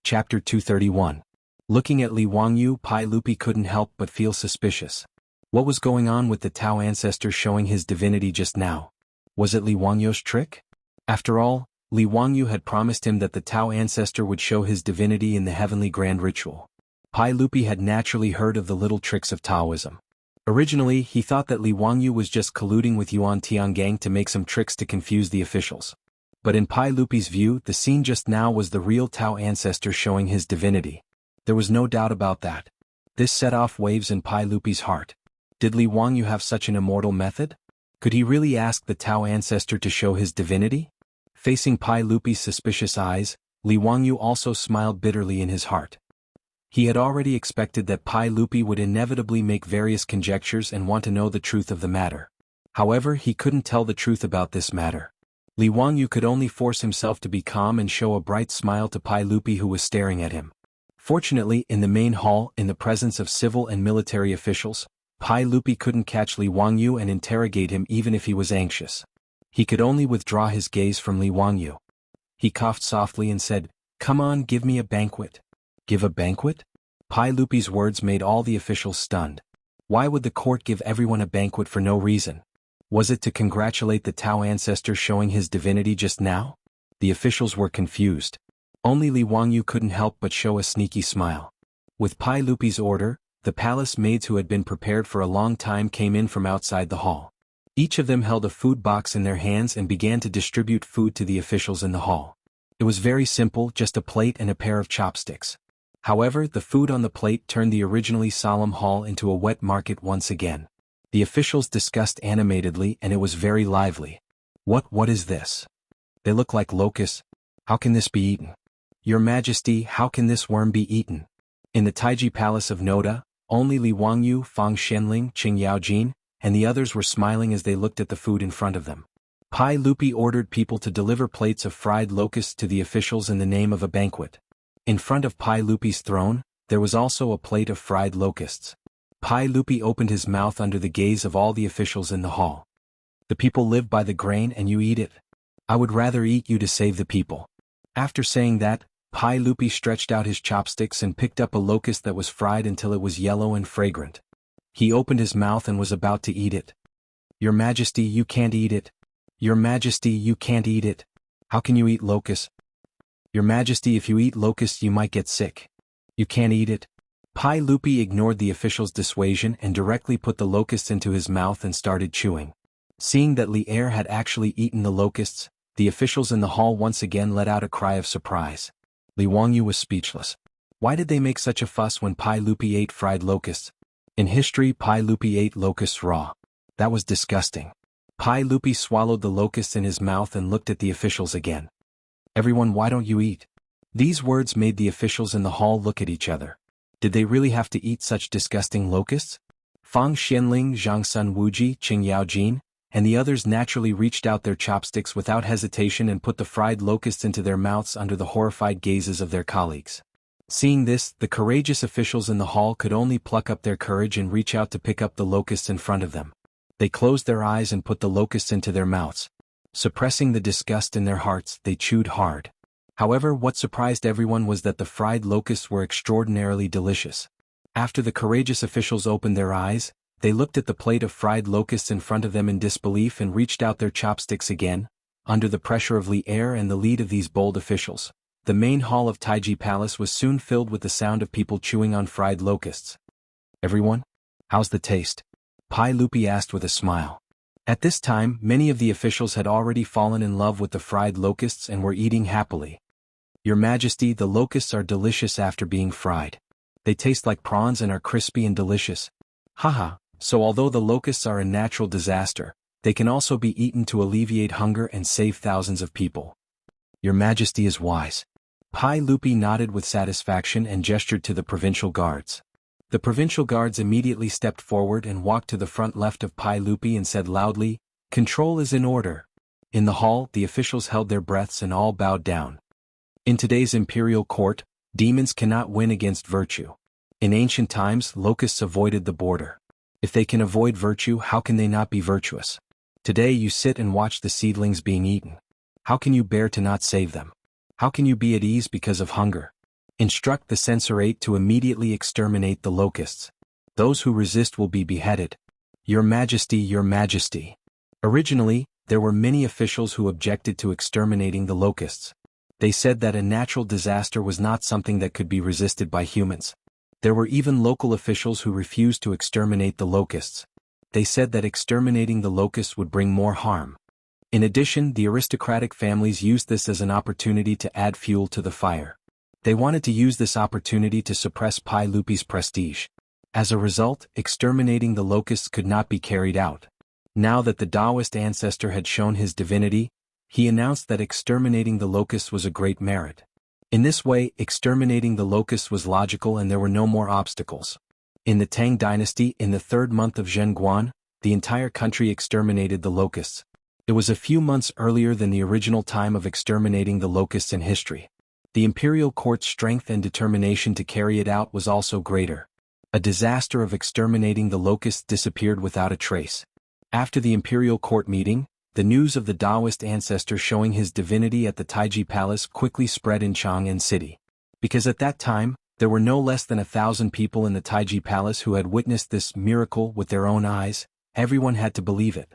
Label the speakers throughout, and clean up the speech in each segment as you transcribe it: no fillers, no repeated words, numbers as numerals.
Speaker 1: Chapter 231. Looking at Li Wangyu, Pai Lupi couldn't help but feel suspicious. What was going on with the Tao ancestor showing his divinity just now? Was it Li Wangyu's trick? After all, Li Wangyu had promised him that the Tao ancestor would show his divinity in the heavenly grand ritual. Pai Lupi had naturally heard of the little tricks of Taoism. Originally, he thought that Li Wangyu was just colluding with Yuan Tiangang to make some tricks to confuse the officials. But in Pai Lupi's view, the scene just now was the real Tao ancestor showing his divinity. There was no doubt about that. This set off waves in Pai Lupi's heart. Did Li Wangyu have such an immortal method? Could he really ask the Tao ancestor to show his divinity? Facing Pai Lupi's suspicious eyes, Li Wangyu also smiled bitterly in his heart. He had already expected that Pai Lupi would inevitably make various conjectures and want to know the truth of the matter. However, he couldn't tell the truth about this matter. Li Wangyu could only force himself to be calm and show a bright smile to Pai Lupi, who was staring at him. Fortunately, in the main hall, in the presence of civil and military officials, Pai Lupi couldn't catch Li Wangyu and interrogate him even if he was anxious. He could only withdraw his gaze from Li Wangyu. He coughed softly and said, "Come on, give me a banquet." Give a banquet? Pai Lupi's words made all the officials stunned. Why would the court give everyone a banquet for no reason? Was it to congratulate the Tao ancestor showing his divinity just now? The officials were confused. Only Li Wangyu couldn't help but show a sneaky smile. With Pai Lupi's order, the palace maids who had been prepared for a long time came in from outside the hall. Each of them held a food box in their hands and began to distribute food to the officials in the hall. It was very simple, just a plate and a pair of chopsticks. However, the food on the plate turned the originally solemn hall into a wet market once again. The officials discussed animatedly, and it was very lively. What is this? They look like locusts. How can this be eaten? Your Majesty, how can this worm be eaten? In the Taiji Palace of Noda, only Li Wangyu, Fang Xianling, Qing Yaojin, and the others were smiling as they looked at the food in front of them. Pai Lupi ordered people to deliver plates of fried locusts to the officials in the name of a banquet. In front of Pai Lupi's throne, there was also a plate of fried locusts. Pai Lupi opened his mouth under the gaze of all the officials in the hall. The people live by the grain and you eat it. I would rather eat you to save the people. After saying that, Pai Lupi stretched out his chopsticks and picked up a locust that was fried until it was yellow and fragrant. He opened his mouth and was about to eat it. Your Majesty, you can't eat it. Your Majesty, you can't eat it. How can you eat locusts? Your Majesty, if you eat locusts you might get sick. You can't eat it. Pai Lupi ignored the official's dissuasion and directly put the locusts into his mouth and started chewing. Seeing that Li Er had actually eaten the locusts, the officials in the hall once again let out a cry of surprise. Li Wangyu was speechless. Why did they make such a fuss when Pai Lupi ate fried locusts? In history, Pai Lupi ate locusts raw. That was disgusting. Pai Lupi swallowed the locusts in his mouth and looked at the officials again. Everyone, why don't you eat? These words made the officials in the hall look at each other. Did they really have to eat such disgusting locusts? Fang Xianling, Zhang Sun Wuji, Qing Yaojin, and the others naturally reached out their chopsticks without hesitation and put the fried locusts into their mouths under the horrified gazes of their colleagues. Seeing this, the courageous officials in the hall could only pluck up their courage and reach out to pick up the locusts in front of them. They closed their eyes and put the locusts into their mouths. Suppressing the disgust in their hearts, they chewed hard. However, what surprised everyone was that the fried locusts were extraordinarily delicious. After the courageous officials opened their eyes, they looked at the plate of fried locusts in front of them in disbelief and reached out their chopsticks again. Under the pressure of Li Er and the lead of these bold officials, the main hall of Taiji Palace was soon filled with the sound of people chewing on fried locusts. Everyone? How's the taste? Pai Lupi asked with a smile. At this time, many of the officials had already fallen in love with the fried locusts and were eating happily. Your Majesty, the locusts are delicious after being fried. They taste like prawns and are crispy and delicious. Haha, so although the locusts are a natural disaster, they can also be eaten to alleviate hunger and save thousands of people. Your Majesty is wise. Pai Lupi nodded with satisfaction and gestured to the provincial guards. The provincial guards immediately stepped forward and walked to the front left of Pai Lupi and said loudly, "Control is in order." In the hall, the officials held their breaths and all bowed down. In today's imperial court, demons cannot win against virtue. In ancient times, locusts avoided the border. If they can avoid virtue, how can they not be virtuous? Today you sit and watch the seedlings being eaten. How can you bear to not save them? How can you be at ease because of hunger? Instruct the censorate to immediately exterminate the locusts. Those who resist will be beheaded. Your Majesty, Your Majesty. Originally, there were many officials who objected to exterminating the locusts. They said that a natural disaster was not something that could be resisted by humans. There were even local officials who refused to exterminate the locusts. They said that exterminating the locusts would bring more harm. In addition, the aristocratic families used this as an opportunity to add fuel to the fire. They wanted to use this opportunity to suppress Pai Lupi's prestige. As a result, exterminating the locusts could not be carried out. Now that the Taoist ancestor had shown his divinity, he announced that exterminating the locusts was a great merit. In this way, exterminating the locusts was logical and there were no more obstacles. In the Tang dynasty, in the 3rd month of Zhenguan, the entire country exterminated the locusts. It was a few months earlier than the original time of exterminating the locusts in history. The imperial court's strength and determination to carry it out was also greater. A disaster of exterminating the locusts disappeared without a trace. After the imperial court meeting, the news of the Taoist ancestor showing his divinity at the Taiji Palace quickly spread in Chang'an City. Because at that time, there were no less than 1,000 people in the Taiji Palace who had witnessed this miracle with their own eyes. Everyone had to believe it.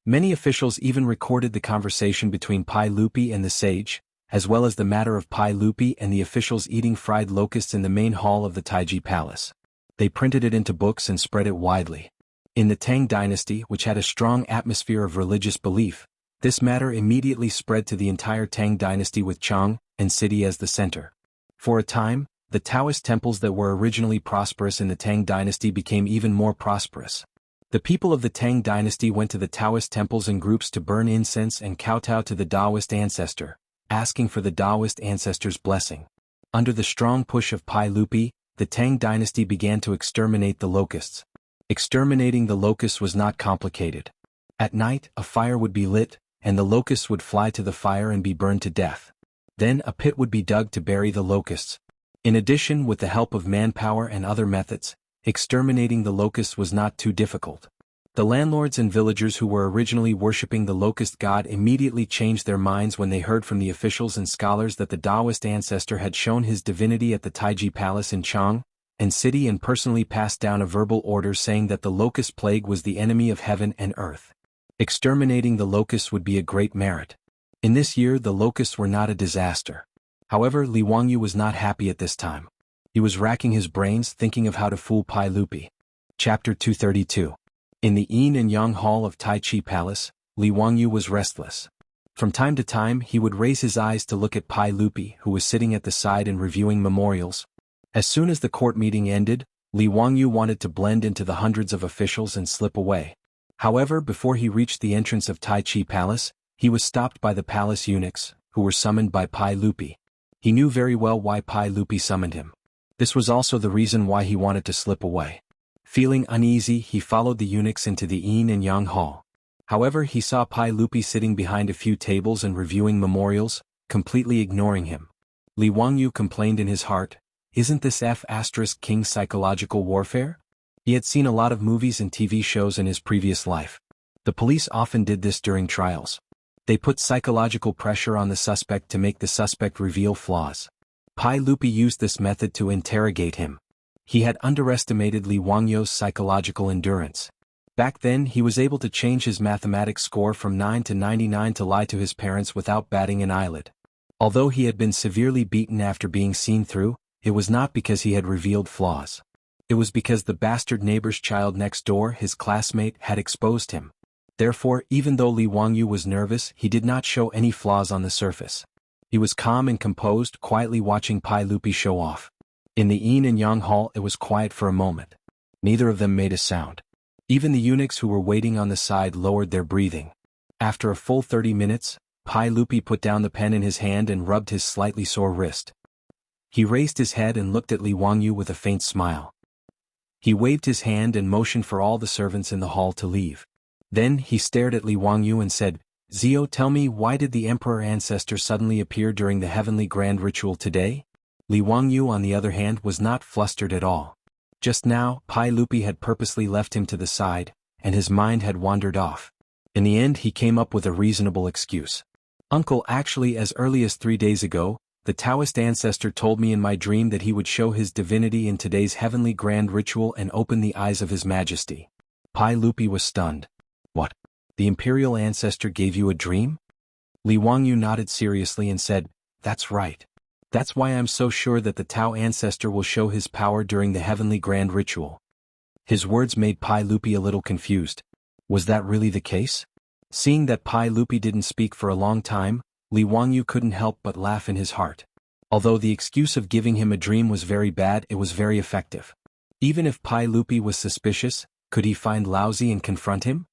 Speaker 1: Many officials even recorded the conversation between Pai Lupi and the sage, as well as the matter of Pai Lupi and the officials eating fried locusts in the main hall of the Taiji Palace. They printed it into books and spread it widely. In the Tang dynasty, which had a strong atmosphere of religious belief, this matter immediately spread to the entire Tang dynasty with Chang'an City as the center. For a time, the Taoist temples that were originally prosperous in the Tang dynasty became even more prosperous. The people of the Tang dynasty went to the Taoist temples in groups to burn incense and kowtow to the Taoist ancestor, asking for the Taoist ancestor's blessing. Under the strong push of Pai Lupi, the Tang dynasty began to exterminate the locusts. Exterminating the locusts was not complicated. At night, a fire would be lit, and the locusts would fly to the fire and be burned to death. Then a pit would be dug to bury the locusts. In addition, with the help of manpower and other methods, exterminating the locusts was not too difficult. The landlords and villagers who were originally worshipping the locust god immediately changed their minds when they heard from the officials and scholars that the Taoist ancestor had shown his divinity at the Taiji Palace in Chang'an City and personally passed down a verbal order saying that the locust plague was the enemy of heaven and earth. Exterminating the locusts would be a great merit. In this year, the locusts were not a disaster. However, Li Wangyu was not happy at this time. He was racking his brains thinking of how to fool Pai Lupi. Chapter 232. In the Yin and Yang Hall of Tai Chi Palace, Li Wangyu was restless. From time to time he would raise his eyes to look at Pai Lupi, who was sitting at the side and reviewing memorials. As soon as the court meeting ended, Li Wangyu wanted to blend into the hundreds of officials and slip away. However, before he reached the entrance of Tai Chi Palace, he was stopped by the palace eunuchs, who were summoned by Pai Lupi. He knew very well why Pai Lupi summoned him. This was also the reason why he wanted to slip away. Feeling uneasy, he followed the eunuchs into the Yin and Yang Hall. However, he saw Pai Lupi sitting behind a few tables and reviewing memorials, completely ignoring him. Li Wangyu complained in his heart, "Isn't this King's psychological warfare?" He had seen a lot of movies and TV shows in his previous life. The police often did this during trials. They put psychological pressure on the suspect to make the suspect reveal flaws. Pai Lupi used this method to interrogate him. He had underestimated Li Wangyu's psychological endurance. Back then he was able to change his mathematics score from 9 to 99 to lie to his parents without batting an eyelid. Although he had been severely beaten after being seen through, it was not because he had revealed flaws. It was because the bastard neighbor's child next door, his classmate, had exposed him. Therefore, even though Li Wangyu was nervous, he did not show any flaws on the surface. He was calm and composed, quietly watching Pai Lupi show off. In the Yin and Yang Hall it was quiet for a moment. Neither of them made a sound. Even the eunuchs who were waiting on the side lowered their breathing. After a full 30 minutes, Pai Lupi put down the pen in his hand and rubbed his slightly sore wrist. He raised his head and looked at Li Wangyu with a faint smile. He waved his hand and motioned for all the servants in the hall to leave. Then he stared at Li Wangyu and said, "Zio, tell me, why did the emperor ancestor suddenly appear during the heavenly grand ritual today?" Li Wangyu, on the other hand, was not flustered at all. Just now, Pai Lupi had purposely left him to the side, and his mind had wandered off. In the end he came up with a reasonable excuse. "Uncle, actually as early as 3 days ago, The Taoist ancestor told me in my dream that he would show his divinity in today's heavenly grand ritual and open the eyes of his majesty. Pai Lupi was stunned. What? The imperial ancestor gave you a dream? Li Wangyu nodded seriously and said, That's right. That's why I'm so sure that the Tao ancestor will show his power during the heavenly grand ritual. His words made Pai Lupi a little confused. Was that really the case? Seeing that Pai Lupi didn't speak for a long time, Li Wangyu couldn't help but laugh in his heart. Although the excuse of giving him a dream was very bad, it was very effective. Even if Pai Lupi was suspicious, could he find Laozi and confront him?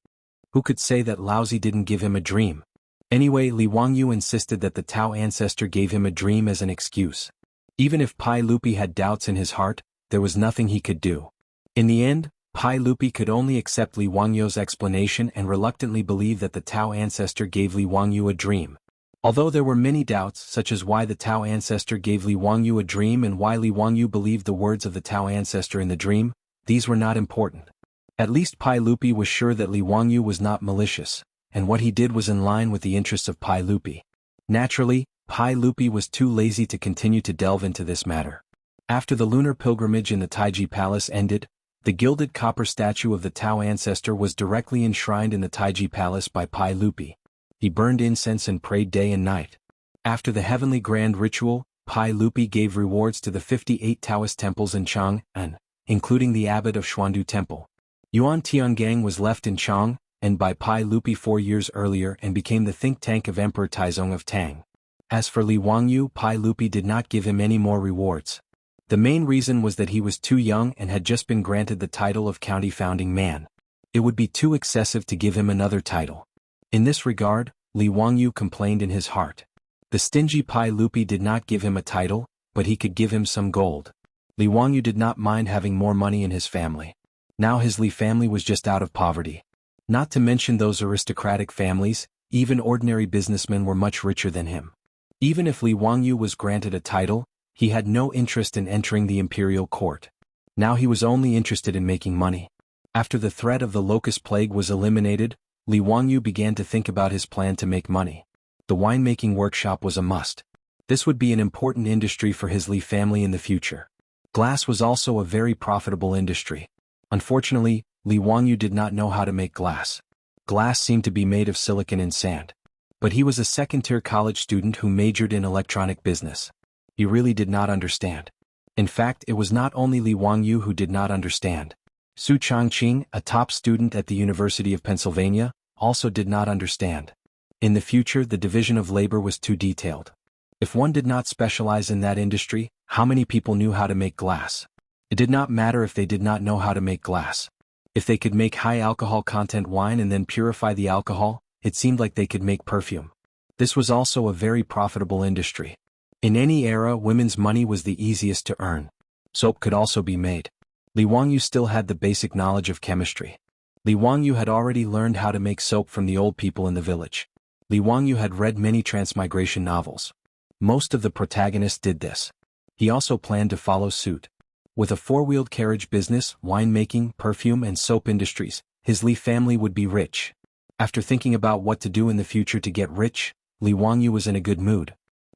Speaker 1: Who could say that Laozi didn't give him a dream? Anyway, Li Wangyu insisted that the Tao ancestor gave him a dream as an excuse. Even if Pai Lupi had doubts in his heart, there was nothing he could do. In the end, Pai Lupi could only accept Li Wangyu's explanation and reluctantly believe that the Tao ancestor gave Li Wangyu a dream. Although there were many doubts, such as why the Tao ancestor gave Li Wangyu a dream and why Li Wangyu believed the words of the Tao ancestor in the dream, these were not important. At least Pai Lupi was sure that Li Wangyu was not malicious, and what he did was in line with the interests of Pai Lupi. Naturally, Pai Lupi was too lazy to continue to delve into this matter. After the lunar pilgrimage in the Taiji Palace ended, the gilded copper statue of the Tao ancestor was directly enshrined in the Taiji Palace by Pai Lupi. He burned incense and prayed day and night. After the heavenly grand ritual, Pai Lupi gave rewards to the 58 Taoist temples in Chang'an, including the abbot of Xuandu Temple. Yuan Tiangang was left in Chang'an by Pai Lupi 4 years earlier and became the think tank of Emperor Taizong of Tang. As for Li Wangyu, Pai Lupi did not give him any more rewards. The main reason was that he was too young and had just been granted the title of county founding man. It would be too excessive to give him another title. In this regard, Li Wangyu complained in his heart. The stingy Pai Lupi did not give him a title, but he could give him some gold. Li Wangyu did not mind having more money in his family. Now his Li family was just out of poverty. Not to mention those aristocratic families, even ordinary businessmen were much richer than him. Even if Li Wangyu was granted a title, he had no interest in entering the imperial court. Now he was only interested in making money. After the threat of the locust plague was eliminated, Li Wangyu began to think about his plan to make money. The winemaking workshop was a must. This would be an important industry for his Li family in the future. Glass was also a very profitable industry. Unfortunately, Li Wangyu did not know how to make glass. Glass seemed to be made of silicon and sand. But he was a second-tier college student who majored in electronic business. He really did not understand. In fact, it was not only Li Wangyu who did not understand. Su Changqing, a top student at the University of Pennsylvania, also did not understand. In the future, the division of labor was too detailed. If one did not specialize in that industry, how many people knew how to make glass? It did not matter if they did not know how to make glass. If they could make high alcohol content wine and then purify the alcohol, it seemed like they could make perfume. This was also a very profitable industry. In any era, women's money was the easiest to earn. Soap could also be made. Li Wangyu still had the basic knowledge of chemistry. Li Wangyu had already learned how to make soap from the old people in the village. Li Wangyu had read many transmigration novels. Most of the protagonists did this. He also planned to follow suit. With a four-wheeled carriage business, winemaking, perfume and soap industries, his Li family would be rich. After thinking about what to do in the future to get rich, Li Wangyu was in a good mood.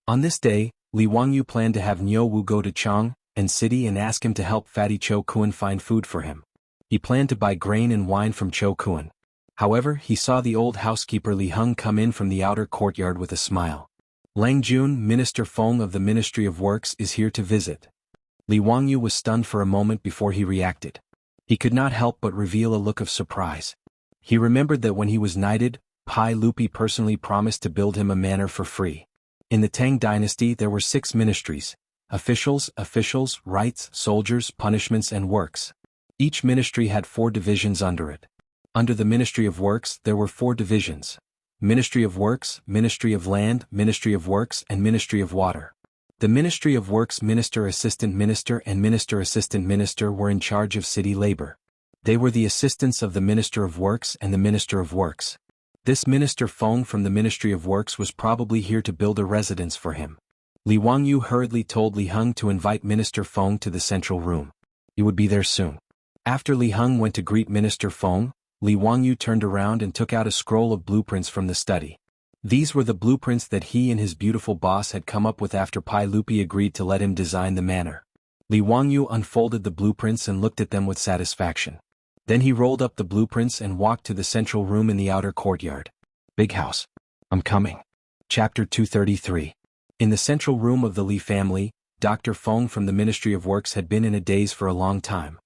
Speaker 1: On this day, Li Wangyu planned to have Niu Wu go to Chang'an City and ask him to help Fatty Cho Kuan find food for him. He planned to buy grain and wine from Cho Kuan. However, he saw the old housekeeper Li Heng come in from the outer courtyard with a smile. Lang Jun, Minister Feng of the Ministry of Works, is here to visit. Li Wangyu was stunned for a moment before he reacted. He could not help but reveal a look of surprise. He remembered that when he was knighted, Pai Lupi personally promised to build him a manor for free. In the Tang dynasty there were 6 ministries: officials, rights, soldiers, punishments and works. Each ministry had 4 divisions under it. Under the Ministry of Works there were 4 divisions: Ministry of Works, Ministry of Land, Ministry of Works and Ministry of Water. The Ministry of Works Minister, Assistant Minister and Minister Assistant Minister were in charge of city labor. They were the assistants of the Minister of Works and the Minister of Works. This Minister Feng from the Ministry of Works was probably here to build a residence for him. Li Wangyu hurriedly told Li Heng to invite Minister Feng to the central room. He would be there soon. After Li Heng went to greet Minister Feng, Li Wangyu turned around and took out a scroll of blueprints from the study. These were the blueprints that he and his beautiful boss had come up with after Pai Lupi agreed to let him design the manor. Li Wangyu unfolded the blueprints and looked at them with satisfaction. Then he rolled up the blueprints and walked to the central room in the outer courtyard. Big house. I'm coming. Chapter 233. In the central room of the Li family, Dr. Feng from the Ministry of Works had been in a daze for a long time.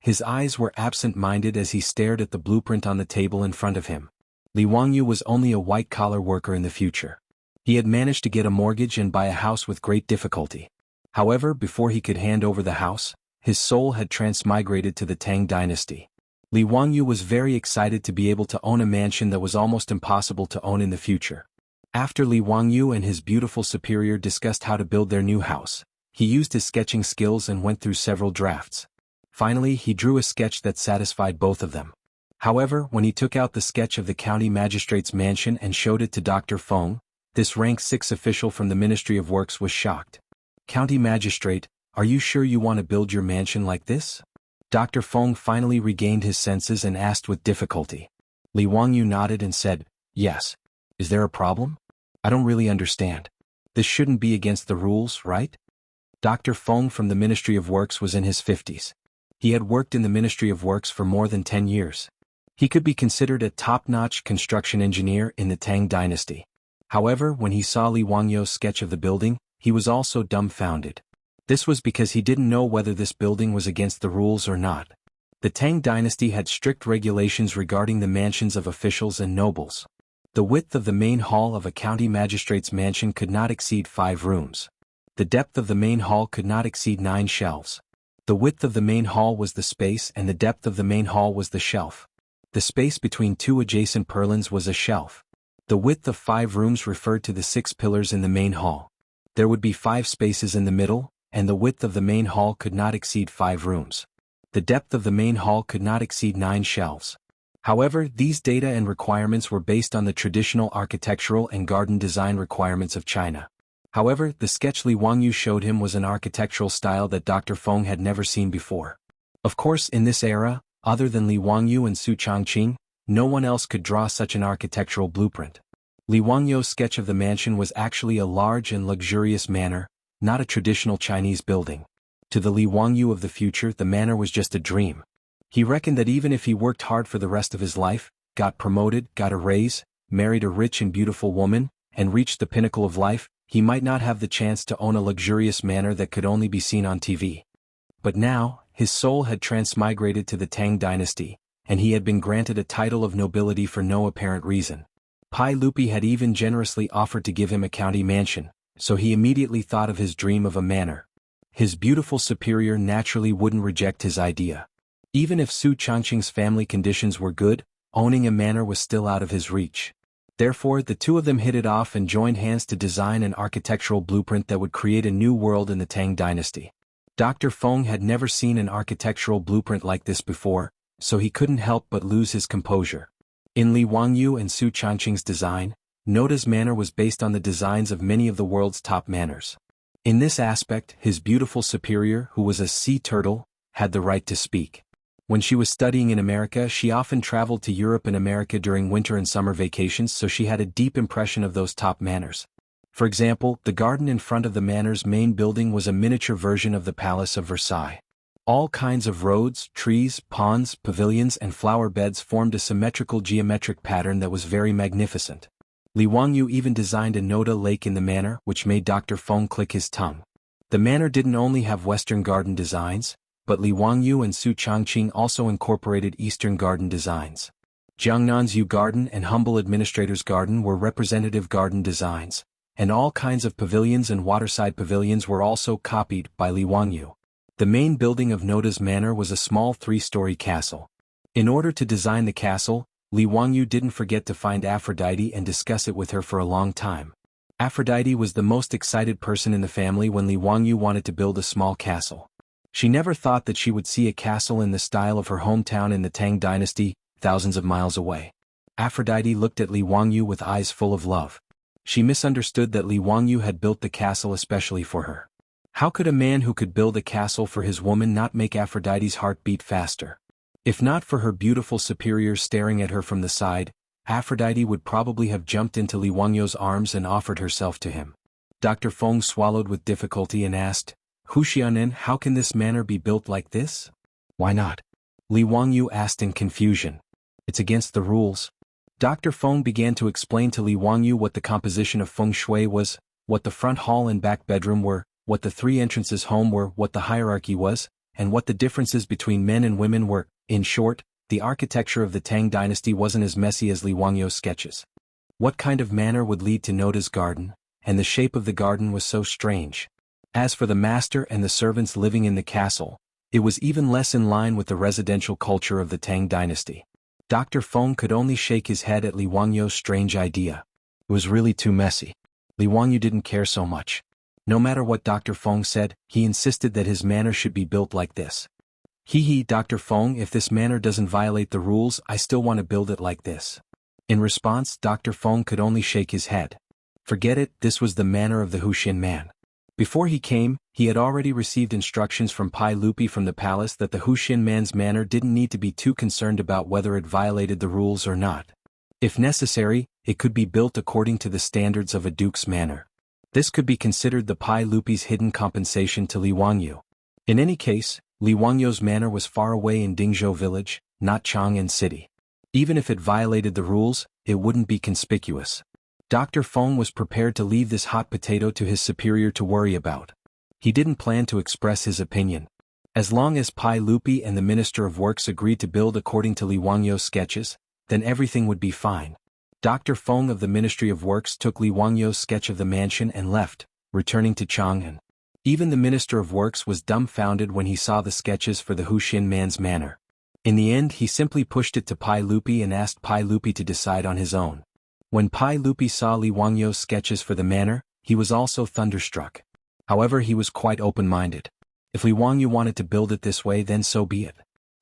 Speaker 1: His eyes were absent-minded as he stared at the blueprint on the table in front of him. Li Wangyu was only a white-collar worker in the future. He had managed to get a mortgage and buy a house with great difficulty. However, before he could hand over the house, his soul had transmigrated to the Tang dynasty. Li Wangyu was very excited to be able to own a mansion that was almost impossible to own in the future. After Li Wangyu and his beautiful superior discussed how to build their new house, he used his sketching skills and went through several drafts. Finally, he drew a sketch that satisfied both of them. However, when he took out the sketch of the county magistrate's mansion and showed it to Dr. Feng, this rank 6 official from the Ministry of Works was shocked. County magistrate, are you sure you want to build your mansion like this? Dr. Feng finally regained his senses and asked with difficulty. Li Wangyu nodded and said, yes. Is there a problem? I don't really understand. This shouldn't be against the rules, right? Dr. Feng from the Ministry of Works was in his 50s. He had worked in the Ministry of Works for more than 10 years. He could be considered a top-notch construction engineer in the Tang dynasty. However, when he saw Li Wangyu's sketch of the building, he was also dumbfounded. This was because he didn't know whether this building was against the rules or not. The Tang dynasty had strict regulations regarding the mansions of officials and nobles. The width of the main hall of a county magistrate's mansion could not exceed 5 rooms. The depth of the main hall could not exceed 9 shelves. The width of the main hall was the space and the depth of the main hall was the shelf. The space between 2 adjacent purlins was a shelf. The width of 5 rooms referred to the 6 pillars in the main hall. There would be 5 spaces in the middle, and the width of the main hall could not exceed 5 rooms. The depth of the main hall could not exceed 9 shelves. However, these data and requirements were based on the traditional architectural and garden design requirements of China. However, the sketch Li Wangyu showed him was an architectural style that Dr. Feng had never seen before. Of course, in this era, other than Li Wangyu and Su Changqing, no one else could draw such an architectural blueprint. Li Wangyu's sketch of the mansion was actually a large and luxurious manor, not a traditional Chinese building. To the Li Wangyu of the future, the manor was just a dream. He reckoned that even if he worked hard for the rest of his life, got promoted, got a raise, married a rich and beautiful woman, and reached the pinnacle of life, he might not have the chance to own a luxurious manor that could only be seen on TV. But now, his soul had transmigrated to the Tang dynasty, and he had been granted a title of nobility for no apparent reason. Pai Lupi had even generously offered to give him a county mansion, so he immediately thought of his dream of a manor. His beautiful superior naturally wouldn't reject his idea. Even if Su Changqing's family conditions were good, owning a manor was still out of his reach. Therefore, the two of them hit it off and joined hands to design an architectural blueprint that would create a new world in the Tang dynasty. Dr. Feng had never seen an architectural blueprint like this before, so he couldn't help but lose his composure. In Li Wangyu and Su Changqing's design, Noda's manor was based on the designs of many of the world's top manors. In this aspect, his beautiful superior, who was a sea turtle, had the right to speak. When she was studying in America, she often traveled to Europe and America during winter and summer vacations, so she had a deep impression of those top manors. For example, the garden in front of the manor's main building was a miniature version of the Palace of Versailles. All kinds of roads, trees, ponds, pavilions and flower beds formed a symmetrical geometric pattern that was very magnificent. Li Wangyu even designed a Noda lake in the manor, which made Dr. Feng click his tongue. The manor didn't only have Western garden designs, but Li Wangyu and Su Changqing also incorporated Eastern garden designs. Jiangnan's Yu Garden and Humble Administrator's Garden were representative garden designs, and all kinds of pavilions and waterside pavilions were also copied by Li Wangyu. The main building of Noda's manor was a small 3-story castle. In order to design the castle, Li Wangyu didn't forget to find Aphrodite and discuss it with her for a long time. Aphrodite was the most excited person in the family when Li Wangyu wanted to build a small castle. She never thought that she would see a castle in the style of her hometown in the Tang dynasty, thousands of miles away. Aphrodite looked at Li Wangyu with eyes full of love. She misunderstood that Li Wangyu had built the castle especially for her. How could a man who could build a castle for his woman not make Aphrodite's heart beat faster? If not for her beautiful superior staring at her from the side, Aphrodite would probably have jumped into Li Wangyou's arms and offered herself to him. Dr. Feng swallowed with difficulty and asked, "Huxianen, how can this manor be built like this?" "Why not?" Li Wangyou asked in confusion. "It's against the rules." Dr. Feng began to explain to Li Wangyou what the composition of feng shui was, what the front hall and back bedroom were, what the three entrances home were, what the hierarchy was, and what the differences between men and women were. In short, the architecture of the Tang dynasty wasn't as messy as Li Wangyou's sketches. What kind of manor would lead to Noda's garden, and the shape of the garden was so strange. As for the master and the servants living in the castle, it was even less in line with the residential culture of the Tang dynasty. Dr. Feng could only shake his head at Li Wangyou's strange idea. It was really too messy. Li Wangyou didn't care so much. No matter what Dr. Feng said, he insisted that his manor should be built like this. Dr. Feng, if this manor doesn't violate the rules, I still want to build it like this." In response, Dr. Feng could only shake his head. Forget it, this was the manor of the Huxian man. Before he came, he had already received instructions from Pai Lupi from the palace that the Huxian man's manor didn't need to be too concerned about whether it violated the rules or not. If necessary, it could be built according to the standards of a duke's manor. This could be considered the Pai Lupi's hidden compensation to Li Wangyou. In any case, Li Wangyou's manor was far away in Dingzhou village, not Chang'an city. Even if it violated the rules, it wouldn't be conspicuous. Dr. Feng was prepared to leave this hot potato to his superior to worry about. He didn't plan to express his opinion. As long as Pai Lupi and the Minister of Works agreed to build according to Li Wangyou's sketches, then everything would be fine. Dr. Feng of the Ministry of Works took Li Wangyou's sketch of the mansion and left, returning to Chang'an. Even the Minister of Works was dumbfounded when he saw the sketches for the Huxian man's manor. In the end, he simply pushed it to Pai Lupi and asked Pai Lupi to decide on his own. When Pai Lupi saw Li Wangyou's sketches for the manor, he was also thunderstruck. However, he was quite open-minded. If Li Wangyou wanted to build it this way, then so be it.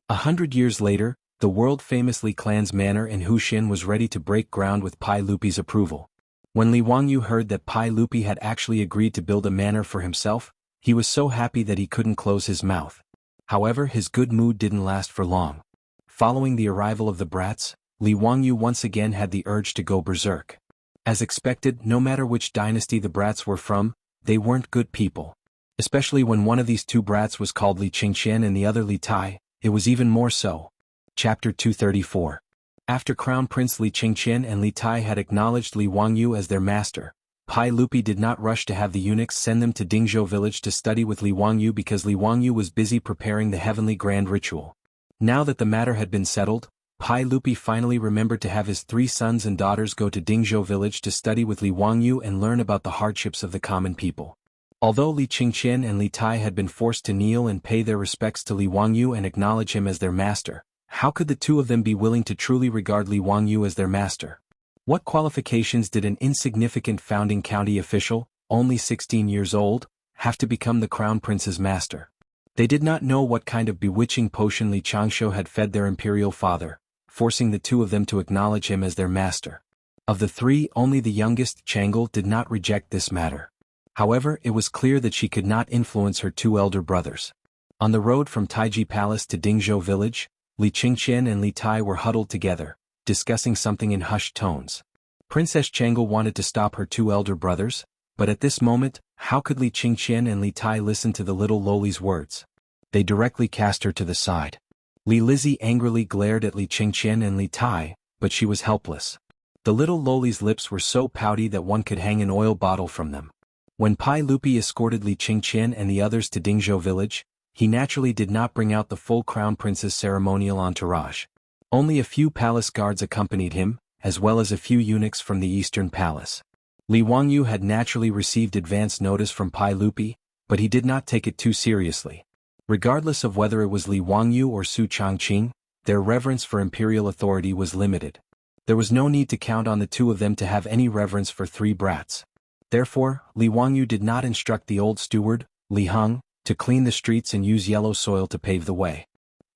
Speaker 1: 100 years later, the world-famous Li clan's manor in Huxian was ready to break ground with Pai Lupi's approval. When Li Wangyou heard that Pai Lupi had actually agreed to build a manor for himself, he was so happy that he couldn't close his mouth. However, his good mood didn't last for long. Following the arrival of the brats, Li Wangyou once again had the urge to go berserk. As expected, no matter which dynasty the brats were from, they weren't good people. Especially when one of these two brats was called Li Qingqian and the other Li Tai, it was even more so. Chapter 234. After Crown Prince Li Qingqian and Li Tai had acknowledged Li Wangyou as their master, Pai Lupi did not rush to have the eunuchs send them to Dingzhou village to study with Li Wangyou because Li Wangyou was busy preparing the heavenly grand ritual. Now that the matter had been settled, Pai Lupi finally remembered to have his 3 sons and daughters go to Dingzhou village to study with Li Wangyou and learn about the hardships of the common people. Although Li Qingqian and Li Tai had been forced to kneel and pay their respects to Li Wangyou and acknowledge him as their master, how could the two of them be willing to truly regard Li Wangyou as their master? What qualifications did an insignificant founding county official, only 16 years old, have to become the crown prince's master? They did not know what kind of bewitching potion Li Changshu had fed their imperial father, forcing the two of them to acknowledge him as their master. Of the 3, only the youngest, Changle, did not reject this matter. However, it was clear that she could not influence her 2 elder brothers. On the road from Taiji Palace to Dingzhou village, Li Qingqian and Li Tai were huddled together, discussing something in hushed tones. Princess Changle wanted to stop her 2 elder brothers, but at this moment, how could Li Qingqian and Li Tai listen to the little loli's words? They directly cast her to the side. Li Lizzie angrily glared at Li Qingqian and Li Tai, but she was helpless. The little loli's lips were so pouty that one could hang an oil bottle from them. When Pai Lupi escorted Li Qingqian and the others to Dingzhou village, he naturally did not bring out the full crown prince's ceremonial entourage. Only a few palace guards accompanied him, as well as a few eunuchs from the eastern palace. Li Wangyou had naturally received advance notice from Pai Lupi, but he did not take it too seriously. Regardless of whether it was Li Wangyou or Su Changqing, their reverence for imperial authority was limited. There was no need to count on the 2 of them to have any reverence for 3 brats. Therefore, Li Wangyou did not instruct the old steward, Li Heng, to clean the streets and use yellow soil to pave the way.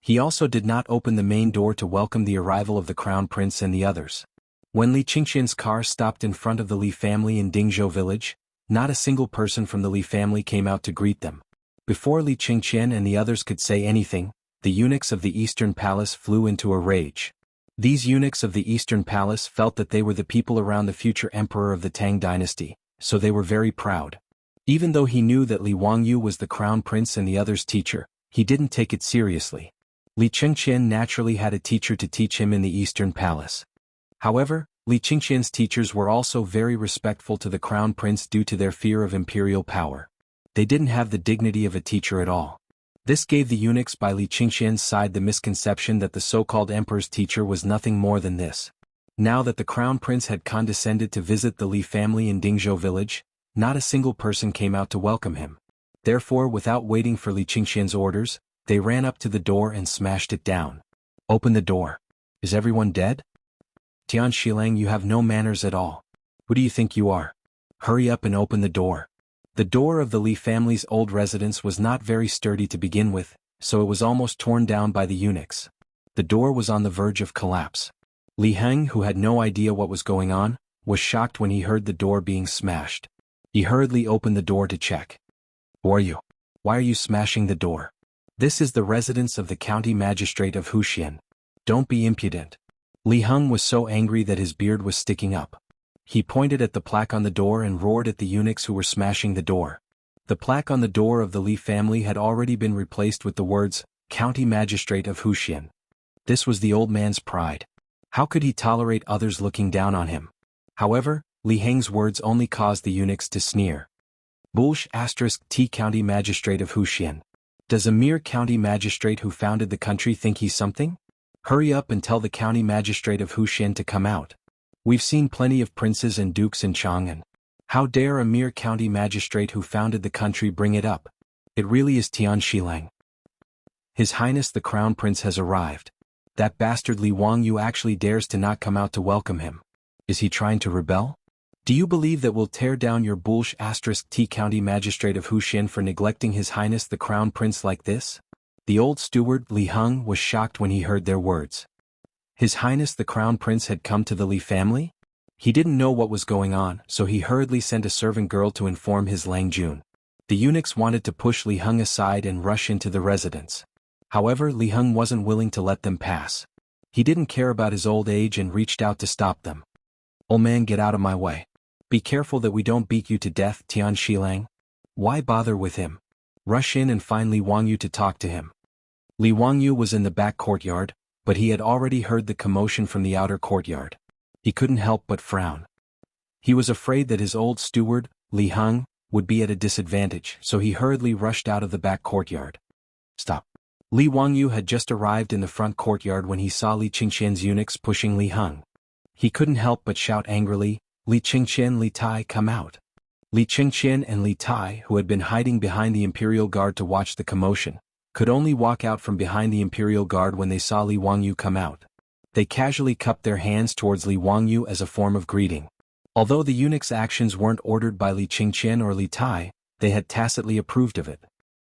Speaker 1: He also did not open the main door to welcome the arrival of the crown prince and the others. When Li Qingqian's car stopped in front of the Li family in Dingzhou village, not a single person from the Li family came out to greet them. Before Li Qingqian and the others could say anything, the eunuchs of the eastern palace flew into a rage. These eunuchs of the Eastern Palace felt that they were the people around the future emperor of the Tang dynasty, so they were very proud. Even though he knew that Li Wangyu was the crown prince and the other's teacher, he didn't take it seriously. Li Qingqian naturally had a teacher to teach him in the Eastern Palace. However, Li Qingqian's teachers were also very respectful to the crown prince due to their fear of imperial power. They didn't have the dignity of a teacher at all. This gave the eunuchs by Li Qingqian's side the misconception that the so-called emperor's teacher was nothing more than this. Now that the crown prince had condescended to visit the Li family in Dingzhou village, not a single person came out to welcome him. Therefore, without waiting for Li Qingqian's orders, they ran up to the door and smashed it down. Open the door. Is everyone dead? Tian Shilang, you have no manners at all. Who do you think you are? Hurry up and open the door. The door of the Li family's old residence was not very sturdy to begin with, so it was almost torn down by the eunuchs. The door was on the verge of collapse. Li Heng, who had no idea what was going on, was shocked when he heard the door being smashed. He hurriedly opened the door to check. Who are you? Why are you smashing the door? This is the residence of the county magistrate of Huxian. Don't be impudent. Li Heng was so angry that his beard was sticking up. He pointed at the plaque on the door and roared at the eunuchs who were smashing the door. The plaque on the door of the Li family had already been replaced with the words, County Magistrate of Huxian. This was the old man's pride. How could he tolerate others looking down on him? However, Li Heng's words only caused the eunuchs to sneer. Bulsh *T County Magistrate of Huxian. Does a mere county magistrate who founded the country think he's something? Hurry up and tell the county magistrate of Huxian to come out. We've seen plenty of princes and dukes in Chang'an. How dare a mere county magistrate who founded the country bring it up? It really is Tian Shilang. His Highness the Crown Prince has arrived. That bastard Li Wangyu actually dares to not come out to welcome him. Is he trying to rebel? Do you believe that we'll tear down your Bulsh *T County Magistrate of Huxian for neglecting His Highness the Crown Prince like this? The old steward, Li Heng, was shocked when he heard their words. His Highness the Crown Prince had come to the Li family? He didn't know what was going on, so he hurriedly sent a servant girl to inform his Lang Jun. The eunuchs wanted to push Li Heng aside and rush into the residence. However, Li Heng wasn't willing to let them pass. He didn't care about his old age and reached out to stop them. Old man, get out of my way. Be careful that we don't beat you to death, Tian Shilang. Why bother with him? Rush in and find Li Wangyu to talk to him. Li Wangyu was in the back courtyard, but he had already heard the commotion from the outer courtyard. He couldn't help but frown. He was afraid that his old steward, Li Heng, would be at a disadvantage, so he hurriedly rushed out of the back courtyard. Stop. Li Wangyu had just arrived in the front courtyard when he saw Li Qingqian's eunuchs pushing Li Heng. He couldn't help but shout angrily, Li Qingqian, Li Tai, come out. Li Qingqian and Li Tai, who had been hiding behind the Imperial Guard to watch the commotion, could only walk out from behind the Imperial Guard when they saw Li Wangyu come out. They casually cupped their hands towards Li Wangyu as a form of greeting. Although the eunuchs' actions weren't ordered by Li Qingqian or Li Tai, they had tacitly approved of it.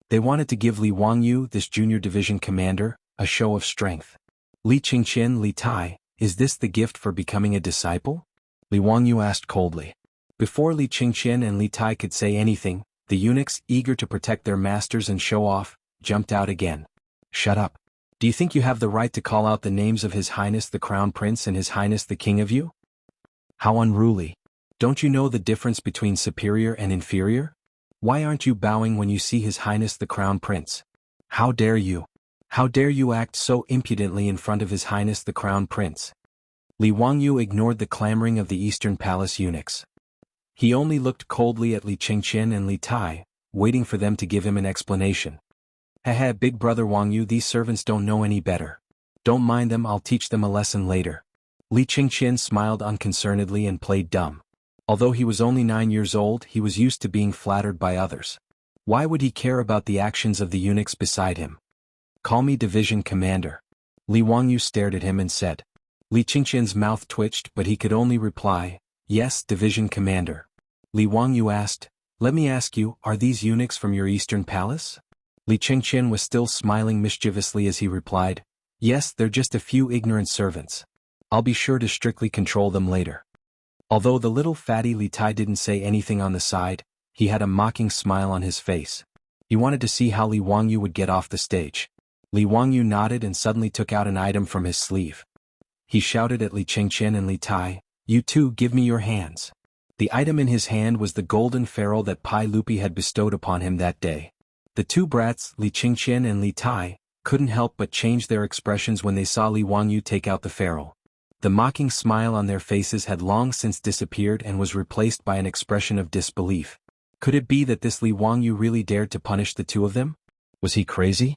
Speaker 1: They wanted to give Li Wangyu, this junior division commander, a show of strength. Li Qingqian, Li Tai, is this the gift for becoming a disciple? Li Wangyu asked coldly. Before Li Qingqian and Li Tai could say anything, the eunuchs, eager to protect their masters and show off, jumped out again. Shut up. Do you think you have the right to call out the names of His Highness the Crown Prince and His Highness the King of you? How unruly. Don't you know the difference between superior and inferior? Why aren't you bowing when you see His Highness the Crown Prince? How dare you? How dare you act so impudently in front of His Highness the Crown Prince? Li Wangyu ignored the clamoring of the Eastern Palace eunuchs. He only looked coldly at Li Qingqian and Li Tai, waiting for them to give him an explanation. Haha, big brother Wangyu, these servants don't know any better. Don't mind them, I'll teach them a lesson later. Li Qingqian smiled unconcernedly and played dumb. Although he was only 9 years old, he was used to being flattered by others. Why would he care about the actions of the eunuchs beside him? Call me division commander. Li Wangyu stared at him and said. Li Qingqian's mouth twitched, but he could only reply, yes, division commander. Li Wangyu asked, let me ask you, are these eunuchs from your Eastern Palace? Li Qingqian was still smiling mischievously as he replied, yes, they're just a few ignorant servants. I'll be sure to strictly control them later. Although the little fatty Li Tai didn't say anything on the side, he had a mocking smile on his face. He wanted to see how Li Wangyu would get off the stage. Li Wangyu nodded and suddenly took out an item from his sleeve. he shouted at Li Qingqian and Li Tai, "You two give me your hands." The item in his hand was the golden ferrule that Pai Lupi had bestowed upon him that day. The two brats, Li Qingqian and Li Tai, couldn't help but change their expressions when they saw Li Wangyu take out the ferrule. The mocking smile on their faces had long since disappeared and was replaced by an expression of disbelief. Could it be that this Li Wangyu really dared to punish the two of them? Was he crazy?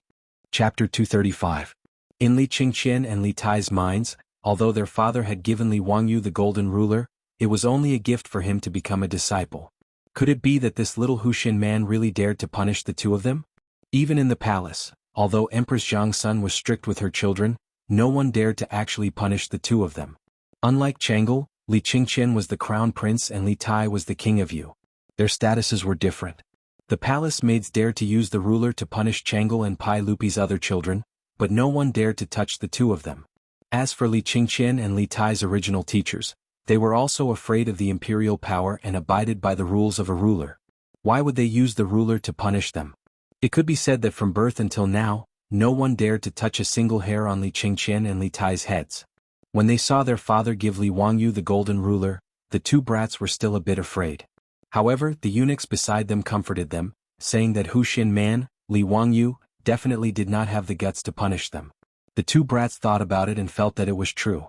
Speaker 1: Chapter 235. In Li Qingqian and Li Tai's minds, although their father had given Li Wangyu the golden ruler, it was only a gift for him to become a disciple. Could it be that this little Huxin man really dared to punish the two of them? Even in the palace, although Empress Zhangsun was strict with her children, no one dared to actually punish the two of them. Unlike Chang'e, Li Qingqian was the crown prince and Li Tai was the king of Yu. Their statuses were different. The palace maids dared to use the ruler to punish Chang'e and Pai Lupi's other children, but no one dared to touch the two of them. As for Li Qingqian and Li Tai's original teachers, they were also afraid of the imperial power and abided by the rules of a ruler. Why would they use the ruler to punish them? It could be said that from birth until now, no one dared to touch a single hair on Li Qingqian and Li Tai's heads. When they saw their father give Li Wangyu the golden ruler, the two brats were still a bit afraid. However, the eunuchs beside them comforted them, saying that Huxin man, Li Wangyu, definitely did not have the guts to punish them. The two brats thought about it and felt that it was true.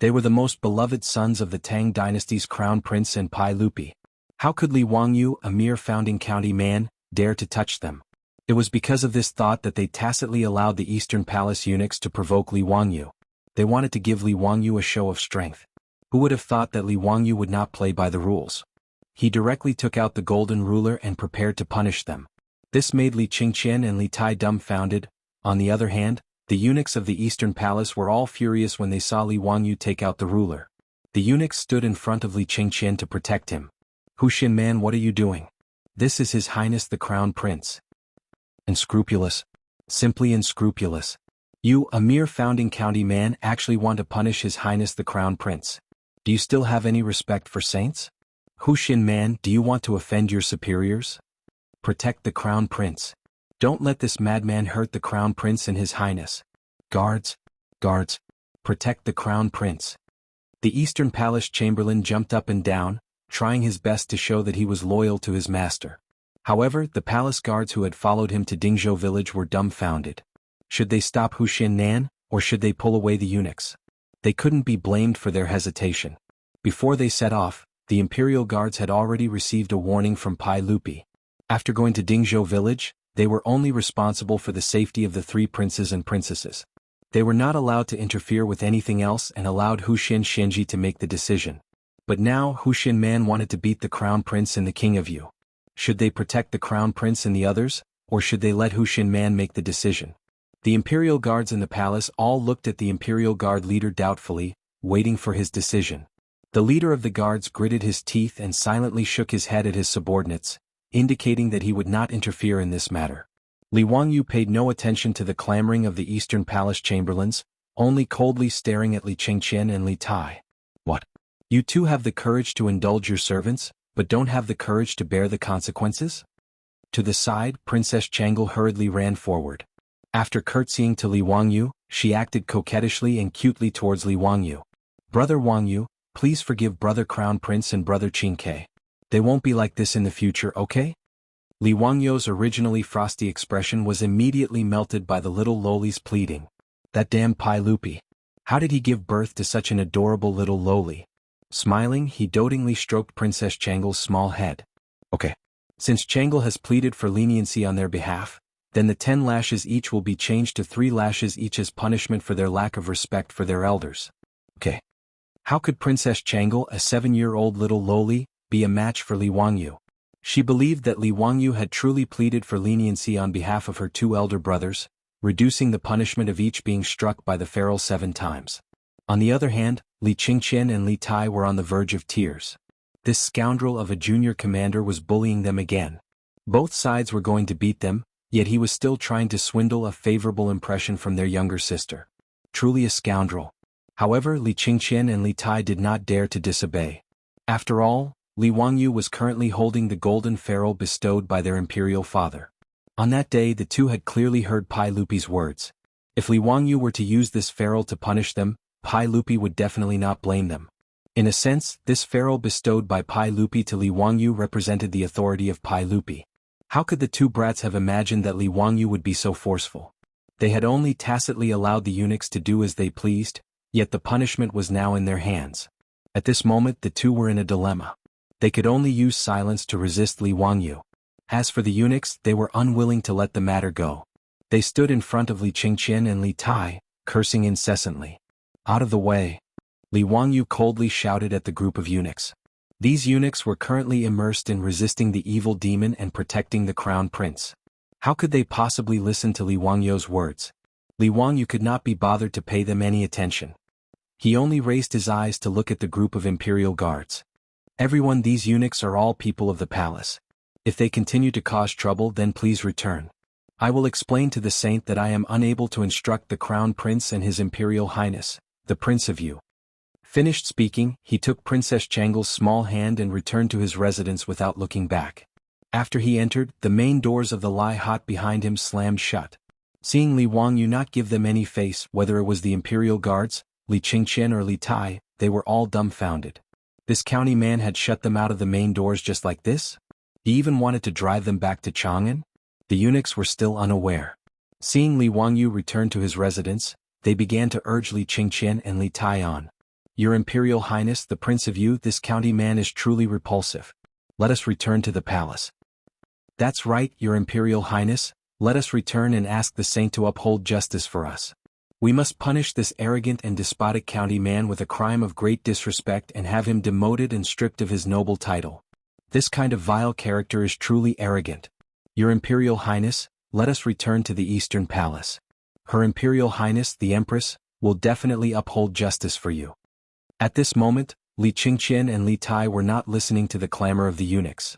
Speaker 1: They were the most beloved sons of the Tang dynasty's crown prince and Pai Lupi. How could Li Wangyu, a mere founding county man, dare to touch them? It was because of this thought that they tacitly allowed the Eastern Palace eunuchs to provoke Li Wangyu. They wanted to give Li Wangyu a show of strength. Who would have thought that Li Wangyu would not play by the rules? He directly took out the golden ruler and prepared to punish them. This made Li Qingqian and Li Tai dumbfounded. On the other hand, the eunuchs of the Eastern Palace were all furious when they saw Li Wangyu take out the ruler. The eunuchs stood in front of Li Qingqian to protect him. "Huxin man, what are you doing? This is His Highness the Crown Prince." Unscrupulous. Simply unscrupulous. You, a mere founding county man, actually want to punish His Highness the Crown Prince. Do you still have any respect for saints? Huxin man, do you want to offend your superiors? Protect the Crown Prince. Don't let this madman hurt the Crown Prince and His Highness. Guards, guards, protect the Crown Prince. The Eastern Palace Chamberlain jumped up and down, trying his best to show that he was loyal to his master. However, the palace guards who had followed him to Dingzhou village were dumbfounded. Should they stop Huxin Nan, or should they pull away the eunuchs? They couldn't be blamed for their hesitation. Before they set off, the imperial guards had already received a warning from Pai Lupi. After going to Dingzhou village, they were only responsible for the safety of the three princes and princesses. They were not allowed to interfere with anything else and allowed Huxin Shenji to make the decision. But now Huxin Man wanted to beat the Crown Prince and the King of Yu. Should they protect the Crown Prince and the others, or should they let Huxin Man make the decision? The imperial guards in the palace all looked at the imperial guard leader doubtfully, waiting for his decision. The leader of the guards gritted his teeth and silently shook his head at his subordinates, indicating that he would not interfere in this matter. Li Wangyu paid no attention to the clamoring of the Eastern Palace chamberlains, only coldly staring at Li Qingqian and Li Tai. What? You two have the courage to indulge your servants, but don't have the courage to bear the consequences? To the side, Princess Chang'e hurriedly ran forward. After curtsying to Li Wangyu, she acted coquettishly and cutely towards Li Wangyu. Brother Wangyu, please forgive Brother Crown Prince and Brother Qingke. They won't be like this in the future, okay? Li Wangyu's originally frosty expression was immediately melted by the little loli's pleading. That damn Pai Lupi. How did he give birth to such an adorable little loli? Smiling, he dotingly stroked Princess Chang'e's small head. Okay. Since Chang'e has pleaded for leniency on their behalf, then the 10 lashes each will be changed to 3 lashes each as punishment for their lack of respect for their elders. Okay. How could Princess Chang'e, a 7-year-old little loli, be a match for Li Wangyu? She believed that Li Wangyu had truly pleaded for leniency on behalf of her 2 elder brothers, reducing the punishment of each being struck by the ferrule 7 times. On the other hand, Li Qingqian and Li Tai were on the verge of tears. This scoundrel of a junior commander was bullying them again. Both sides were going to beat them, yet he was still trying to swindle a favorable impression from their younger sister. Truly a scoundrel. However, Li Qingqian and Li Tai did not dare to disobey. After all, Li Wangyu was currently holding the golden ferrule bestowed by their imperial father. On that day the two had clearly heard Pai Lupi's words. If Li Wangyu were to use this ferrule to punish them, Pai Lupi would definitely not blame them. In a sense, this pharaoh bestowed by Pai Lupi to Li Wangyu represented the authority of Pai Lupi. How could the two brats have imagined that Li Wangyu would be so forceful? They had only tacitly allowed the eunuchs to do as they pleased, yet the punishment was now in their hands. At this moment the two were in a dilemma. They could only use silence to resist Li Wangyu. As for the eunuchs, they were unwilling to let the matter go. They stood in front of Li Qingqian and Li Tai, cursing incessantly. "Out of the way!" Li Wangyu coldly shouted at the group of eunuchs. These eunuchs were currently immersed in resisting the evil demon and protecting the crown prince. How could they possibly listen to Li Wangyu's words? Li Wangyu could not be bothered to pay them any attention. He only raised his eyes to look at the group of imperial guards. "Everyone, these eunuchs are all people of the palace. If they continue to cause trouble, then please return. I will explain to the saint that I am unable to instruct the crown prince and his imperial highness, the prince of Yu." Finished speaking, he took Princess Changle's small hand and returned to his residence without looking back. After he entered, the main doors of the Lai hut behind him slammed shut. Seeing Li Wangyu not give them any face, whether it was the imperial guards, Li Qingqian or Li Tai, they were all dumbfounded. This county man had shut them out of the main doors just like this? He even wanted to drive them back to Chang'an? The eunuchs were still unaware. Seeing Li Wangyu return to his residence, they began to urge Li Qingqian and Li Tai on. "Your Imperial Highness, the Prince of Yu, this county man is truly repulsive. Let us return to the palace." "That's right, Your Imperial Highness, let us return and ask the saint to uphold justice for us. We must punish this arrogant and despotic county man with a crime of great disrespect and have him demoted and stripped of his noble title. This kind of vile character is truly arrogant. Your Imperial Highness, let us return to the Eastern Palace. Her Imperial Highness, the Empress, will definitely uphold justice for you." At this moment, Li Qingqian and Li Tai were not listening to the clamor of the eunuchs.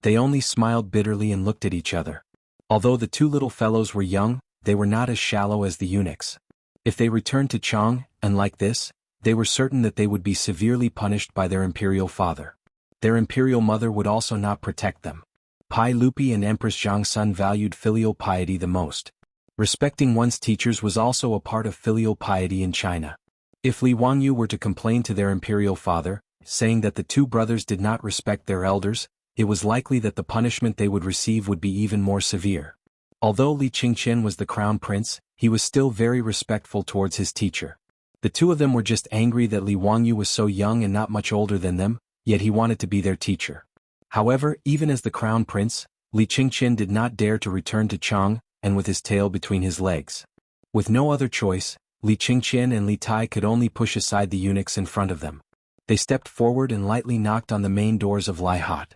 Speaker 1: They only smiled bitterly and looked at each other. Although the two little fellows were young, they were not as shallow as the eunuchs. If they returned to Chang, and like this, they were certain that they would be severely punished by their imperial father. Their imperial mother would also not protect them. Pai Lupi and Empress Zhangsun valued filial piety the most. Respecting one's teachers was also a part of filial piety in China. If Li Wangyu were to complain to their imperial father, saying that the two brothers did not respect their elders, it was likely that the punishment they would receive would be even more severe. Although Li Qingqian was the crown prince, he was still very respectful towards his teacher. The two of them were just angry that Li Wangyu was so young and not much older than them, yet he wanted to be their teacher. However, even as the crown prince, Li Qingqian did not dare to return to Chang, and with his tail between his legs. With no other choice, Li Qingqian and Li Tai could only push aside the eunuchs in front of them. They stepped forward and lightly knocked on the main doors of Lai hut.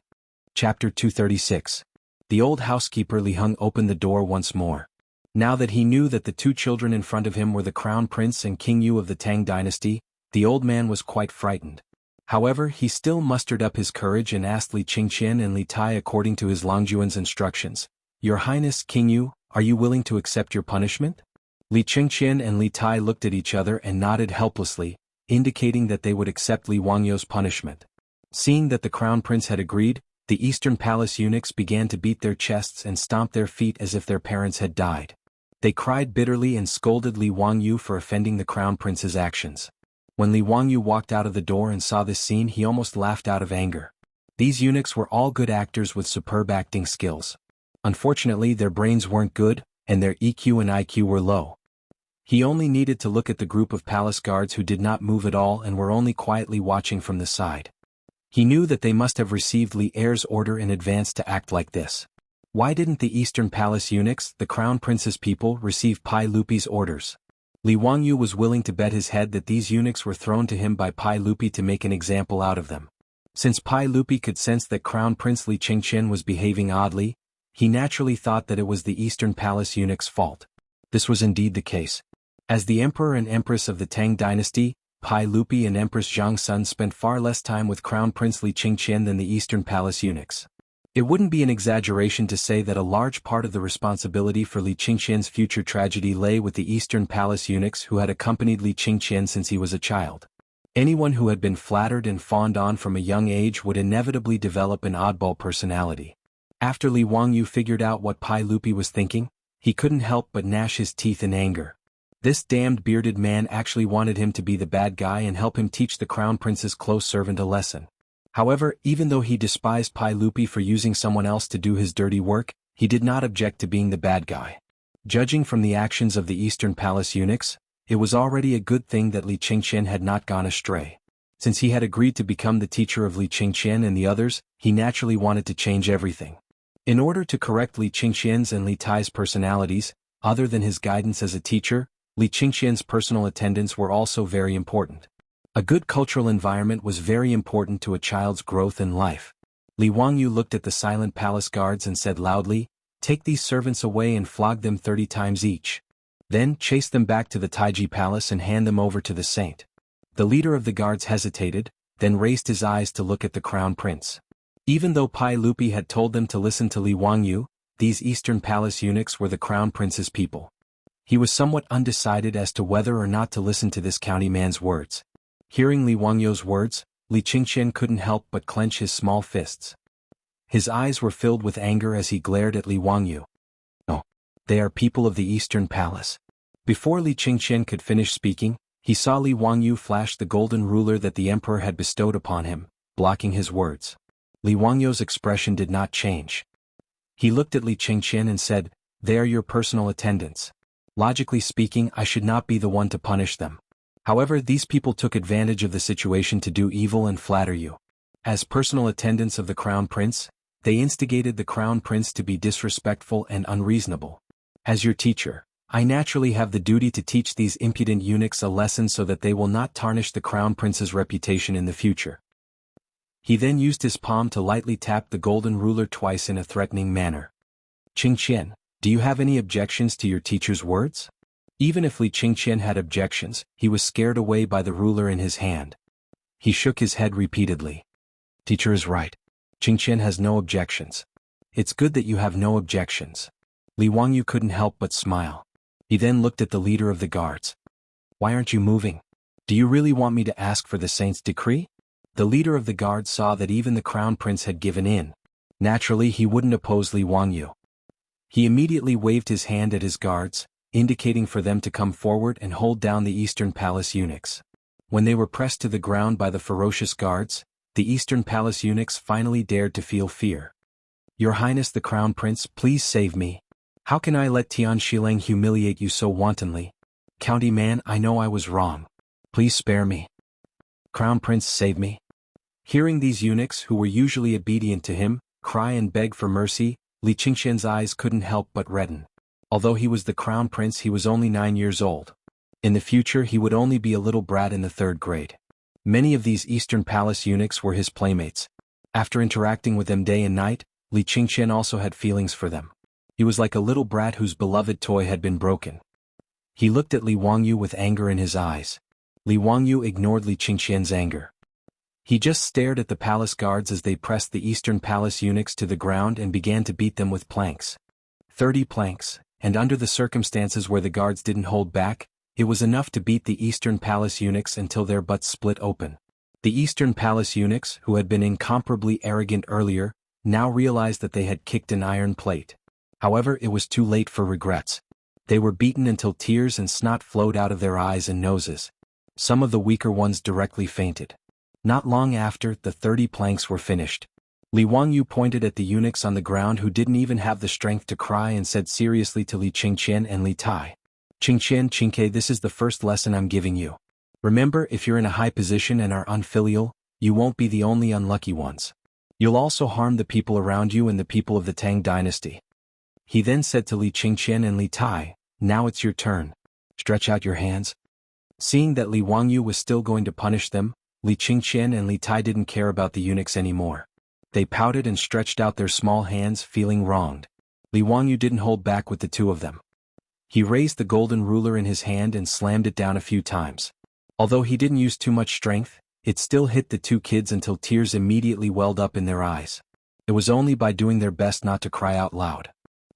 Speaker 1: Chapter 236. The old housekeeper Li Heng opened the door once more. Now that he knew that the two children in front of him were the crown prince and King Yu of the Tang dynasty, the old man was quite frightened. However, he still mustered up his courage and asked Li Qingqian and Li Tai according to his Longjuan's instructions, "Your Highness King Yu, are you willing to accept your punishment?" Li Qingqian and Li Tai looked at each other and nodded helplessly, indicating that they would accept Li Wangyu's punishment. Seeing that the crown prince had agreed, the Eastern Palace eunuchs began to beat their chests and stomp their feet as if their parents had died. They cried bitterly and scolded Li Wangyu for offending the crown prince's actions. When Li Wangyu walked out of the door and saw this scene, he almost laughed out of anger. These eunuchs were all good actors with superb acting skills. Unfortunately, their brains weren't good, and their EQ and IQ were low. He only needed to look at the group of palace guards who did not move at all and were only quietly watching from the side. He knew that they must have received Li Er's order in advance to act like this. Why didn't the Eastern Palace eunuchs, the crown prince's people, receive Pai Lupi's orders? Li Wangyu was willing to bet his head that these eunuchs were thrown to him by Pai Lupi to make an example out of them. Since Pai Lupi could sense that Crown Prince Li Qingqian was behaving oddly, he naturally thought that it was the Eastern Palace eunuch's fault. This was indeed the case. As the Emperor and Empress of the Tang dynasty, Pai Lupi and Empress Zhangsun spent far less time with Crown Prince Li Qingqian than the Eastern Palace eunuchs. It wouldn't be an exaggeration to say that a large part of the responsibility for Li Qingqian's future tragedy lay with the Eastern Palace eunuchs who had accompanied Li Qingqian since he was a child. Anyone who had been flattered and fawned on from a young age would inevitably develop an oddball personality. After Li Wangyu figured out what Pai Lupi was thinking, he couldn't help but gnash his teeth in anger. This damned bearded man actually wanted him to be the bad guy and help him teach the crown prince's close servant a lesson. However, even though he despised Pai Lupi for using someone else to do his dirty work, he did not object to being the bad guy. Judging from the actions of the Eastern Palace eunuchs, it was already a good thing that Li Qingqian had not gone astray. Since he had agreed to become the teacher of Li Qingqian and the others, he naturally wanted to change everything. In order to correct Li Qingqian's and Li Tai's personalities, other than his guidance as a teacher, Li Qingqian's personal attendants were also very important. A good cultural environment was very important to a child's growth in life. Li Wangyu looked at the silent palace guards and said loudly, "Take these servants away and flog them 30 times each. Then chase them back to the Taiji palace and hand them over to the saint." The leader of the guards hesitated, then raised his eyes to look at the crown prince. Even though Pai Lupi had told them to listen to Li Wangyu, these Eastern Palace eunuchs were the crown prince's people. He was somewhat undecided as to whether or not to listen to this county man's words. Hearing Li Wangyu's words, Li Qingqian couldn't help but clench his small fists. His eyes were filled with anger as he glared at Li Wangyu. "Oh, they are people of the Eastern Palace." Before Li Qingqian could finish speaking, he saw Li Wangyu flash the golden ruler that the emperor had bestowed upon him, blocking his words. Li Wangyu's expression did not change. He looked at Li Qingqian and said, "They are your personal attendants. Logically speaking, I should not be the one to punish them. However, these people took advantage of the situation to do evil and flatter you. As personal attendants of the crown prince, they instigated the crown prince to be disrespectful and unreasonable. As your teacher, I naturally have the duty to teach these impudent eunuchs a lesson so that they will not tarnish the crown prince's reputation in the future." He then used his palm to lightly tap the golden ruler twice in a threatening manner. "Qingqian, do you have any objections to your teacher's words?" Even if Li Qingqian had objections, he was scared away by the ruler in his hand. He shook his head repeatedly. "Teacher is right. Qingqian has no objections." "It's good that you have no objections." Li Wangyu couldn't help but smile. He then looked at the leader of the guards. "Why aren't you moving? Do you really want me to ask for the saint's decree?" The leader of the guards saw that even the crown prince had given in. Naturally, he wouldn't oppose Li Wangyu. He immediately waved his hand at his guards, indicating for them to come forward and hold down the Eastern Palace eunuchs. When they were pressed to the ground by the ferocious guards, the Eastern Palace eunuchs finally dared to feel fear. "Your Highness the Crown Prince, please save me. How can I let Tian Shileng humiliate you so wantonly? County man, I know I was wrong. Please spare me. Crown Prince, save me." Hearing these eunuchs who were usually obedient to him, cry and beg for mercy, Li Qingqian's eyes couldn't help but redden. Although he was the crown prince, he was only 9 years old. In the future he would only be a little brat in the 3rd grade. Many of these Eastern Palace eunuchs were his playmates. After interacting with them day and night, Li Qingqian also had feelings for them. He was like a little brat whose beloved toy had been broken. He looked at Li Wangyu with anger in his eyes. Li Wangyu ignored Li Qingqian's anger. He just stared at the palace guards as they pressed the Eastern Palace eunuchs to the ground and began to beat them with planks. 30 planks, and under the circumstances where the guards didn't hold back, it was enough to beat the Eastern Palace eunuchs until their butts split open. The Eastern Palace eunuchs, who had been incomparably arrogant earlier, now realized that they had kicked an iron plate. However, it was too late for regrets. They were beaten until tears and snot flowed out of their eyes and noses. Some of the weaker ones directly fainted. Not long after, the 30 planks were finished. Li Wangyu pointed at the eunuchs on the ground who didn't even have the strength to cry and said seriously to Li Qingqian and Li Tai, "Qingqian, Qingke, this is the first lesson I'm giving you. Remember, if you're in a high position and are unfilial, you won't be the only unlucky ones. You'll also harm the people around you and the people of the Tang dynasty." He then said to Li Qingqian and Li Tai, "Now it's your turn. Stretch out your hands." Seeing that Li Wangyu was still going to punish them, Li Qingqian and Li Tai didn't care about the eunuchs anymore. They pouted and stretched out their small hands, feeling wronged. Li Wangyu didn't hold back with the two of them. He raised the golden ruler in his hand and slammed it down a few times. Although he didn't use too much strength, it still hit the two kids until tears immediately welled up in their eyes. It was only by doing their best not to cry out loud.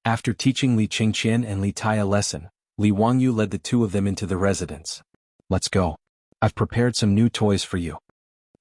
Speaker 1: After teaching Li Qingqian and Li Tai a lesson, Li Wangyu led the two of them into the residence. "Let's go. I've prepared some new toys for you."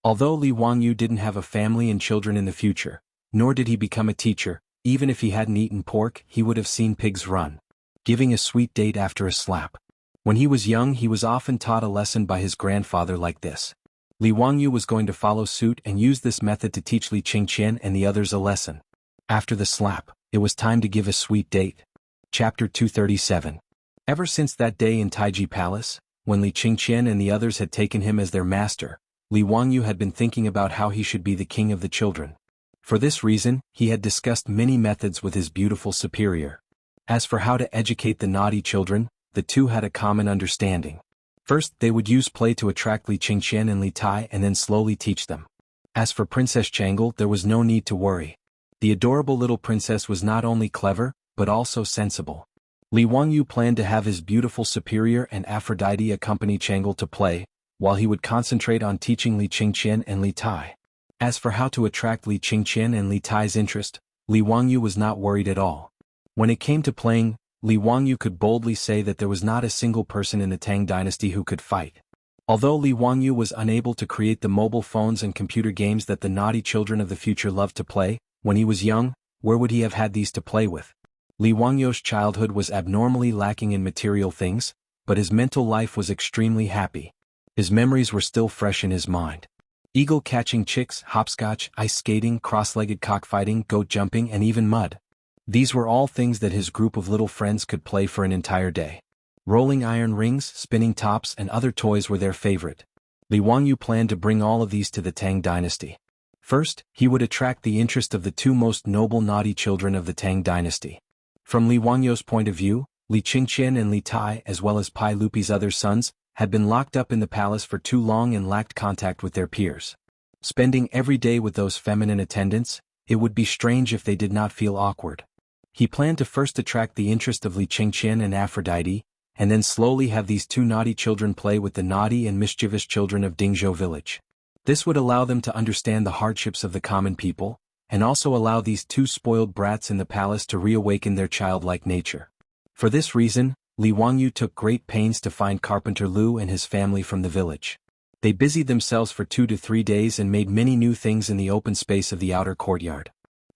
Speaker 1: Although Li Wangyu didn't have a family and children in the future, nor did he become a teacher, even if he hadn't eaten pork, he would have seen pigs run, giving a sweet date after a slap. When he was young, he was often taught a lesson by his grandfather like this. Li Wangyu was going to follow suit and use this method to teach Li Qingqian and the others a lesson. After the slap, it was time to give a sweet date. Chapter 237. Ever since that day in Taiji Palace, when Li Qingqian and the others had taken him as their master, Li Wangyu had been thinking about how he should be the king of the children. For this reason, he had discussed many methods with his beautiful superior. As for how to educate the naughty children, the two had a common understanding. First, they would use play to attract Li Qingqian and Li Tai and then slowly teach them. As for Princess Changle, there was no need to worry. The adorable little princess was not only clever, but also sensible. Li Wangyu planned to have his beautiful superior and Aphrodite accompany Changle to play, while he would concentrate on teaching Li Qingqian and Li Tai. As for how to attract Li Qingqian and Li Tai's interest, Li Wangyu was not worried at all. When it came to playing, Li Wangyu could boldly say that there was not a single person in the Tang dynasty who could fight. Although Li Wangyu was unable to create the mobile phones and computer games that the naughty children of the future loved to play, when he was young, where would he have had these to play with? Li Wangyu's childhood was abnormally lacking in material things, but his mental life was extremely happy. His memories were still fresh in his mind. Eagle catching chicks, hopscotch, ice skating, cross-legged cockfighting, goat jumping, and even mud. These were all things that his group of little friends could play for an entire day. Rolling iron rings, spinning tops, and other toys were their favorite. Li Wangyu planned to bring all of these to the Tang dynasty. First, he would attract the interest of the two most noble naughty children of the Tang dynasty. From Li Wangyu's point of view, Li Qingqian and Li Tai, as well as Pai Lupi's other sons, had been locked up in the palace for too long and lacked contact with their peers. Spending every day with those feminine attendants, it would be strange if they did not feel awkward. He planned to first attract the interest of Li Qingqian and Aphrodite, and then slowly have these two naughty children play with the naughty and mischievous children of Dingzhou village. This would allow them to understand the hardships of the common people, and also allow these two spoiled brats in the palace to reawaken their childlike nature. For this reason, Li Wangyu took great pains to find Carpenter Lu and his family from the village. They busied themselves for 2 to 3 days and made many new things in the open space of the outer courtyard.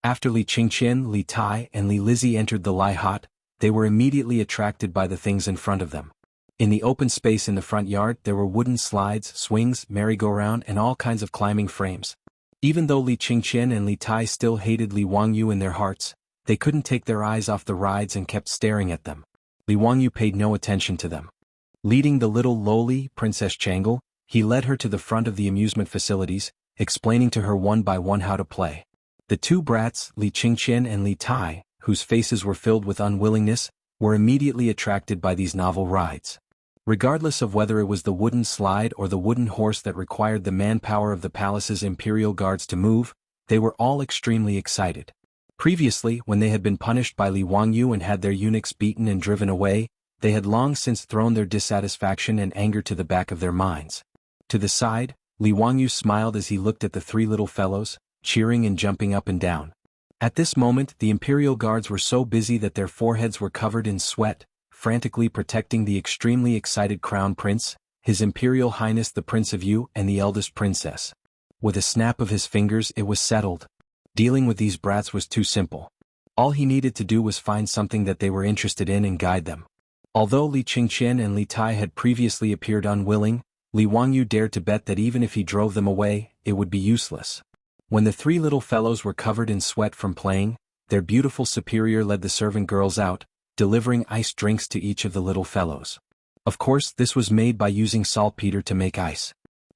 Speaker 1: After Li Qingqian, Li Tai, and Li Lizzie entered the Lai Hut, they were immediately attracted by the things in front of them. In the open space in the front yard there were wooden slides, swings, merry-go-round, and all kinds of climbing frames. Even though Li Qingqian and Li Tai still hated Li Wangyu in their hearts, they couldn't take their eyes off the rides and kept staring at them. Li Wangyu paid no attention to them. Leading the little lowly Princess Changle, he led her to the front of the amusement facilities, explaining to her one by one how to play. The two brats, Li Qingqian and Li Tai, whose faces were filled with unwillingness, were immediately attracted by these novel rides. Regardless of whether it was the wooden slide or the wooden horse that required the manpower of the palace's imperial guards to move, they were all extremely excited. Previously, when they had been punished by Li Wangyu and had their eunuchs beaten and driven away, they had long since thrown their dissatisfaction and anger to the back of their minds. To the side, Li Wangyu smiled as he looked at the three little fellows, cheering and jumping up and down. At this moment, the imperial guards were so busy that their foreheads were covered in sweat, frantically protecting the extremely excited crown prince, His Imperial Highness the Prince of Yu and the eldest princess. With a snap of his fingers it was settled. Dealing with these brats was too simple. All he needed to do was find something that they were interested in and guide them. Although Li Qingqian and Li Tai had previously appeared unwilling, Li Wangyu dared to bet that even if he drove them away, it would be useless. When the three little fellows were covered in sweat from playing, their beautiful superior led the servant girls out, delivering iced drinks to each of the little fellows. Of course, this was made by using saltpeter to make ice.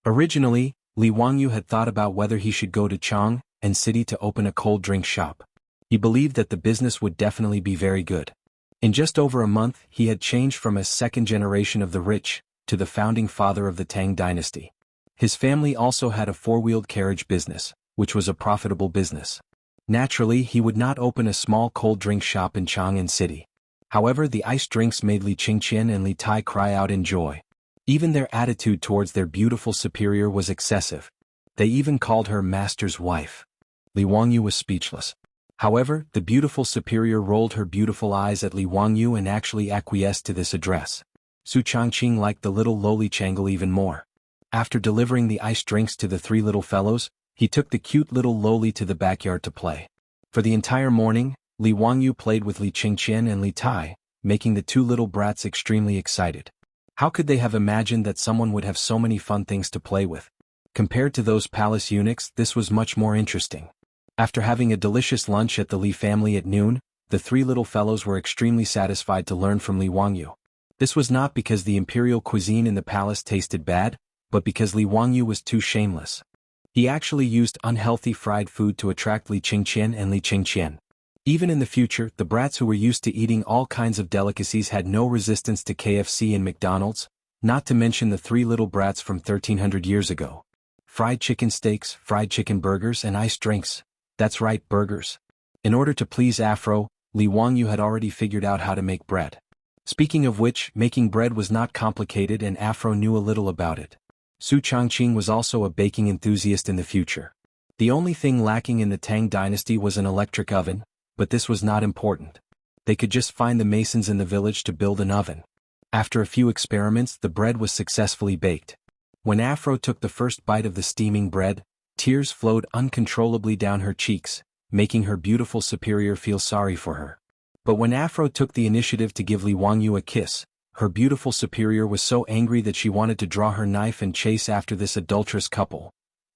Speaker 1: Originally, Li Wangyu had thought about whether he should go to Chang and City to open a cold drink shop. He believed that the business would definitely be very good. In just over a month, he had changed from a second generation of the rich to the founding father of the Tang dynasty. His family also had a four-wheeled carriage business, which was a profitable business. Naturally, he would not open a small cold drink shop in Chang'an City. However, the iced drinks made Li Qingqian and Li Tai cry out in joy. Even their attitude towards their beautiful superior was excessive. They even called her master's wife. Li Wangyu was speechless. However, the beautiful superior rolled her beautiful eyes at Li Wangyu and actually acquiesced to this address. Su Changqing liked the little lowly Changle even more. After delivering the iced drinks to the three little fellows, he took the cute little lowly to the backyard to play. For the entire morning, Li Wangyu played with Li Qingqian and Li Tai, making the two little brats extremely excited. How could they have imagined that someone would have so many fun things to play with? Compared to those palace eunuchs, this was much more interesting. After having a delicious lunch at the Li family at noon, the three little fellows were extremely satisfied to learn from Li Wangyu. This was not because the imperial cuisine in the palace tasted bad, but because Li Wangyu was too shameless. He actually used unhealthy fried food to attract Li Qingqian and Li Qingqian. Even in the future, the brats who were used to eating all kinds of delicacies had no resistance to KFC and McDonald's, not to mention the three little brats from 1300 years ago. Fried chicken steaks, fried chicken burgers and iced drinks. That's right, burgers. In order to please Afro, Li Wangyu had already figured out how to make bread. Speaking of which, making bread was not complicated and Afro knew a little about it. Su Changqing was also a baking enthusiast in the future. The only thing lacking in the Tang dynasty was an electric oven, but this was not important. They could just find the masons in the village to build an oven. After a few experiments, the bread was successfully baked. When Afro took the first bite of the steaming bread, tears flowed uncontrollably down her cheeks, making her beautiful superior feel sorry for her. But when Afro took the initiative to give Li Wangyu a kiss, her beautiful superior was so angry that she wanted to draw her knife and chase after this adulterous couple.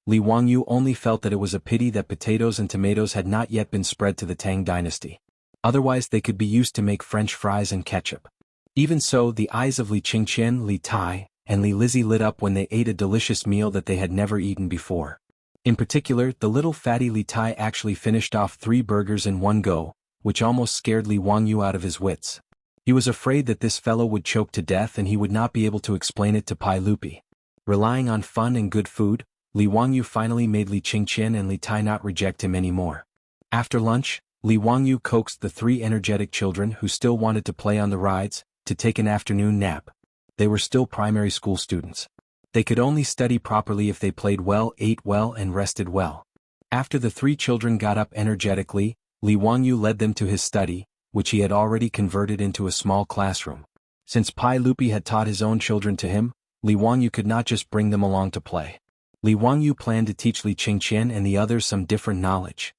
Speaker 1: Li Wangyu only felt that it was a pity that potatoes and tomatoes had not yet been spread to the Tang dynasty. Otherwise they could be used to make French fries and ketchup. Even so, the eyes of Li Qingqian, Li Tai, and Li Lizzie lit up when they ate a delicious meal that they had never eaten before. In particular, the little fatty Li Tai actually finished off 3 burgers in one go, which almost scared Li Wangyu out of his wits. He was afraid that this fellow would choke to death and he would not be able to explain it to Pai Lupi. Relying on fun and good food, Li Wangyu finally made Li Qingqian and Li Tai not reject him anymore. After lunch, Li Wangyu coaxed the 3 energetic children who still wanted to play on the rides, to take an afternoon nap. They were still primary school students. They could only study properly if they played well, ate well and rested well. After the 3 children got up energetically, Li Wangyu led them to his study, which he had already converted into a small classroom. Since Pai Lupi had taught his own children to him, Li Wangyu could not just bring them along to play. Li Wangyu planned to teach Li Qingqian and the others some different knowledge.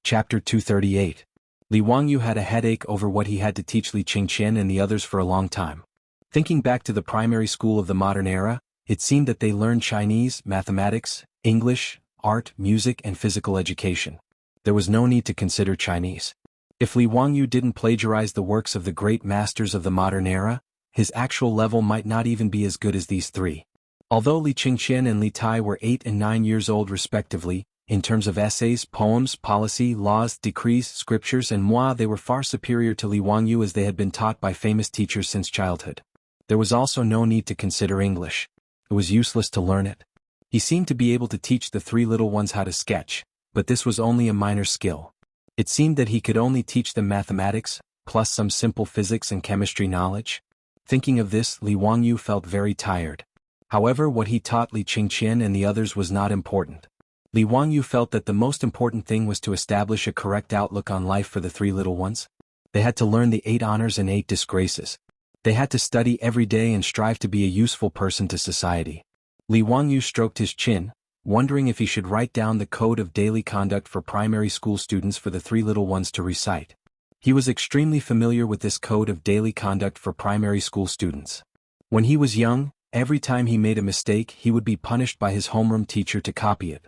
Speaker 1: Chapter 238. Li Wangyu had a headache over what he had to teach Li Qingqian and the others for a long time. Thinking back to the primary school of the modern era, it seemed that they learned Chinese, mathematics, English, art, music and physical education. There was no need to consider Chinese. If Li Wangyu didn't plagiarize the works of the great masters of the modern era, his actual level might not even be as good as these 3. Although Li Qingqian and Li Tai were 8 and 9 years old respectively, in terms of essays, poems, policy, laws, decrees, scriptures and moi, they were far superior to Li Wangyu as they had been taught by famous teachers since childhood. There was also no need to consider English. It was useless to learn it. He seemed to be able to teach the 3 little ones how to sketch, but this was only a minor skill. It seemed that he could only teach them mathematics, plus some simple physics and chemistry knowledge. Thinking of this, Li Wangyu felt very tired. However, what he taught Li Qingqian and the others was not important. Li Wangyu felt that the most important thing was to establish a correct outlook on life for the 3 little ones. They had to learn the 8 honors and 8 disgraces. They had to study every day and strive to be a useful person to society. Li Wangyu stroked his chin, wondering if he should write down the code of daily conduct for primary school students for the 3 little ones to recite. He was extremely familiar with this code of daily conduct for primary school students. When he was young, every time he made a mistake he would be punished by his homeroom teacher to copy it.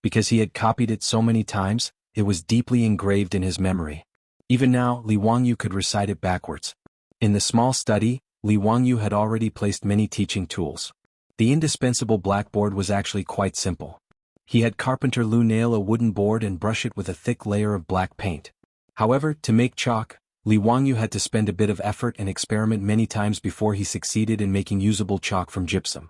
Speaker 1: Because he had copied it so many times, it was deeply engraved in his memory. Even now, Li Wangyu could recite it backwards. In the small study, Li Wangyu had already placed many teaching tools. The indispensable blackboard was actually quite simple. He had Carpenter Lu nail a wooden board and brush it with a thick layer of black paint. However, to make chalk, Li Wangyu had to spend a bit of effort and experiment many times before he succeeded in making usable chalk from gypsum.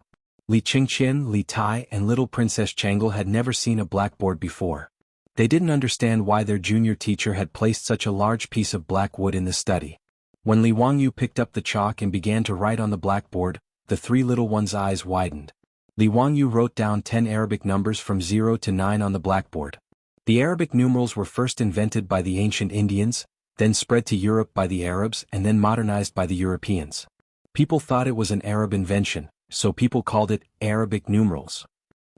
Speaker 1: Li Qingqian, Li Tai, and little Princess Changle had never seen a blackboard before. They didn't understand why their junior teacher had placed such a large piece of black wood in the study. When Li Wangyu picked up the chalk and began to write on the blackboard, the 3 little ones' eyes widened. Li Wangyu wrote down 10 Arabic numbers from 0 to 9 on the blackboard. The Arabic numerals were first invented by the ancient Indians, then spread to Europe by the Arabs and then modernized by the Europeans. People thought it was an Arab invention, so people called it Arabic numerals.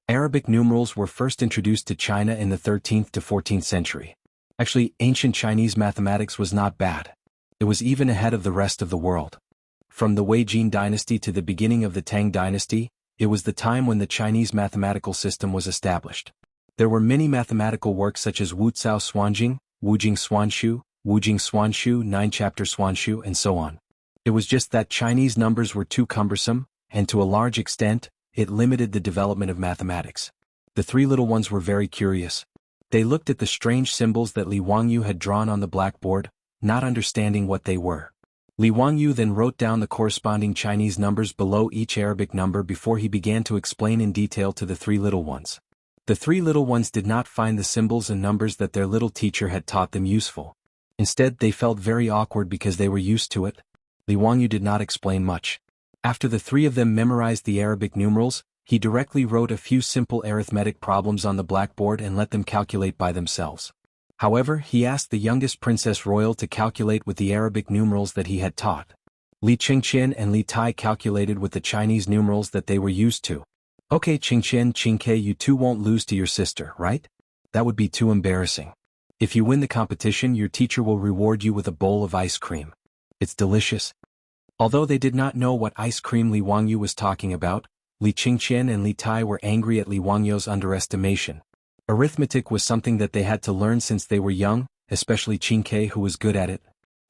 Speaker 1: Arabic numerals were first introduced to China in the 13th to 14th century. Actually, ancient Chinese mathematics was not bad. It was even ahead of the rest of the world. From the Wei Jin dynasty to the beginning of the Tang dynasty, it was the time when the Chinese mathematical system was established. There were many mathematical works such as Wuxia Chuanjing, Wujing Xuanshu, 9-chapter Xuanshu, and so on. It was just that Chinese numbers were too cumbersome, and to a large extent, it limited the development of mathematics. The three little ones were very curious. They looked at the strange symbols that Li Wangyu had drawn on the blackboard, not understanding what they were. Li Wangyu then wrote down the corresponding Chinese numbers below each Arabic number before he began to explain in detail to the three little ones. The three little ones did not find the symbols and numbers that their little teacher had taught them useful. Instead, they felt very awkward because they were used to it. Li Wangyu did not explain much. After the three of them memorized the Arabic numerals, he directly wrote a few simple arithmetic problems on the blackboard and let them calculate by themselves. However, he asked the youngest princess royal to calculate with the Arabic numerals that he had taught. Li Qingqian and Li Tai calculated with the Chinese numerals that they were used to. Okay, Qingqian, Qingke, you two won't lose to your sister, right? That would be too embarrassing. If you win the competition, your teacher will reward you with a bowl of ice cream. It's delicious. Although they did not know what ice cream Li Wangyu was talking about, Li Qingqian and Li Tai were angry at Li Wangyu's underestimation. Arithmetic was something that they had to learn since they were young, especially Qingke, who was good at it.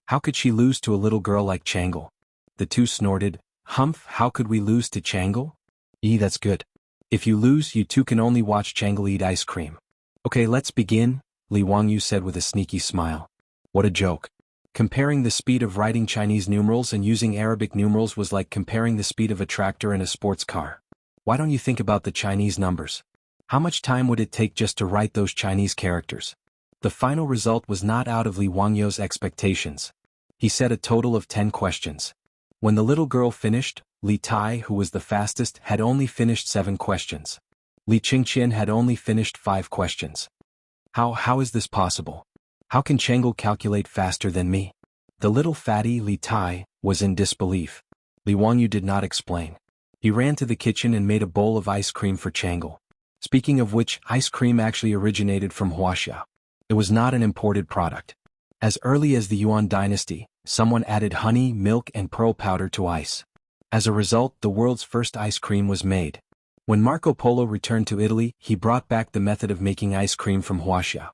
Speaker 1: How could she lose to a little girl like Changle? The two snorted. Humph, how could we lose to Changle? That's good. If you lose, you two can only watch Changle eat ice cream. Okay, let's begin, Li Wangyu said with a sneaky smile. What a joke. Comparing the speed of writing Chinese numerals and using Arabic numerals was like comparing the speed of a tractor and a sports car. Why don't you think about the Chinese numbers? How much time would it take just to write those Chinese characters? The final result was not out of Li Wangyu's expectations. He said a total of 10 questions. When the little girl finished, Li Tai, who was the fastest, had only finished 7 questions. Li Qingqian had only finished 5 questions. How is this possible? How can Changle calculate faster than me? The little fatty, Li Tai, was in disbelief. Li Wangyu did not explain. He ran to the kitchen and made a bowl of ice cream for Changle. Speaking of which, ice cream actually originated from Wuxia. It was not an imported product. As early as the Yuan dynasty, someone added honey, milk, and pearl powder to ice. As a result, the world's first ice cream was made. When Marco Polo returned to Italy, he brought back the method of making ice cream from Wuxia.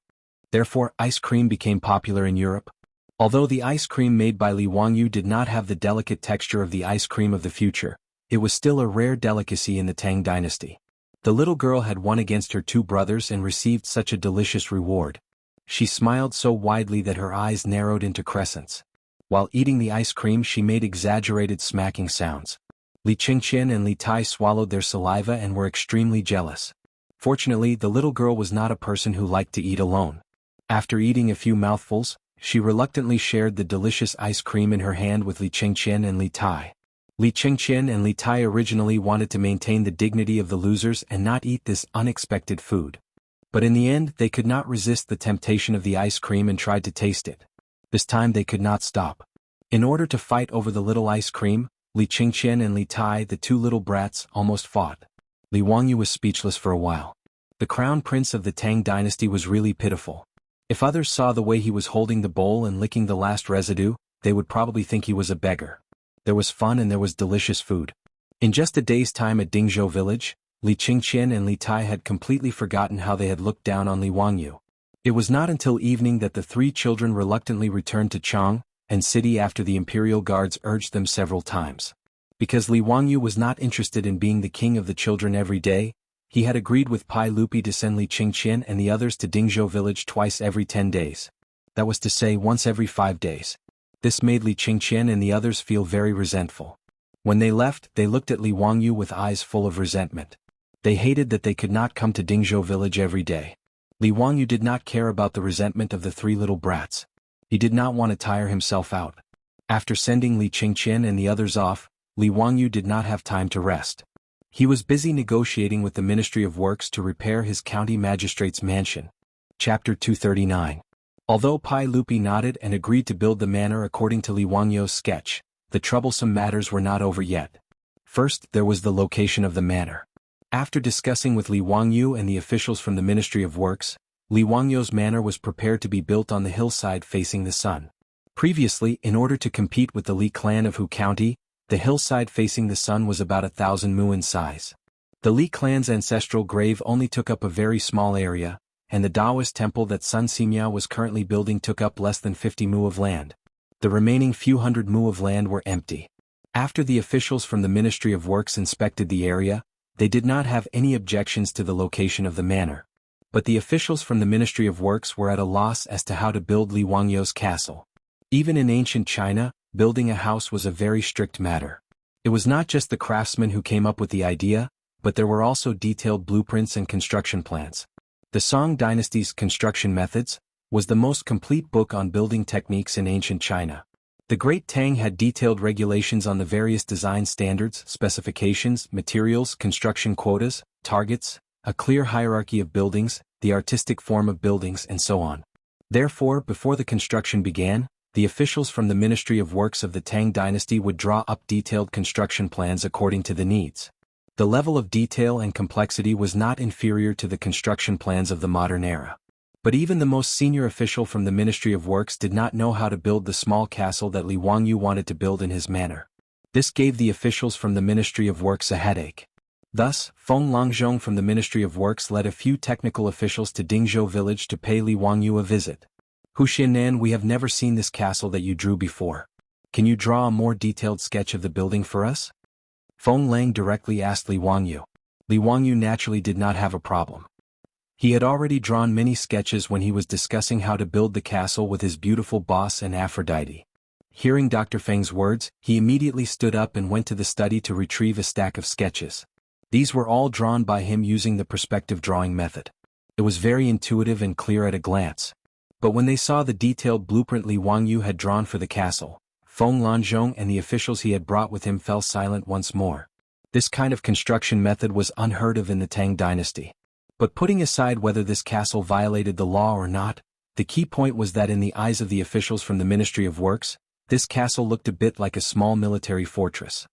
Speaker 1: Therefore, ice cream became popular in Europe. Although the ice cream made by Li Wangyu did not have the delicate texture of the ice cream of the future, it was still a rare delicacy in the Tang dynasty. The little girl had won against her 2 brothers and received such a delicious reward. She smiled so widely that her eyes narrowed into crescents. While eating the ice cream, she made exaggerated smacking sounds. Li Qingqian and Li Tai swallowed their saliva and were extremely jealous. Fortunately, the little girl was not a person who liked to eat alone. After eating a few mouthfuls, she reluctantly shared the delicious ice cream in her hand with Li Qingqian and Li Tai. Li Qingqian and Li Tai originally wanted to maintain the dignity of the losers and not eat this unexpected food. But in the end, they could not resist the temptation of the ice cream and tried to taste it. This time they could not stop. In order to fight over the little ice cream, Li Qingqian and Li Tai, the 2 little brats, almost fought. Li Wangyu was speechless for a while. The crown prince of the Tang dynasty was really pitiful. If others saw the way he was holding the bowl and licking the last residue, they would probably think he was a beggar. There was fun and there was delicious food. In just a day's time at Dingzhou village, Li Qingqian and Li Tai had completely forgotten how they had looked down on Li Wangyu. It was not until evening that the 3 children reluctantly returned to Chang and city after the imperial guards urged them several times. Because Li Wangyu was not interested in being the king of the children every day, he had agreed with Pai Lupi to send Li Qingqian and the others to Dingzhou village twice every 10 days. That was to say once every 5 days. This made Li Qingqian and the others feel very resentful. When they left, they looked at Li Wangyu with eyes full of resentment. They hated that they could not come to Dingzhou village every day. Li Wangyu did not care about the resentment of the 3 little brats. He did not want to tire himself out. After sending Li Qingqian and the others off, Li Wangyu did not have time to rest. He was busy negotiating with the Ministry of Works to repair his county magistrate's mansion. Chapter 239. Although Pai Lupi nodded and agreed to build the manor according to Li Wangyu's sketch, the troublesome matters were not over yet. First, there was the location of the manor. After discussing with Li Wangyu and the officials from the Ministry of Works, Li Wangyu's manor was prepared to be built on the hillside facing the sun. Previously, in order to compete with the Li clan of Hu County, The hillside facing the sun was about 1,000 mu in size. The Li clan's ancestral grave only took up a very small area, and the Taoist temple that Sun Simiao was currently building took up less than 50 mu of land. The remaining few hundred mu of land were empty. After the officials from the Ministry of Works inspected the area, they did not have any objections to the location of the manor. But the officials from the Ministry of Works were at a loss as to how to build Li Wangyou's castle. Even in ancient China, building a house was a very strict matter. It was not just the craftsmen who came up with the idea, but there were also detailed blueprints and construction plans. The Song dynasty's Construction Methods was the most complete book on building techniques in ancient China. The Great Tang had detailed regulations on the various design standards, specifications, materials, construction quotas, targets, a clear hierarchy of buildings, the artistic form of buildings, and so on. Therefore, before the construction began, the officials from the Ministry of Works of the Tang dynasty would draw up detailed construction plans according to the needs. The level of detail and complexity was not inferior to the construction plans of the modern era. But even the most senior official from the Ministry of Works did not know how to build the small castle that Li Wangyou wanted to build in his manor. This gave the officials from the Ministry of Works a headache. Thus, Feng Longzhong from the Ministry of Works led a few technical officials to Dingzhou village to pay Li Wangyou a visit. Hu Xiannan, we have never seen this castle that you drew before. Can you draw a more detailed sketch of the building for us? Feng Lang directly asked Li Wangyou. Li Wangyou naturally did not have a problem. He had already drawn many sketches when he was discussing how to build the castle with his beautiful boss and Aphrodite. Hearing Dr. Feng's words, he immediately stood up and went to the study to retrieve a stack of sketches. These were all drawn by him using the perspective drawing method. It was very intuitive and clear at a glance. But when they saw the detailed blueprint Li Wangyou had drawn for the castle, Feng Longzhong and the officials he had brought with him fell silent once more. This kind of construction method was unheard of in the Tang dynasty. But putting aside whether this castle violated the law or not, the key point was that in the eyes of the officials from the Ministry of Works, this castle looked a bit like a small military fortress.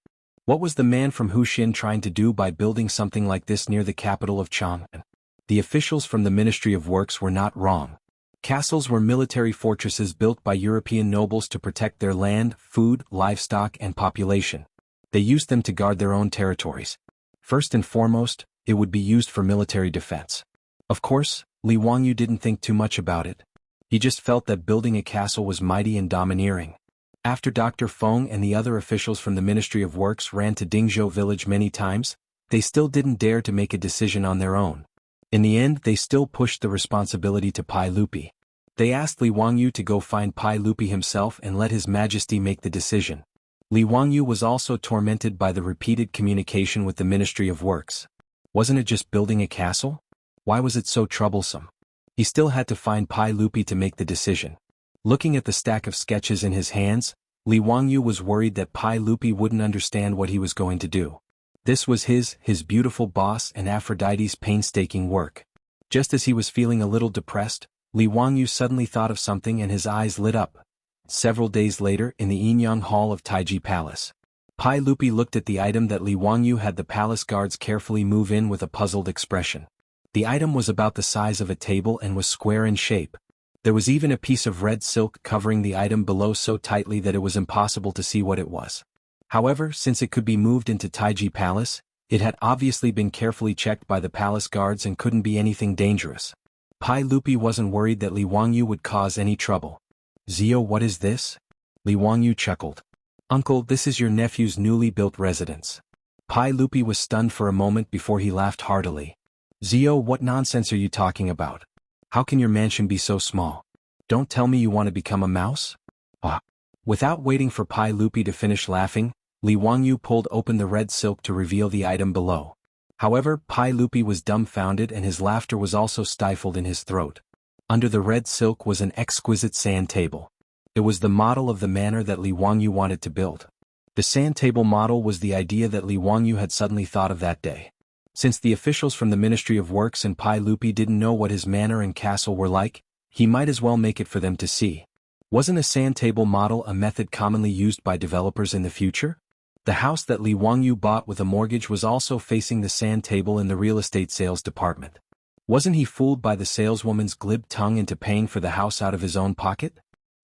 Speaker 1: What was the man from Huxin trying to do by building something like this near the capital of Chang'an? The officials from the Ministry of Works were not wrong. Castles were military fortresses built by European nobles to protect their land, food, livestock, and population. They used them to guard their own territories. First and foremost, it would be used for military defense. Of course, Li Wangyou didn't think too much about it. He just felt that building a castle was mighty and domineering. After Dr. Feng and the other officials from the Ministry of Works ran to Dingzhou village many times, they still didn't dare to make a decision on their own. In the end, they still pushed the responsibility to Pai Lupi. They asked Li Wangyou to go find Pai Lupi himself and let His Majesty make the decision. Li Wangyou was also tormented by the repeated communication with the Ministry of Works. Wasn't it just building a castle? Why was it so troublesome? He still had to find Pai Lupi to make the decision. Looking at the stack of sketches in his hands, Li Wangyou was worried that Pai Lupi wouldn't understand what he was going to do. This was his beautiful boss and Aphrodite's painstaking work. Just as he was feeling a little depressed, Li Wangyou suddenly thought of something and his eyes lit up. Several days later, in the Yinyang Hall of Taiji Palace, Pai Lupi looked at the item that Li Wangyou had the palace guards carefully move in with a puzzled expression. The item was about the size of a table and was square in shape. There was even a piece of red silk covering the item below so tightly that it was impossible to see what it was. However, since it could be moved into Taiji Palace, it had obviously been carefully checked by the palace guards and couldn't be anything dangerous. Pai Lupi wasn't worried that Li Wangyou would cause any trouble. "Zio, what is this?" Li Wangyou chuckled. "Uncle, this is your nephew's newly built residence." Pai Lupi was stunned for a moment before he laughed heartily. "Zio, what nonsense are you talking about? How can your mansion be so small? Don't tell me you want to become a mouse?" Ah. Without waiting for Pai Lupi to finish laughing, Li Wangyou pulled open the red silk to reveal the item below. However, Pai Lupi was dumbfounded and his laughter was also stifled in his throat. Under the red silk was an exquisite sand table. It was the model of the manor that Li Wangyou wanted to build. The sand table model was the idea that Li Wangyou had suddenly thought of that day. Since the officials from the Ministry of Works and Pai Lupi didn't know what his manor and castle were like, he might as well make it for them to see. Wasn't a sand table model a method commonly used by developers in the future? The house that Li Wangyou bought with a mortgage was also facing the sand table in the real estate sales department. Wasn't he fooled by the saleswoman's glib tongue into paying for the house out of his own pocket?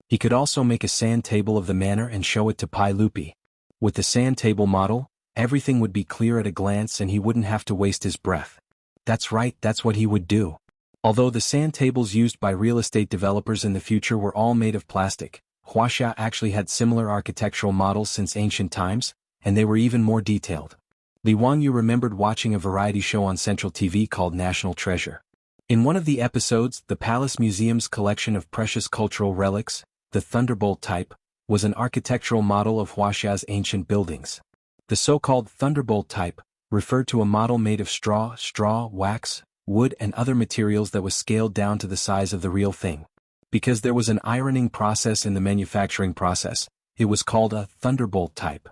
Speaker 1: He could also make a sand table of the manor and show it to Pai Lupi. With the sand table model, everything would be clear at a glance and he wouldn't have to waste his breath. That's right, that's what he would do. Although the sand tables used by real estate developers in the future were all made of plastic, Wuxia actually had similar architectural models since ancient times, and they were even more detailed. Li Wangyu remembered watching a variety show on Central TV called National Treasure. In one of the episodes, the Palace Museum's collection of precious cultural relics, the Thunderbolt type, was an architectural model of Wuxia's ancient buildings. The so-called Thunderbolt type referred to a model made of straw, wax, wood and other materials that was scaled down to the size of the real thing. Because there was an ironing process in the manufacturing process, it was called a Thunderbolt type.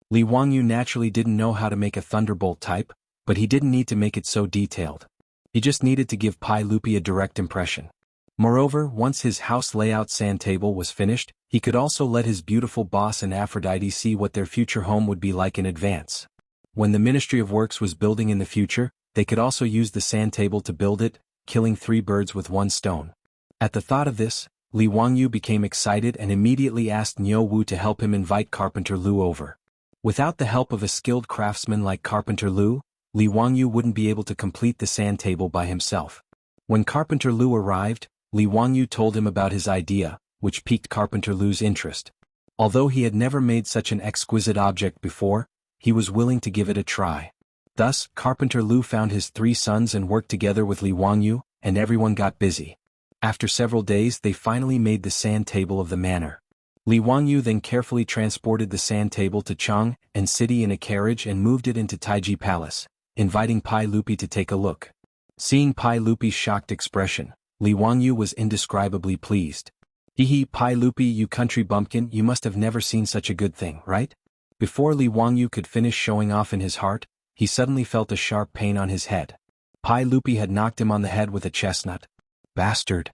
Speaker 1: Li Wangyu naturally didn't know how to make a Thunderbolt type, but he didn't need to make it so detailed. He just needed to give Pai Lupi a direct impression. Moreover, once his house layout sand table was finished, he could also let his beautiful boss and Aphrodite see what their future home would be like in advance. When the Ministry of Works was building in the future, they could also use the sand table to build it, killing 3 birds with 1 stone. At the thought of this, Li Wangyu became excited and immediately asked Niu Wu to help him invite Carpenter Lu over. Without the help of a skilled craftsman like Carpenter Lu, Li Wangyu wouldn't be able to complete the sand table by himself. When Carpenter Lu arrived, Li Wangyu told him about his idea, which piqued Carpenter Lu's interest. Although he had never made such an exquisite object before, he was willing to give it a try. Thus, Carpenter Lu found his 3 sons and worked together with Li Wangyu, and everyone got busy. After several days they finally made the sand table of the manor. Li Wangyu then carefully transported the sand table to Chang and City in a carriage and moved it into Taiji Palace, inviting Pai Lupi to take a look. Seeing Pai Lupi's shocked expression, Li Wangyu was indescribably pleased. Hee Pai Lupi, you country bumpkin, you must have never seen such a good thing, right? Before Li Wangyu could finish showing off in his heart, he suddenly felt a sharp pain on his head. Pai Lupi had knocked him on the head with a chestnut. Bastard.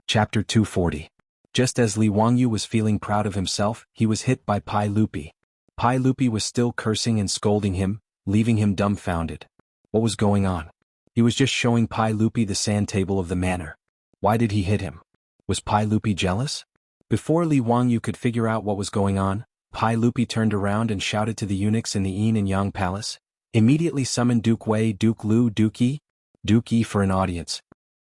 Speaker 1: Chapter 240. Just as Li Wangyu was feeling proud of himself, he was hit by Pai Lupi. Pai Lupi was still cursing and scolding him, leaving him dumbfounded. What was going on? He was just showing Pai Lupi the sand table of the manor. Why did he hit him? Was Pai Lupi jealous? Before Li Wangyu could figure out what was going on, Pai Lupi turned around and shouted to the eunuchs in the Yin and Yang Palace, "Immediately summon Duke Wei, Duke Lu, Duke Yi for an audience."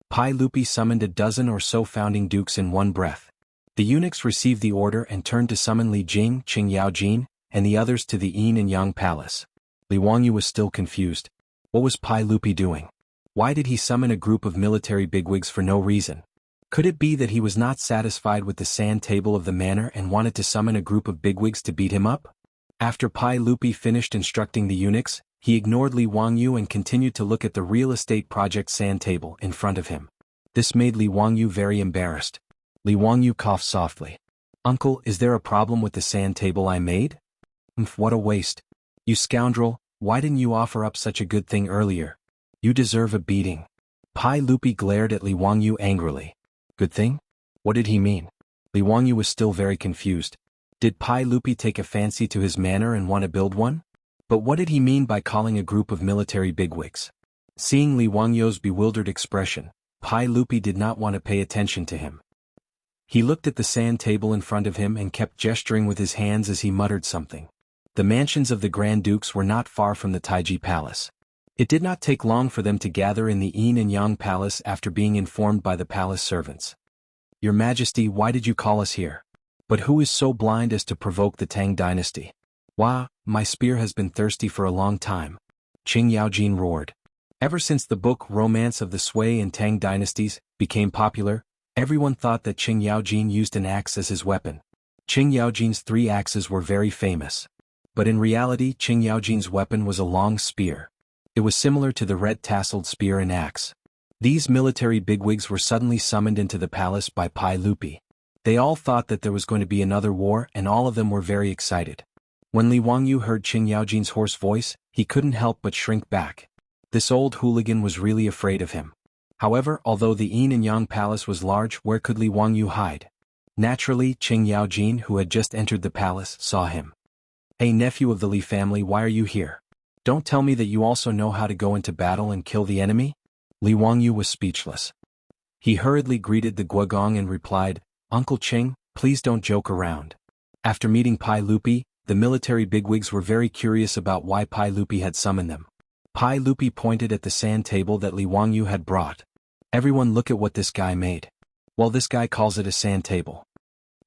Speaker 1: Pai Lupi summoned a dozen or so founding dukes in one breath. The eunuchs received the order and turned to summon Li Jing, Qing Yaojin, and the others to the Yin and Yang Palace. Li Wangyu was still confused. What was Pai Lupi doing? Why did he summon a group of military bigwigs for no reason? Could it be that he was not satisfied with the sand table of the manor and wanted to summon a group of bigwigs to beat him up? After Pai Lupi finished instructing the eunuchs, he ignored Li Wangyu and continued to look at the real estate project sand table in front of him. This made Li Wangyu very embarrassed. Li Wangyu coughed softly. "Uncle, is there a problem with the sand table I made?" What a waste. You scoundrel, why didn't you offer up such a good thing earlier? You deserve a beating. Pai Lupi glared at Li Wangyu angrily. Good thing? What did he mean? Li Wangyu was still very confused. Did Pai Lupi take a fancy to his manor and want to build one? But what did he mean by calling a group of military bigwigs? Seeing Li Wangyu's bewildered expression, Pai Lupi did not want to pay attention to him. He looked at the sand table in front of him and kept gesturing with his hands as he muttered something. The mansions of the Grand Dukes were not far from the Taiji Palace. It did not take long for them to gather in the Yin and Yang Palace after being informed by the palace servants. "Your Majesty, why did you call us here? But who is so blind as to provoke the Tang dynasty?" "Wah, my spear has been thirsty for a long time," Qing Yaojin roared. Ever since the book Romance of the Sui and Tang Dynasties became popular, everyone thought that Qing Yaojin used an axe as his weapon. Qing Yaojin's 3 axes were very famous. But in reality, Qing Yaojin's weapon was a long spear. It was similar to the red-tasseled spear and axe. These military bigwigs were suddenly summoned into the palace by Pai Lupi. They all thought that there was going to be another war and all of them were very excited. When Li Wangyu heard Qing Yaojin's hoarse voice, he couldn't help but shrink back. This old hooligan was really afraid of him. However, although the Yin and Yang Palace was large, where could Li Wangyu hide? Naturally, Qing Yaojin, who had just entered the palace, saw him. "Hey nephew of the Li family, why are you here? Don't tell me that you also know how to go into battle and kill the enemy?" Li Wangyu was speechless. He hurriedly greeted the Guogong and replied, "Uncle Qing, please don't joke around." After meeting Pai Lupi, the military bigwigs were very curious about why Pai Lupi had summoned them. Pai Lupi pointed at the sand table that Li Wangyu had brought. Everyone look at what this guy made. Well, this guy calls it a sand table.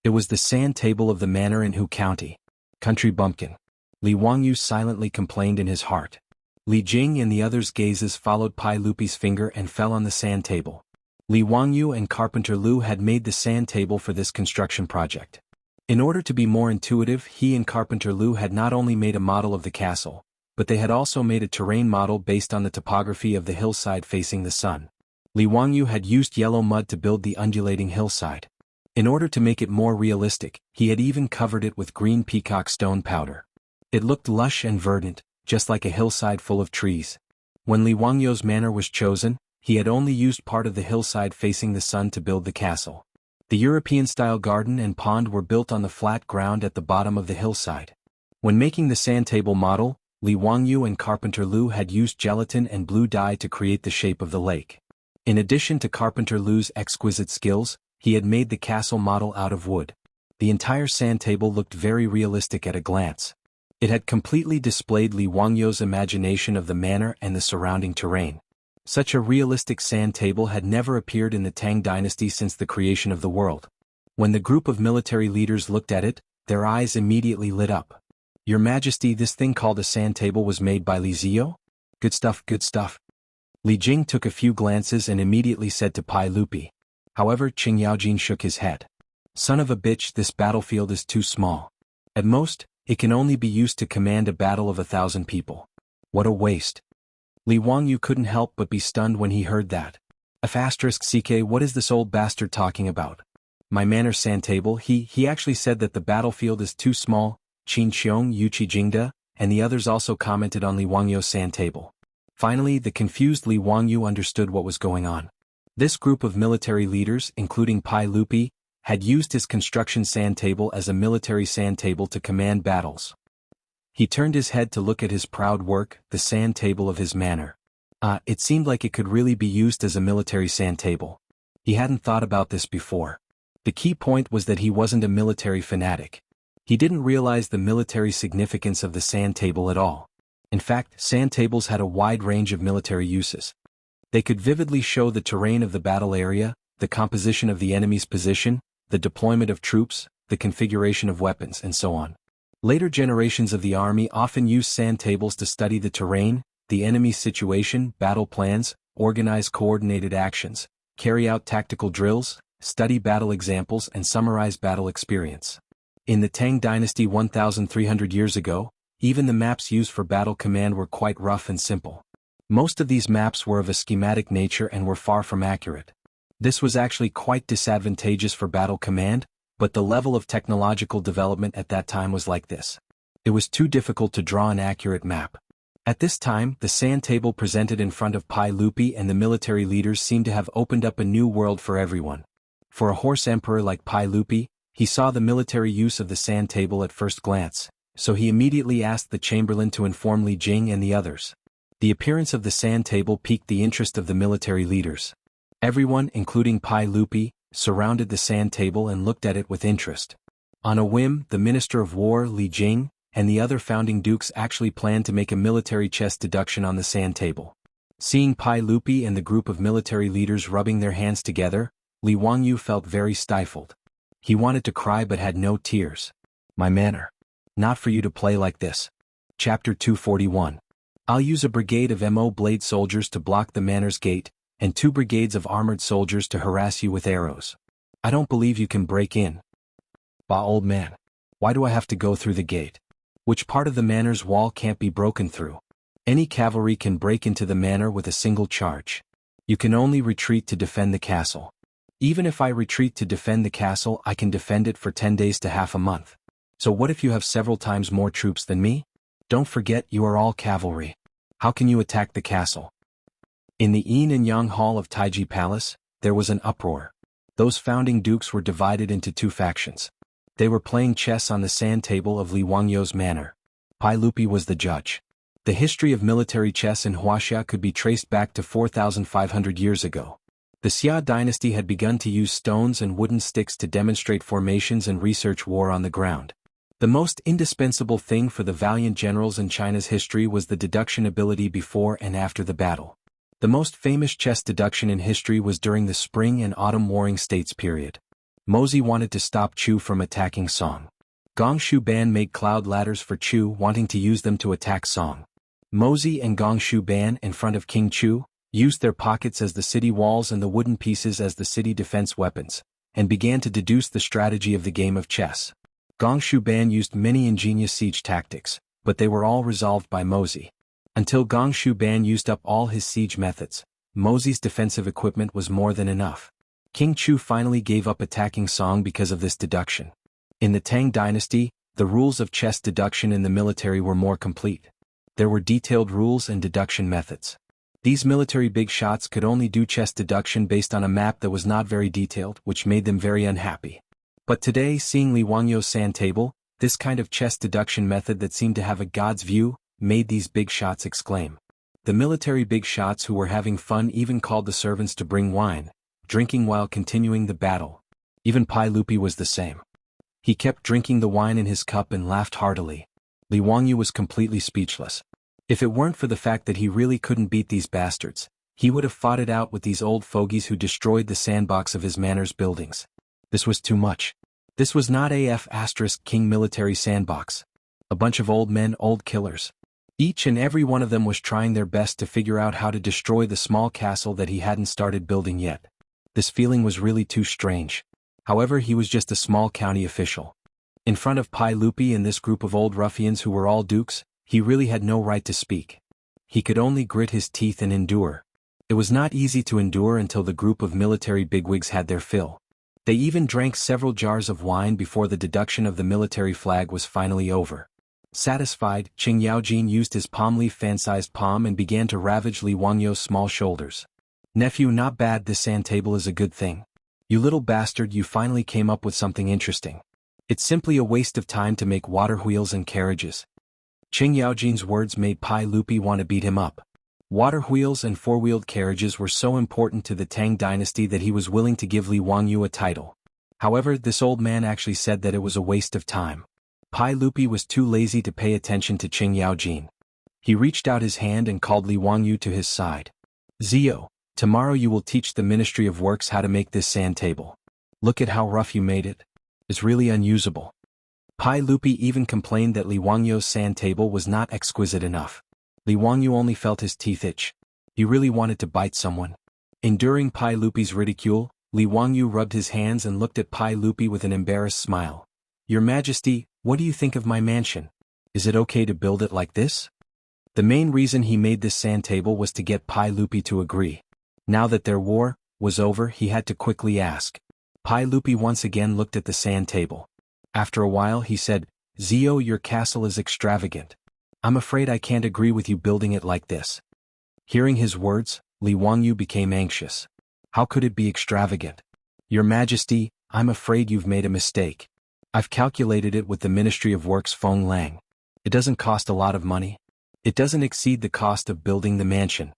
Speaker 1: It was the sand table of the manor in Hu County. Country bumpkin. Li Wangyu silently complained in his heart. Li Jing and the others' gazes followed Pai Lupi's finger and fell on the sand table. Li Wangyu and Carpenter Lu had made the sand table for this construction project. In order to be more intuitive, he and Carpenter Lu had not only made a model of the castle, but they had also made a terrain model based on the topography of the hillside facing the sun. Li Wangyu had used yellow mud to build the undulating hillside. In order to make it more realistic, he had even covered it with green peacock stone powder. It looked lush and verdant, just like a hillside full of trees. When Li Wangyu's manor was chosen, he had only used part of the hillside facing the sun to build the castle. The European-style garden and pond were built on the flat ground at the bottom of the hillside. When making the sand table model, Li Wangyu and Carpenter Lu had used gelatin and blue dye to create the shape of the lake. In addition to Carpenter Lu's exquisite skills, he had made the castle model out of wood. The entire sand table looked very realistic at a glance. It had completely displayed Li Wangyu's imagination of the manor and the surrounding terrain. Such a realistic sand table had never appeared in the Tang dynasty since the creation of the world. When the group of military leaders looked at it, their eyes immediately lit up. "Your Majesty, this thing called a sand table was made by Li Zio? Good stuff, good stuff." Li Jing took a few glances and immediately said to Pai Lupi. However, Qing Yaojin shook his head. "Son of a bitch, this battlefield is too small. At most, it can only be used to command a battle of 1,000 people. What a waste." Li Wangyu couldn't help but be stunned when he heard that. *CK, what is this old bastard talking about? My manor sand table, he actually said that the battlefield is too small. Qin Xiong, Yuqi Jingda, and the others also commented on Li Wangyu's sand table. Finally, the confused Li Wangyu understood what was going on. This group of military leaders, including Pai Lupi, had used his construction sand table as a military sand table to command battles. He turned his head to look at his proud work, the sand table of his manor. It seemed like it could really be used as a military sand table. He hadn't thought about this before. The key point was that he wasn't a military fanatic. He didn't realize the military significance of the sand table at all. In fact, sand tables had a wide range of military uses. They could vividly show the terrain of the battle area, the composition of the enemy's position, the deployment of troops, the configuration of weapons, and so on. Later generations of the army often used sand tables to study the terrain, the enemy's situation, battle plans, organize coordinated actions, carry out tactical drills, study battle examples, and summarize battle experience. In the Tang dynasty 1,300 years ago, even the maps used for battle command were quite rough and simple. Most of these maps were of a schematic nature and were far from accurate. This was actually quite disadvantageous for battle command, but the level of technological development at that time was like this. It was too difficult to draw an accurate map. At this time, the sand table presented in front of Pai Lupi and the military leaders seemed to have opened up a new world for everyone. For a horse emperor like Pai Lupi, he saw the military use of the sand table at first glance, so he immediately asked the chamberlain to inform Li Jing and the others. The appearance of the sand table piqued the interest of the military leaders. Everyone, including Pai Lupi, surrounded the sand table and looked at it with interest. On a whim, the Minister of War, Li Jing, and the other founding dukes actually planned to make a military chess deduction on the sand table. Seeing Pai Lupi and the group of military leaders rubbing their hands together, Li Wangyu felt very stifled. He wanted to cry but had no tears. "My manor. Not for you to play like this." Chapter 241. I'll use a brigade of MO blade soldiers to block the manor's gate, and 2 brigades of armored soldiers to harass you with arrows. I don't believe you can break in. Bah, old man. Why do I have to go through the gate? Which part of the manor's wall can't be broken through? Any cavalry can break into the manor with a single charge. You can only retreat to defend the castle. Even if I retreat to defend the castle, I can defend it for 10 days to half a month. So what if you have several times more troops than me? Don't forget, you are all cavalry. How can you attack the castle? In the Yin and Yang Hall of Taiji Palace, there was an uproar. Those founding dukes were divided into 2 factions. They were playing chess on the sand table of Li Wangyu's manor. Pai Lupi was the judge. The history of military chess in Wuxia could be traced back to 4,500 years ago. The Xia dynasty had begun to use stones and wooden sticks to demonstrate formations and research war on the ground. The most indispensable thing for the valiant generals in China's history was the deduction ability before and after the battle. The most famous chess deduction in history was during the Spring and Autumn Warring States period. Mozi wanted to stop Chu from attacking Song. Gong Shuban made cloud ladders for Chu, wanting to use them to attack Song. Mozi and Gong Shuban, in front of King Chu, used their pockets as the city walls and the wooden pieces as the city defense weapons, and began to deduce the strategy of the game of chess. Gong Shuban used many ingenious siege tactics, but they were all resolved by Mozi. Until Gong Shuban used up all his siege methods, Mozi's defensive equipment was more than enough. King Chu finally gave up attacking Song because of this deduction. In the Tang dynasty, the rules of chess deduction in the military were more complete. There were detailed rules and deduction methods. These military big shots could only do chess deduction based on a map that was not very detailed, which made them very unhappy. But today, seeing Li Wangyou's sand table, this kind of chess deduction method that seemed to have a god's view, made these big shots exclaim. The military big shots who were having fun even called the servants to bring wine, drinking while continuing the battle. Even Pai Lupi was the same. He kept drinking the wine in his cup and laughed heartily. Li Wangyou was completely speechless. If it weren't for the fact that he really couldn't beat these bastards, he would have fought it out with these old fogies who destroyed the sandbox of his manor's buildings. This was too much. This was not King military sandbox. A bunch of old men, old killers. Each and every one of them was trying their best to figure out how to destroy the small castle that he hadn't started building yet. This feeling was really too strange. However, he was just a small county official. In front of Pai Lupi and this group of old ruffians who were all dukes, he really had no right to speak. He could only grit his teeth and endure. It was not easy to endure until the group of military bigwigs had their fill. They even drank several jars of wine before the deduction of the military flag was finally over. Satisfied, Qing Yaojin used his palm leaf fan-sized palm and began to ravage Li Wangyou's small shoulders. "Nephew, not bad, this sand table is a good thing. You little bastard, you finally came up with something interesting. It's simply a waste of time to make water wheels and carriages." Qing Yaojin's words made Pai Lupi want to beat him up. Water wheels and four-wheeled carriages were so important to the Tang dynasty that he was willing to give Li Wangyou a title. However, this old man actually said that it was a waste of time. Pai Lupi was too lazy to pay attention to Qing Yaojin. He reached out his hand and called Li Wangyou to his side. "Zio, tomorrow you will teach the Ministry of Works how to make this sand table. Look at how rough you made it. It's really unusable." Pai Lupi even complained that Li Wangyou's sand table was not exquisite enough. Li Wangyou only felt his teeth itch. He really wanted to bite someone. Enduring Pai Lupi's ridicule, Li Wangyou rubbed his hands and looked at Pai Lupi with an embarrassed smile. "Your Majesty, what do you think of my mansion? Is it okay to build it like this?" The main reason he made this sand table was to get Pai Lupi to agree. Now that their war was over, he had to quickly ask. Pai Lupi once again looked at the sand table. After a while he said, "Zio, your castle is extravagant. I'm afraid I can't agree with you building it like this." Hearing his words, Li Wangyou became anxious. How could it be extravagant? "Your Majesty, I'm afraid you've made a mistake. I've calculated it with the Ministry of Works Feng Lang. It doesn't cost a lot of money. It doesn't exceed the cost of building the mansion."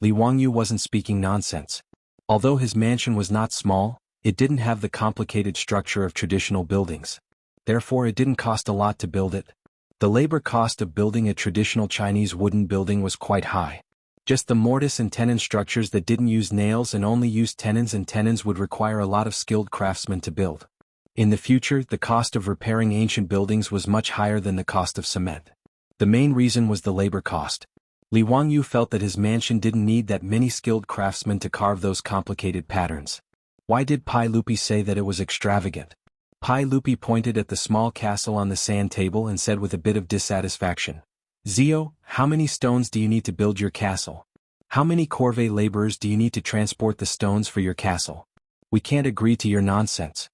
Speaker 1: Li Wangyou wasn't speaking nonsense. Although his mansion was not small, it didn't have the complicated structure of traditional buildings. Therefore, it didn't cost a lot to build it. The labor cost of building a traditional Chinese wooden building was quite high. Just the mortise and tenon structures that didn't use nails and only used tenons and tenons would require a lot of skilled craftsmen to build. In the future, the cost of repairing ancient buildings was much higher than the cost of cement. The main reason was the labor cost. Li Wangyou felt that his mansion didn't need that many skilled craftsmen to carve those complicated patterns. Why did Pai Lupi say that it was extravagant? Pai Lupi pointed at the small castle on the sand table and said with a bit of dissatisfaction, "Zio, how many stones do you need to build your castle? How many corvée laborers do you need to transport the stones for your castle? We can't agree to your nonsense.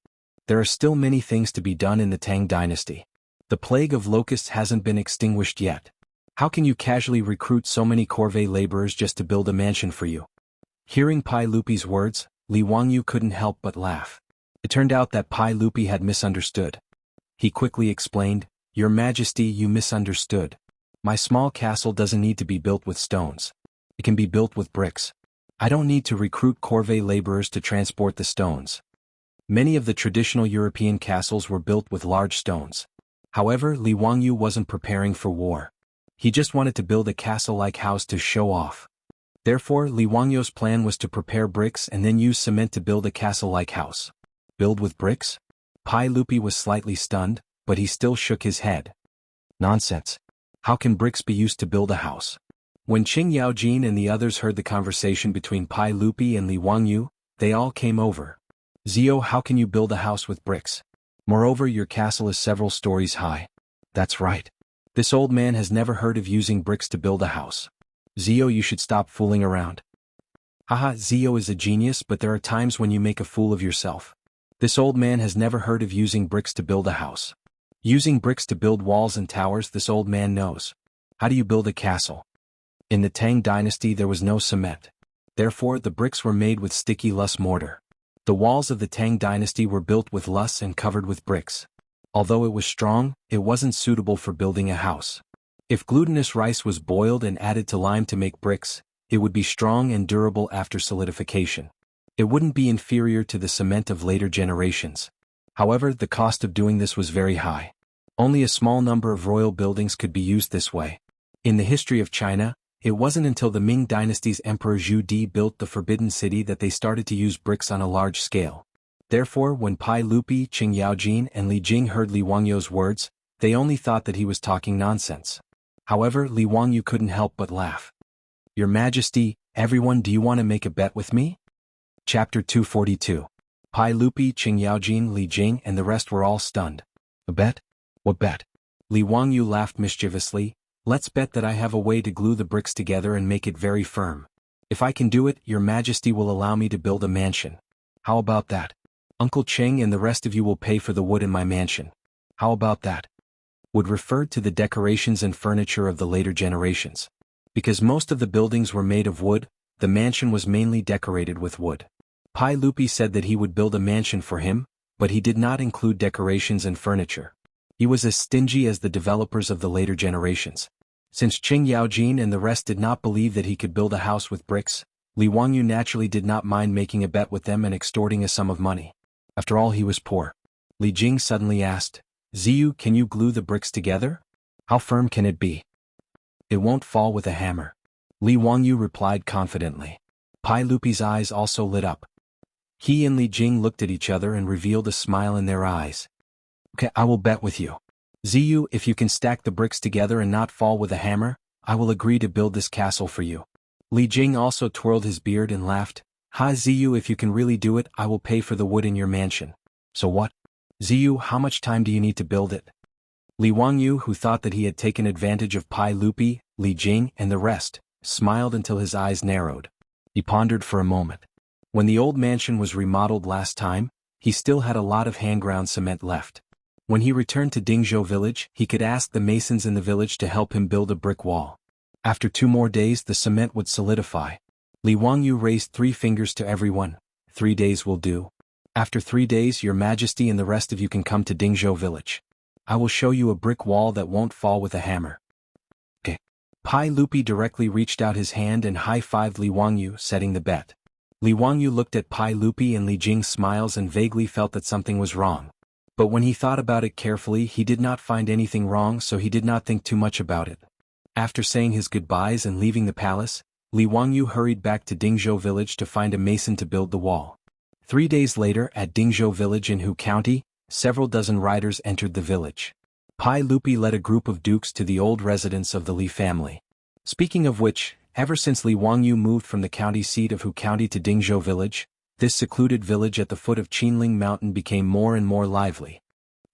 Speaker 1: There are still many things to be done in the Tang dynasty. The plague of locusts hasn't been extinguished yet. How can you casually recruit so many corvée laborers just to build a mansion for you?" Hearing Pai Lupi's words, Li Wangyou couldn't help but laugh. It turned out that Pai Lupi had misunderstood. He quickly explained, "Your Majesty, you misunderstood. My small castle doesn't need to be built with stones. It can be built with bricks. I don't need to recruit corvée laborers to transport the stones." Many of the traditional European castles were built with large stones. However, Li Wangyu wasn't preparing for war. He just wanted to build a castle-like house to show off. Therefore, Li Wangyu's plan was to prepare bricks and then use cement to build a castle-like house. Build with bricks? Pai Lupi was slightly stunned, but he still shook his head. Nonsense. How can bricks be used to build a house? When Qing Yaojin and the others heard the conversation between Pai Lupi and Li Wangyu, they all came over. Zio, how can you build a house with bricks? Moreover, your castle is several stories high. That's right. This old man has never heard of using bricks to build a house. Zio, you should stop fooling around. Haha, Zio is a genius, but there are times when you make a fool of yourself. This old man has never heard of using bricks to build a house. Using bricks to build walls and towers, this old man knows. How do you build a castle? In the Tang dynasty there was no cement. Therefore, the bricks were made with sticky loess mortar. The walls of the Tang dynasty were built with loess and covered with bricks. Although it was strong, it wasn't suitable for building a house. If glutinous rice was boiled and added to lime to make bricks, it would be strong and durable after solidification. It wouldn't be inferior to the cement of later generations. However, the cost of doing this was very high. Only a small number of royal buildings could be used this way. In the history of China, it wasn't until the Ming dynasty's Emperor Zhu Di built the Forbidden City that they started to use bricks on a large scale. Therefore, when Pai Lupi, Qing Yaojin and Li Jing heard Li Wangyu's words, they only thought that he was talking nonsense. However, Li Wangyu couldn't help but laugh. Your Majesty, everyone, do you want to make a bet with me? Chapter 242. Pai Lupi, Qing Yaojin, Li Jing and the rest were all stunned. A bet? What bet? Li Wangyu laughed mischievously. Let's bet that I have a way to glue the bricks together and make it very firm. If I can do it, your Majesty will allow me to build a mansion. How about that? Uncle Cheng and the rest of you will pay for the wood in my mansion. How about that? Wood referred to the decorations and furniture of the later generations. Because most of the buildings were made of wood, the mansion was mainly decorated with wood. Pai Lupi said that he would build a mansion for him, but he did not include decorations and furniture. He was as stingy as the developers of the later generations. Since Qing Yaojin and the rest did not believe that he could build a house with bricks, Li Wangyu naturally did not mind making a bet with them and extorting a sum of money. After all, he was poor. Li Jing suddenly asked, Ziyu, can you glue the bricks together? How firm can it be? It won't fall with a hammer. Li Wangyu replied confidently. Pai Lupi's eyes also lit up. He and Li Jing looked at each other and revealed a smile in their eyes. Okay, I will bet with you. Ziyu, if you can stack the bricks together and not fall with a hammer, I will agree to build this castle for you. Li Jing also twirled his beard and laughed. Ha, Ziyu, if you can really do it, I will pay for the wood in your mansion. So what? Ziyu, how much time do you need to build it? Li Wangyu, who thought that he had taken advantage of Pai Lupi, Li Jing and the rest, smiled until his eyes narrowed. He pondered for a moment. When the old mansion was remodeled last time, he still had a lot of hand-ground cement left. When he returned to Dingzhou village, he could ask the masons in the village to help him build a brick wall. After 2 more days the cement would solidify. Li Wangyu raised 3 fingers to everyone. 3 days will do. After 3 days, your Majesty and the rest of you can come to Dingzhou village. I will show you a brick wall that won't fall with a hammer. Okay. Pai Lupi directly reached out his hand and high-fived Li Wangyu, setting the bet. Li Wangyu looked at Pai Lupi and Li Jing's smiles and vaguely felt that something was wrong. But when he thought about it carefully, he did not find anything wrong, so he did not think too much about it. After saying his goodbyes and leaving the palace, Li Wangyu hurried back to Dingzhou village to find a mason to build the wall. 3 days later, at Dingzhou village in Hu County, several dozen riders entered the village. Pai Lupi led a group of dukes to the old residence of the Li family. Speaking of which, ever since Li Wangyu moved from the county seat of Hu County to Dingzhou village, this secluded village at the foot of Qinling Mountain became more and more lively.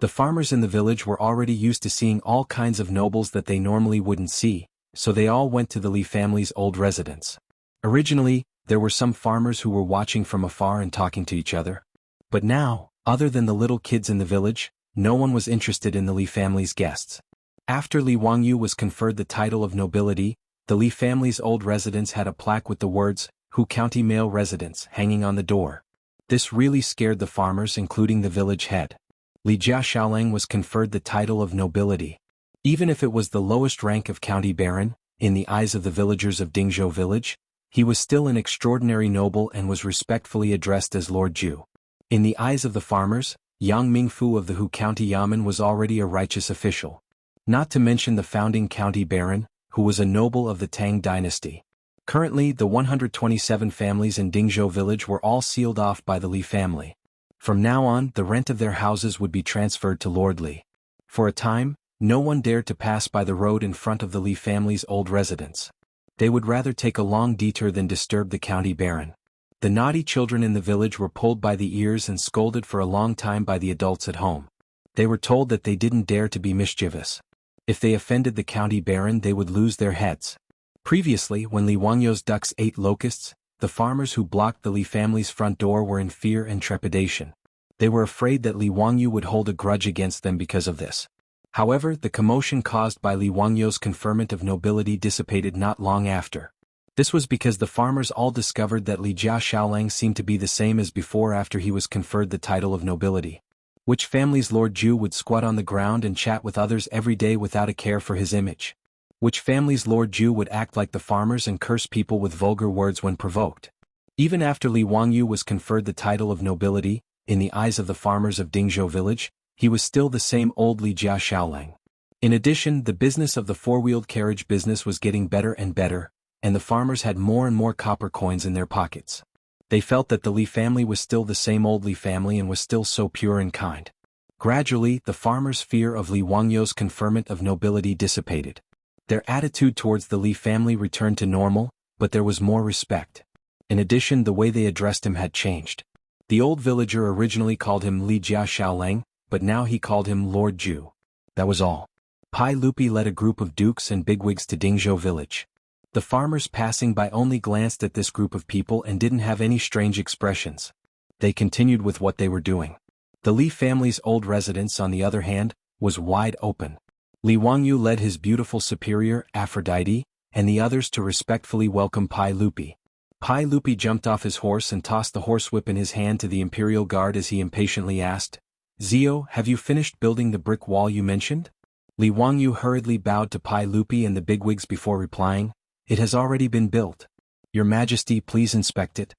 Speaker 1: The farmers in the village were already used to seeing all kinds of nobles that they normally wouldn't see, so they all went to the Li family's old residence. Originally, there were some farmers who were watching from afar and talking to each other. But now, other than the little kids in the village, no one was interested in the Li family's guests. After Li Wangyu was conferred the title of nobility, the Li family's old residence had a plaque with the words, Hu County Male Residence, hanging on the door. This really scared the farmers, including the village head. Li Jia Xiaolang was conferred the title of nobility. Even if it was the lowest rank of county baron, in the eyes of the villagers of Dingzhou village, he was still an extraordinary noble and was respectfully addressed as Lord Ju. In the eyes of the farmers, Yang Mingfu of the Hu County Yamen was already a righteous official. Not to mention the founding county baron, who was a noble of the Tang dynasty. Currently, the 127 families in Dingzhou village were all sealed off by the Li family. From now on, the rent of their houses would be transferred to Lord Li. For a time, no one dared to pass by the road in front of the Li family's old residence. They would rather take a long detour than disturb the county baron. The naughty children in the village were pulled by the ears and scolded for a long time by the adults at home. They were told that they didn't dare to be mischievous. If they offended the county baron, they would lose their heads. Previously, when Li Wangyou's ducks ate locusts, the farmers who blocked the Li family's front door were in fear and trepidation. They were afraid that Li Wangyou would hold a grudge against them because of this. However, the commotion caused by Li Wangyou's conferment of nobility dissipated not long after. This was because the farmers all discovered that Li Jia Xiaolang seemed to be the same as before after he was conferred the title of nobility. Which family's Lord Ju would squat on the ground and chat with others every day without a care for his image. Which family's Lord Ju would act like the farmers and curse people with vulgar words when provoked. Even after Li Wangyou was conferred the title of nobility, in the eyes of the farmers of Dingzhou village, he was still the same old Li Jia Xiaolang. In addition, the business of the four-wheeled carriage business was getting better and better, and the farmers had more and more copper coins in their pockets. They felt that the Li family was still the same old Li family and was still so pure and kind. Gradually, the farmers' fear of Li Wangyou's conferment of nobility dissipated. Their attitude towards the Li family returned to normal, but there was more respect. In addition, the way they addressed him had changed. The old villager originally called him Li Jia Xiaolang, but now he called him Lord Ju. That was all. Pai Lupi led a group of dukes and bigwigs to Dingzhou village. The farmers passing by only glanced at this group of people and didn't have any strange expressions. They continued with what they were doing. The Li family's old residence, on the other hand, was wide open. Li Wangyou led his beautiful superior, Aphrodite, and the others to respectfully welcome Pai Lupi. Pai Lupi jumped off his horse and tossed the horsewhip in his hand to the imperial guard as he impatiently asked, "Zio, have you finished building the brick wall you mentioned?" Li Wangyou hurriedly bowed to Pai Lupi and the bigwigs before replying, "It has already been built. Your Majesty, please inspect it."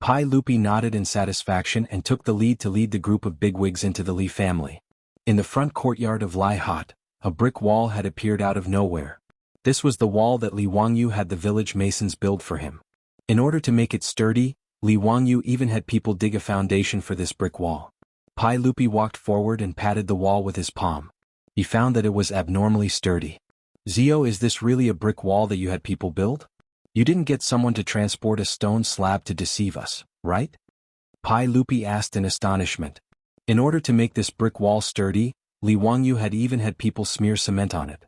Speaker 1: Pai Lupi nodded in satisfaction and took the lead to lead the group of bigwigs into the Li family. In the front courtyard of Lai Hot, a brick wall had appeared out of nowhere. This was the wall that Li Wangyou had the village masons build for him. In order to make it sturdy, Li Wangyou even had people dig a foundation for this brick wall. Pai Lupi walked forward and patted the wall with his palm. He found that it was abnormally sturdy. "Zio, is this really a brick wall that you had people build? You didn't get someone to transport a stone slab to deceive us, right?" Pai Lupi asked in astonishment. In order to make this brick wall sturdy, Li Wangyou had even had people smear cement on it.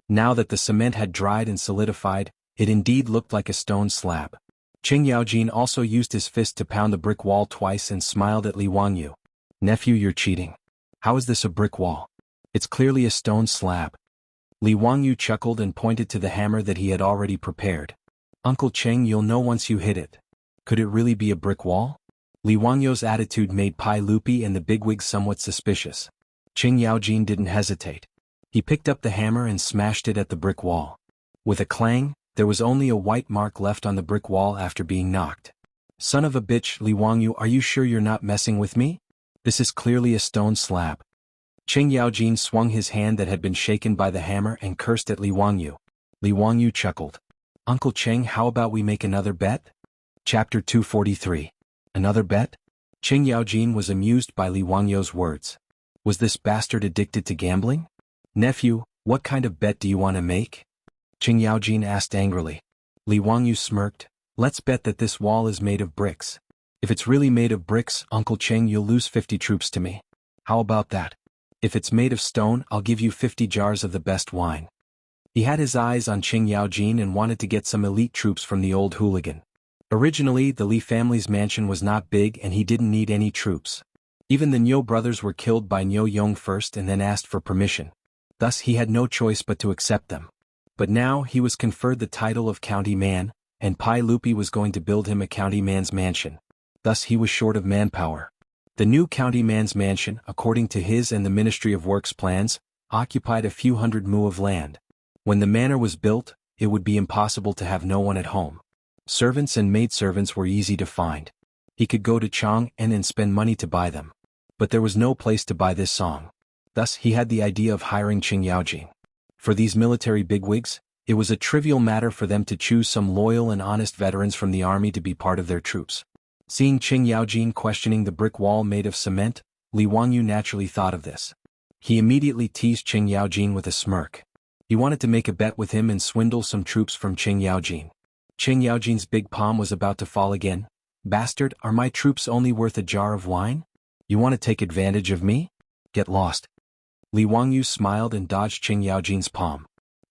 Speaker 1: Now that the cement had dried and solidified, it indeed looked like a stone slab. Qing Yaojin also used his fist to pound the brick wall twice and smiled at Li Wangyou. "Nephew, you're cheating. How is this a brick wall? It's clearly a stone slab." Li Wangyou chuckled and pointed to the hammer that he had already prepared. "Uncle Cheng, you'll know once you hit it. Could it really be a brick wall?" Li Wangyou's attitude made Pai Lupi and the bigwigs somewhat suspicious. Qing Yaojin didn't hesitate. He picked up the hammer and smashed it at the brick wall. With a clang, there was only a white mark left on the brick wall after being knocked. "Son of a bitch, Li Wangyou, are you sure you're not messing with me? This is clearly a stone slab." Qing Yaojin swung his hand that had been shaken by the hammer and cursed at Li Wangyou. Li Wangyou chuckled. "Uncle Cheng, how about we make another bet?" Chapter 243. Another bet? Qing Yaojin was amused by Li Wangyou's words. Was this bastard addicted to gambling? "Nephew, what kind of bet do you want to make?" Qing Yaojin asked angrily. Li Wangyou smirked. "Let's bet that this wall is made of bricks. If it's really made of bricks, Uncle Cheng, you'll lose 50 troops to me. How about that? If it's made of stone, I'll give you 50 jars of the best wine." He had his eyes on Qing Yaojin and wanted to get some elite troops from the old hooligan. Originally, the Li family's mansion was not big and he didn't need any troops. Even the Niu brothers were killed by Niu Yong first and then asked for permission. Thus he had no choice but to accept them. But now he was conferred the title of county man, and Pai Lupi was going to build him a county man's mansion. Thus he was short of manpower. The new county man's mansion, according to his and the Ministry of Works plans, occupied a few hundred mu of land. When the manor was built, it would be impossible to have no one at home. Servants and maidservants were easy to find. He could go to Chang'an and spend money to buy them. But there was no place to buy this song. Thus, he had the idea of hiring Qing Yaojing. For these military bigwigs, it was a trivial matter for them to choose some loyal and honest veterans from the army to be part of their troops. Seeing Qing Yaojing questioning the brick wall made of cement, Li Wangyu naturally thought of this. He immediately teased Qing Yaojing with a smirk. He wanted to make a bet with him and swindle some troops from Qing Yaojing. Qing Yaojing's big palm was about to fall again. "Bastard, are my troops only worth a jar of wine? You want to take advantage of me? Get lost." Li Wangyu smiled and dodged Qing Yaojing's palm.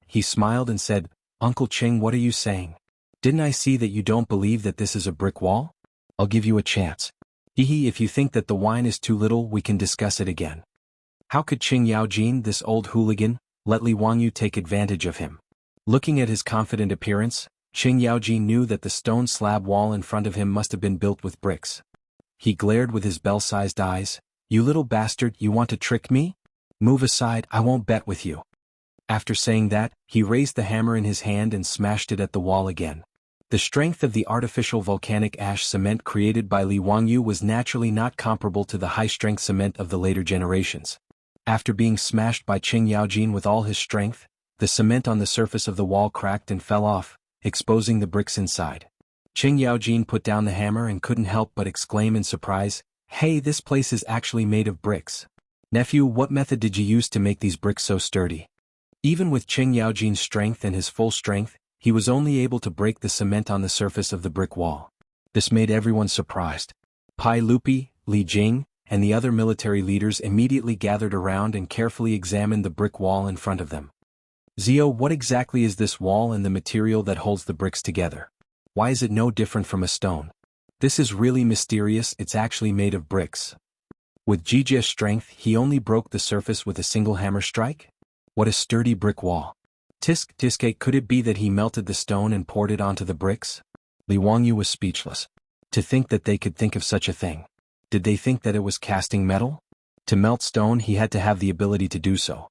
Speaker 1: He smiled and said, "Uncle Qing, what are you saying? Didn't I see that you don't believe that this is a brick wall? I'll give you a chance. Hehe, if you think that the wine is too little, we can discuss it again." How could Qing Yaojing, this old hooligan, let Li Wangyu take advantage of him? Looking at his confident appearance, Qing Yaojing knew that the stone slab wall in front of him must have been built with bricks. He glared with his bell-sized eyes. "You little bastard, you want to trick me? Move aside, I won't bet with you." After saying that, he raised the hammer in his hand and smashed it at the wall again. The strength of the artificial volcanic ash cement created by Li Wangyu was naturally not comparable to the high-strength cement of the later generations. After being smashed by Qing Yaojing with all his strength, the cement on the surface of the wall cracked and fell off, exposing the bricks inside. Qing Yaojing put down the hammer and couldn't help but exclaim in surprise, "Hey, this place is actually made of bricks. Nephew, what method did you use to make these bricks so sturdy?" Even with Qing Yaojing's strength and his full strength, he was only able to break the cement on the surface of the brick wall. This made everyone surprised. Pai Lupi, Li Jing, and the other military leaders immediately gathered around and carefully examined the brick wall in front of them. "Zio, what exactly is this wall and the material that holds the bricks together? Why is it no different from a stone? This is really mysterious, it's actually made of bricks." With Jijia's strength, he only broke the surface with a single hammer strike? What a sturdy brick wall. Tisk Tiske, could it be that he melted the stone and poured it onto the bricks? Li Wangyu was speechless. To think that they could think of such a thing. Did they think that it was casting metal? To melt stone he had to have the ability to do so.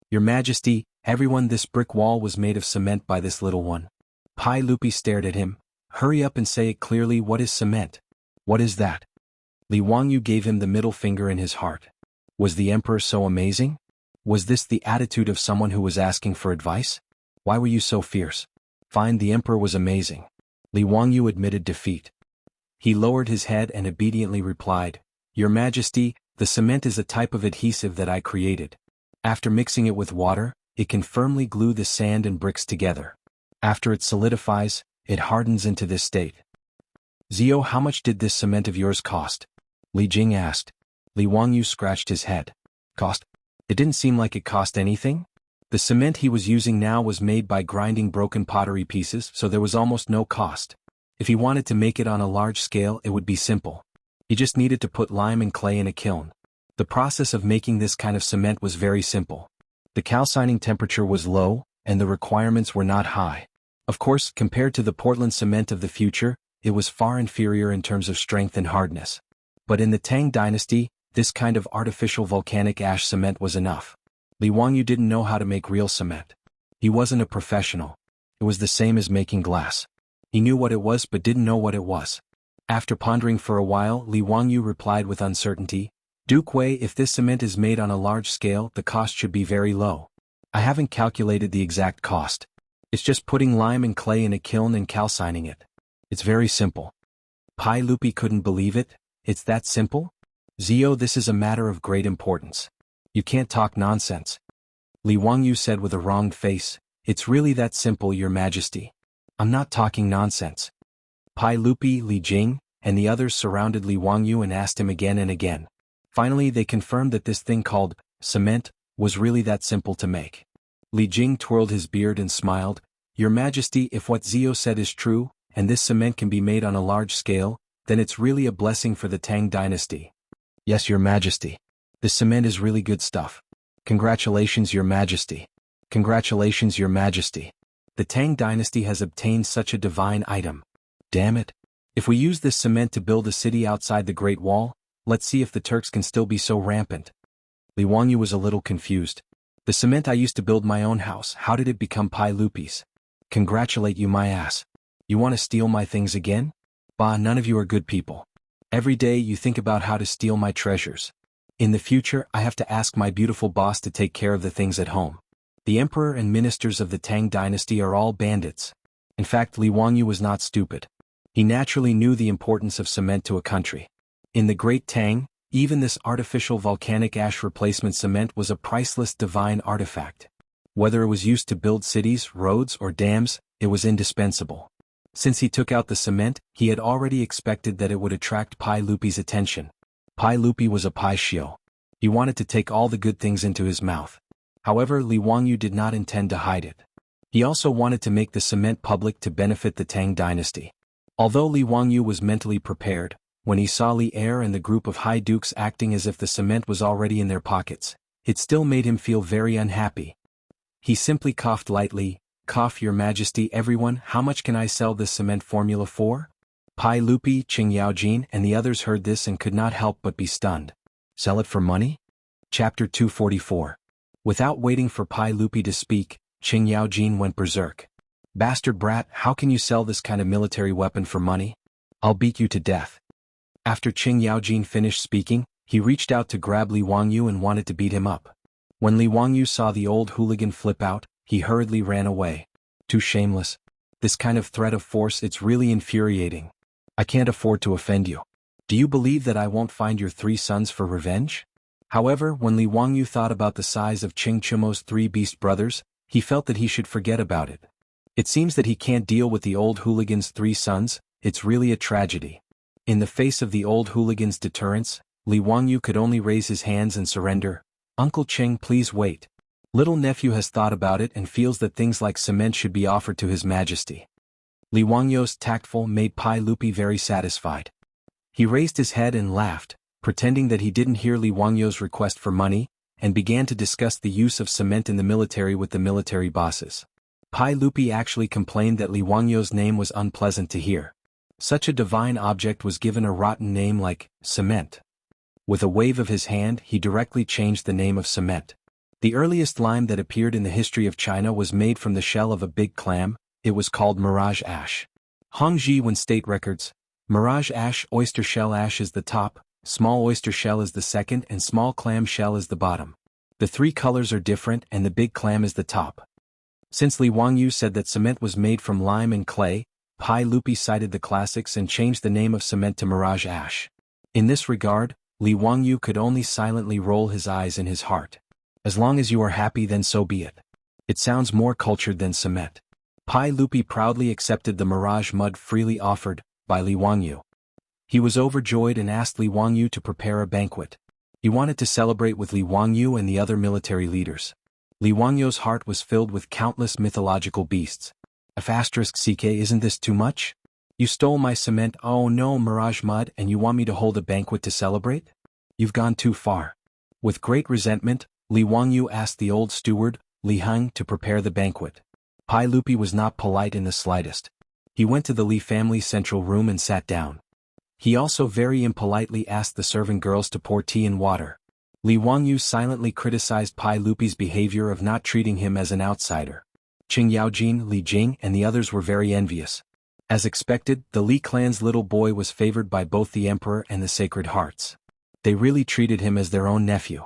Speaker 1: "Your Majesty, everyone, this brick wall was made of cement by this little one." Pai Lupi stared at him. "Hurry up and say it clearly, what is cement? What is that?" Li Wangyu gave him the middle finger in his heart. Was the emperor so amazing? Was this the attitude of someone who was asking for advice? Why were you so fierce? Fine, the emperor was amazing. Li Wangyu admitted defeat. He lowered his head and obediently replied, "Your Majesty, the cement is a type of adhesive that I created. After mixing it with water, it can firmly glue the sand and bricks together. After it solidifies, it hardens into this state." "Zio, how much did this cement of yours cost?" Li Jing asked. Li Wangyu scratched his head. "Cost? It didn't seem like it cost anything. The cement he was using now was made by grinding broken pottery pieces, so there was almost no cost. If he wanted to make it on a large scale, it would be simple. He just needed to put lime and clay in a kiln. The process of making this kind of cement was very simple. The calcining temperature was low, and the requirements were not high. Of course, compared to the Portland cement of the future, it was far inferior in terms of strength and hardness. But in the Tang dynasty, this kind of artificial volcanic ash cement was enough. Li Wangyu didn't know how to make real cement. He wasn't a professional. It was the same as making glass. He knew what it was but didn't know what it was. After pondering for a while, Li Wangyu replied with uncertainty, "Duke Wei, if this cement is made on a large scale, the cost should be very low. I haven't calculated the exact cost. It's just putting lime and clay in a kiln and calcining it. It's very simple." Pai Lupi couldn't believe it. "It's that simple? Zio, this is a matter of great importance. You can't talk nonsense." Li Wangyu said with a wronged face, "It's really that simple, Your Majesty. I'm not talking nonsense." Pai Lupi, Li Jing, and the others surrounded Li Wangyu and asked him again and again. Finally they confirmed that this thing called cement was really that simple to make. Li Jing twirled his beard and smiled, "Your Majesty, if what Zio said is true, and this cement can be made on a large scale, then it's really a blessing for the Tang dynasty." "Yes, Your Majesty. This cement is really good stuff. Congratulations, Your Majesty. Congratulations, Your Majesty. The Tang dynasty has obtained such a divine item. Damn it. If we use this cement to build a city outside the Great Wall, let's see if the Turks can still be so rampant." Li Wangyu was a little confused. "The cement I used to build my own house, how did it become Pai Lupi's? Congratulate you, my ass. You want to steal my things again? Bah, none of you are good people. Every day you think about how to steal my treasures. In the future, I have to ask my beautiful boss to take care of the things at home. The emperor and ministers of the Tang dynasty are all bandits. In fact, Li Wangyu was not stupid. He naturally knew the importance of cement to a country. In the Great Tang, even this artificial volcanic ash replacement cement was a priceless divine artifact. Whether it was used to build cities, roads, or dams, it was indispensable. Since he took out the cement, he had already expected that it would attract Pai Lupi's attention. Pai Lupi was a Pai Shio. He wanted to take all the good things into his mouth. However, Li Wangyu did not intend to hide it. He also wanted to make the cement public to benefit the Tang dynasty. Although Li Wangyu was mentally prepared, when he saw Li Er and the group of high dukes acting as if the cement was already in their pockets, it still made him feel very unhappy. He simply coughed lightly. "Cough, Your Majesty, everyone, how much can I sell this cement formula for?" Pai Lupi, Qing Yaojin, and the others heard this and could not help but be stunned. Sell it for money? Chapter 244. Without waiting for Pai Lupi to speak, Qing Yaojin went berserk. "Bastard brat, how can you sell this kind of military weapon for money? I'll beat you to death." After Qing Yaojin finished speaking, he reached out to grab Li Wangyu and wanted to beat him up. When Li Wangyu saw the old hooligan flip out, he hurriedly ran away. "Too shameless. This kind of threat of force, it's really infuriating. I can't afford to offend you. Do you believe that I won't find your 3 sons for revenge?" However, when Li Wangyu thought about the size of Qing Chumo's 3 beast brothers, he felt that he should forget about it. It seems that he can't deal with the old hooligan's 3 sons. It's really a tragedy. In the face of the old hooligan's deterrence, Li Wangyu could only raise his hands and surrender. "Uncle Qing, please wait. Little nephew has thought about it and feels that things like cement should be offered to His Majesty." Li Wangyu's tactful made Pai Lupi very satisfied. He raised his head and laughed, pretending that he didn't hear Li Wangyu's request for money, and began to discuss the use of cement in the military with the military bosses. Pai Lupi actually complained that Li Wangyu's name was unpleasant to hear. Such a divine object was given a rotten name like cement. With a wave of his hand, he directly changed the name of cement. The earliest lime that appeared in the history of China was made from the shell of a big clam. It was called mirage ash. Hongji Wen State Records. Mirage ash, oyster shell ash is the top, small oyster shell is the second, and small clam shell is the bottom. The 3 colors are different and the big clam is the top. Since Li Wangyu said that cement was made from lime and clay, Pai Lupi cited the classics and changed the name of cement to mirage ash. In this regard, Li Wangyu could only silently roll his eyes in his heart. As long as you are happy, then so be it. It sounds more cultured than cement. Pai Lupi proudly accepted the mirage mud freely offered by Li Wangyu. He was overjoyed and asked Li Wangyu to prepare a banquet. He wanted to celebrate with Li Wangyu and the other military leaders. Li Wangyu's heart was filled with countless mythological beasts. *CK, isn't this too much? You stole my cement, oh no, mirage mud, and you want me to hold a banquet to celebrate? You've gone too far. With great resentment, Li Wangyu asked the old steward, Li Heng, to prepare the banquet. Pai Lupi was not polite in the slightest. He went to the Li family's central room and sat down. He also very impolitely asked the servant girls to pour tea and water. Li Wangyu silently criticized Pai Lupi's behavior of not treating him as an outsider. Qing Yaojin, Li Jing, and the others were very envious. As expected, the Li clan's little boy was favored by both the emperor and the Sacred Hearts. They really treated him as their own nephew.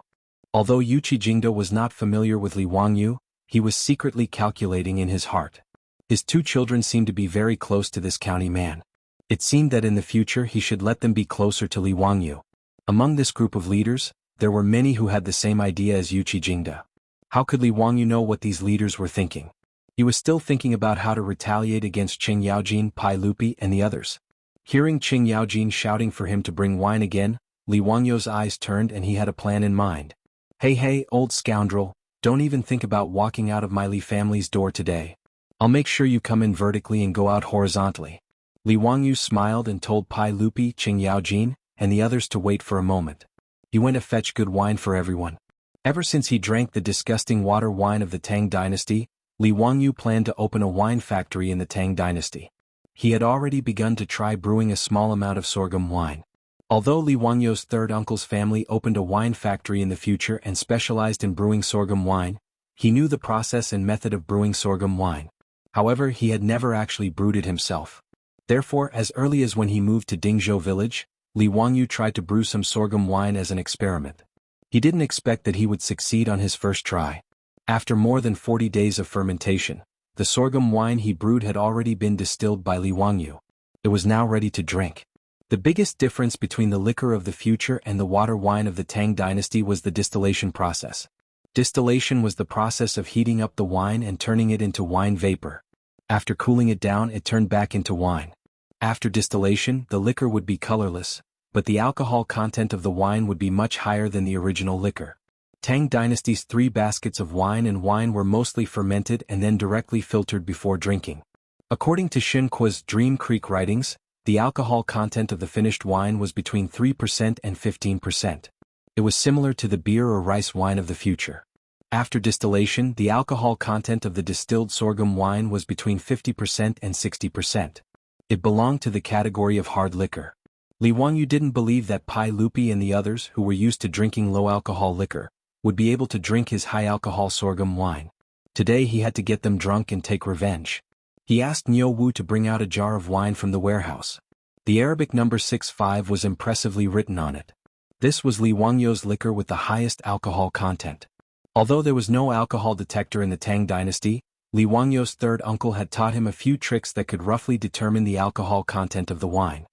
Speaker 1: Although Yuqi Jingda was not familiar with Li Wangyu, he was secretly calculating in his heart. His 2 children seemed to be very close to this county man. It seemed that in the future he should let them be closer to Li Wangyu. Among this group of leaders, there were many who had the same idea as Yuqi Jingda. How could Li Wangyu know what these leaders were thinking? He was still thinking about how to retaliate against Qing Yaojin, Pai Lupi, and the others. Hearing Qing Yaojin shouting for him to bring wine again, Li Wangyu's eyes turned and he had a plan in mind. Hey, old scoundrel, don't even think about walking out of my Li family's door today. I'll make sure you come in vertically and go out horizontally. Li Wangyu smiled and told Pai Lupi, Qing Yaojin, and the others to wait for a moment. He went to fetch good wine for everyone. Ever since he drank the disgusting water wine of the Tang dynasty, Li Wangyu planned to open a wine factory in the Tang dynasty. He had already begun to try brewing a small amount of sorghum wine. Although Li Wangyu's third uncle's family opened a wine factory in the future and specialized in brewing sorghum wine, he knew the process and method of brewing sorghum wine. However, he had never actually brewed it himself. Therefore, as early as when he moved to Dingzhou village, Li Wangyu tried to brew some sorghum wine as an experiment. He didn't expect that he would succeed on his first try. After more than 40 days of fermentation, the sorghum wine he brewed had already been distilled by Li Wangyu. It was now ready to drink. The biggest difference between the liquor of the future and the water wine of the Tang dynasty was the distillation process. Distillation was the process of heating up the wine and turning it into wine vapor. After cooling it down, it turned back into wine. After distillation, the liquor would be colorless, but the alcohol content of the wine would be much higher than the original liquor. Tang dynasty's 3 baskets of wine were mostly fermented and then directly filtered before drinking. According to Xin Kuo's Dream Creek writings, the alcohol content of the finished wine was between 3% and 15%. It was similar to the beer or rice wine of the future. After distillation, the alcohol content of the distilled sorghum wine was between 50% and 60%. It belonged to the category of hard liquor. Li Wangyu didn't believe that Pai Lupi and the others who were used to drinking low-alcohol liquor would be able to drink his high-alcohol sorghum wine. Today he had to get them drunk and take revenge. He asked Niu Wu to bring out a jar of wine from the warehouse. The Arabic number 65 was impressively written on it. This was Li Wangyu's liquor with the highest alcohol content. Although there was no alcohol detector in the Tang dynasty, Li Wangyu's third uncle had taught him a few tricks that could roughly determine the alcohol content of the wine.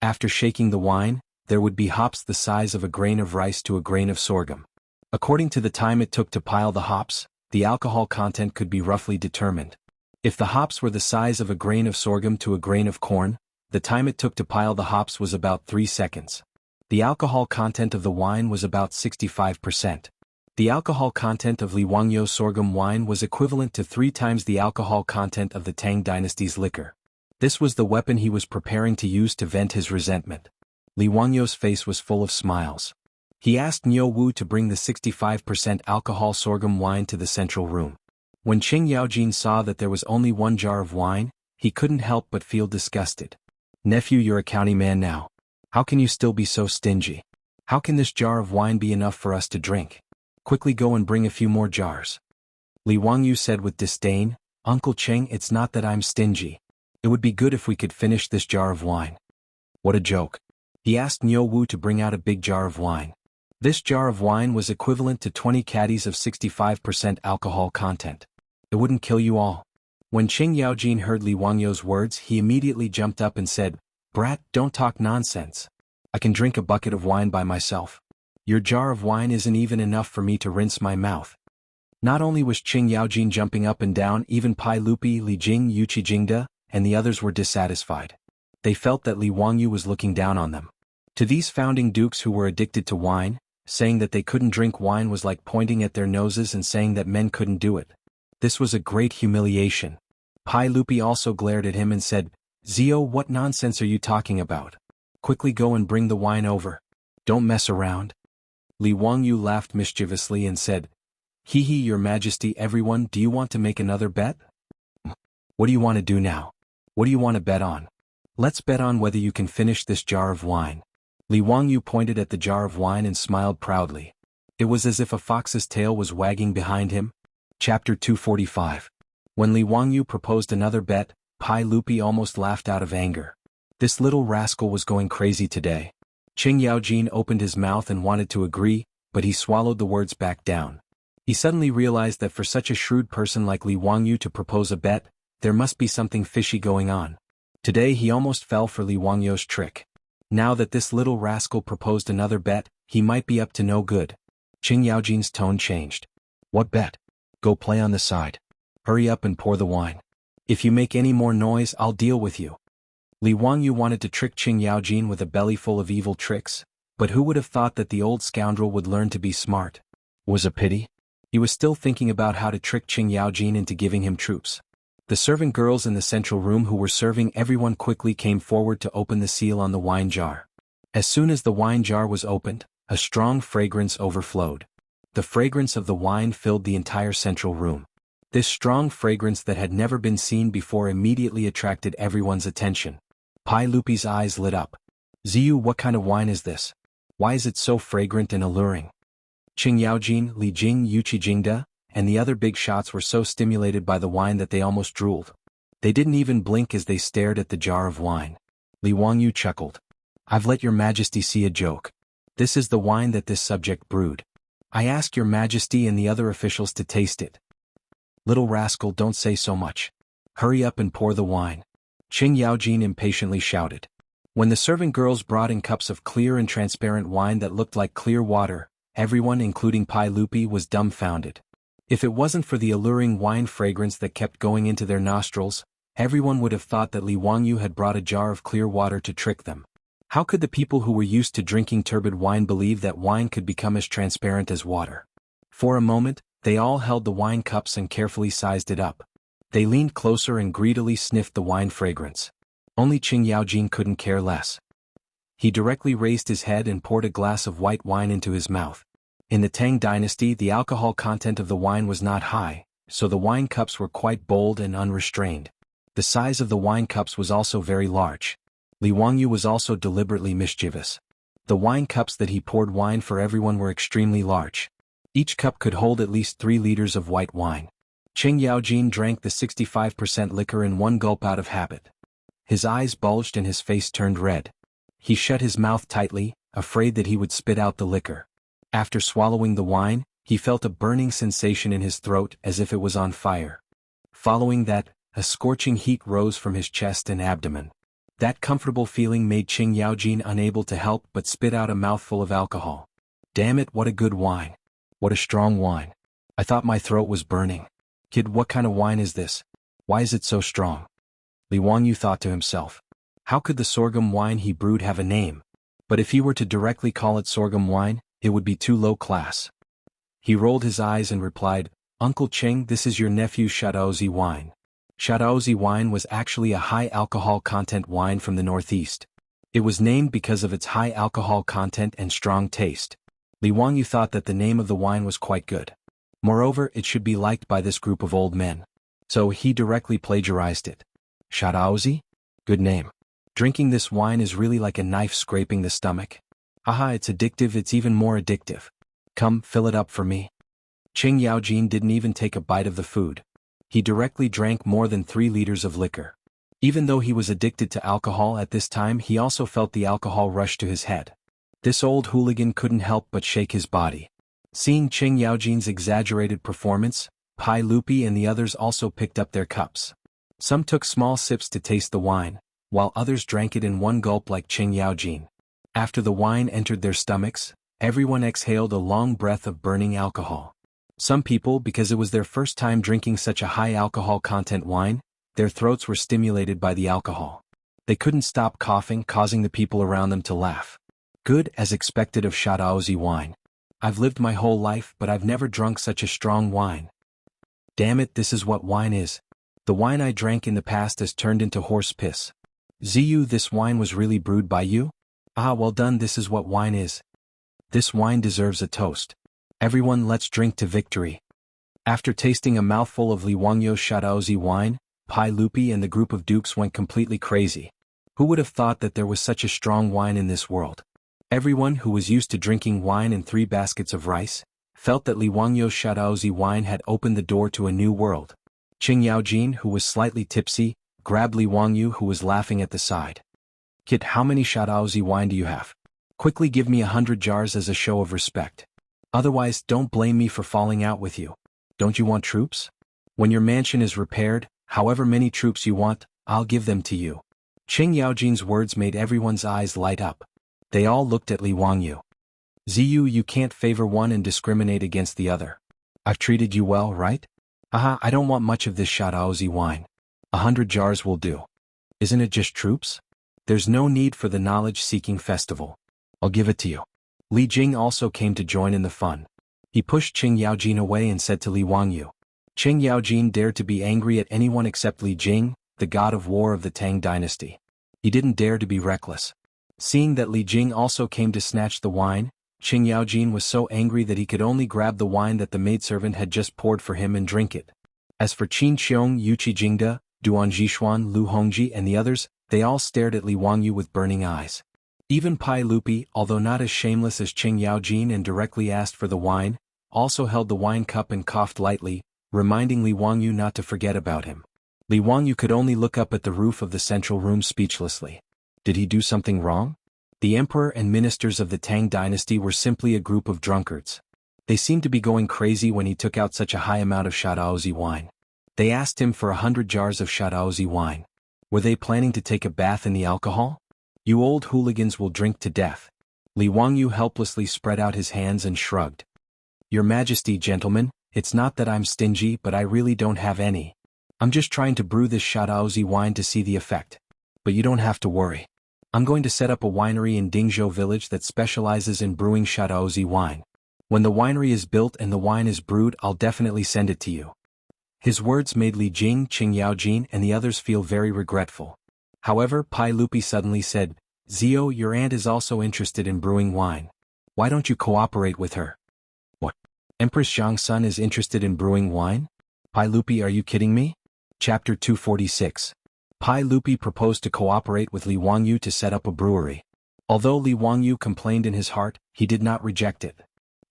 Speaker 1: After shaking the wine, there would be hops the size of a grain of rice to a grain of sorghum. According to the time it took to pile the hops, the alcohol content could be roughly determined. If the hops were the size of a grain of sorghum to a grain of corn, the time it took to pile the hops was about 3 seconds. The alcohol content of the wine was about 65%. The alcohol content of Li Wangyu sorghum wine was equivalent to 3 times the alcohol content of the Tang dynasty's liquor. This was the weapon he was preparing to use to vent his resentment. Li Wangyu's face was full of smiles. He asked Niu Wu to bring the 65% alcohol sorghum wine to the central room. When Qing Yaojin saw that there was only 1 jar of wine, he couldn't help but feel disgusted. "Nephew, you're a county man now. How can you still be so stingy? How can this jar of wine be enough for us to drink? Quickly go and bring a few more jars." Li Wangyu said with disdain, "Uncle Cheng, it's not that I'm stingy. It would be good if we could finish this jar of wine." What a joke. He asked Niu Wu to bring out a big jar of wine. This jar of wine was equivalent to 20 caddies of 65% alcohol content. "It wouldn't kill you all." When Qing Yaojin heard Li Wangyu's words, he immediately jumped up and said, "Brat, don't talk nonsense. I can drink a bucket of wine by myself. Your jar of wine isn't even enough for me to rinse my mouth." Not only was Qing Yaojin jumping up and down, even Pai Lupi, Li Jing, Yuqi Jingda, and the others were dissatisfied. They felt that Li Wangyu was looking down on them. To these founding dukes who were addicted to wine, saying that they couldn't drink wine was like pointing at their noses and saying that men couldn't do it. This was a great humiliation. Pai Lupi also glared at him and said, "Zio, what nonsense are you talking about? Quickly go and bring the wine over. Don't mess around." Li Wangyu laughed mischievously and said, "Hee hee, your majesty, everyone, do you want to make another bet? What do you want to do now? What do you want to bet on? Let's bet on whether you can finish this jar of wine." Li Wangyu pointed at the jar of wine and smiled proudly. It was as if a fox's tail was wagging behind him. Chapter 245. When Li Wangyu proposed another bet, Pai Lupi almost laughed out of anger. This little rascal was going crazy today. Qing Yaojin opened his mouth and wanted to agree, but he swallowed the words back down. He suddenly realized that for such a shrewd person like Li Wangyu to propose a bet, there must be something fishy going on. Today he almost fell for Li Wangyu's trick. Now that this little rascal proposed another bet, he might be up to no good. Qing Yaojin's tone changed. "What bet? Go play on the side. Hurry up and pour the wine. If you make any more noise, I'll deal with you." Li Wangyu wanted to trick Qing Yaojin with a belly full of evil tricks, but who would have thought that the old scoundrel would learn to be smart? Was a pity. He was still thinking about how to trick Qing Yaojin into giving him troops. The servant girls in the central room who were serving everyone quickly came forward to open the seal on the wine jar. As soon as the wine jar was opened, a strong fragrance overflowed. The fragrance of the wine filled the entire central room. This strong fragrance that had never been seen before immediately attracted everyone's attention. Pai Lupi's eyes lit up. "Ziyu, what kind of wine is this? Why is it so fragrant and alluring?" Qing Yaojin, Li Jing, Yuqi Jingda, and the other big shots were so stimulated by the wine that they almost drooled. They didn't even blink as they stared at the jar of wine. Li Wangyu chuckled. "I've let your majesty see a joke. This is the wine that this subject brewed. I ask your majesty and the other officials to taste it. Little rascal, don't say so much. Hurry up and pour the wine. Qing Yaojin impatiently shouted. When the servant girls brought in cups of clear and transparent wine that looked like clear water, everyone including Pai Lupi was dumbfounded. If it wasn't for the alluring wine fragrance that kept going into their nostrils, everyone would have thought that Li Wangyu had brought a jar of clear water to trick them. How could the people who were used to drinking turbid wine believe that wine could become as transparent as water? For a moment, they all held the wine cups and carefully sized it up. They leaned closer and greedily sniffed the wine fragrance. Only Qing Yaojin couldn't care less. He directly raised his head and poured a glass of white wine into his mouth. In the Tang dynasty, the alcohol content of the wine was not high, so the wine cups were quite bold and unrestrained. The size of the wine cups was also very large. Li Wangyu was also deliberately mischievous. The wine cups that he poured wine for everyone were extremely large. Each cup could hold at least 3 liters of white wine. Qing Yaojin drank the 65% liquor in one gulp out of habit. His eyes bulged and his face turned red. He shut his mouth tightly, afraid that he would spit out the liquor. After swallowing the wine, he felt a burning sensation in his throat as if it was on fire. Following that, a scorching heat rose from his chest and abdomen. That comfortable feeling made Qing Yaojin unable to help but spit out a mouthful of alcohol. Damn it, what a good wine. What a strong wine. I thought my throat was burning. Kid, what kind of wine is this? Why is it so strong? Li Wangyu thought to himself. How could the sorghum wine he brewed have a name? But if he were to directly call it sorghum wine, it would be too low class. He rolled his eyes and replied, Uncle Qing, this is your nephew's Shaozi wine. Shaozi wine was actually a high alcohol content wine from the northeast. It was named because of its high alcohol content and strong taste. Li Wangyu thought that the name of the wine was quite good. Moreover, it should be liked by this group of old men. So he directly plagiarized it. Shaozi? Good name. Drinking this wine is really like a knife scraping the stomach. Haha, it's addictive, it's even more addictive. Come, fill it up for me. Qing Yaojin didn't even take a bite of the food. He directly drank more than 3 liters of liquor. Even though he was addicted to alcohol at this time, he also felt the alcohol rush to his head. This old hooligan couldn't help but shake his body. Seeing Qing Yaojin's exaggerated performance, Pai Lupi and the others also picked up their cups. Some took small sips to taste the wine, while others drank it in one gulp like Qing Yaojin. After the wine entered their stomachs, everyone exhaled a long breath of burning alcohol. Some people, because it was their first time drinking such a high alcohol content wine, their throats were stimulated by the alcohol. They couldn't stop coughing, causing the people around them to laugh. Good, as expected of Shaozi wine. I've lived my whole life, but I've never drunk such a strong wine. Damn it, this is what wine is. The wine I drank in the past has turned into horse piss. Ziyu, this wine was really brewed by you? Ah, well done, this is what wine is. This wine deserves a toast. Everyone, let's drink to victory. After tasting a mouthful of Li Wangyu's Shaozi wine, Pai Lupi and the group of dukes went completely crazy. Who would have thought that there was such a strong wine in this world? Everyone who was used to drinking wine and 3 baskets of rice, felt that Li Wangyu's Shaozi wine had opened the door to a new world. Qing Yaojin, who was slightly tipsy, grabbed Li Wangyu, who was laughing at the side. Kid, how many Shaozi wine do you have? Quickly give me 100 jars as a show of respect. Otherwise, don't blame me for falling out with you. Don't you want troops? When your mansion is repaired, however many troops you want, I'll give them to you. Qing Yaojin's words made everyone's eyes light up. They all looked at Li Wangyu. Ziyu, you can't favor one and discriminate against the other. I've treated you well, right? Aha, I don't want much of this Shaozi wine. 100 jars will do. Isn't it just troops? There's no need for the knowledge-seeking festival. I'll give it to you. Li Jing also came to join in the fun. He pushed Qing Yaojin away and said to Li Wangyu. Qing Yaojin dared to be angry at anyone except Li Jing, the god of war of the Tang dynasty. He didn't dare to be reckless. Seeing that Li Jing also came to snatch the wine, Qing Yaojin was so angry that he could only grab the wine that the maidservant had just poured for him and drink it. As for Qin Qiong, Yuqi Jingda, Duan Jishuan, Lu Hongji and the others, they all stared at Li Wangyu with burning eyes. Even Pai Lupi, although not as shameless as Qing Yaojin and directly asked for the wine, also held the wine cup and coughed lightly, reminding Li Wangyu not to forget about him. Li Wangyu could only look up at the roof of the central room speechlessly. Did he do something wrong? The emperor and ministers of the Tang dynasty were simply a group of drunkards. They seemed to be going crazy when he took out such a high amount of Shadaozi wine. They asked him for 100 jars of Shadaozi wine. Were they planning to take a bath in the alcohol? You old hooligans will drink to death. Li Wangyu helplessly spread out his hands and shrugged. Your Majesty, gentlemen, it's not that I'm stingy, but I really don't have any. I'm just trying to brew this Shadaozi wine to see the effect. But you don't have to worry. I'm going to set up a winery in Dingzhou village that specializes in brewing Shadaozi wine. When the winery is built and the wine is brewed, I'll definitely send it to you. His words made Li Jing, Qing Yaojin and the others feel very regretful. However, Pai Lupi suddenly said, Zio, your aunt is also interested in brewing wine. Why don't you cooperate with her? What? Empress Zhangsun is interested in brewing wine? Pai Lupi, are you kidding me? Chapter 246. Pai Lupi proposed to cooperate with Li Wangyu to set up a brewery. Although Li Wangyu complained in his heart, he did not reject it.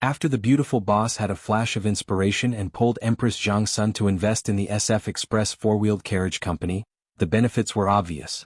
Speaker 1: After the beautiful boss had a flash of inspiration and pulled Empress Zhangsun to invest in the SF Express four-wheeled carriage company, the benefits were obvious.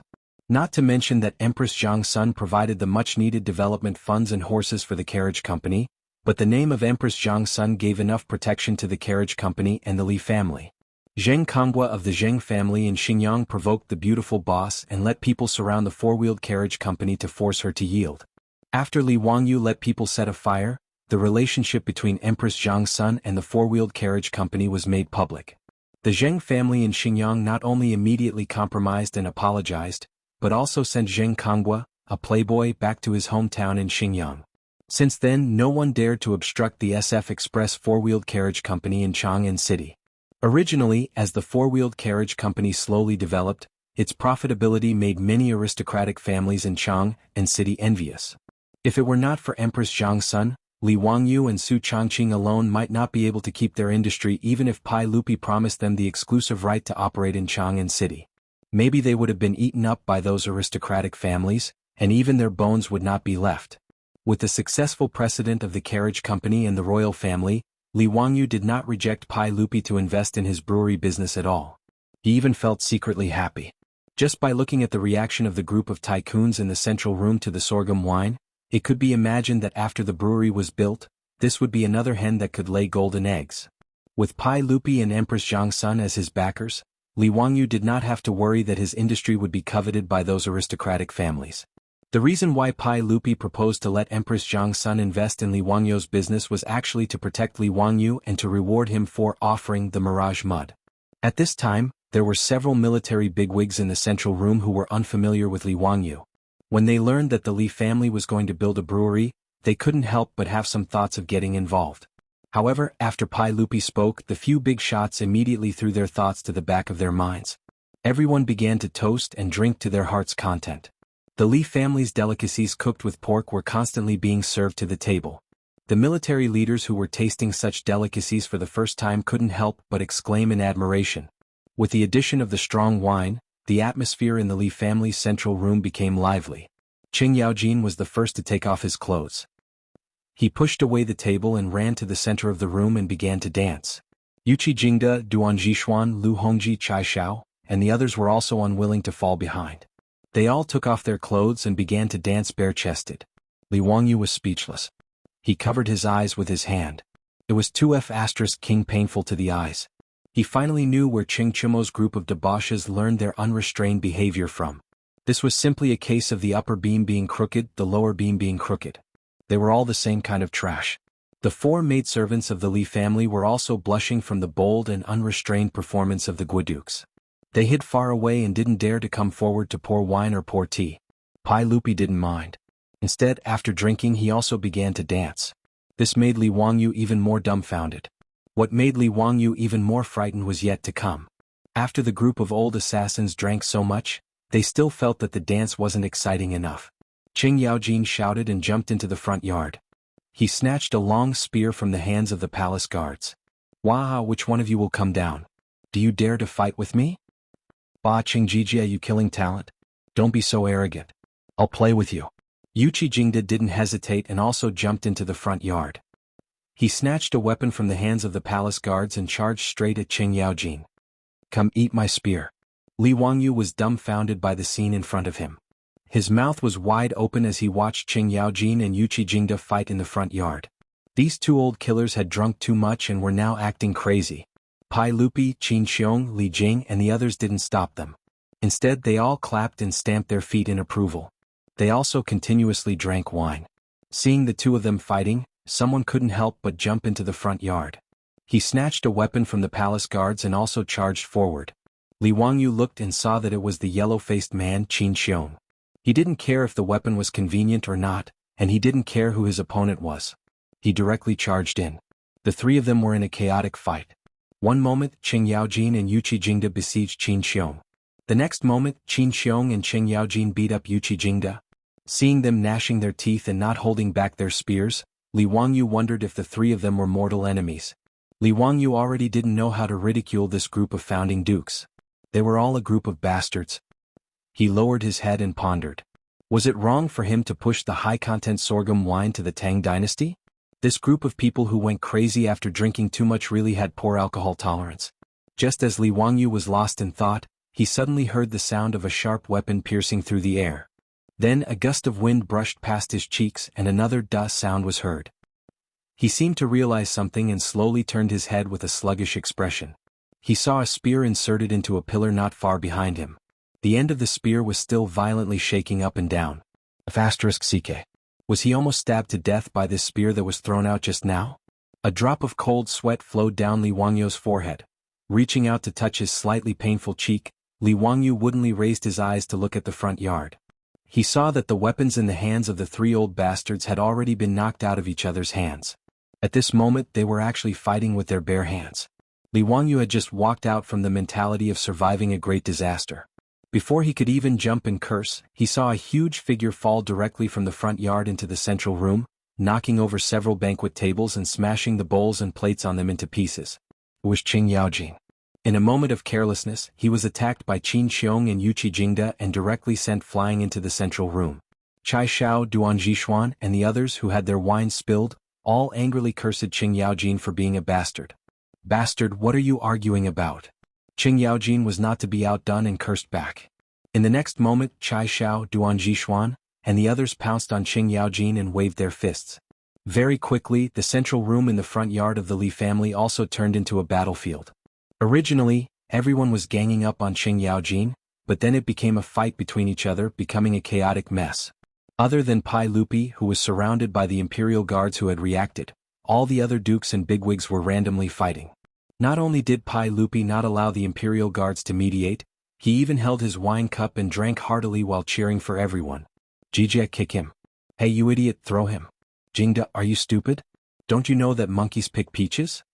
Speaker 1: Not to mention that Empress Zhangsun provided the much-needed development funds and horses for the carriage company, but the name of Empress Zhangsun gave enough protection to the carriage company and the Li family. Zheng Kongwa of the Zheng family in Xinjiang provoked the beautiful boss and let people surround the four-wheeled carriage company to force her to yield. After Li Wangyu let people set a fire, the relationship between Empress Zhangsun and the four-wheeled carriage company was made public. The Zheng family in Xinjiang not only immediately compromised and apologized, but also sent Zheng Kongwa, a playboy, back to his hometown in Xinjiang. Since then, no one dared to obstruct the SF Express four-wheeled carriage company in Chang'an City. Originally, as the four-wheeled carriage company slowly developed, its profitability made many aristocratic families in Chang'an City envious. If it were not for Empress Zhangsun, Li Wangyu and Su Changqing alone might not be able to keep their industry even if Pai Lupi promised them the exclusive right to operate in Chang'an City. Maybe they would have been eaten up by those aristocratic families, and even their bones would not be left. With the successful precedent of the carriage company and the royal family, Li Wangyu did not reject Pai Lupi to invest in his brewery business at all. He even felt secretly happy. Just by looking at the reaction of the group of tycoons in the central room to the sorghum wine, it could be imagined that after the brewery was built, this would be another hen that could lay golden eggs. With Pai Lupi and Empress Zhangsun as his backers, Li Wangyu did not have to worry that his industry would be coveted by those aristocratic families. The reason why Pai Lupi proposed to let Empress Zhangsun invest in Li Wangyu's business was actually to protect Li Wangyu and to reward him for offering the Mirage Mud. At this time, there were several military bigwigs in the central room who were unfamiliar with Li Wangyu. When they learned that the Li family was going to build a brewery, they couldn't help but have some thoughts of getting involved. However, after Pai Lupi spoke, the few big shots immediately threw their thoughts to the back of their minds. Everyone began to toast and drink to their heart's content. The Li family's delicacies cooked with pork were constantly being served to the table. The military leaders who were tasting such delicacies for the first time couldn't help but exclaim in admiration. With the addition of the strong wine, the atmosphere in the Li family's central room became lively. Qing Yaojin was the first to take off his clothes. He pushed away the table and ran to the center of the room and began to dance. Yuqi Jingde, Duan Jishuan, Lu Hongji, Chai Xiao, and the others were also unwilling to fall behind. They all took off their clothes and began to dance bare-chested. Li Wangyu was speechless. He covered his eyes with his hand. It was 2F** king painful to the eyes. He finally knew where Qing Chimo's group of debauches learned their unrestrained behavior from. This was simply a case of the upper beam being crooked, the lower beam being crooked. They were all the same kind of trash. The four maidservants of the Li family were also blushing from the bold and unrestrained performance of the Guadukes. They hid far away and didn't dare to come forward to pour wine or pour tea. Pai Lupi didn't mind. Instead, after drinking, he also began to dance. This made Li Wangyu even more dumbfounded. What made Li Wangyu even more frightened was yet to come. After the group of old assassins drank so much, they still felt that the dance wasn't exciting enough. Qing Yaojin shouted and jumped into the front yard. He snatched a long spear from the hands of the palace guards. Wah, which one of you will come down? Do you dare to fight with me? Ba Qingjie, you killing talent? Don't be so arrogant. I'll play with you. Yuqi Jingde didn't hesitate and also jumped into the front yard. He snatched a weapon from the hands of the palace guards and charged straight at Qing Yaojin. Come eat my spear. Li Wangyu was dumbfounded by the scene in front of him. His mouth was wide open as he watched Qing Yaojin and Yuqi Jingde fight in the front yard. These two old killers had drunk too much and were now acting crazy. Pai Lupi, Qin Xiong, Li Jing and the others didn't stop them. Instead they all clapped and stamped their feet in approval. They also continuously drank wine. Seeing the two of them fighting, someone couldn't help but jump into the front yard. He snatched a weapon from the palace guards and also charged forward. Li Wangyu looked and saw that it was the yellow-faced man Qin Xiong. He didn't care if the weapon was convenient or not, and he didn't care who his opponent was. He directly charged in. The three of them were in a chaotic fight. One moment, Qing Yaojin and Yuqi Jingda besieged Qin Xiong. The next moment, Qin Xiong and Qing Yaojin beat up Yuqi Jingda. Seeing them gnashing their teeth and not holding back their spears, Li Wangyu wondered if the three of them were mortal enemies. Li Wangyu already didn't know how to ridicule this group of founding dukes. They were all a group of bastards. He lowered his head and pondered. Was it wrong for him to push the high-content sorghum wine to the Tang dynasty? This group of people who went crazy after drinking too much really had poor alcohol tolerance. Just as Li Wangyu was lost in thought, he suddenly heard the sound of a sharp weapon piercing through the air. Then a gust of wind brushed past his cheeks and another "duh" sound was heard. He seemed to realize something and slowly turned his head with a sluggish expression. He saw a spear inserted into a pillar not far behind him. The end of the spear was still violently shaking up and down. *CK. Was he almost stabbed to death by this spear that was thrown out just now? A drop of cold sweat flowed down Li Wangyu's forehead. Reaching out to touch his slightly painful cheek, Li Wangyu woodenly raised his eyes to look at the front yard. He saw that the weapons in the hands of the three old bastards had already been knocked out of each other's hands. At this moment they were actually fighting with their bare hands. Li Wangyu had just walked out from the mentality of surviving a great disaster. Before he could even jump and curse, he saw a huge figure fall directly from the front yard into the central room, knocking over several banquet tables and smashing the bowls and plates on them into pieces. It was Qing Yaojin. In a moment of carelessness, he was attacked by Qin Xiong and Yuqi Jingda and directly sent flying into the central room. Chai Shao, Duan Jishuan, and the others who had their wine spilled, all angrily cursed Qing Yaojin for being a bastard. Bastard, what are you arguing about? Qing Yaojin was not to be outdone and cursed back. In the next moment, Chai Shao, Duan Jishuan, and the others pounced on Qing Yaojin and waved their fists. Very quickly, the central room in the front yard of the Li family also turned into a battlefield. Originally, everyone was ganging up on Qing Yaojin, but then it became a fight between each other, becoming a chaotic mess. Other than Pai Lupi, who was surrounded by the imperial guards who had reacted, all the other dukes and bigwigs were randomly fighting. Not only did Pai Lupi not allow the imperial guards to mediate, he even held his wine cup and drank heartily while cheering for everyone. Jijia, kick him. Hey you idiot, throw him. Jingda, are you stupid? Don't you know that monkeys pick peaches?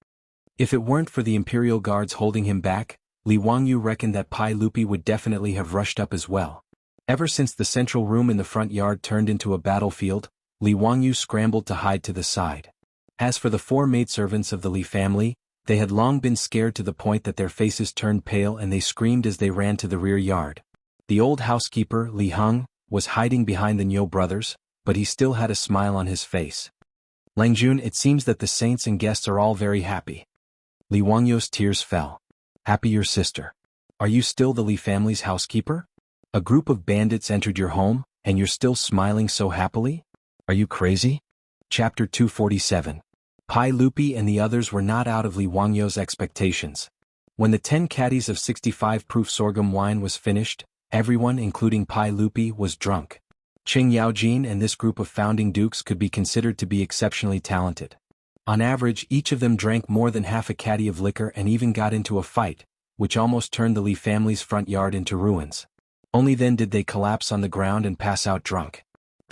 Speaker 1: If it weren't for the imperial guards holding him back, Li Wangyu reckoned that Pai Lupi would definitely have rushed up as well. Ever since the central room in the front yard turned into a battlefield, Li Wangyu scrambled to hide to the side. As for the four maidservants of the Li family, they had long been scared to the point that their faces turned pale and they screamed as they ran to the rear yard. The old housekeeper, Li Heng, was hiding behind the Niu brothers, but he still had a smile on his face. Langjun, it seems that the saints and guests are all very happy. Li Wangyu's tears fell. Happy your sister. Are you still the Li family's housekeeper? A group of bandits entered your home, and you're still smiling so happily? Are you crazy? Chapter 247. Pai Lupi and the others were not out of Li Wangyu's expectations. When the 10 caddies of 65-proof sorghum wine was finished, everyone, including Pai Lupi, was drunk. Qing Yaojin and this group of founding dukes could be considered to be exceptionally talented. On average, each of them drank more than half a caddy of liquor and even got into a fight, which almost turned the Li family's front yard into ruins. Only then did they collapse on the ground and pass out drunk.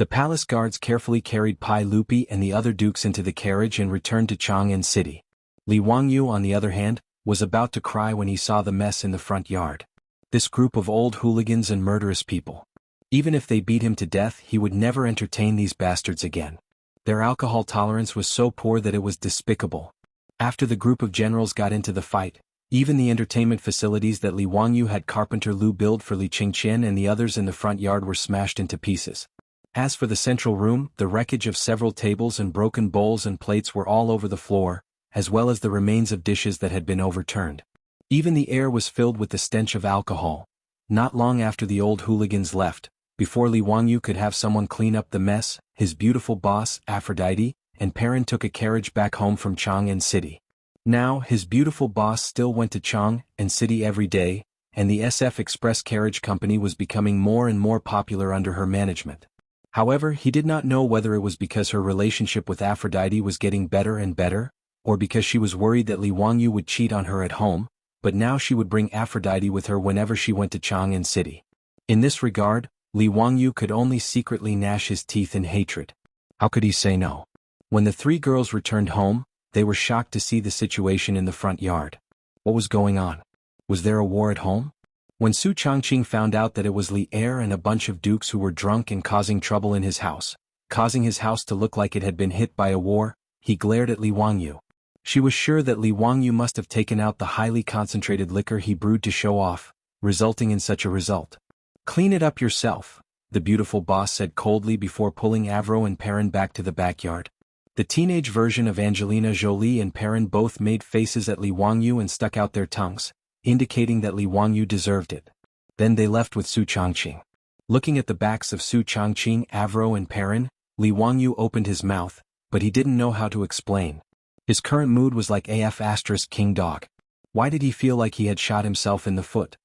Speaker 1: The palace guards carefully carried Pai Lupi and the other dukes into the carriage and returned to Chang'an City. Li Wangyu, on the other hand, was about to cry when he saw the mess in the front yard. This group of old hooligans and murderous people. Even if they beat him to death, he would never entertain these bastards again. Their alcohol tolerance was so poor that it was despicable. After the group of generals got into the fight, even the entertainment facilities that Li Wangyu had Carpenter Lu build for Li Qingqian and the others in the front yard were smashed into pieces. As for the central room, the wreckage of several tables and broken bowls and plates were all over the floor, as well as the remains of dishes that had been overturned. Even the air was filled with the stench of alcohol. Not long after the old hooligans left, before Li Wangyu could have someone clean up the mess, his beautiful boss, Aphrodite, and Perrin took a carriage back home from Chang'an City. Now, his beautiful boss still went to Chang'an City every day, and the SF Express Carriage Company was becoming more and more popular under her management. However, he did not know whether it was because her relationship with Aphrodite was getting better and better, or because she was worried that Li Wangyu would cheat on her at home, but now she would bring Aphrodite with her whenever she went to Chang'an City. In this regard, Li Wangyu could only secretly gnash his teeth in hatred. How could he say no? When the three girls returned home, they were shocked to see the situation in the front yard. What was going on? Was there a war at home? When Su Changqing found out that it was Li Er and a bunch of dukes who were drunk and causing trouble in his house, causing his house to look like it had been hit by a war, he glared at Li Wangyu. She was sure that Li Wangyu must have taken out the highly concentrated liquor he brewed to show off, resulting in such a result. "Clean it up yourself," the beautiful boss said coldly before pulling Avro and Perrin back to the backyard. The teenage version of Angelina Jolie and Perrin both made faces at Li Wangyu and stuck out their tongues, indicating that Li Wangyu deserved it. Then they left with Su Changqing. Looking at the backs of Su Changqing, Avro and Perrin, Li Wangyu opened his mouth, but he didn't know how to explain. His current mood was like AF** King Dog. Why did he feel like he had shot himself in the foot?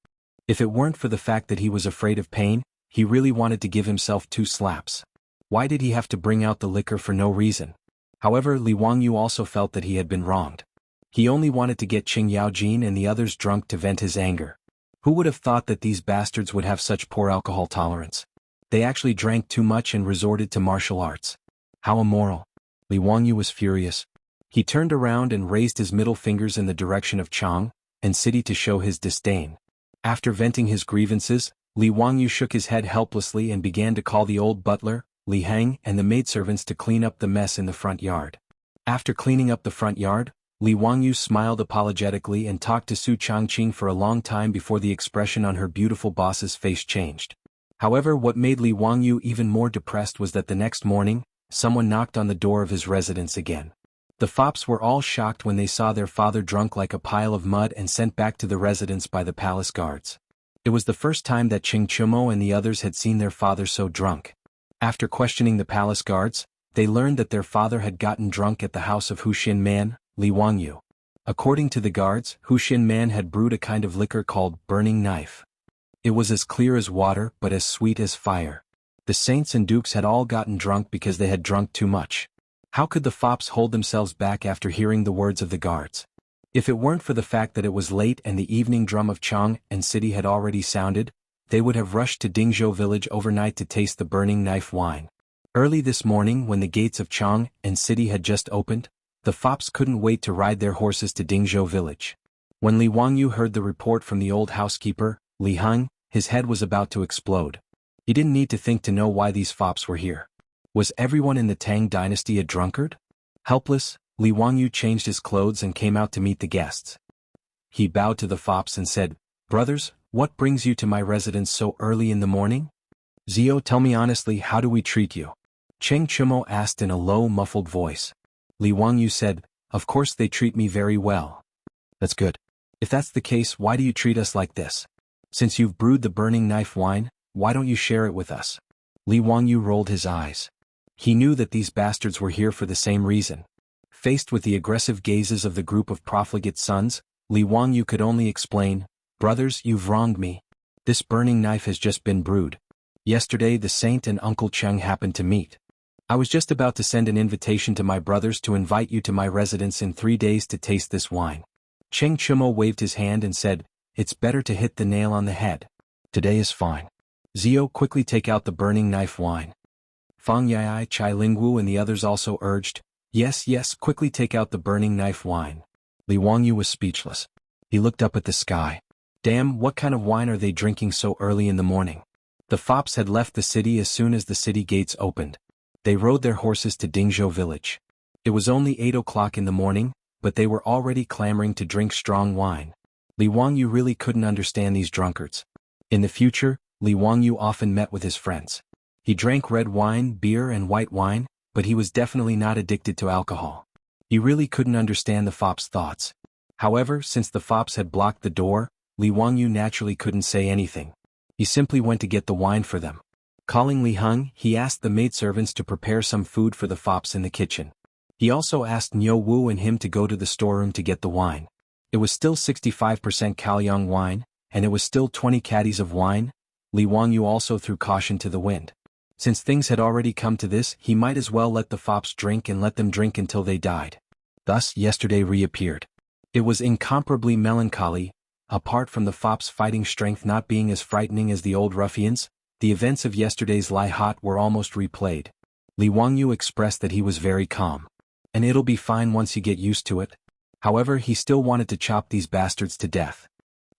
Speaker 1: If it weren't for the fact that he was afraid of pain, he really wanted to give himself 2 slaps. Why did he have to bring out the liquor for no reason? However, Li Wangyu also felt that he had been wronged. He only wanted to get Qing Yaojin and the others drunk to vent his anger. Who would have thought that these bastards would have such poor alcohol tolerance? They actually drank too much and resorted to martial arts. How immoral. Li Wangyu was furious. He turned around and raised his middle fingers in the direction of Chang'an City to show his disdain. After venting his grievances, Li Wangyu shook his head helplessly and began to call the old butler, Li Hang, and the maidservants to clean up the mess in the front yard. After cleaning up the front yard, Li Wangyu smiled apologetically and talked to Su Changqing for a long time before the expression on her beautiful boss's face changed. However, what made Li Wangyu even more depressed was that the next morning, someone knocked on the door of his residence again. The fops were all shocked when they saw their father drunk like a pile of mud and sent back to the residence by the palace guards. It was the first time that Qing Chumo and the others had seen their father so drunk. After questioning the palace guards, they learned that their father had gotten drunk at the house of Hu Xin Man, Li Wangyu. According to the guards, Hu Xin Man had brewed a kind of liquor called burning knife. It was as clear as water but as sweet as fire. The saints and dukes had all gotten drunk because they had drunk too much. How could the fops hold themselves back after hearing the words of the guards? If it weren't for the fact that it was late and the evening drum of Chang'an City had already sounded, they would have rushed to Dingzhou village overnight to taste the burning knife wine. Early this morning, when the gates of Chang'an City had just opened, the fops couldn't wait to ride their horses to Dingzhou village. When Li Wangyu heard the report from the old housekeeper, Li Hang, his head was about to explode. He didn't need to think to know why these fops were here. Was everyone in the Tang dynasty a drunkard? Helpless, Li Wangyu changed his clothes and came out to meet the guests. He bowed to the fops and said, "Brothers, what brings you to my residence so early in the morning? Zio, tell me honestly, how do we treat you?" Cheng Chumo asked in a low, muffled voice. Li Wangyu said, "Of course they treat me very well." "That's good. If that's the case, why do you treat us like this? Since you've brewed the burning knife wine, why don't you share it with us?" Li Wangyu rolled his eyes. He knew that these bastards were here for the same reason. Faced with the aggressive gazes of the group of profligate sons, Li Wangyu could only explain, "Brothers, you've wronged me. This burning knife has just been brewed. Yesterday the saint and Uncle Cheng happened to meet. I was just about to send an invitation to my brothers to invite you to my residence in 3 days to taste this wine." Cheng Chumo waved his hand and said, "It's better to hit the nail on the head. Today is fine. Zio, quickly take out the burning knife wine." Fang Yai, Chai Lingwu and the others also urged, "Yes, yes, quickly take out the burning knife wine." Li Wangyu was speechless. He looked up at the sky. Damn, what kind of wine are they drinking so early in the morning? The fops had left the city as soon as the city gates opened. They rode their horses to Dingzhou village. It was only 8 o'clock in the morning, but they were already clamoring to drink strong wine. Li Wangyu really couldn't understand these drunkards. In the future, Li Wangyu often met with his friends. He drank red wine, beer and white wine, but he was definitely not addicted to alcohol. He really couldn't understand the fops' thoughts. However, since the fops had blocked the door, Li Wangyu naturally couldn't say anything. He simply went to get the wine for them. Calling Li Heng, he asked the maidservants to prepare some food for the fops in the kitchen. He also asked Niu Wu and him to go to the storeroom to get the wine. It was still 65% Kaoyang wine, and it was still 20 caddies of wine. Li Wangyu also threw caution to the wind. Since things had already come to this, he might as well let the fops drink and let them drink until they died. Thus, yesterday reappeared. It was incomparably melancholy. Apart from the fops' fighting strength not being as frightening as the old ruffians, the events of yesterday's Lai Hot were almost replayed. Li Wangyu expressed that he was very calm. And it'll be fine once you get used to it. However, he still wanted to chop these bastards to death.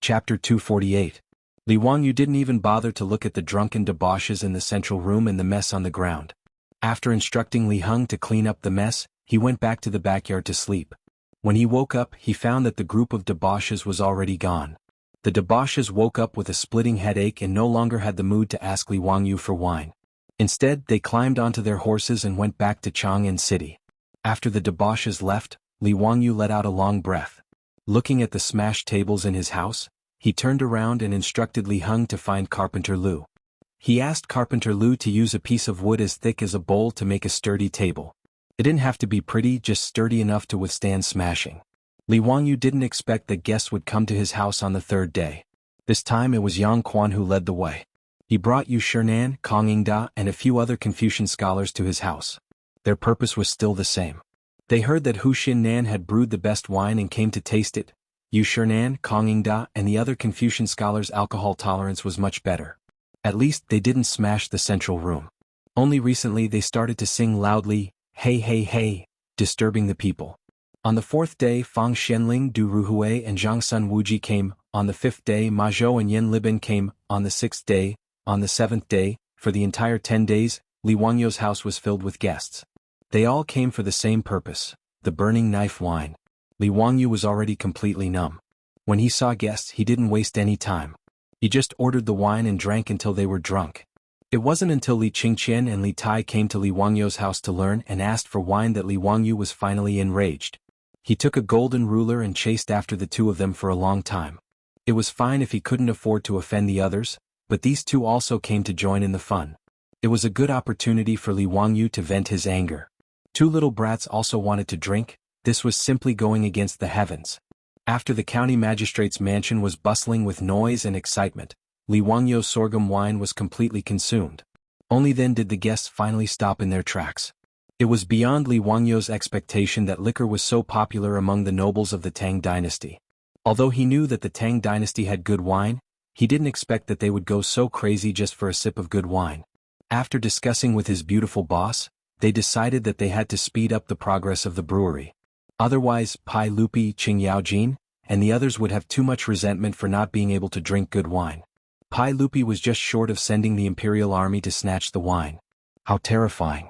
Speaker 1: Chapter 248. Li Wangyu didn't even bother to look at the drunken debauches in the central room and the mess on the ground. After instructing Li Heng to clean up the mess, he went back to the backyard to sleep. When he woke up, he found that the group of debauches was already gone. The debauches woke up with a splitting headache and no longer had the mood to ask Li Wangyu for wine. Instead, they climbed onto their horses and went back to Chang'an City. After the debauches left, Li Wangyu let out a long breath. Looking at the smashed tables in his house, he turned around and instructed Li Heng to find Carpenter Lu. He asked Carpenter Lu to use a piece of wood as thick as a bowl to make a sturdy table. It didn't have to be pretty, just sturdy enough to withstand smashing. Li Wangyu didn't expect that guests would come to his house on the third day. This time it was Yang Quan who led the way. He brought Yu Shinan, Kong Yingda, and a few other Confucian scholars to his house. Their purpose was still the same. They heard that Hu Xinnan had brewed the best wine and came to taste it. Yu Shinan, Kong Yingda, and the other Confucian scholars' alcohol tolerance was much better. At least they didn't smash the central room. Only recently they started to sing loudly, "Hey hey hey," disturbing the people. On the fourth day, Fang Xianling, Du Ruhui, and Zhang Sun Wuji came. On the fifth day, Ma Zhou and Yen Liben came. On the sixth day, on the seventh day, for the entire 10 days, Li Wangyu's house was filled with guests. They all came for the same purpose, the burning knife wine. Li Wangyu was already completely numb. When he saw guests, he didn't waste any time. He just ordered the wine and drank until they were drunk. It wasn't until Li Qingqian and Li Tai came to Li Wangyu's house to learn and asked for wine that Li Wangyu was finally enraged. He took a golden ruler and chased after the two of them for a long time. It was fine if he couldn't afford to offend the others, but these two also came to join in the fun. It was a good opportunity for Li Wangyu to vent his anger. Two little brats also wanted to drink. This was simply going against the heavens. After the county magistrate's mansion was bustling with noise and excitement, Li Wangyu's sorghum wine was completely consumed. Only then did the guests finally stop in their tracks. It was beyond Li Wangyu's expectation that liquor was so popular among the nobles of the Tang dynasty. Although he knew that the Tang dynasty had good wine, he didn't expect that they would go so crazy just for a sip of good wine. After discussing with his beautiful boss, they decided that they had to speed up the progress of the brewery. Otherwise, Pai Lupi, Qing Yaojin, and the others would have too much resentment for not being able to drink good wine. Pai Lupi was just short of sending the imperial army to snatch the wine. How terrifying.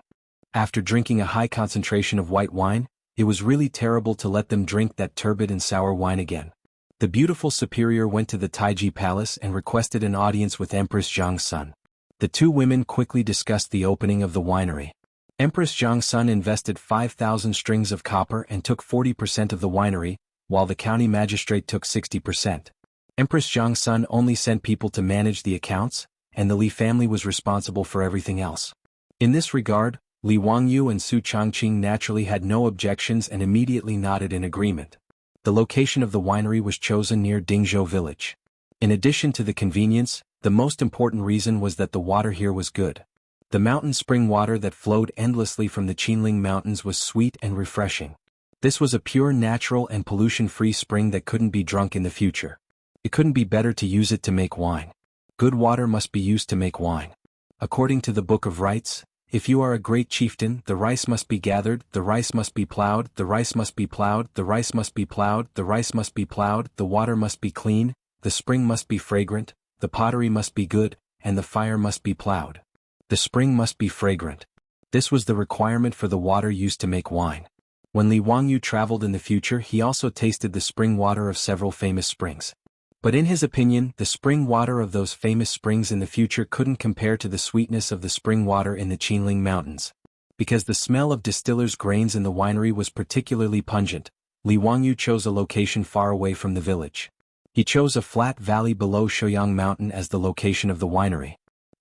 Speaker 1: After drinking a high concentration of white wine, it was really terrible to let them drink that turbid and sour wine again. The beautiful superior went to the Taiji Palace and requested an audience with Empress Zhang Sun. The two women quickly discussed the opening of the winery. Empress Zhang Sun invested 5,000 strings of copper and took 40% of the winery, while the county magistrate took 60%. Empress Zhang Sun only sent people to manage the accounts, and the Li family was responsible for everything else. In this regard, Li Wangyu and Su Changqing naturally had no objections and immediately nodded in agreement. The location of the winery was chosen near Dingzhou village. In addition to the convenience, the most important reason was that the water here was good. The mountain spring water that flowed endlessly from the Qinling Mountains was sweet and refreshing. This was a pure natural and pollution-free spring that couldn't be drunk in the future. It couldn't be better to use it to make wine. Good water must be used to make wine. According to the Book of Rites, if you are a great chieftain, the rice must be gathered, the rice must be plowed, the rice must be plowed, the rice must be plowed, the rice must be plowed, the water must be clean, the spring must be fragrant, the pottery must be good, and the fire must be plowed. The spring must be fragrant. This was the requirement for the water used to make wine. When Li Wangyu traveled in the future, he also tasted the spring water of several famous springs. But in his opinion, the spring water of those famous springs in the future couldn't compare to the sweetness of the spring water in the Qinling Mountains. Because the smell of distillers' grains in the winery was particularly pungent, Li Wangyu chose a location far away from the village. He chose a flat valley below Shouyang Mountain as the location of the winery.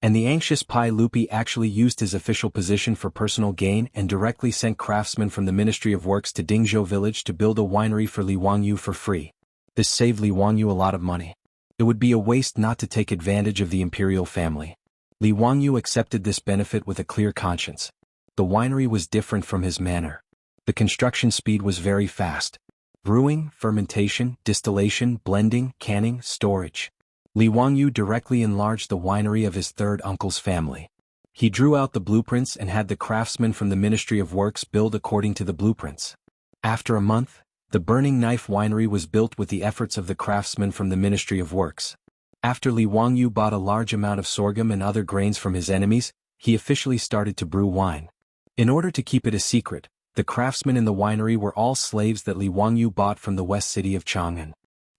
Speaker 1: And the anxious Pai Lupi actually used his official position for personal gain and directly sent craftsmen from the Ministry of Works to Dingzhou village to build a winery for Li Wangyu for free. This saved Li Wangyu a lot of money. It would be a waste not to take advantage of the imperial family. Li Wangyu accepted this benefit with a clear conscience. The winery was different from his manor. The construction speed was very fast. Brewing, fermentation, distillation, blending, canning, storage. Li Wangyu directly enlarged the winery of his third uncle's family. He drew out the blueprints and had the craftsmen from the Ministry of Works build according to the blueprints. After a month, the Burning Knife Winery was built with the efforts of the craftsmen from the Ministry of Works. After Li Wangyu bought a large amount of sorghum and other grains from his enemies, he officially started to brew wine. In order to keep it a secret, the craftsmen in the winery were all slaves that Li Wangyu bought from the west city of Chang'an.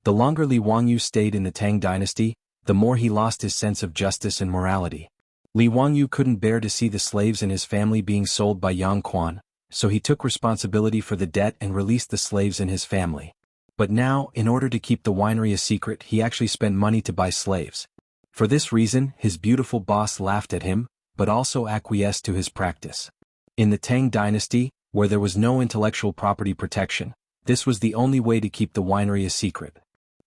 Speaker 1: The longer Li Wangyu stayed in the Tang dynasty, the more he lost his sense of justice and morality. Li Wangyu couldn't bear to see the slaves and his family being sold by Yang Quan, so he took responsibility for the debt and released the slaves and his family. But now, in order to keep the winery a secret, he actually spent money to buy slaves. For this reason, his beautiful boss laughed at him, but also acquiesced to his practice. In the Tang dynasty, where there was no intellectual property protection, this was the only way to keep the winery a secret.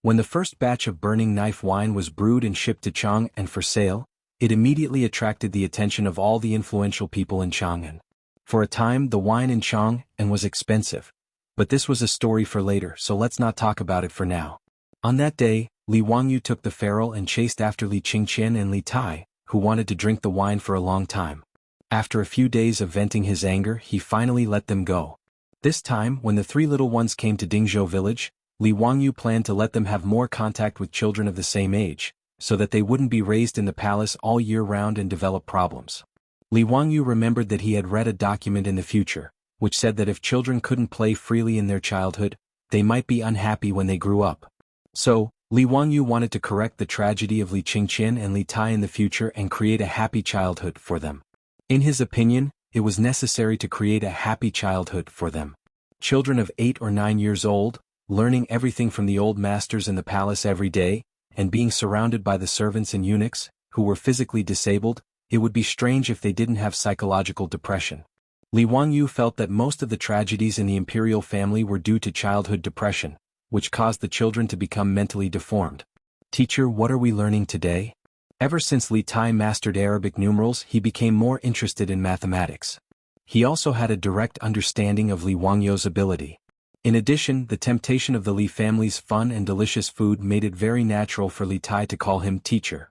Speaker 1: When the first batch of Burning Knife wine was brewed and shipped to Chang'an for sale, it immediately attracted the attention of all the influential people in Chang'an. For a time, the wine in Chang'an was expensive. But this was a story for later, so let's not talk about it for now. On that day, Li Wangyu took the feral and chased after Li Qingqian and Li Tai, who wanted to drink the wine for a long time. After a few days of venting his anger, he finally let them go. This time, when the three little ones came to Dingzhou village, Li Wangyu planned to let them have more contact with children of the same age, so that they wouldn't be raised in the palace all year round and develop problems. Li Wangyu remembered that he had read a document in the future, which said that if children couldn't play freely in their childhood, they might be unhappy when they grew up. So, Li Wangyu wanted to correct the tragedy of Li Qingqian and Li Tai in the future and create a happy childhood for them. In his opinion, it was necessary to create a happy childhood for them. Children of 8 or 9 years old, learning everything from the old masters in the palace every day, and being surrounded by the servants and eunuchs, who were physically disabled, it would be strange if they didn't have psychological depression. Li Wangyu felt that most of the tragedies in the imperial family were due to childhood depression, which caused the children to become mentally deformed. Teacher, what are we learning today? Ever since Li Tai mastered Arabic numerals, he became more interested in mathematics. He also had a direct understanding of Li Wangyu's ability. In addition, the temptation of the Li family's fun and delicious food made it very natural for Li Tai to call him teacher.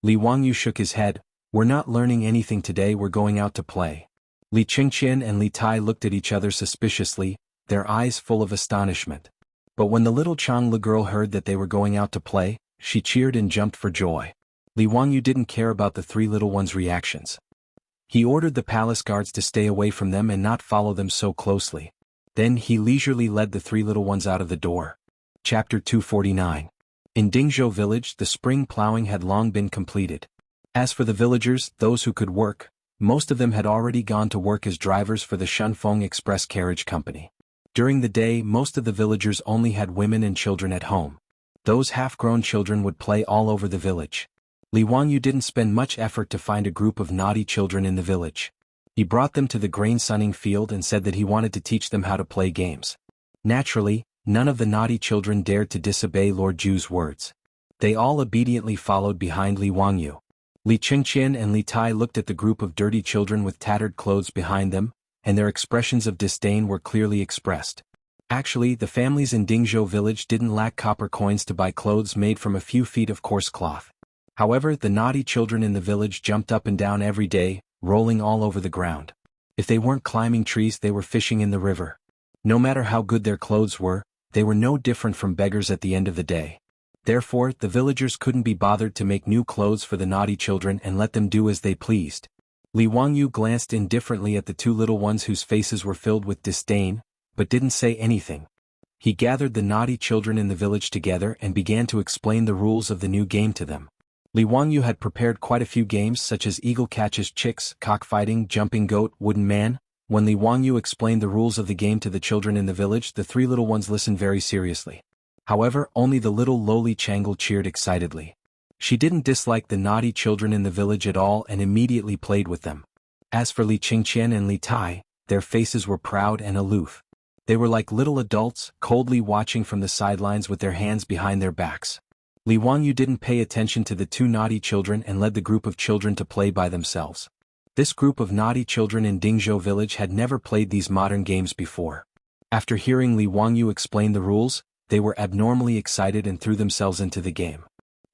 Speaker 1: Li Wangyu shook his head. We're not learning anything today, we're going out to play. Li Qingqian and Li Tai looked at each other suspiciously, their eyes full of astonishment. But when the little Changla girl heard that they were going out to play, she cheered and jumped for joy. Li Wangyu didn't care about the three little ones' reactions. He ordered the palace guards to stay away from them and not follow them so closely. Then he leisurely led the three little ones out of the door. Chapter 249. In Dingzhou village, the spring plowing had long been completed. As for the villagers, those who could work, most of them had already gone to work as drivers for the Shunfeng Express Carriage Company. During the day, most of the villagers only had women and children at home. Those half-grown children would play all over the village. Li Wangyu didn't spend much effort to find a group of naughty children in the village. He brought them to the grain-sunning field and said that he wanted to teach them how to play games. Naturally, none of the naughty children dared to disobey Lord Ju's words. They all obediently followed behind Li Wangyu. Li Qingqian and Li Tai looked at the group of dirty children with tattered clothes behind them, and their expressions of disdain were clearly expressed. Actually, the families in Dingzhou village didn't lack copper coins to buy clothes made from a few feet of coarse cloth. However, the naughty children in the village jumped up and down every day, rolling all over the ground. If they weren't climbing trees, they were fishing in the river. No matter how good their clothes were, they were no different from beggars at the end of the day. Therefore, the villagers couldn't be bothered to make new clothes for the naughty children and let them do as they pleased. Li Wangyu glanced indifferently at the two little ones whose faces were filled with disdain, but didn't say anything. He gathered the naughty children in the village together and began to explain the rules of the new game to them. Li Wangyu had prepared quite a few games such as eagle catches chicks, cockfighting, jumping goat, wooden man. When Li Wangyu explained the rules of the game to the children in the village, the three little ones listened very seriously. However, only the little lowly Changle cheered excitedly. She didn't dislike the naughty children in the village at all and immediately played with them. As for Li Qingqian and Li Tai, their faces were proud and aloof. They were like little adults, coldly watching from the sidelines with their hands behind their backs. Li Wangyu didn't pay attention to the two naughty children and led the group of children to play by themselves. This group of naughty children in Dingzhou village had never played these modern games before. After hearing Li Wangyu explain the rules, they were abnormally excited and threw themselves into the game.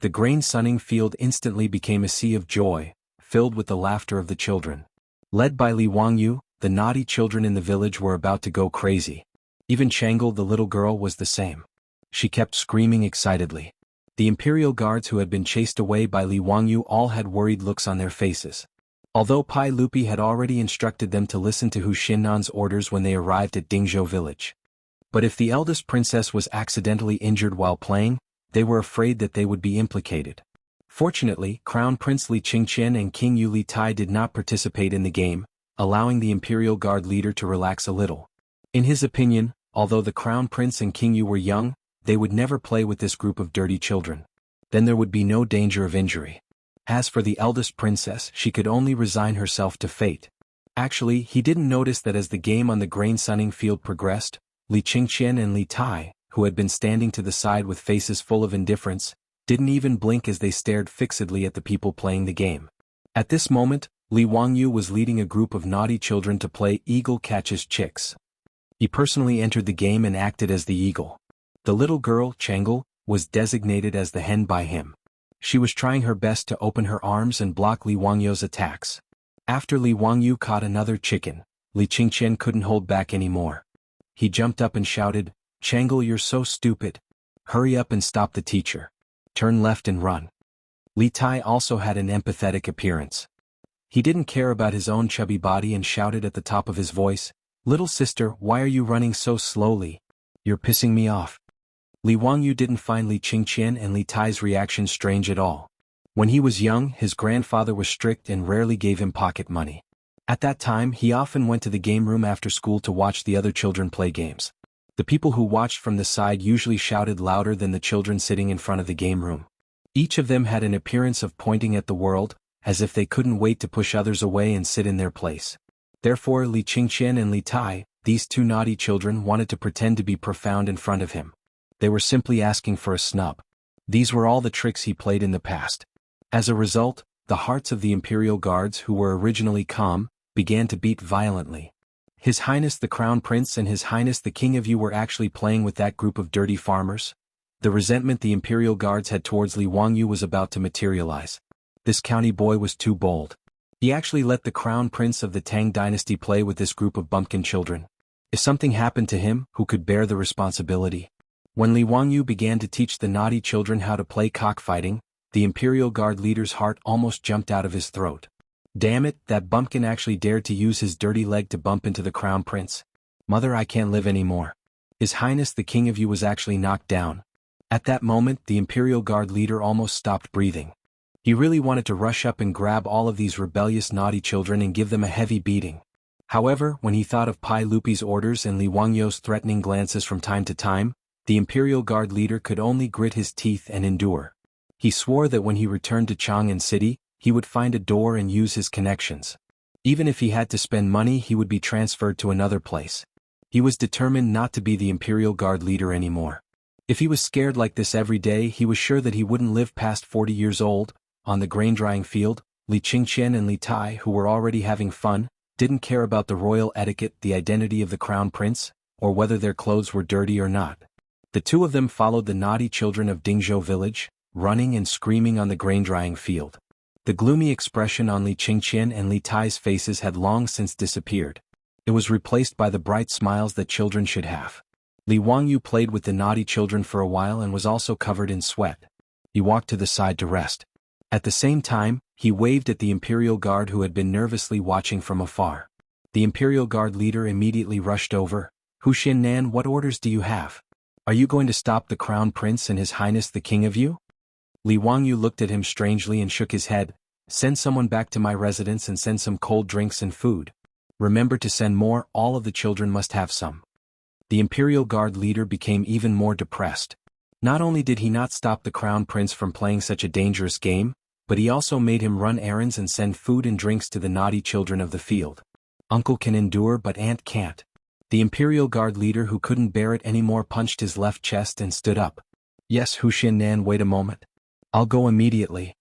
Speaker 1: The grain sunning field instantly became a sea of joy, filled with the laughter of the children. Led by Li Wangyu, the naughty children in the village were about to go crazy. Even Changle the little girl was the same. She kept screaming excitedly. The imperial guards who had been chased away by Li Wangyu all had worried looks on their faces. Although Pai Lupi had already instructed them to listen to Hu Xinnan's orders when they arrived at Dingzhou village. But if the eldest princess was accidentally injured while playing, they were afraid that they would be implicated. Fortunately, Crown Prince Li Qingqian and King Yu Li Tai did not participate in the game, allowing the Imperial Guard leader to relax a little. In his opinion, although the Crown Prince and King Yu were young, they would never play with this group of dirty children. Then there would be no danger of injury. As for the eldest princess, she could only resign herself to fate. Actually, he didn't notice that as the game on the grain sunning field progressed, Li Qingqian and Li Tai, who had been standing to the side with faces full of indifference, didn't even blink as they stared fixedly at the people playing the game. At this moment, Li Wangyu was leading a group of naughty children to play Eagle Catches Chicks. He personally entered the game and acted as the eagle. The little girl, Changle, was designated as the hen by him. She was trying her best to open her arms and block Li Wangyu's attacks. After Li Wangyu caught another chicken, Li Qingqian couldn't hold back anymore. He jumped up and shouted, "Changle, you're so stupid. Hurry up and stop the teacher. Turn left and run." Li Tai also had an empathetic appearance. He didn't care about his own chubby body and shouted at the top of his voice, "Little sister, why are you running so slowly? You're pissing me off." Li Wangyu didn't find Li Qingqian and Li Tai's reaction strange at all. When he was young, his grandfather was strict and rarely gave him pocket money. At that time, he often went to the game room after school to watch the other children play games. The people who watched from the side usually shouted louder than the children sitting in front of the game room. Each of them had an appearance of pointing at the world, as if they couldn't wait to push others away and sit in their place. Therefore Li Qingqian and Li Tai, these two naughty children, wanted to pretend to be profound in front of him. They were simply asking for a snub. These were all the tricks he played in the past. As a result, the hearts of the Imperial Guards, who were originally calm, began to beat violently. His Highness the Crown Prince and His Highness the King of Yu were actually playing with that group of dirty farmers? The resentment the Imperial Guards had towards Li Wangyu was about to materialize. This county boy was too bold. He actually let the Crown Prince of the Tang dynasty play with this group of bumpkin children. If something happened to him, who could bear the responsibility? When Li Wangyu began to teach the naughty children how to play cockfighting, the Imperial Guard leader's heart almost jumped out of his throat. Damn it, that bumpkin actually dared to use his dirty leg to bump into the Crown Prince. Mother, I can't live anymore. His Highness the King of Yu was actually knocked down. At that moment, the Imperial Guard leader almost stopped breathing. He really wanted to rush up and grab all of these rebellious naughty children and give them a heavy beating. However, when he thought of Pai Lupi's orders and Li Wangyu's threatening glances from time to time, the Imperial Guard leader could only grit his teeth and endure. He swore that when he returned to Chang'an City, he would find a door and use his connections. Even if he had to spend money, he would be transferred to another place. He was determined not to be the Imperial Guard leader anymore. If he was scared like this every day, he was sure that he wouldn't live past 40 years old. On the grain-drying field, Li Qingqian and Li Tai, who were already having fun, didn't care about the royal etiquette, the identity of the Crown Prince, or whether their clothes were dirty or not. The two of them followed the naughty children of Dingzhou village, running and screaming on the grain-drying field. The gloomy expression on Li Qingqian and Li Tai's faces had long since disappeared. It was replaced by the bright smiles that children should have. Li Wangyu played with the naughty children for a while and was also covered in sweat. He walked to the side to rest. At the same time, he waved at the Imperial Guard who had been nervously watching from afar. The Imperial Guard leader immediately rushed over. "Hu Xinnan, what orders do you have? Are you going to stop the Crown Prince and His Highness the King of Yu?" Li Wangyu looked at him strangely and shook his head. "Send someone back to my residence and send some cold drinks and food. Remember to send more, all of the children must have some." The Imperial Guard leader became even more depressed. Not only did he not stop the crown prince from playing such a dangerous game, but he also made him run errands and send food and drinks to the naughty children of the field. Uncle can endure but aunt can't. The Imperial Guard leader, who couldn't bear it anymore, punched his left chest and stood up. Yes, Wuxia Nan, wait a moment. I'll go immediately.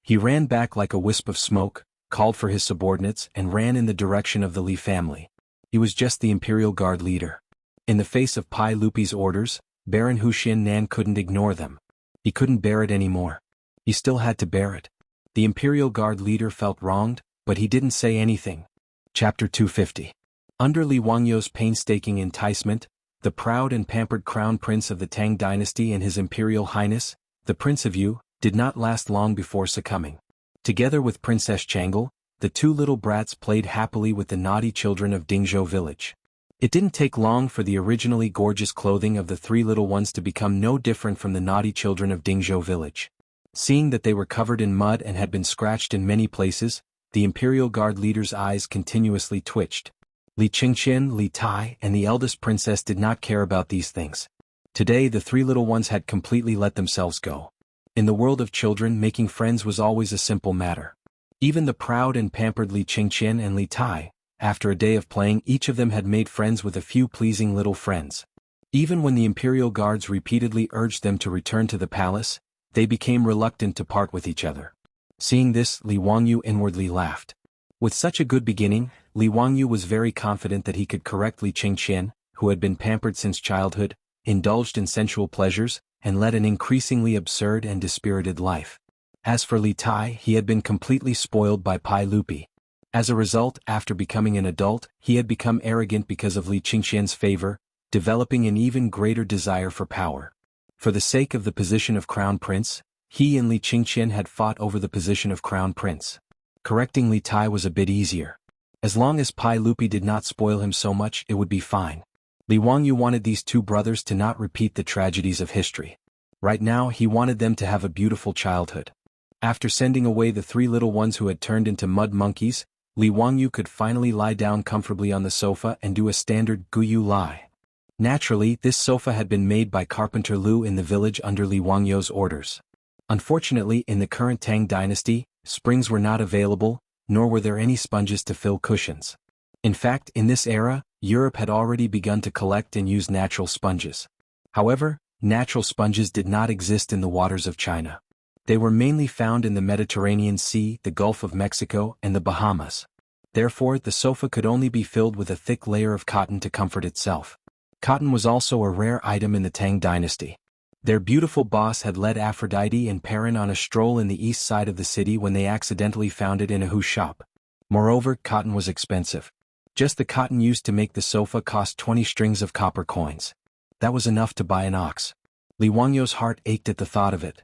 Speaker 1: He ran back like a wisp of smoke, called for his subordinates, and ran in the direction of the Li family. He was just the Imperial Guard leader. In the face of Pai Lupi's orders, Baron Wuxia Nan couldn't ignore them. He couldn't bear it anymore. He still had to bear it. The Imperial Guard leader felt wronged, but he didn't say anything. Chapter 250. Under Li Wangyou's painstaking enticement, the proud and pampered crown prince of the Tang dynasty and His Imperial Highness, the Prince of Yu, did not last long before succumbing. Together with Princess Changle, the two little brats played happily with the naughty children of Dingzhou village. It didn't take long for the originally gorgeous clothing of the three little ones to become no different from the naughty children of Dingzhou village. Seeing that they were covered in mud and had been scratched in many places, the Imperial Guard leader's eyes continuously twitched. Li Qingqian, Li Tai, and the eldest princess did not care about these things. Today the three little ones had completely let themselves go. In the world of children, making friends was always a simple matter. Even the proud and pampered Li Qingqian and Li Tai, after a day of playing, each of them had made friends with a few pleasing little friends. Even when the Imperial Guards repeatedly urged them to return to the palace, they became reluctant to part with each other. Seeing this, Li Wangyu inwardly laughed. With such a good beginning, Li Wangyu was very confident that he could correct Li Qingqian, who had been pampered since childhood, indulged in sensual pleasures, and led an increasingly absurd and dispirited life. As for Li Tai, he had been completely spoiled by Pai Lupi. As a result, after becoming an adult, he had become arrogant because of Li Qingqian's favor, developing an even greater desire for power. For the sake of the position of crown prince, he and Li Qingqian had fought over the position of crown prince. Correcting Li Tai was a bit easier. As long as Pai Lupi did not spoil him so much, it would be fine. Li Wangyu wanted these two brothers to not repeat the tragedies of history. Right now he wanted them to have a beautiful childhood. After sending away the three little ones who had turned into mud monkeys, Li Wangyu could finally lie down comfortably on the sofa and do a standard Guyu lie. Naturally, this sofa had been made by Carpenter Lu in the village under Li Wangyou's orders. Unfortunately, in the current Tang dynasty, springs were not available, nor were there any sponges to fill cushions. In fact, in this era, Europe had already begun to collect and use natural sponges. However, natural sponges did not exist in the waters of China. They were mainly found in the Mediterranean Sea, the Gulf of Mexico, and the Bahamas. Therefore, the sofa could only be filled with a thick layer of cotton to comfort itself. Cotton was also a rare item in the Tang dynasty. Their beautiful boss had led Aphrodite and Perrin on a stroll in the east side of the city when they accidentally found it in a Hu shop. Moreover, cotton was expensive. Just the cotton used to make the sofa cost 20 strings of copper coins. That was enough to buy an ox. Li Wangyou's heart ached at the thought of it.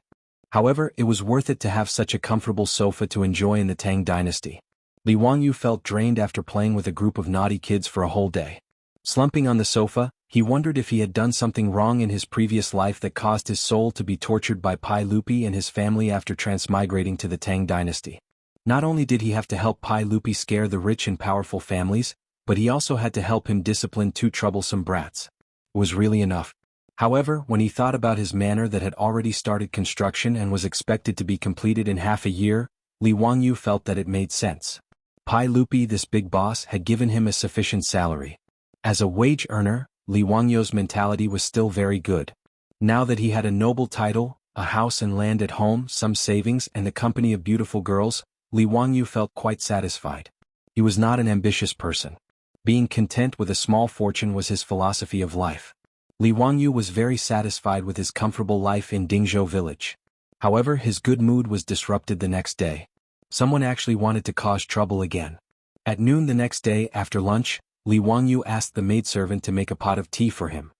Speaker 1: However, it was worth it to have such a comfortable sofa to enjoy in the Tang dynasty. Li Wangyu felt drained after playing with a group of naughty kids for a whole day. Slumping on the sofa, he wondered if he had done something wrong in his previous life that caused his soul to be tortured by Pai Lupi and his family after transmigrating to the Tang dynasty. Not only did he have to help Pai Lupi scare the rich and powerful families, but he also had to help him discipline two troublesome brats. It was really enough. However, when he thought about his manor that had already started construction and was expected to be completed in half a year, Li Wangyu felt that it made sense. Pai Lupi, this big boss, had given him a sufficient salary. As a wage earner, Li Wangyou's mentality was still very good. Now that he had a noble title, a house and land at home, some savings, and the company of beautiful girls, Li Wangyu felt quite satisfied. He was not an ambitious person. Being content with a small fortune was his philosophy of life. Li Wangyu was very satisfied with his comfortable life in Dingzhou village. However, his good mood was disrupted the next day. Someone actually wanted to cause trouble again. At noon the next day after lunch, Li Wangyu asked the maidservant to make a pot of tea for him.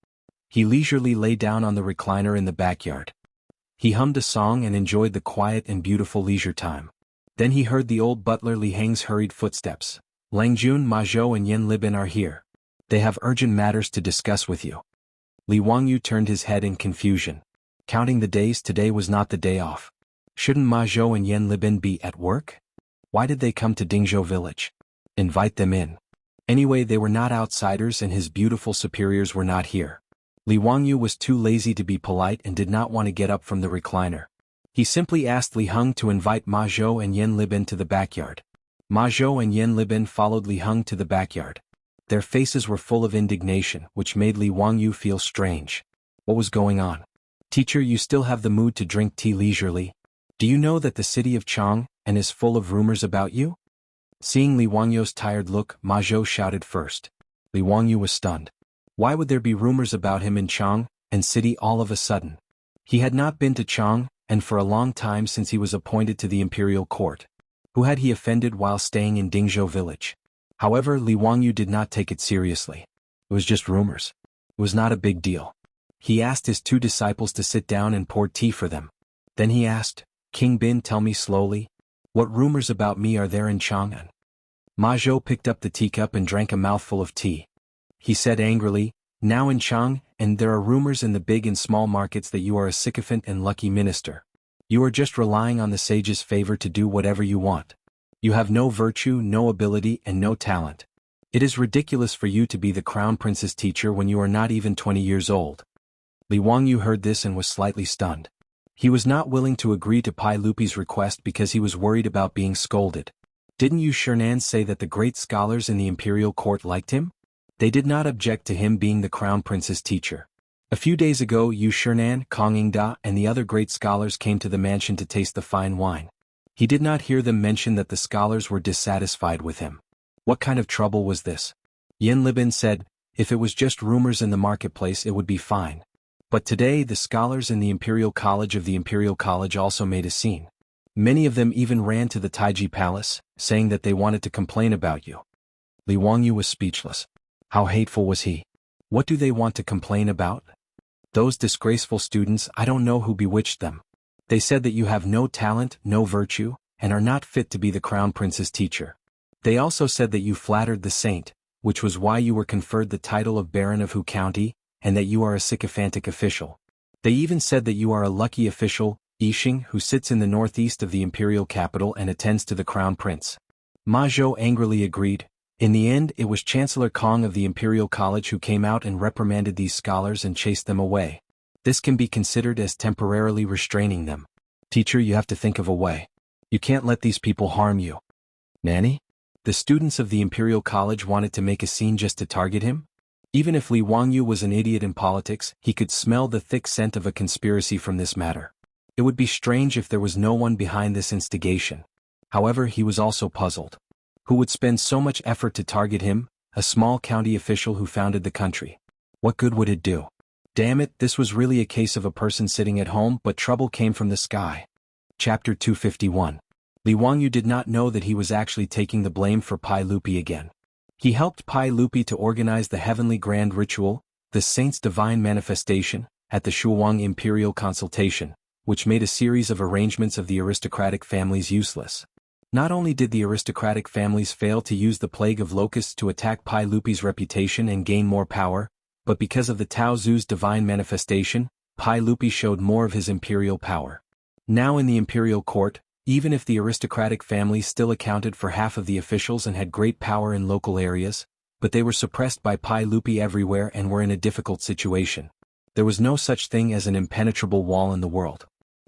Speaker 1: He leisurely lay down on the recliner in the backyard. He hummed a song and enjoyed the quiet and beautiful leisure time. Then he heard the old butler Li Heng's hurried footsteps. "Langjun, Ma Zhou and Yan Libin are here. They have urgent matters to discuss with you." Li Wangyu turned his head in confusion. Counting the days, today was not the day off. Shouldn't Ma Zhou and Yan Libin be at work? Why did they come to Dingzhou village? Invite them in. Anyway, they were not outsiders and his beautiful superiors were not here. Li Wangyu was too lazy to be polite and did not want to get up from the recliner. He simply asked Li Heng to invite Ma Zhou and Yan Libin to the backyard. Ma Zhou and Yan Libin followed Li Heng to the backyard. Their faces were full of indignation, which made Li Wangyu feel strange. What was going on? Teacher, you still have the mood to drink tea leisurely? Do you know that the city of Chang and is full of rumors about you? Seeing Li Wangyu's tired look, Ma Zhou shouted first. Li Wangyu was stunned. Why would there be rumors about him in Chang and city all of a sudden? He had not been to Chang and for a long time since he was appointed to the imperial court. Who had he offended while staying in Dingzhou village? However, Li Wangyu did not take it seriously. It was just rumors. It was not a big deal. He asked his two disciples to sit down and poured tea for them. Then he asked, King Bin, tell me slowly, what rumors about me are there in Chang'an? Ma Zhou picked up the teacup and drank a mouthful of tea. He said angrily, now in Chang, and there are rumors in the big and small markets that you are a sycophant and lucky minister. You are just relying on the sage's favor to do whatever you want. You have no virtue, no ability, and no talent. It is ridiculous for you to be the crown prince's teacher when you are not even 20 years old. Li Wangyu heard this and was slightly stunned. He was not willing to agree to Pai Lupi's request because he was worried about being scolded. Didn't Yu Shernan say that the great scholars in the imperial court liked him? They did not object to him being the crown prince's teacher. A few days ago, Yu Shernan, Kong Yingda, and the other great scholars came to the mansion to taste the fine wine. He did not hear them mention that the scholars were dissatisfied with him. What kind of trouble was this? Yan Libin said, if it was just rumors in the marketplace it would be fine. But today the scholars in the Imperial College of the Imperial College also made a scene. Many of them even ran to the Taiji Palace, saying that they wanted to complain about you. Li Wangyu was speechless. How hateful was he? What do they want to complain about? Those disgraceful students, I don't know who bewitched them. They said that you have no talent, no virtue, and are not fit to be the crown prince's teacher. They also said that you flattered the saint, which was why you were conferred the title of Baron of Hu County, and that you are a sycophantic official. They even said that you are a lucky official, Yixing, who sits in the northeast of the imperial capital and attends to the crown prince. Ma Zhou angrily agreed. In the end, it was Chancellor Kong of the Imperial College who came out and reprimanded these scholars and chased them away. This can be considered as temporarily restraining them. Teacher, you have to think of a way. You can't let these people harm you. Nanny? The students of the Imperial College wanted to make a scene just to target him? Even if Li Wangyu was an idiot in politics, he could smell the thick scent of a conspiracy from this matter. It would be strange if there was no one behind this instigation. However, he was also puzzled. Who would spend so much effort to target him, a small county official who founded the country? What good would it do? Damn it, this was really a case of a person sitting at home, but trouble came from the sky. Chapter 251. Li Wangyu did not know that he was actually taking the blame for Pai Lupi again. He helped Pai Lupi to organize the heavenly grand ritual, the saint's divine manifestation, at the Shuang imperial consultation, which made a series of arrangements of the aristocratic families useless. Not only did the aristocratic families fail to use the plague of locusts to attack Pai Lupi's reputation and gain more power, but because of the Tao Zu's divine manifestation, Pai Lupi showed more of his imperial power. Now in the imperial court, even if the aristocratic families still accounted for half of the officials and had great power in local areas, but they were suppressed by Pai Lupi everywhere and were in a difficult situation. There was no such thing as an impenetrable wall in the world.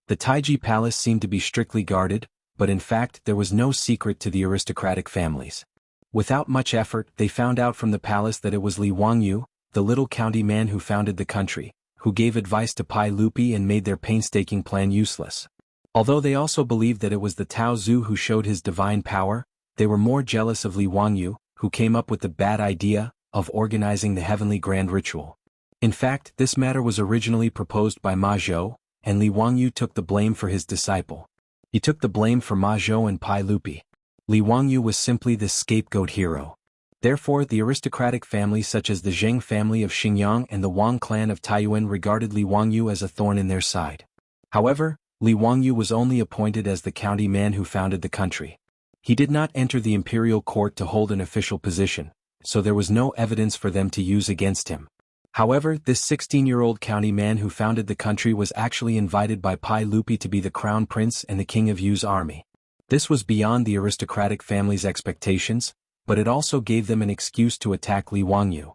Speaker 1: The Taiji Palace seemed to be strictly guarded, but in fact there was no secret to the aristocratic families. Without much effort, they found out from the palace that it was Li Wangyu, the little county man who founded the country, who gave advice to Pai Lupi and made their painstaking plan useless. Although they also believed that it was the Tao Zu who showed his divine power, they were more jealous of Li Wangyu, who came up with the bad idea of organizing the heavenly grand ritual. In fact, this matter was originally proposed by Ma Zhou, and Li Wangyu took the blame for his disciple. He took the blame for Ma Zhou and Pai Lupi. Li Wangyu was simply the scapegoat hero. Therefore, the aristocratic families such as the Zheng family of Xingyang and the Wang clan of Taiyuan regarded Li Wangyu as a thorn in their side. However, Li Wangyu was only appointed as the county man who founded the country. He did not enter the imperial court to hold an official position, so there was no evidence for them to use against him. However, this 16-year-old county man who founded the country was actually invited by Pai Lupi to be the crown prince and the king of Yu's army. This was beyond the aristocratic family's expectations, but it also gave them an excuse to attack Li Wangyu.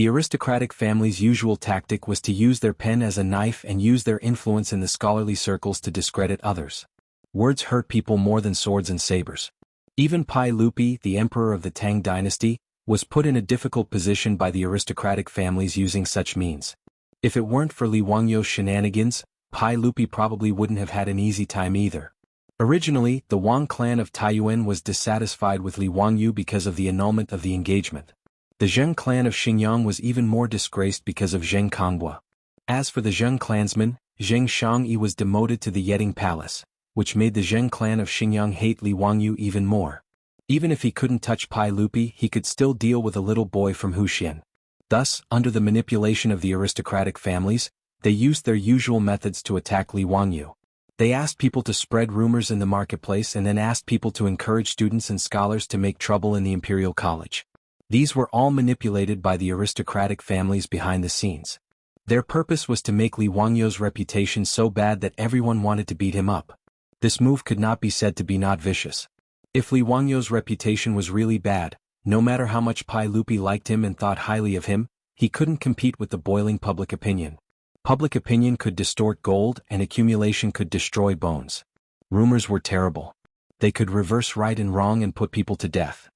Speaker 1: The aristocratic family's usual tactic was to use their pen as a knife and use their influence in the scholarly circles to discredit others. Words hurt people more than swords and sabers. Even Pai Lupi, the emperor of the Tang dynasty, was put in a difficult position by the aristocratic families using such means. If it weren't for Li Wangyou's shenanigans, Pai Lupi probably wouldn't have had an easy time either. Originally, the Wang clan of Taiyuan was dissatisfied with Li Wangyou because of the annulment of the engagement. The Zheng clan of Xingyang was even more disgraced because of Zheng Konghua. As for the Zheng clansman, Zheng Shangyi was demoted to the Yeting Palace, which made the Zheng clan of Xingyang hate Li Wangyou even more. Even if he couldn't touch Pai Lupi, he could still deal with a little boy from Huxian. Thus, under the manipulation of the aristocratic families, they used their usual methods to attack Li Wangyou. They asked people to spread rumors in the marketplace and then asked people to encourage students and scholars to make trouble in the imperial college. These were all manipulated by the aristocratic families behind the scenes. Their purpose was to make Li Wangyou's reputation so bad that everyone wanted to beat him up. This move could not be said to be not vicious. If Li Wangyou's reputation was really bad, no matter how much Pai Lupi liked him and thought highly of him, he couldn't compete with the boiling public opinion. Public opinion could distort gold and accumulation could destroy bones. Rumors were terrible. They could reverse right and wrong and put people to death.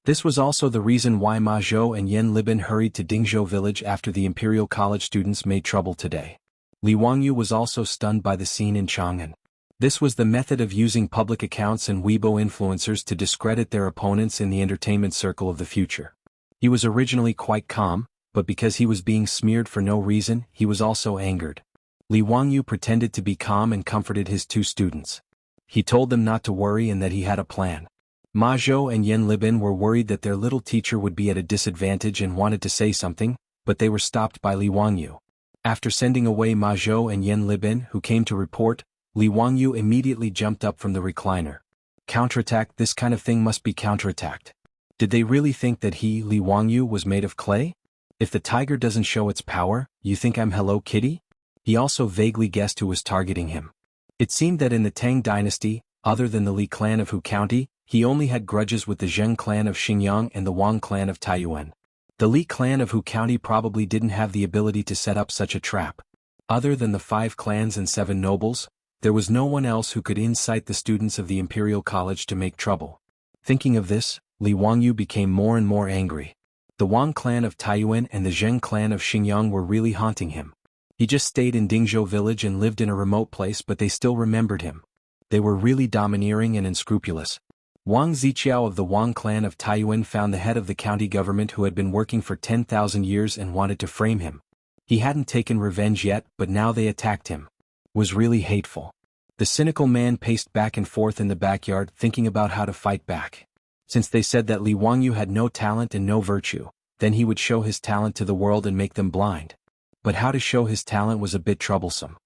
Speaker 1: This was also the reason why Ma Zhou and Yan Libin hurried to Dingzhou village after the Imperial College students made trouble today. Li Wangyou was also stunned by the scene in Chang'an. This was the method of using public accounts and Weibo influencers to discredit their opponents in the entertainment circle of the future. He was originally quite calm, but because he was being smeared for no reason, he was also angered. Li Wangyou pretended to be calm and comforted his two students. He told them not to worry and that he had a plan. Ma Zhou and Yan Libin were worried that their little teacher would be at a disadvantage and wanted to say something, but they were stopped by Li Wangyou. After sending away Ma Zhou and Yan Libin, who came to report, Li Wangyou immediately jumped up from the recliner. Counterattack, this kind of thing must be counterattacked. Did they really think that he, Li Wangyou, was made of clay? If the tiger doesn't show its power, you think I'm Hello Kitty? He also vaguely guessed who was targeting him. It seemed that in the Tang dynasty, other than the Li clan of Hu County, he only had grudges with the Zheng clan of Xingyang and the Wang clan of Taiyuan. The Li clan of Hu County probably didn't have the ability to set up such a trap. Other than the 5 clans and 7 nobles, there was no one else who could incite the students of the Imperial College to make trouble. Thinking of this, Li Wangyou became more and more angry. The Wang clan of Taiyuan and the Zheng clan of Xingyang were really haunting him. He just stayed in Dingzhou village and lived in a remote place, but they still remembered him. They were really domineering and unscrupulous. Wang Ziqiao of the Wang clan of Taiyuan found the head of the county government who had been working for 10,000 years and wanted to frame him. He hadn't taken revenge yet, but now they attacked him. Was really hateful. The cynical man paced back and forth in the backyard thinking about how to fight back. Since they said that Li Wangyou had no talent and no virtue, then he would show his talent to the world and make them blind. But how to show his talent was a bit troublesome.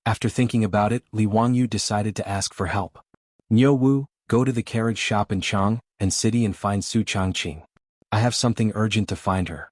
Speaker 1: After thinking about it, Li Wangyou decided to ask for help. Niu Wu, go to the carriage shop in Chang and city and find Su Changqing. I have something urgent to find her.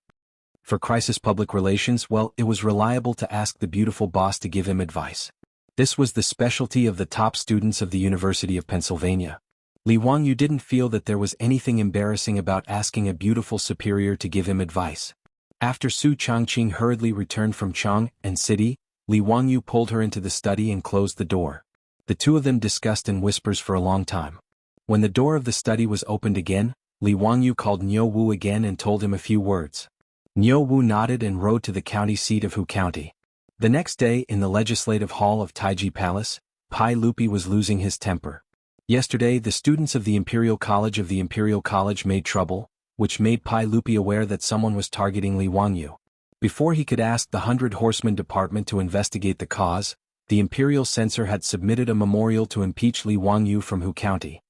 Speaker 1: For crisis public relations, well, it was reliable to ask the beautiful boss to give him advice. This was the specialty of the top students of the University of Pennsylvania. Li Wangyou didn't feel that there was anything embarrassing about asking a beautiful superior to give him advice. After Su Changqing hurriedly returned from Chang and city, Li Wangyou pulled her into the study and closed the door. The two of them discussed in whispers for a long time. When the door of the study was opened again, Li Wangyou called Niu Wu again and told him a few words. Niu Wu nodded and rode to the county seat of Hu County. The next day, in the legislative hall of Taiji Palace, Pai Lupi was losing his temper. Yesterday, the students of the Imperial College made trouble, which made Pai Lupi aware that someone was targeting Li Wangyou. Before he could ask the 100 Horsemen Department to investigate the cause, the Imperial Censor had submitted a memorial to impeach Li Wangyou from Hu County.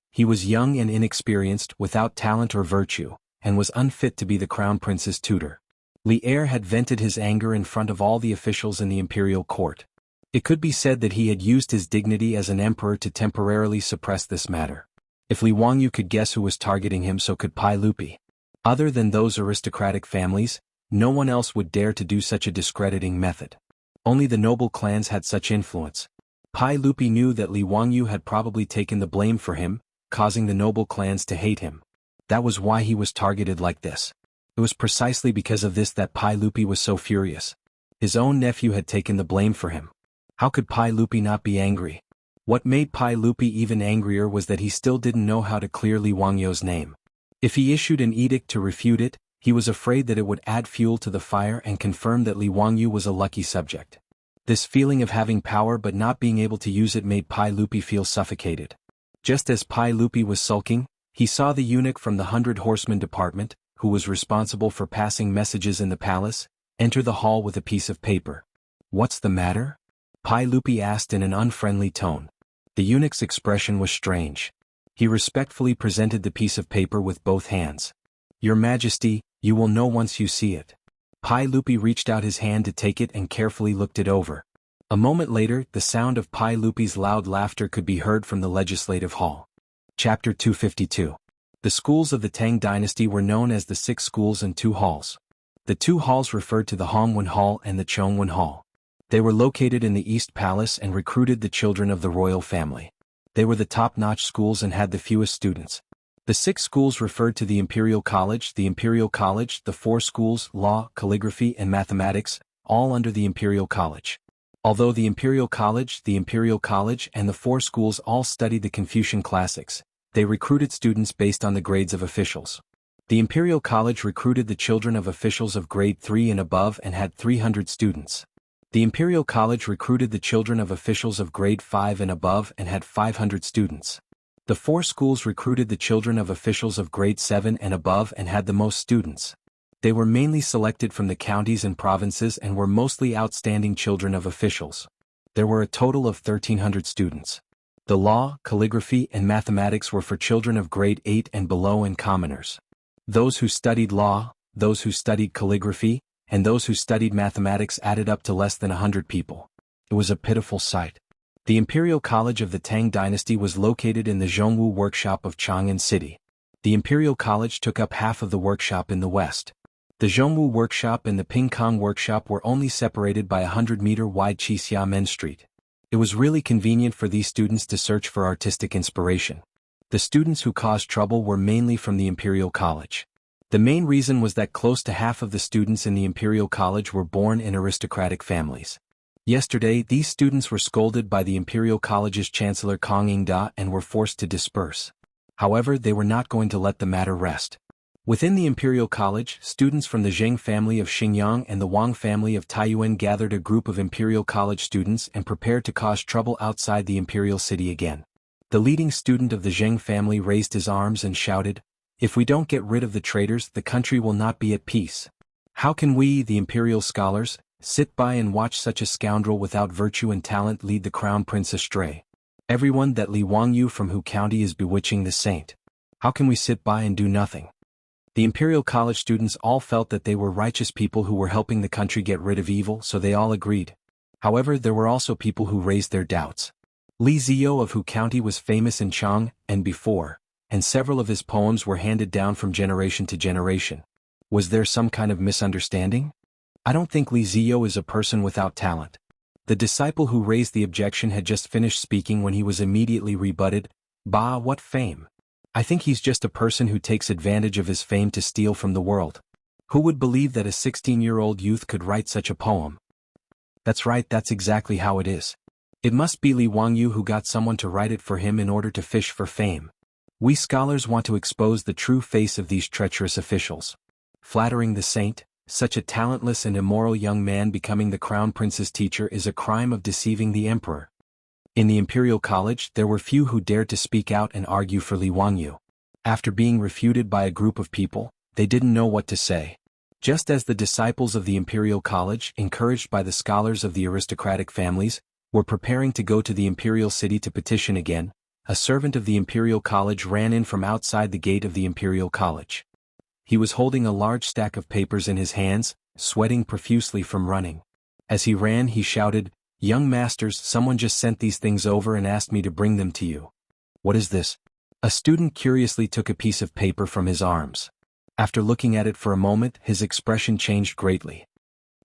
Speaker 1: He was young and inexperienced, without talent or virtue, and was unfit to be the Crown Prince's tutor. Li Er had vented his anger in front of all the officials in the imperial court. It could be said that he had used his dignity as an emperor to temporarily suppress this matter. If Li Wangyou could guess who was targeting him, so could Pai Lupi. Other than those aristocratic families, no one else would dare to do such a discrediting method. Only the noble clans had such influence. Pai Lupi knew that Li Wangyou had probably taken the blame for him, causing the noble clans to hate him. That was why he was targeted like this. It was precisely because of this that Pai Lupi was so furious. His own nephew had taken the blame for him. How could Pai Lupi not be angry? What made Pai Lupi even angrier was that he still didn't know how to clear Li Wangyou's name. If he issued an edict to refute it, he was afraid that it would add fuel to the fire and confirm that Li Wangyou was a lucky subject. This feeling of having power but not being able to use it made Pai Lupi feel suffocated. Just as Pai Lupi was sulking, he saw the eunuch from the 100 Horsemen department, who was responsible for passing messages in the palace, enter the hall with a piece of paper. "What's the matter?" Pai Lupi asked in an unfriendly tone. The eunuch's expression was strange. He respectfully presented the piece of paper with both hands. "Your Majesty, you will know once you see it." Pai Lupi reached out his hand to take it and carefully looked it over. A moment later, the sound of Pai Lupi's loud laughter could be heard from the legislative hall. Chapter 252. The schools of the Tang dynasty were known as the 6 schools and 2 halls. The 2 halls referred to the Hongwen Hall and the Chongwen Hall. They were located in the East Palace and recruited the children of the royal family. They were the top-notch schools and had the fewest students. The 6 schools referred to the Imperial College, the 4 schools, law, calligraphy and mathematics, all under the Imperial College. Although the Imperial College, and the 4 schools all studied the Confucian classics, they recruited students based on the grades of officials. The Imperial College recruited the children of officials of grade 3 and above and had 300 students. The Imperial College recruited the children of officials of grade 5 and above and had 500 students. The 4 schools recruited the children of officials of grade 7 and above and had the most students. They were mainly selected from the counties and provinces and were mostly outstanding children of officials. There were a total of 1,300 students. The law, calligraphy and mathematics were for children of grade 8 and below and commoners. Those who studied law, those who studied calligraphy, and those who studied mathematics added up to less than 100 people. It was a pitiful sight. The Imperial College of the Tang dynasty was located in the Zhongwu workshop of Chang'an City. The Imperial College took up half of the workshop in the west. The Zhongwu workshop and the Pingkong workshop were only separated by a 100-meter-wide Qixiamen Street. It was really convenient for these students to search for artistic inspiration. The students who caused trouble were mainly from the Imperial College. The main reason was that close to half of the students in the Imperial College were born in aristocratic families. Yesterday, these students were scolded by the Imperial College's Chancellor Kong Yingda and were forced to disperse. However, they were not going to let the matter rest. Within the Imperial College, students from the Zheng family of Xinjiang and the Wang family of Taiyuan gathered a group of Imperial College students and prepared to cause trouble outside the Imperial City again. The leading student of the Zheng family raised his arms and shouted, "If we don't get rid of the traitors, the country will not be at peace. How can we, the Imperial scholars, sit by and watch such a scoundrel without virtue and talent lead the crown prince astray? Everyone that Li Wangyou from Hu County is bewitching the saint. How can we sit by and do nothing?" The Imperial College students all felt that they were righteous people who were helping the country get rid of evil, so they all agreed. However, there were also people who raised their doubts. Li Ziyou of Hu County was famous in Chang and before, and several of his poems were handed down from generation to generation. Was there some kind of misunderstanding? I don't think Li Ziyou is a person without talent. The disciple who raised the objection had just finished speaking when he was immediately rebutted. Bah, what fame! I think he's just a person who takes advantage of his fame to steal from the world. Who would believe that a 16-year-old youth could write such a poem? That's right, that's exactly how it is. It must be Li Wangyou who got someone to write it for him in order to fish for fame. We scholars want to expose the true face of these treacherous officials. Flattering the saint, such a talentless and immoral young man becoming the crown prince's teacher is a crime of deceiving the emperor. In the Imperial College, there were few who dared to speak out and argue for Li Wangyou. After being refuted by a group of people, they didn't know what to say. Just as the disciples of the Imperial College, encouraged by the scholars of the aristocratic families, were preparing to go to the Imperial City to petition again, a servant of the Imperial College ran in from outside the gate of the Imperial College. He was holding a large stack of papers in his hands, sweating profusely from running. As he ran, he shouted, "Young masters, someone just sent these things over and asked me to bring them to you." "What is this?" A student curiously took a piece of paper from his arms. After looking at it for a moment, his expression changed greatly.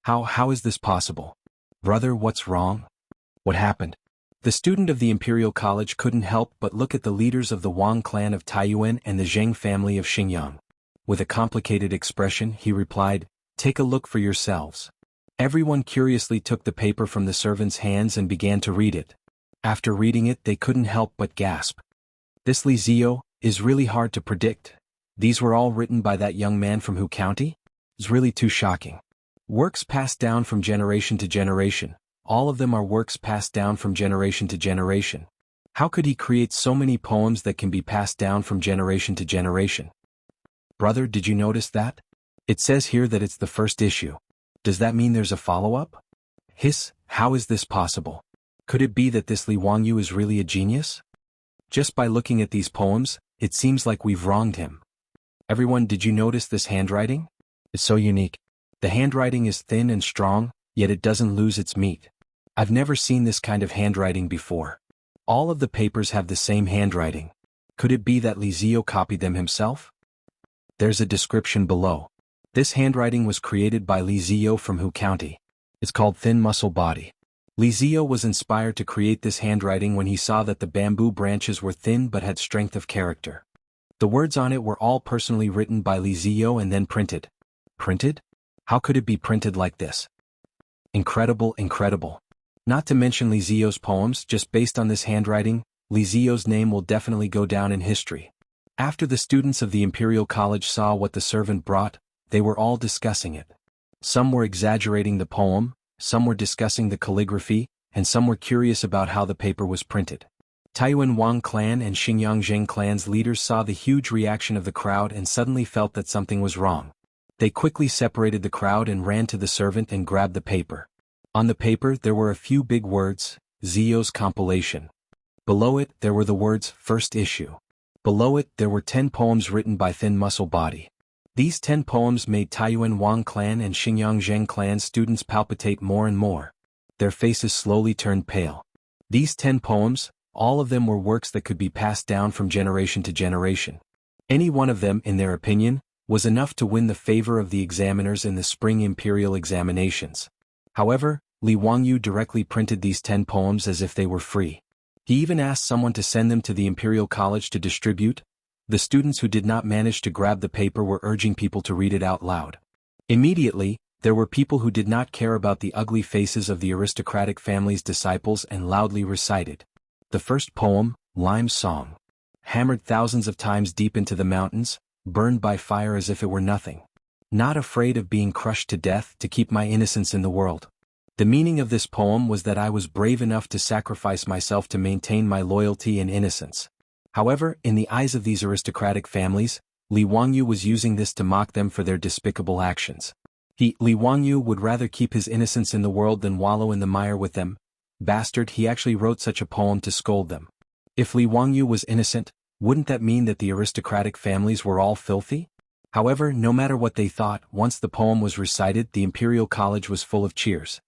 Speaker 1: How is this possible? Brother, what's wrong? What happened?" The student of the Imperial College couldn't help but look at the leaders of the Wang clan of Taiyuan and the Zheng family of Xinjiang. With a complicated expression, he replied, "Take a look for yourselves." Everyone curiously took the paper from the servant's hands and began to read it. After reading it, they couldn't help but gasp. This Li Zio is really hard to predict. These were all written by that young man from Hu County? It's really too shocking. Works passed down from generation to generation. All of them are works passed down from generation to generation. How could he create so many poems that can be passed down from generation to generation? Brother, did you notice that? It says here that it's the first issue. Does that mean there's a follow-up? Hiss, how is this possible? Could it be that this Li Wangyu is really a genius? Just by looking at these poems, it seems like we've wronged him. Everyone, did you notice this handwriting? It's so unique. The handwriting is thin and strong, yet it doesn't lose its meat. I've never seen this kind of handwriting before. All of the papers have the same handwriting. Could it be that Li Zio copied them himself? There's a description below. This handwriting was created by Li Zio from Hu County. It's called Thin Muscle Body. Li Zio was inspired to create this handwriting when he saw that the bamboo branches were thin but had strength of character. The words on it were all personally written by Li Zio and then printed. Printed? How could it be printed like this? Incredible, incredible. Not to mention Li Zio's poems, just based on this handwriting, Li Zio's name will definitely go down in history. After the students of the Imperial College saw what the servant brought, they were all discussing it. Some were exaggerating the poem, some were discussing the calligraphy, and some were curious about how the paper was printed. Taiyuan Wang clan and Xingyang Zheng clan's leaders saw the huge reaction of the crowd and suddenly felt that something was wrong. They quickly separated the crowd and ran to the servant and grabbed the paper. On the paper there were a few big words, Zio's compilation. Below it there were the words, first issue. Below it there were 10 poems written by Thin Muscle Body. These 10 poems made Taiyuan Wang clan and Xingyang Zheng clan students palpitate more and more. Their faces slowly turned pale. These 10 poems, all of them were works that could be passed down from generation to generation. Any one of them, in their opinion, was enough to win the favor of the examiners in the spring imperial examinations. However, Li Wangyu directly printed these 10 poems as if they were free. He even asked someone to send them to the Imperial College to distribute. The students who did not manage to grab the paper were urging people to read it out loud. Immediately, there were people who did not care about the ugly faces of the aristocratic family's disciples and loudly recited. The first poem, Lime's Song. Hammered thousands of times deep into the mountains, burned by fire as if it were nothing. Not afraid of being crushed to death to keep my innocence in the world. The meaning of this poem was that I was brave enough to sacrifice myself to maintain my loyalty and innocence. However, in the eyes of these aristocratic families, Li Wangyu was using this to mock them for their despicable actions. Li Wangyu would rather keep his innocence in the world than wallow in the mire with them. Bastard, he actually wrote such a poem to scold them. If Li Wangyu was innocent, wouldn't that mean that the aristocratic families were all filthy? However, no matter what they thought, once the poem was recited, the Imperial College was full of cheers.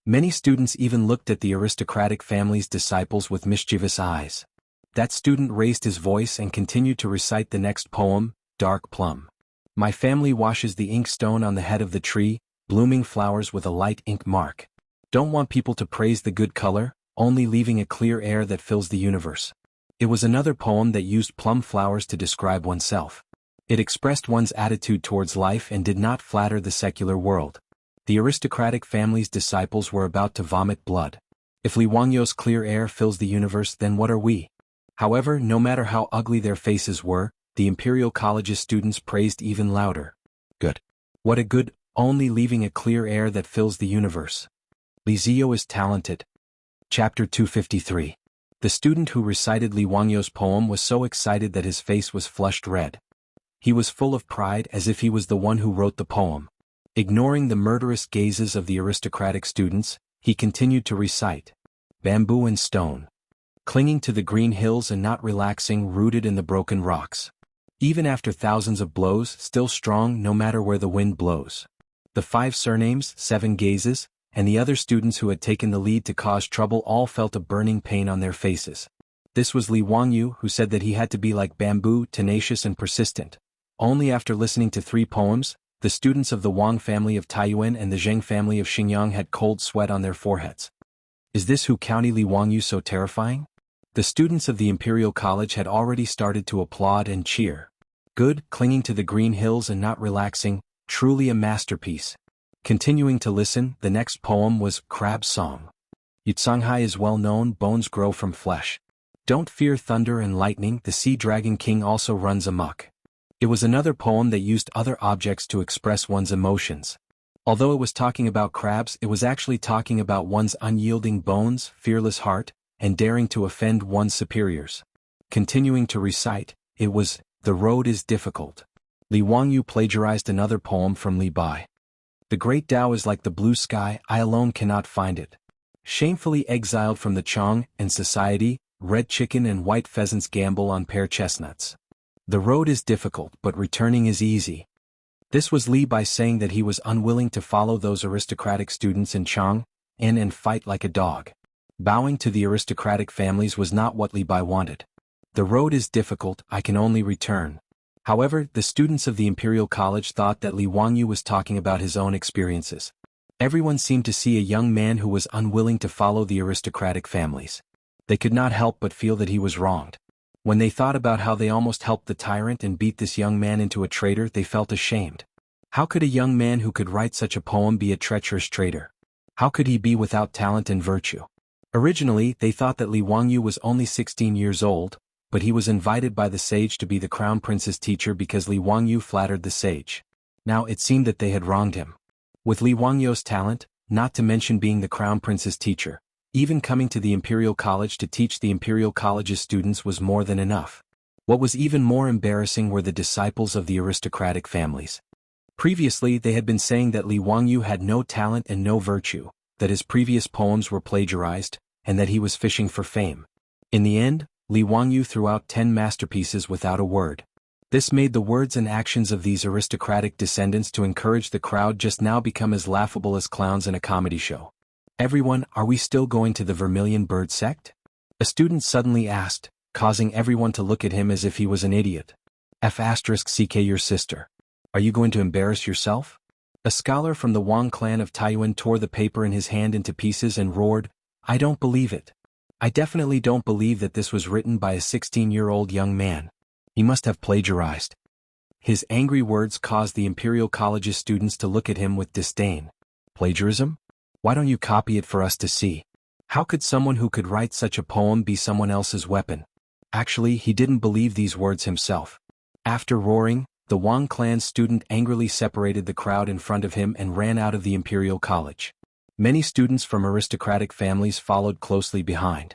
Speaker 1: Many students even looked at the aristocratic family's disciples with mischievous eyes. That student raised his voice and continued to recite the next poem, Dark Plum. My family washes the inkstone on the head of the tree, blooming flowers with a light ink mark. Don't want people to praise the good color, only leaving a clear air that fills the universe. It was another poem that used plum flowers to describe oneself. It expressed one's attitude towards life and did not flatter the secular world. The aristocratic family's disciples were about to vomit blood. If Li Wangyu's clear air fills the universe, then what are we? However, no matter how ugly their faces were, the Imperial College's students praised even louder. Good. What a good, only leaving a clear air that fills the universe. Li Zio is talented. Chapter 253. The student who recited Li Wangyu's poem was so excited that his face was flushed red. He was full of pride as if he was the one who wrote the poem. Ignoring the murderous gazes of the aristocratic students, he continued to recite. Bamboo and stone. Clinging to the green hills and not relaxing, rooted in the broken rocks. Even after thousands of blows, still strong no matter where the wind blows. The 5 surnames, 7 gazes, and the other students who had taken the lead to cause trouble all felt a burning pain on their faces. This was Li Wangyu, who said that he had to be like bamboo, tenacious and persistent. Only after listening to 3 poems, the students of the Wang family of Taiyuan and the Zheng family of Xingyang had cold sweat on their foreheads. Is this Hu County Li Wangyu so terrifying? The students of the Imperial College had already started to applaud and cheer. Good, clinging to the green hills and not relaxing, truly a masterpiece. Continuing to listen, the next poem was Crab's Song. Yutsanghai is well known, bones grow from flesh. Don't fear thunder and lightning, the sea dragon king also runs amok. It was another poem that used other objects to express one's emotions. Although it was talking about crabs, it was actually talking about one's unyielding bones, fearless heart, and daring to offend one's superiors. Continuing to recite, it was, The Road is Difficult. Li Wangyu plagiarized another poem from Li Bai. The great Tao is like the blue sky, I alone cannot find it. Shamefully exiled from the Chong and society, red chicken and white pheasants gamble on pear chestnuts. The road is difficult, but returning is easy. This was Li Bai saying that he was unwilling to follow those aristocratic students in Chong and fight like a dog. Bowing to the aristocratic families was not what Li Bai wanted. The road is difficult, I can only return. However, the students of the Imperial College thought that Li Wangyu was talking about his own experiences. Everyone seemed to see a young man who was unwilling to follow the aristocratic families. They could not help but feel that he was wronged. When they thought about how they almost helped the tyrant and beat this young man into a traitor, they felt ashamed. How could a young man who could write such a poem be a treacherous traitor? How could he be without talent and virtue? Originally, they thought that Li Wangyu was only 16 years old, but he was invited by the sage to be the crown prince's teacher because Li Wangyu flattered the sage. Now it seemed that they had wronged him. With Li Wangyu's talent, not to mention being the crown prince's teacher, even coming to the Imperial College to teach the Imperial College's students was more than enough. What was even more embarrassing were the disciples of the aristocratic families. Previously they had been saying that Li Wangyu had no talent and no virtue, that his previous poems were plagiarized, and that he was fishing for fame. In the end, Li Wangyu threw out 10 masterpieces without a word. This made the words and actions of these aristocratic descendants to encourage the crowd just now become as laughable as clowns in a comedy show. Everyone, are we still going to the Vermilion Bird sect? A student suddenly asked, causing everyone to look at him as if he was an idiot. F***ck your sister. Are you going to embarrass yourself? A scholar from the Wang clan of Taiyuan tore the paper in his hand into pieces and roared, I don't believe it. I definitely don't believe that this was written by a 16-year-old young man. He must have plagiarized. His angry words caused the Imperial College's students to look at him with disdain. Plagiarism? Why don't you copy it for us to see? How could someone who could write such a poem be someone else's weapon? Actually, he didn't believe these words himself. After roaring, the Wang clan student angrily separated the crowd in front of him and ran out of the Imperial College. Many students from aristocratic families followed closely behind.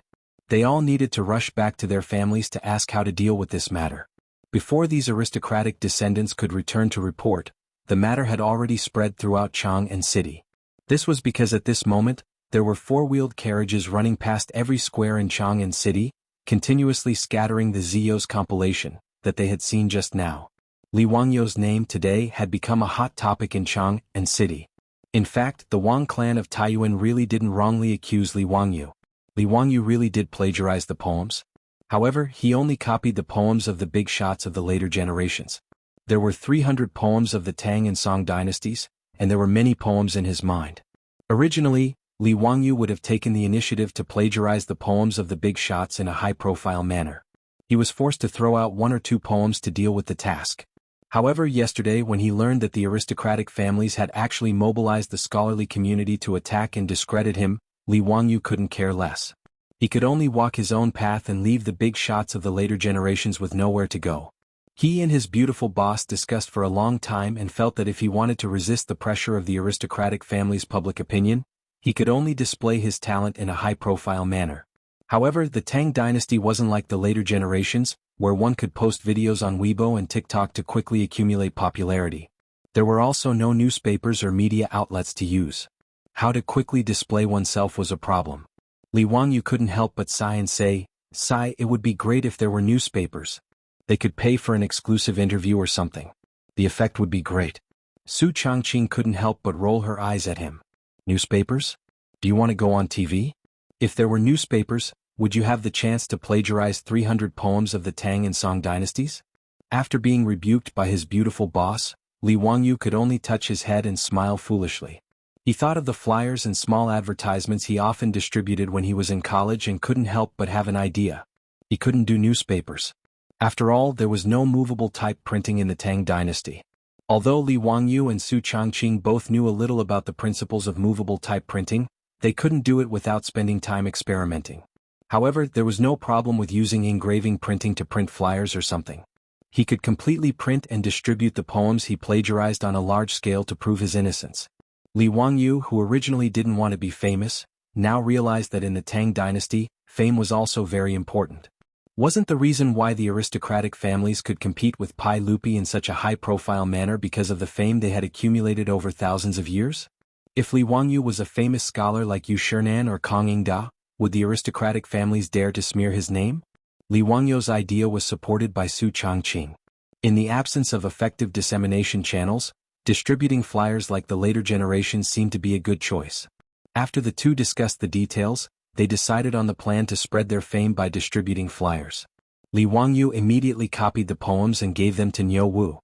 Speaker 1: They all needed to rush back to their families to ask how to deal with this matter. Before these aristocratic descendants could return to report, the matter had already spread throughout Chang and city. This was because at this moment, there were four-wheeled carriages running past every square in Chang and city, continuously scattering the Ziyos compilation that they had seen just now. Li Wangyu's name today had become a hot topic in Chang and city. In fact, the Wang clan of Taiyuan really didn't wrongly accuse Li Wangyu. Li Wangyu really did plagiarize the poems. However, he only copied the poems of the big shots of the later generations. There were 300 poems of the Tang and Song dynasties, and there were many poems in his mind. Originally, Li Wangyu would have taken the initiative to plagiarize the poems of the big shots in a high-profile manner. He was forced to throw out 1 or 2 poems to deal with the task. However, yesterday when he learned that the aristocratic families had actually mobilized the scholarly community to attack and discredit him, Li Wangyu couldn't care less. He could only walk his own path and leave the big shots of the later generations with nowhere to go. He and his beautiful boss discussed for a long time and felt that if he wanted to resist the pressure of the aristocratic family's public opinion, he could only display his talent in a high-profile manner. However, the Tang dynasty wasn't like the later generations, where one could post videos on Weibo and TikTok to quickly accumulate popularity. There were also no newspapers or media outlets to use. How to quickly display oneself was a problem. Li Wangyu couldn't help but sigh and say, "Sigh, it would be great if there were newspapers. They could pay for an exclusive interview or something. The effect would be great." Su Changqing couldn't help but roll her eyes at him. Newspapers? Do you want to go on TV? If there were newspapers, would you have the chance to plagiarize 300 poems of the Tang and Song dynasties? After being rebuked by his beautiful boss, Li Wangyu could only touch his head and smile foolishly. He thought of the flyers and small advertisements he often distributed when he was in college and couldn't help but have an idea. He couldn't do newspapers. After all, there was no movable type printing in the Tang dynasty. Although Li Wangyu and Su Changqing both knew a little about the principles of movable type printing, they couldn't do it without spending time experimenting. However, there was no problem with using engraving printing to print flyers or something. He could completely print and distribute the poems he plagiarized on a large scale to prove his innocence. Li Wangyu, who originally didn't want to be famous, now realized that in the Tang dynasty, fame was also very important. Wasn't the reason why the aristocratic families could compete with Pai Lupi in such a high-profile manner because of the fame they had accumulated over thousands of years? If Li Wangyu was a famous scholar like Yu Shinan or Kong Yingda, would the aristocratic families dare to smear his name? Li Wangyu's idea was supported by Su Changqing. In the absence of effective dissemination channels, distributing flyers like the later generations seemed to be a good choice. After the two discussed the details, they decided on the plan to spread their fame by distributing flyers. Li Wangyu immediately copied the poems and gave them to Niu Wu.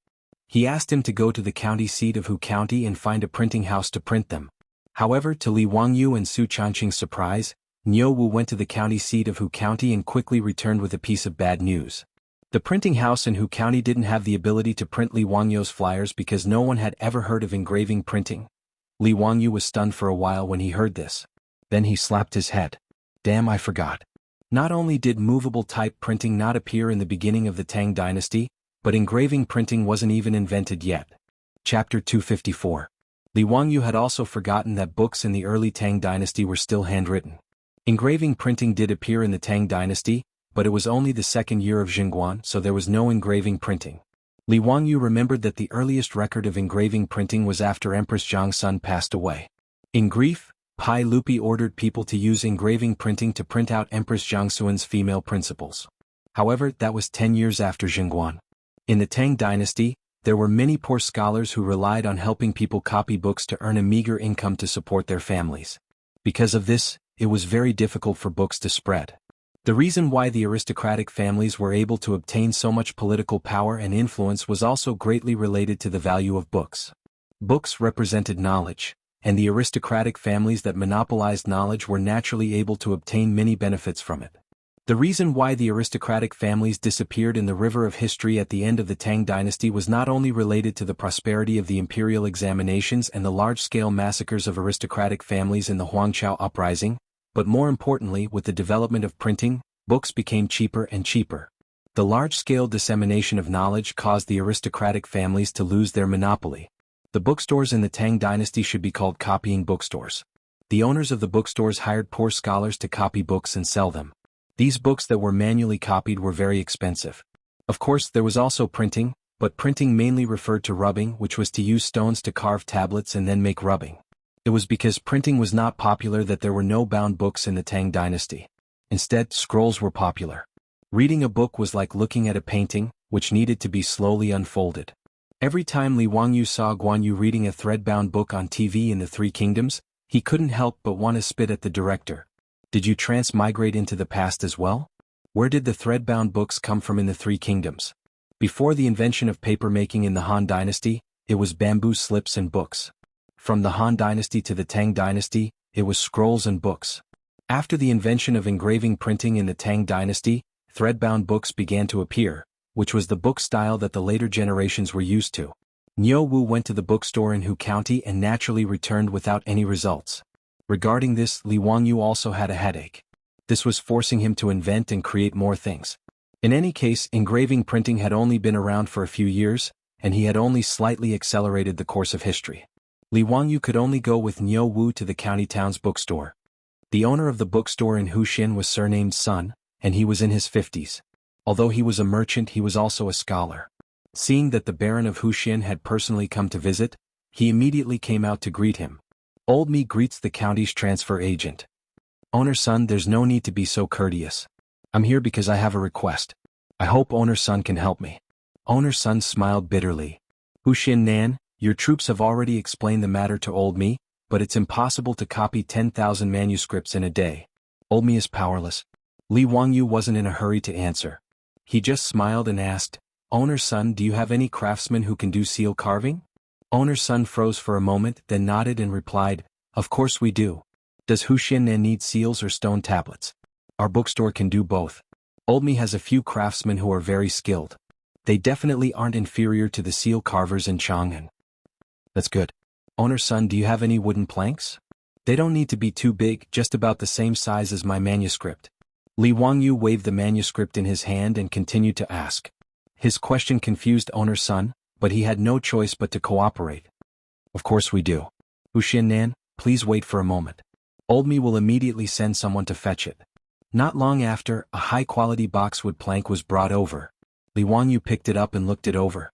Speaker 1: He asked him to go to the county seat of Hu County and find a printing house to print them. However, to Li Wangyu and Su Changqing's surprise, Niu Wu went to the county seat of Hu County and quickly returned with a piece of bad news. The printing house in Hu County didn't have the ability to print Li Wangyu's flyers because no one had ever heard of engraving printing. Li Wangyu was stunned for a while when he heard this. Then he slapped his head. Damn, I forgot. Not only did movable type printing not appear in the beginning of the Tang dynasty, but engraving printing wasn't even invented yet. Chapter 254. Li Wangyu had also forgotten that books in the early Tang dynasty were still handwritten. Engraving printing did appear in the Tang dynasty, but it was only the second year of Jingguan, so there was no engraving printing. Li Wangyu remembered that the earliest record of engraving printing was after Empress Zhangsun passed away. In grief, Pai Lupi ordered people to use engraving printing to print out Empress Zhangsun's female principles. However, that was 10 years after Jingguan. In the Tang dynasty, there were many poor scholars who relied on helping people copy books to earn a meager income to support their families. Because of this, it was very difficult for books to spread. The reason why the aristocratic families were able to obtain so much political power and influence was also greatly related to the value of books. Books represented knowledge, and the aristocratic families that monopolized knowledge were naturally able to obtain many benefits from it. The reason why the aristocratic families disappeared in the river of history at the end of the Tang dynasty was not only related to the prosperity of the imperial examinations and the large-scale massacres of aristocratic families in the Huangqiao uprising, but more importantly, with the development of printing, books became cheaper and cheaper. The large-scale dissemination of knowledge caused the aristocratic families to lose their monopoly. The bookstores in the Tang dynasty should be called copying bookstores. The owners of the bookstores hired poor scholars to copy books and sell them. These books that were manually copied were very expensive. Of course, there was also printing, but printing mainly referred to rubbing, which was to use stones to carve tablets and then make rubbing. It was because printing was not popular that there were no bound books in the Tang dynasty. Instead, scrolls were popular. Reading a book was like looking at a painting, which needed to be slowly unfolded. Every time Li Wangyu saw Guan Yu reading a thread-bound book on TV in the Three Kingdoms, he couldn't help but want to spit at the director. Did you transmigrate into the past as well? Where did the thread-bound books come from in the Three Kingdoms? Before the invention of paper-making in the Han Dynasty, it was bamboo slips and books. From the Han Dynasty to the Tang Dynasty, it was scrolls and books. After the invention of engraving printing in the Tang Dynasty, thread-bound books began to appear, which was the book style that the later generations were used to. Niu Wu went to the bookstore in Hu County and naturally returned without any results. Regarding this, Li Wangyu also had a headache. This was forcing him to invent and create more things. In any case, engraving printing had only been around for a few years, and he had only slightly accelerated the course of history. Li Wangyu could only go with Niu Wu to the county town's bookstore. The owner of the bookstore in Huxin was surnamed Sun, and he was in his 50s. Although he was a merchant, he was also a scholar. Seeing that the Baron of Huxin had personally come to visit, he immediately came out to greet him. Old me greets the county's transfer agent. Owner Sun, there's no need to be so courteous. I'm here because I have a request. I hope Owner Sun can help me. Owner Sun smiled bitterly. Huxin Nan, your troops have already explained the matter to Old me, but it's impossible to copy 10,000 manuscripts in a day. Old me is powerless. Li Wangyu wasn't in a hurry to answer. He just smiled and asked, Owner Sun, do you have any craftsmen who can do seal carving? Owner Sun froze for a moment, then nodded and replied, Of course we do. Does Huxin Nan need seals or stone tablets? Our bookstore can do both. Old Me has a few craftsmen who are very skilled. They definitely aren't inferior to the seal carvers in Chang'an. That's good. Owner's son, do you have any wooden planks? They don't need to be too big, just about the same size as my manuscript. Li Wangyu waved the manuscript in his hand and continued to ask. His question confused Owner's son, but he had no choice but to cooperate. Of course we do. Nan, please wait for a moment. Old Me will immediately send someone to fetch it. Not long after, a high-quality boxwood plank was brought over. Li Wangyu picked it up and looked it over.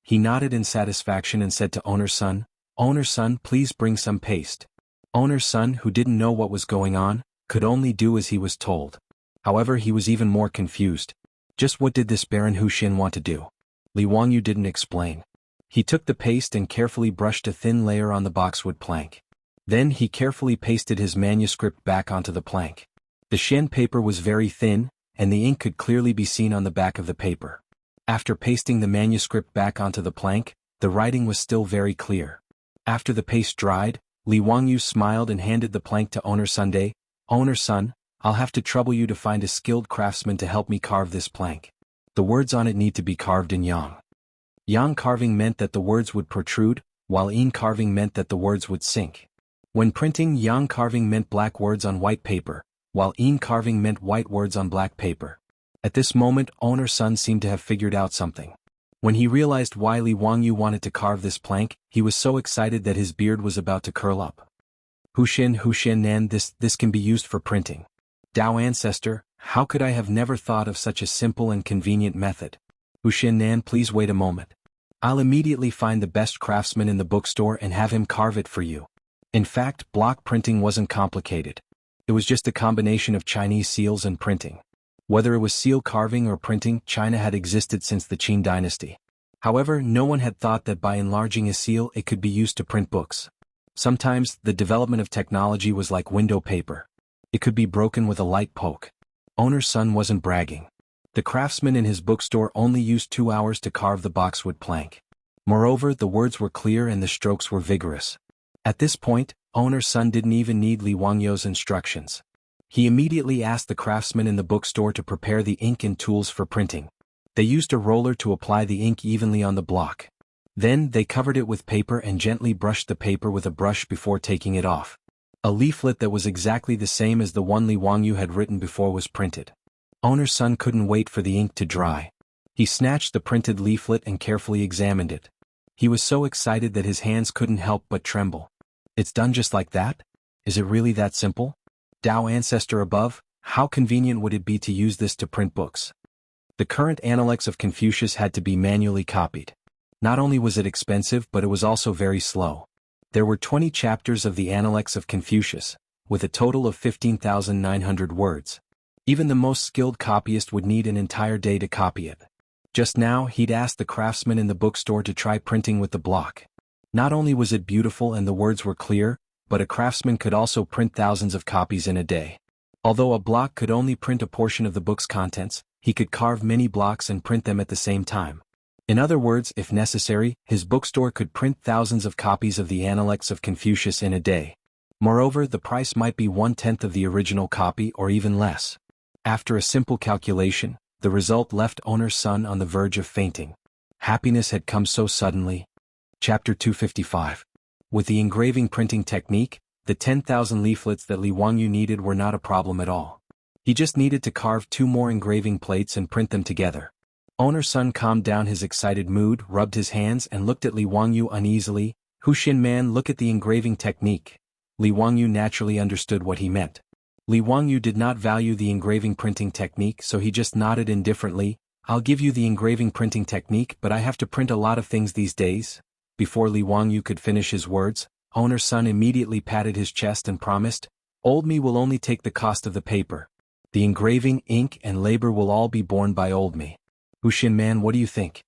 Speaker 1: He nodded in satisfaction and said to Owner's son, Owner's son, please bring some paste. Owner's son, who didn't know what was going on, could only do as he was told. However, he was even more confused. Just what did this Baron Huxin want to do? Li Wangyu didn't explain. He took the paste and carefully brushed a thin layer on the boxwood plank. Then he carefully pasted his manuscript back onto the plank. The Shen paper was very thin, and the ink could clearly be seen on the back of the paper. After pasting the manuscript back onto the plank, the writing was still very clear. After the paste dried, Li Wangyu smiled and handed the plank to Owner Sunday. Owner son, I'll have to trouble you to find a skilled craftsman to help me carve this plank. The words on it need to be carved in yang. Yang carving meant that the words would protrude, while yin carving meant that the words would sink. When printing, yang carving meant black words on white paper, while yin carving meant white words on black paper. At this moment, Owner son seemed to have figured out something. When he realized why Li Wangyu wanted to carve this plank, he was so excited that his beard was about to curl up. Huxin Nan, this can be used for printing. Dao ancestor, how could I have never thought of such a simple and convenient method? Huxin Nan, please wait a moment. I'll immediately find the best craftsman in the bookstore and have him carve it for you. In fact, block printing wasn't complicated. It was just a combination of Chinese seals and printing. Whether it was seal carving or printing, China had existed since the Qin dynasty. However, no one had thought that by enlarging a seal it could be used to print books. Sometimes, the development of technology was like window paper. It could be broken with a light poke. Owner's son wasn't bragging. The craftsman in his bookstore only used 2 hours to carve the boxwood plank. Moreover, the words were clear and the strokes were vigorous. At this point, Owner's son didn't even need Li Wangyu's instructions. He immediately asked the craftsman in the bookstore to prepare the ink and tools for printing. They used a roller to apply the ink evenly on the block. Then, they covered it with paper and gently brushed the paper with a brush before taking it off. A leaflet that was exactly the same as the one Li Wangyu had written before was printed. Owner's son couldn't wait for the ink to dry. He snatched the printed leaflet and carefully examined it. He was so excited that his hands couldn't help but tremble. It's done just like that? Is it really that simple? Dao ancestor above, how convenient would it be to use this to print books? The current Analects of Confucius had to be manually copied. Not only was it expensive, but it was also very slow. There were 20 chapters of the Analects of Confucius, with a total of 15,900 words. Even the most skilled copyist would need an entire day to copy it. Just now, he'd asked the craftsman in the bookstore to try printing with the block. Not only was it beautiful and the words were clear, but a craftsman could also print thousands of copies in a day. Although a block could only print a portion of the book's contents, he could carve many blocks and print them at the same time. In other words, if necessary, his bookstore could print thousands of copies of the Analects of Confucius in a day. Moreover, the price might be 1/10 of the original copy or even less. After a simple calculation, the result left Owner's son on the verge of fainting. Happiness had come so suddenly. Chapter 255. With the engraving printing technique, the 10,000 leaflets that Li Wangyu needed were not a problem at all. He just needed to carve 2 more engraving plates and print them together. Owner's son calmed down his excited mood, rubbed his hands and looked at Li Wangyu uneasily. Huxin man, look at the engraving technique. Li Wangyu naturally understood what he meant. Li Wangyu did not value the engraving printing technique, so he just nodded indifferently. I'll give you the engraving printing technique, but I have to print a lot of things these days. Before Li Wangyu could finish his words, Owner's son immediately patted his chest and promised, Old Me will only take the cost of the paper. The engraving, ink, and labor will all be borne by Old Me. Huxin man, what do you think?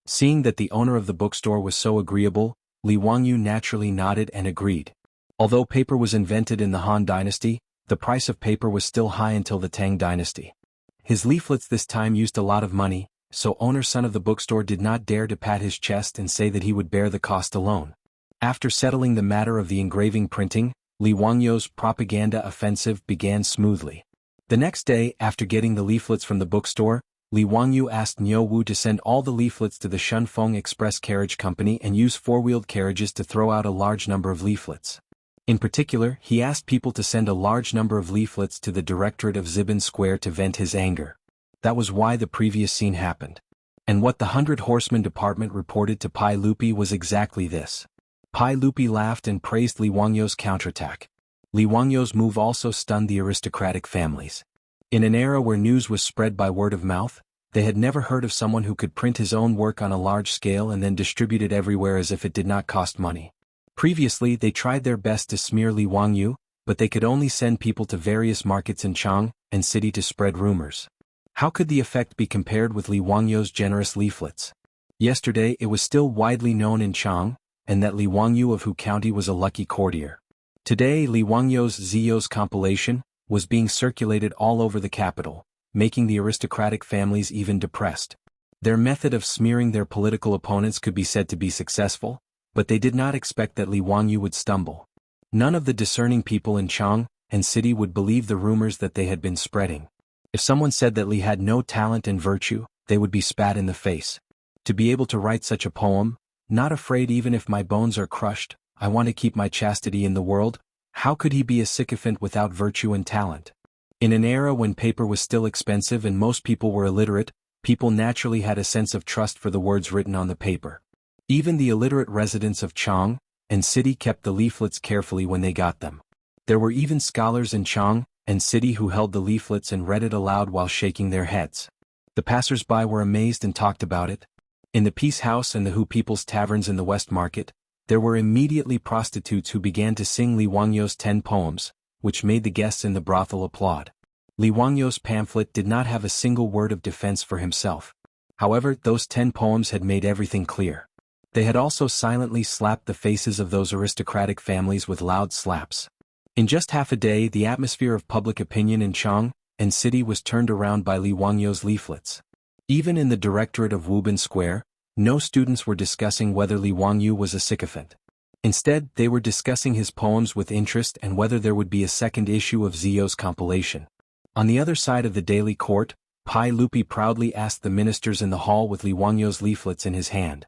Speaker 1: Seeing that the owner of the bookstore was so agreeable, Li Wangyu naturally nodded and agreed. Although paper was invented in the Han dynasty, the price of paper was still high until the Tang dynasty. His leaflets this time used a lot of money, so Owner's son of the bookstore did not dare to pat his chest and say that he would bear the cost alone. After settling the matter of the engraving printing, Li Wangyu's propaganda offensive began smoothly. The next day, after getting the leaflets from the bookstore, Li Wangyu asked Niu Wu to send all the leaflets to the Shunfeng Express Carriage Company and use four-wheeled carriages to throw out a large number of leaflets. In particular, he asked people to send a large number of leaflets to the directorate of Ziban Square to vent his anger. That was why the previous scene happened. And what the 100 Horsemen department reported to Pai Lupi was exactly this. Pai Lupi laughed and praised Li Wangyu's counterattack. Li Wangyu's move also stunned the aristocratic families. In an era where news was spread by word of mouth, they had never heard of someone who could print his own work on a large scale and then distribute it everywhere as if it did not cost money. Previously, they tried their best to smear Li Wangyu, but they could only send people to various markets in Chang and city to spread rumors. How could the effect be compared with Li Wangyu's generous leaflets? Yesterday it was still widely known in Chang, and that Li Wangyu of Hu County was a lucky courtier. Today Li Wangyu's Ziyou's compilation was being circulated all over the capital, making the aristocratic families even depressed. Their method of smearing their political opponents could be said to be successful, but they did not expect that Li Wangyu would stumble. None of the discerning people in Chang and city would believe the rumors that they had been spreading. If someone said that Li had no talent and virtue, they would be spat in the face. To be able to write such a poem, not afraid even if my bones are crushed, I want to keep my chastity in the world, how could he be a sycophant without virtue and talent? In an era when paper was still expensive and most people were illiterate, people naturally had a sense of trust for the words written on the paper. Even the illiterate residents of Chang and city kept the leaflets carefully when they got them. There were even scholars in Chang and city who held the leaflets and read it aloud while shaking their heads. The passers-by were amazed and talked about it. In the Peace House and the Hu People's Taverns in the West Market, there were immediately prostitutes who began to sing Li Wangyu's 10 poems, which made the guests in the brothel applaud. Li Wangyu's pamphlet did not have a single word of defense for himself. However, those 10 poems had made everything clear. They had also silently slapped the faces of those aristocratic families with loud slaps. In just half a day, the atmosphere of public opinion in Chang and city was turned around by Li Wangyu's leaflets. Even in the directorate of Wuban Square, no students were discussing whether Li Wangyu was a sycophant. Instead, they were discussing his poems with interest and whether there would be a second issue of Ziyou's compilation. On the other side of the daily court, Pai Lupi proudly asked the ministers in the hall with Li Wangyu's leaflets in his hand.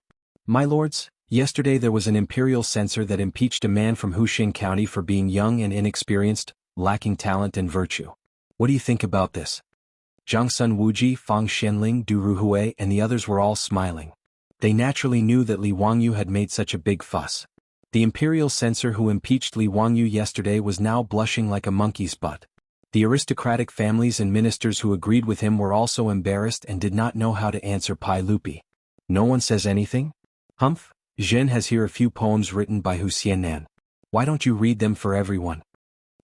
Speaker 1: My lords, yesterday there was an imperial censor that impeached a man from Huxing County for being young and inexperienced, lacking talent and virtue. What do you think about this? Zhangsun Wuji, Fang Xianling, Du Ruhui and the others were all smiling. They naturally knew that Li Wangyu had made such a big fuss. The imperial censor who impeached Li Wangyu yesterday was now blushing like a monkey's butt. The aristocratic families and ministers who agreed with him were also embarrassed and did not know how to answer Pai Lupi. No one says anything? Humph, Zhen has here a few poems written by Hu Xiannan. Why don't you read them for everyone?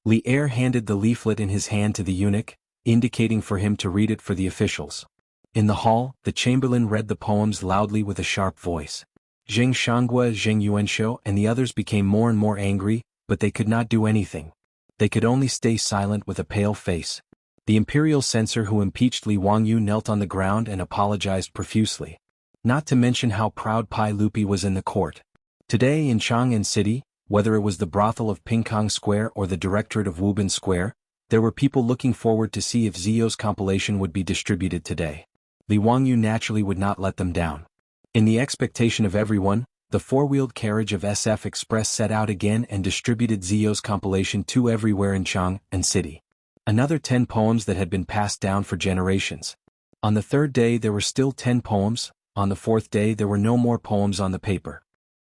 Speaker 1: Li Er handed the leaflet in his hand to the eunuch, indicating for him to read it for the officials. In the hall, the chamberlain read the poems loudly with a sharp voice. Zheng Shanghua, Zheng Yuanshou and the others became more and more angry, but they could not do anything. They could only stay silent with a pale face. The imperial censor who impeached Li Wangyu knelt on the ground and apologized profusely. Not to mention how proud Pai Lupi was in the court. Today in Chang'an City, whether it was the brothel of Pingkong Square or the directorate of Wuban Square, there were people looking forward to see if Ziyou's compilation would be distributed today. Li Wangyu naturally would not let them down. In the expectation of everyone, the four-wheeled carriage of SF Express set out again and distributed Ziyou's compilation to everywhere in Chang'an City. Another 10 poems that had been passed down for generations. On the third day there were still 10 poems, on the fourth day there were no more poems on the paper.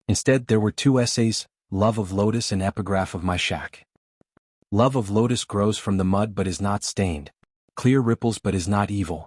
Speaker 1: Instead there were 2 essays, Love of Lotus and Epigraph of My Shack. Love of Lotus grows from the mud but is not stained. Clear ripples but is not evil.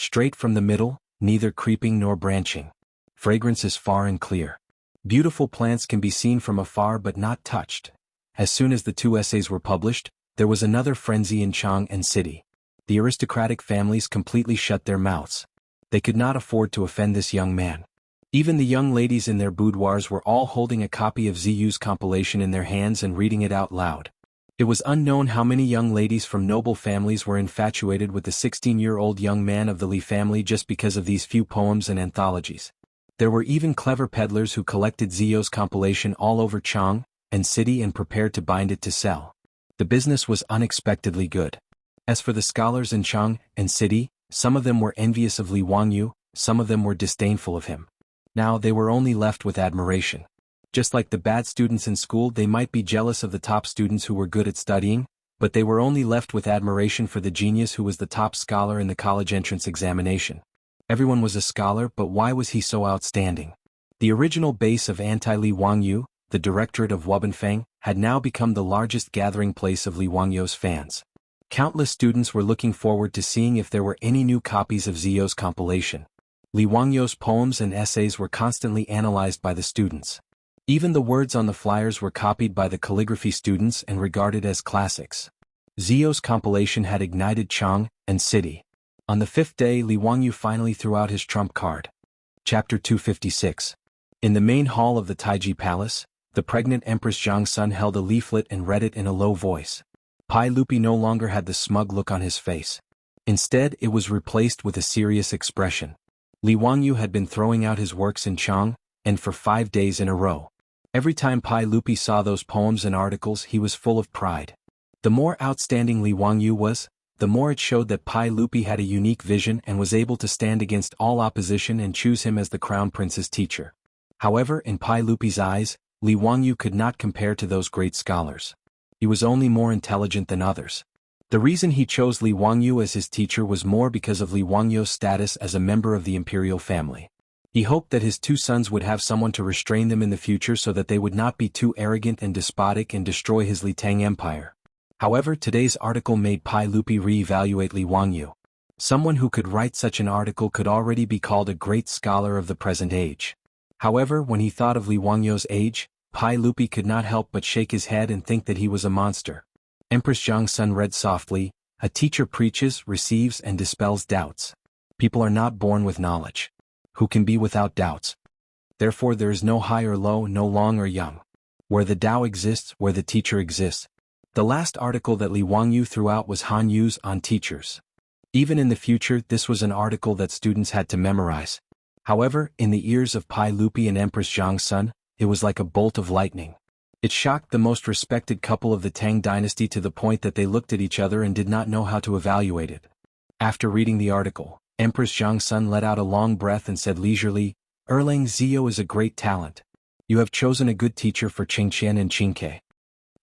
Speaker 1: Straight from the middle, neither creeping nor branching. Fragrance is far and clear. Beautiful plants can be seen from afar but not touched. As soon as the 2 essays were published, there was another frenzy in Chang'an City. The aristocratic families completely shut their mouths. They could not afford to offend this young man. Even the young ladies in their boudoirs were all holding a copy of Ziyou's compilation in their hands and reading it out loud. It was unknown how many young ladies from noble families were infatuated with the 16-year-old young man of the Li family just because of these few poems and anthologies. There were even clever peddlers who collected Ziyou's compilation all over Chang'an City and prepared to bind it to sell. The business was unexpectedly good. As for the scholars in Chang and city, some of them were envious of Li Wangyu, some of them were disdainful of him. Now they were only left with admiration. Just like the bad students in school, they might be jealous of the top students who were good at studying, but they were only left with admiration for the genius who was the top scholar in the college entrance examination. Everyone was a scholar, but why was he so outstanding? The original base of anti-Li Wangyu, the directorate of Wubenfang, had now become the largest gathering place of Li Wangyu's fans. Countless students were looking forward to seeing if there were any new copies of Ziyou's compilation. Li Wangyu's poems and essays were constantly analyzed by the students. Even the words on the flyers were copied by the calligraphy students and regarded as classics. Ziyou's compilation had ignited Chang and city. On the fifth day, Li Wangyu finally threw out his trump card. Chapter 256. In the main hall of the Taiji Palace, the pregnant Empress Zhang's son held a leaflet and read it in a low voice. Pai Lupi no longer had the smug look on his face. Instead, it was replaced with a serious expression. Li Wangyu had been throwing out his works in Chang, and for 5 days in a row. Every time Pai Lupi saw those poems and articles, he was full of pride. The more outstanding Li Wangyu was, the more it showed that Pai Lupi had a unique vision and was able to stand against all opposition and choose him as the crown prince's teacher. However, in Pai Lupi's eyes, Li Wangyu could not compare to those great scholars. He was only more intelligent than others. The reason he chose Li Wangyu as his teacher was more because of Li Wangyu's status as a member of the imperial family. He hoped that his 2 sons would have someone to restrain them in the future so that they would not be too arrogant and despotic and destroy his Li Tang empire. However, today's article made Pai Lupi re-evaluate Li Wangyu. Someone who could write such an article could already be called a great scholar of the present age. However, when he thought of Li Wangyu's age, Pai Lupi could not help but shake his head and think that he was a monster. Empress Zhang's son read softly, "A teacher preaches, receives and dispels doubts. People are not born with knowledge. Who can be without doubts? Therefore there is no high or low, no long or young. Where the Tao exists, where the teacher exists." The last article that Li Wangyu threw out was Han Yu's on teachers. Even in the future, this was an article that students had to memorize. However, in the ears of Pai Lupi and Empress Zhang's son, it was like a bolt of lightning. It shocked the most respected couple of the Tang dynasty to the point that they looked at each other and did not know how to evaluate it. After reading the article, Empress Zhang's son let out a long breath and said leisurely, "Erlang Ziyou is a great talent. You have chosen a good teacher for Qingqian and Qingke."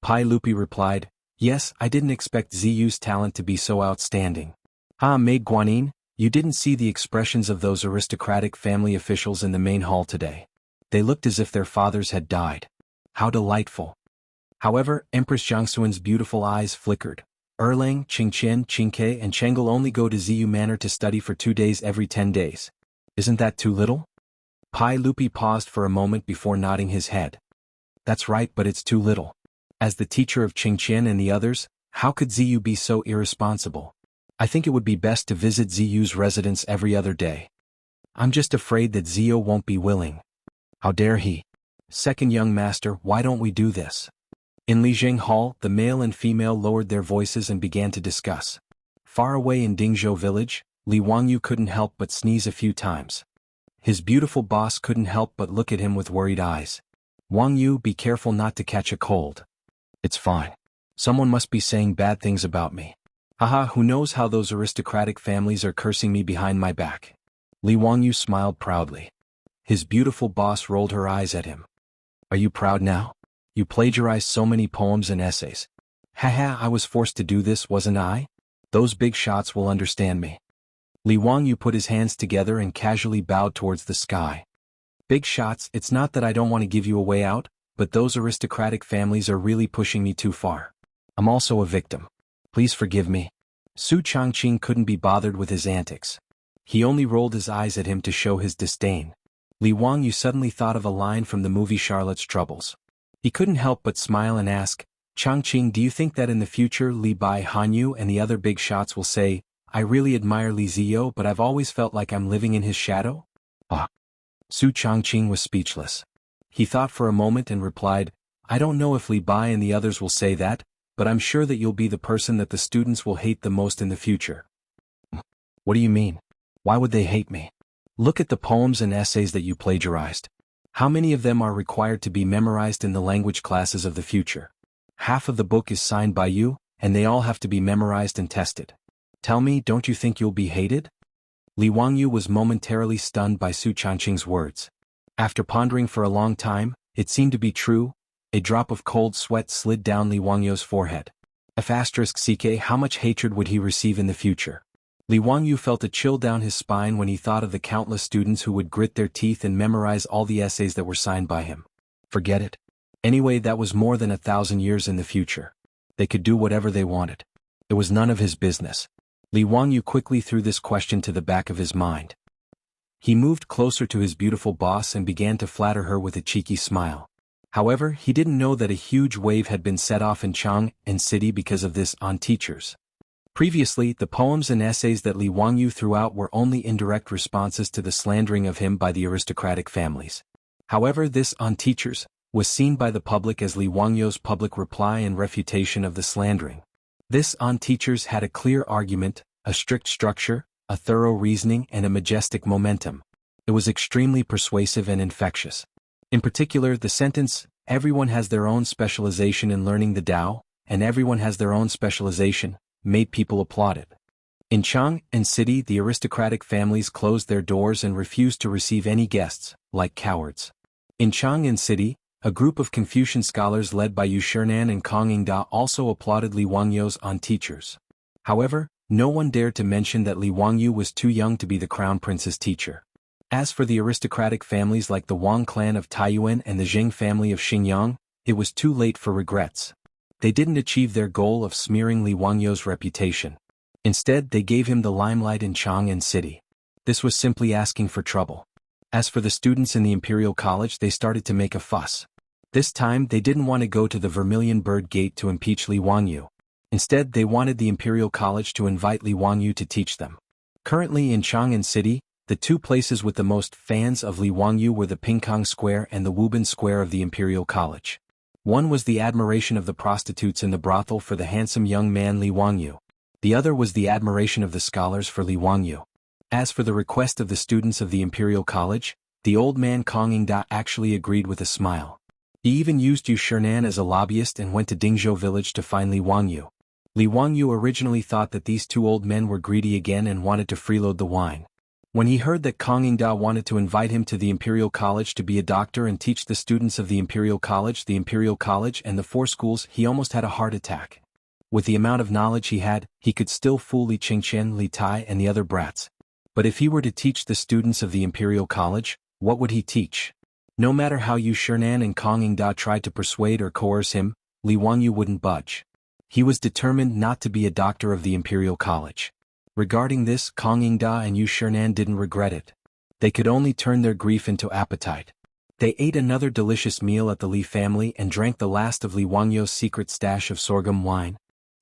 Speaker 1: Pai Lupi replied, "Yes, I didn't expect Ziyou's talent to be so outstanding." "Ah, Maid Guanyin, you didn't see the expressions of those aristocratic family officials in the main hall today. They looked as if their fathers had died. How delightful." However, Empress Jiangxuan's beautiful eyes flickered. "Erlang, Qingqian, Qingke and Chengel only go to Ziyu Manor to study for 2 days every 10 days. Isn't that too little?" Pai Lupi paused for a moment before nodding his head. "That's right, but it's too little. As the teacher of Qingqian and the others, how could Ziyu be so irresponsible? I think it would be best to visit Ziyu's residence every other day. I'm just afraid that Ziyu won't be willing." "How dare he? Second young master, why don't we do this?" In Lijing Hall, the male and female lowered their voices and began to discuss. Far away in Dingzhou village, Li Wangyu couldn't help but sneeze a few times. His beautiful boss couldn't help but look at him with worried eyes. "Wangyu, be careful not to catch a cold." "It's fine. Someone must be saying bad things about me. Haha, who knows how those aristocratic families are cursing me behind my back." Li Wangyu smiled proudly. His beautiful boss rolled her eyes at him. "Are you proud now? You plagiarized so many poems and essays." "Haha, I was forced to do this, wasn't I? Those big shots will understand me." Li Wangyu put his hands together and casually bowed towards the sky. "Big shots, it's not that I don't want to give you a way out, but those aristocratic families are really pushing me too far. I'm also a victim. Please forgive me." Su Changqing couldn't be bothered with his antics. He only rolled his eyes at him to show his disdain. Li Wangyu suddenly thought of a line from the movie Charlotte's Troubles. He couldn't help but smile and ask, "Changqing, do you think that in the future Li Bai Hanyu and the other big shots will say, 'I really admire Li Ziyu, but I've always felt like I'm living in his shadow'?" Ah. Su Changqing was speechless. He thought for a moment and replied, "I don't know if Li Bai and the others will say that, but I'm sure that you'll be the person that the students will hate the most in the future." "What do you mean? Why would they hate me? Look at the poems and essays that you plagiarized. How many of them are required to be memorized in the language classes of the future? Half of the book is signed by you, and they all have to be memorized and tested. Tell me, don't you think you'll be hated? Li Wangyu was momentarily stunned by Su Changqing's words. After pondering for a long time, it seemed to be true. A drop of cold sweat slid down Li Wangyu's forehead. *CK How much hatred would he receive in the future? Li Wangyu felt a chill down his spine when he thought of the countless students who would grit their teeth and memorize all the essays that were signed by him. Forget it. Anyway, that was more than 1,000 years in the future. They could do whatever they wanted. It was none of his business. Li Wangyu quickly threw this question to the back of his mind. He moved closer to his beautiful boss and began to flatter her with a cheeky smile. However, he didn't know that a huge wave had been set off in Chang and City because of this on teachers. Previously, the poems and essays that Li Wangyu threw out were only indirect responses to the slandering of him by the aristocratic families. However, this on teachers was seen by the public as Li Wangyu's public reply and refutation of the slandering. This on teachers had a clear argument, a strict structure, a thorough reasoning and a majestic momentum. It was extremely persuasive and infectious. In particular, the sentence, "Everyone has their own specialization in learning the Tao, and everyone has their own specialization," made people applaud it. In Chang and City, the aristocratic families closed their doors and refused to receive any guests, like cowards. In Chang and City, a group of Confucian scholars led by Yu Shinan and Kong Yingda also applauded Li Wangyu's on teachers. However, no one dared to mention that Li Wangyu was too young to be the crown prince's teacher. As for the aristocratic families like the Wang clan of Taiyuan and the Zheng family of Xinjiang, it was too late for regrets. They didn't achieve their goal of smearing Li Wangyu's reputation. Instead, they gave him the limelight in Chang and City. This was simply asking for trouble. As for the students in the Imperial College, they started to make a fuss. This time, they didn't want to go to the Vermilion Bird Gate to impeach Li Wangyu. Instead, they wanted the Imperial College to invite Li Wangyu to teach them. Currently in Chang and City, the two places with the most fans of Li Wangyu were the Pingkong Square and the Wubin Square of the Imperial College. One was the admiration of the prostitutes in the brothel for the handsome young man Li Wangyu. The other was the admiration of the scholars for Li Wangyu. As for the request of the students of the Imperial College, the old man Kong Yingda actually agreed with a smile. He even used Yu Shinan as a lobbyist and went to Dingzhou village to find Li Wangyu. Li Wangyu originally thought that these two old men were greedy again and wanted to freeload the wine. When he heard that Kong Yingda wanted to invite him to the Imperial College to be a doctor and teach the students of the Imperial College, and the four schools, he almost had a heart attack. With the amount of knowledge he had, he could still fool Li Qingqian, Li Tai and the other brats. But if he were to teach the students of the Imperial College, what would he teach? No matter how Yu Shinan and Kong Yingda tried to persuade or coerce him, Li Wangyu wouldn't budge. He was determined not to be a doctor of the Imperial College. Regarding this, Kong Yingda and Yu Shinan didn't regret it. They could only turn their grief into appetite. They ate another delicious meal at the Li family and drank the last of Li Wangyu's secret stash of sorghum wine.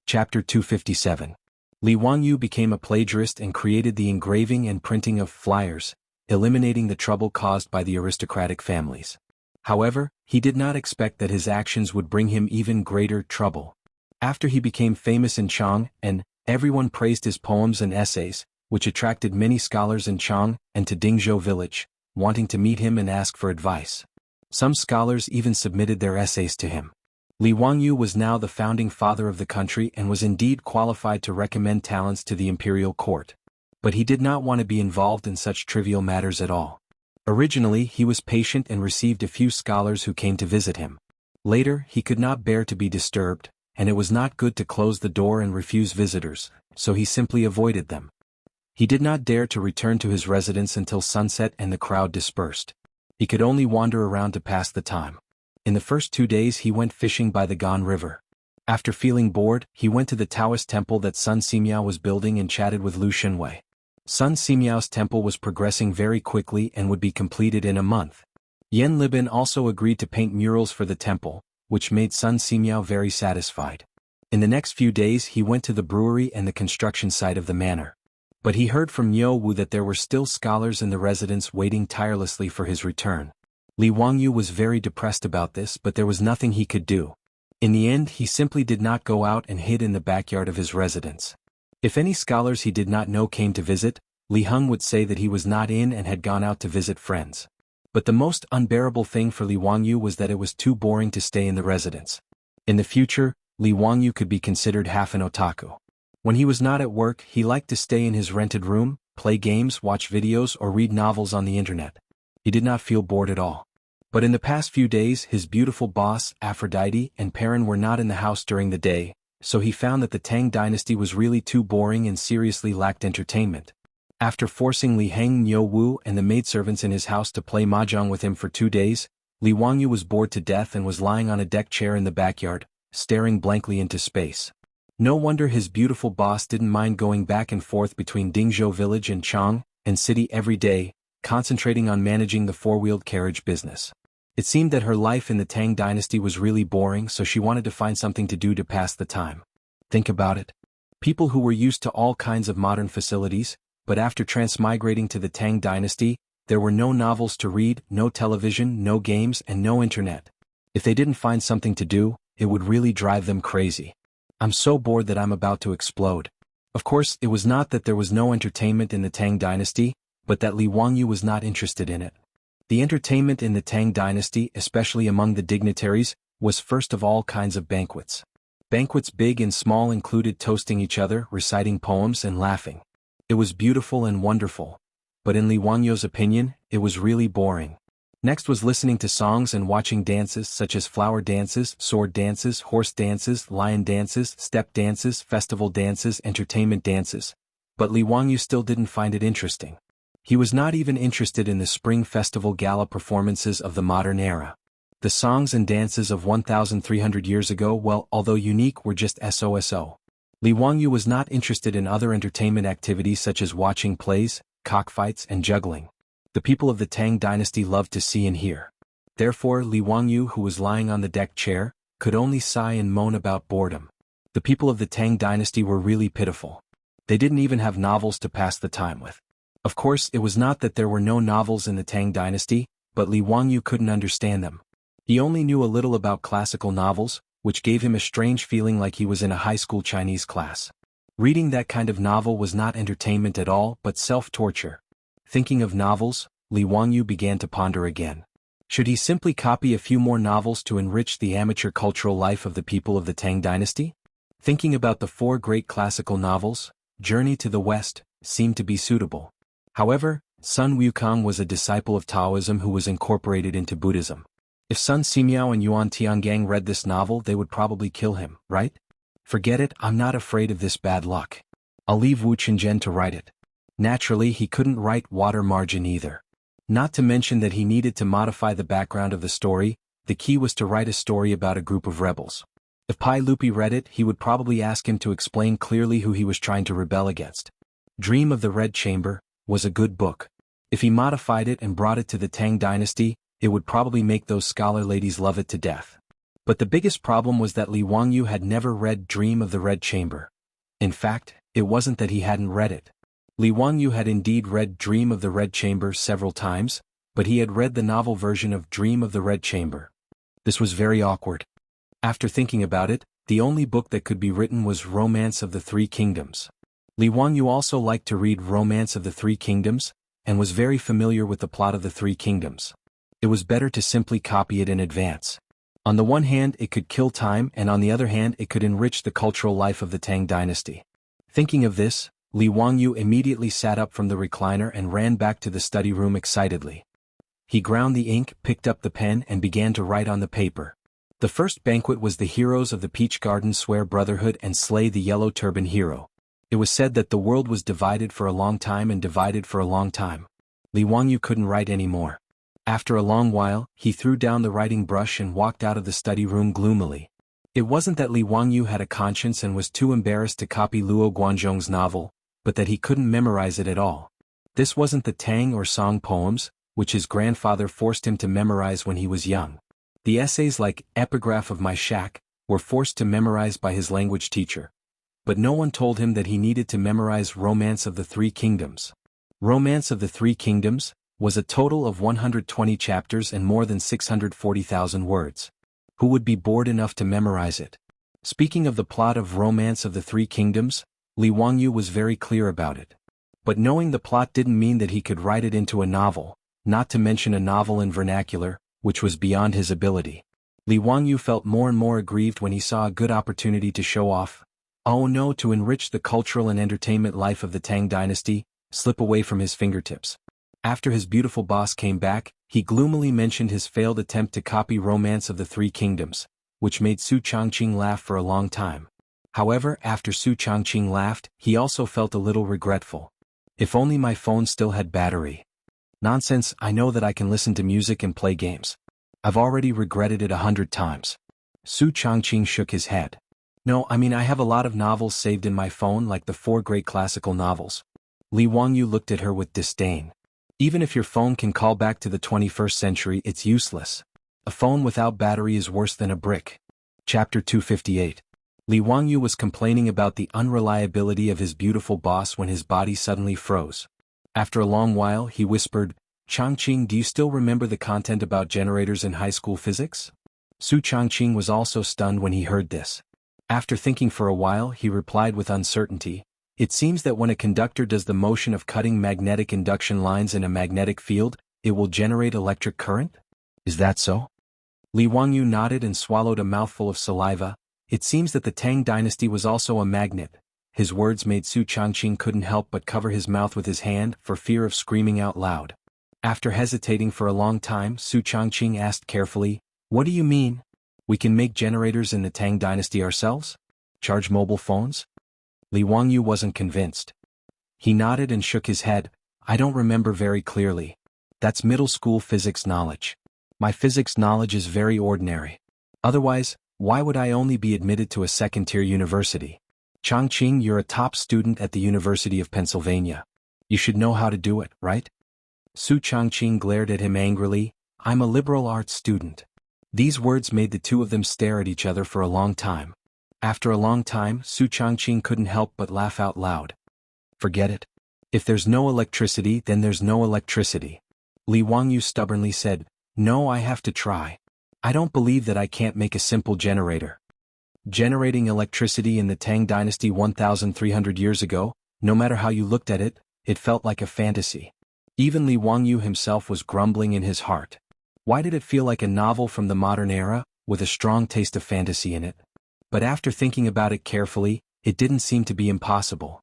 Speaker 1: Chapter 257. Li Wangyu became a plagiarist and created the engraving and printing of flyers, eliminating the trouble caused by the aristocratic families. However, he did not expect that his actions would bring him even greater trouble. After he became famous in Chang, and everyone praised his poems and essays, which attracted many scholars in Chang and to Dingzhou village, wanting to meet him and ask for advice. Some scholars even submitted their essays to him. Li Wangyu was now the founding father of the country and was indeed qualified to recommend talents to the imperial court. But he did not want to be involved in such trivial matters at all. Originally, he was patient and received a few scholars who came to visit him. Later, he could not bear to be disturbed, and it was not good to close the door and refuse visitors, so he simply avoided them. He did not dare to return to his residence until sunset and the crowd dispersed. He could only wander around to pass the time. In the first 2 days he went fishing by the Gan River. After feeling bored, he went to the Taoist temple that Sun Simiao was building and chatted with Lu Shenwei. Sun Simiao's temple was progressing very quickly and would be completed in a month. Yan Libin also agreed to paint murals for the temple, which made Sun Simiao very satisfied. In the next few days he went to the brewery and the construction site of the manor. But he heard from Miao Wu that there were still scholars in the residence waiting tirelessly for his return. Li Wangyu was very depressed about this, but there was nothing he could do. In the end, he simply did not go out and hid in the backyard of his residence. If any scholars he did not know came to visit, Li Heng would say that he was not in and had gone out to visit friends. But the most unbearable thing for Li Wangyu was that it was too boring to stay in the residence. In the future, Li Wangyu could be considered half an otaku. When he was not at work, he liked to stay in his rented room, play games, watch videos, or read novels on the internet. He did not feel bored at all. But in the past few days, his beautiful boss, Aphrodite, and Perrin were not in the house during the day, so he found that the Tang dynasty was really too boring and seriously lacked entertainment. After forcing Li Heng Nyo Wu and the maidservants in his house to play mahjong with him for 2 days, Li Wangyu was bored to death and was lying on a deck chair in the backyard, staring blankly into space. No wonder his beautiful boss didn't mind going back and forth between Dingzhou village and Chang and city every day, concentrating on managing the four-wheeled carriage business. It seemed that her life in the Tang dynasty was really boring, so she wanted to find something to do to pass the time. Think about it. People who were used to all kinds of modern facilities, but after transmigrating to the Tang dynasty, there were no novels to read, no television, no games, and no internet. If they didn't find something to do, it would really drive them crazy. I'm so bored that I'm about to explode. Of course, it was not that there was no entertainment in the Tang dynasty, but that Li Wangyu was not interested in it. The entertainment in the Tang dynasty, especially among the dignitaries, was first of all kinds of banquets. Banquets big and small included toasting each other, reciting poems, and laughing. It was beautiful and wonderful. But in Li Wangyu's opinion, it was really boring. Next was listening to songs and watching dances such as flower dances, sword dances, horse dances, lion dances, step dances, festival dances, entertainment dances. But Li Wangyu still didn't find it interesting. He was not even interested in the Spring Festival gala performances of the modern era. The songs and dances of 1,300 years ago, well, although unique, were just so. Li Wangyu was not interested in other entertainment activities such as watching plays, cockfights, and juggling. The people of the Tang dynasty loved to see and hear. Therefore, Li Wangyu, who was lying on the deck chair, could only sigh and moan about boredom. The people of the Tang dynasty were really pitiful. They didn't even have novels to pass the time with. Of course, it was not that there were no novels in the Tang dynasty, but Li Wangyu couldn't understand them. He only knew a little about classical novels, which gave him a strange feeling like he was in a high school Chinese class. Reading that kind of novel was not entertainment at all, but self-torture. Thinking of novels, Li Wangyu began to ponder again. Should he simply copy a few more novels to enrich the amateur cultural life of the people of the Tang dynasty? Thinking about the 4 great classical novels, Journey to the West seemed to be suitable. However, Sun Wukong was a disciple of Taoism who was incorporated into Buddhism. If Sun Simiao and Yuan Tiangang read this novel, they would probably kill him, right? Forget it, I'm not afraid of this bad luck. I'll leave Wu Qingzhen to write it. Naturally, he couldn't write water margin either. Not to mention that he needed to modify the background of the story. The key was to write a story about a group of rebels. If Pai Lupi read it, he would probably ask him to explain clearly who he was trying to rebel against. Dream of the Red Chamber was a good book. If he modified it and brought it to the Tang dynasty, it would probably make those scholar ladies love it to death. But the biggest problem was that Li Wangyu had never read Dream of the Red Chamber. In fact, it wasn't that he hadn't read it. Li Wangyu had indeed read Dream of the Red Chamber several times, but he had read the novel version of Dream of the Red Chamber. This was very awkward. After thinking about it, the only book that could be written was Romance of the Three Kingdoms. Li Wangyu also liked to read Romance of the Three Kingdoms, and was very familiar with the plot of the Three Kingdoms. It was better to simply copy it in advance. On the one hand, it could kill time, and on the other hand, it could enrich the cultural life of the Tang dynasty. Thinking of this, Li Wangyu immediately sat up from the recliner and ran back to the study room excitedly. He ground the ink, picked up the pen, and began to write on the paper. The first banquet was the heroes of the Peach Garden swear brotherhood and slay the Yellow Turban hero. It was said that the world was divided for a long time and divided for a long time. Li Wangyu couldn't write anymore. After a long while, he threw down the writing brush and walked out of the study room gloomily. It wasn't that Li Wangyu had a conscience and was too embarrassed to copy Luo Guanzhong's novel, but that he couldn't memorize it at all. This wasn't the Tang or Song poems, which his grandfather forced him to memorize when he was young. The essays like Epigraph of My Shack were forced to memorize by his language teacher. But no one told him that he needed to memorize Romance of the Three Kingdoms. Romance of the Three Kingdoms was a total of 120 chapters and more than 640,000 words. Who would be bored enough to memorize it? Speaking of the plot of Romance of the Three Kingdoms, Li Wangyu was very clear about it. But knowing the plot didn't mean that he could write it into a novel, not to mention a novel in vernacular, which was beyond his ability. Li Wangyu felt more and more aggrieved when he saw a good opportunity to show off. Oh no, to enrich the cultural and entertainment life of the Tang dynasty, slip away from his fingertips. After his beautiful boss came back, he gloomily mentioned his failed attempt to copy Romance of the Three Kingdoms, which made Su Changqing laugh for a long time. However, after Su Changqing laughed, he also felt a little regretful. If only my phone still had battery. Nonsense, I know that I can listen to music and play games. I've already regretted it 100 times. Su Changqing shook his head. No, I mean I have a lot of novels saved in my phone like the 4 great classical novels. Li Wangyu looked at her with disdain. Even if your phone can call back to the 21st century, it's useless. A phone without battery is worse than a brick. Chapter 258. Li Wangyu was complaining about the unreliability of his beautiful boss when his body suddenly froze. After a long while, he whispered, Changqing, do you still remember the content about generators in high school physics? Su Changqing was also stunned when he heard this. After thinking for a while, he replied with uncertainty, it seems that when a conductor does the motion of cutting magnetic induction lines in a magnetic field, it will generate electric current? Is that so? Li Wangyu nodded and swallowed a mouthful of saliva. It seems that the Tang dynasty was also a magnet. His words made Su Changqing couldn't help but cover his mouth with his hand for fear of screaming out loud. After hesitating for a long time, Su Changqing asked carefully, what do you mean? We can make generators in the Tang dynasty ourselves? Charge mobile phones? Li Wangyu wasn't convinced. He nodded and shook his head. I don't remember very clearly. That's middle school physics knowledge. My physics knowledge is very ordinary. Otherwise, why would I only be admitted to a second-tier university? Changqing, you're a top student at the University of Pennsylvania. You should know how to do it, right? Su Changqing glared at him angrily. I'm a liberal arts student. These words made the two of them stare at each other for a long time. After a long time, Su Changqing couldn't help but laugh out loud. Forget it. If there's no electricity, then there's no electricity. Li Wangyu stubbornly said, no, I have to try. I don't believe that I can't make a simple generator. Generating electricity in the Tang dynasty 1,300 years ago, no matter how you looked at it, it felt like a fantasy. Even Li Wangyu himself was grumbling in his heart. Why did it feel like a novel from the modern era, with a strong taste of fantasy in it? But after thinking about it carefully, it didn't seem to be impossible.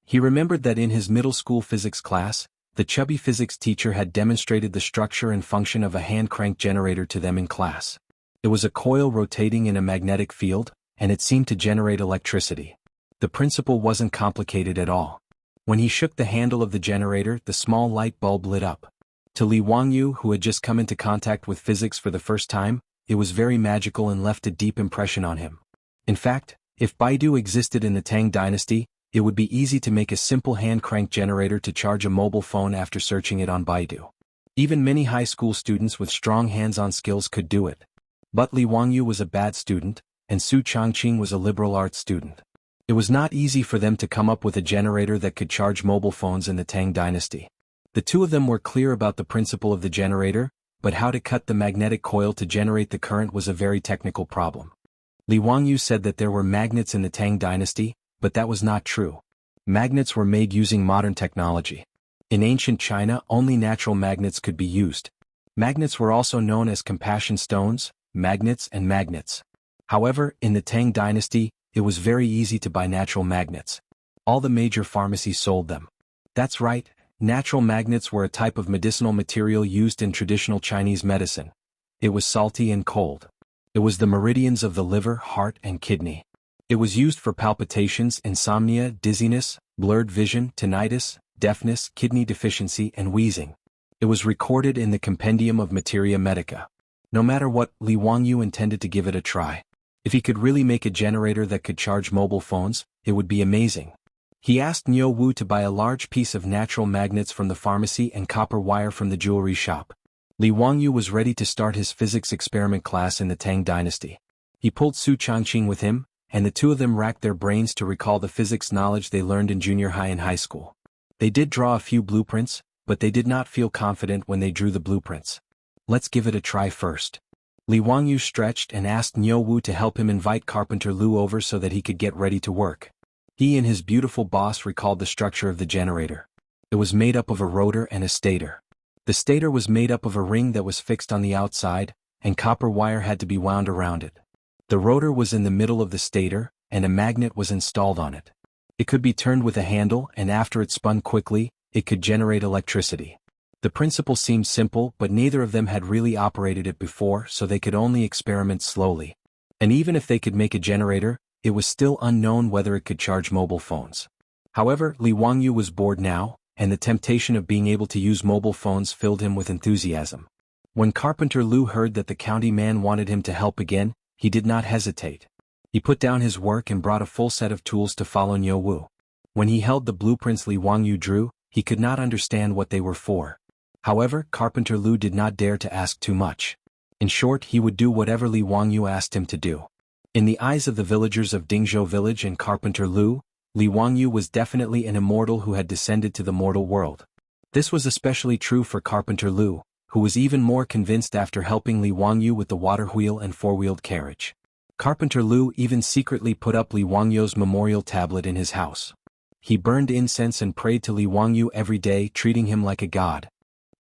Speaker 1: He remembered that in his middle school physics class, the chubby physics teacher had demonstrated the structure and function of a hand-crank generator to them in class. It was a coil rotating in a magnetic field, and it seemed to generate electricity. The principle wasn't complicated at all. When he shook the handle of the generator, the small light bulb lit up. To Li Wangyu, who had just come into contact with physics for the first time, it was very magical and left a deep impression on him. In fact, if Baidu existed in the Tang dynasty, it would be easy to make a simple hand-crank generator to charge a mobile phone after searching it on Baidu. Even many high school students with strong hands-on skills could do it. But Li Wangyu was a bad student, and Su Changqing was a liberal arts student. It was not easy for them to come up with a generator that could charge mobile phones in the Tang dynasty. The two of them were clear about the principle of the generator, but how to cut the magnetic coil to generate the current was a very technical problem. Li Wangyu said that there were magnets in the Tang dynasty, but that was not true. Magnets were made using modern technology. In ancient China, only natural magnets could be used. Magnets were also known as compassion stones, magnets and magnets. However, in the Tang dynasty, it was very easy to buy natural magnets. All the major pharmacies sold them. That's right, natural magnets were a type of medicinal material used in traditional Chinese medicine. It was salty and cold. It was the meridians of the liver, heart, and kidney. It was used for palpitations, insomnia, dizziness, blurred vision, tinnitus, deafness, kidney deficiency, and wheezing. It was recorded in the Compendium of Materia Medica. No matter what, Li Wangyu intended to give it a try. If he could really make a generator that could charge mobile phones, it would be amazing. He asked Niu Wu to buy a large piece of natural magnets from the pharmacy and copper wire from the jewelry shop. Li Wangyu was ready to start his physics experiment class in the Tang dynasty. He pulled Su Changqing with him, and the two of them racked their brains to recall the physics knowledge they learned in junior high and high school. They did draw a few blueprints, but they did not feel confident when they drew the blueprints. Let's give it a try first. Li Wangyu stretched and asked Niu Wu to help him invite Carpenter Lu over so that he could get ready to work. He and his beautiful boss recalled the structure of the generator. It was made up of a rotor and a stator. The stator was made up of a ring that was fixed on the outside, and copper wire had to be wound around it. The rotor was in the middle of the stator, and a magnet was installed on it. It could be turned with a handle, and after it spun quickly, it could generate electricity. The principle seemed simple, but neither of them had really operated it before, so they could only experiment slowly. And even if they could make a generator, it was still unknown whether it could charge mobile phones. However, Li Wangyu was bored now, and the temptation of being able to use mobile phones filled him with enthusiasm. When Carpenter Lu heard that the county man wanted him to help again, he did not hesitate. He put down his work and brought a full set of tools to follow Niu Wu. When he held the blueprints Li Wangyu drew, he could not understand what they were for. However, Carpenter Lu did not dare to ask too much. In short, he would do whatever Li Wangyu asked him to do. In the eyes of the villagers of Dingzhou village and Carpenter Lu, Li Wangyu was definitely an immortal who had descended to the mortal world. This was especially true for Carpenter Lu, who was even more convinced after helping Li Wangyu with the water wheel and four-wheeled carriage. Carpenter Lu even secretly put up Li Wangyu's memorial tablet in his house. He burned incense and prayed to Li Wangyu every day, treating him like a god.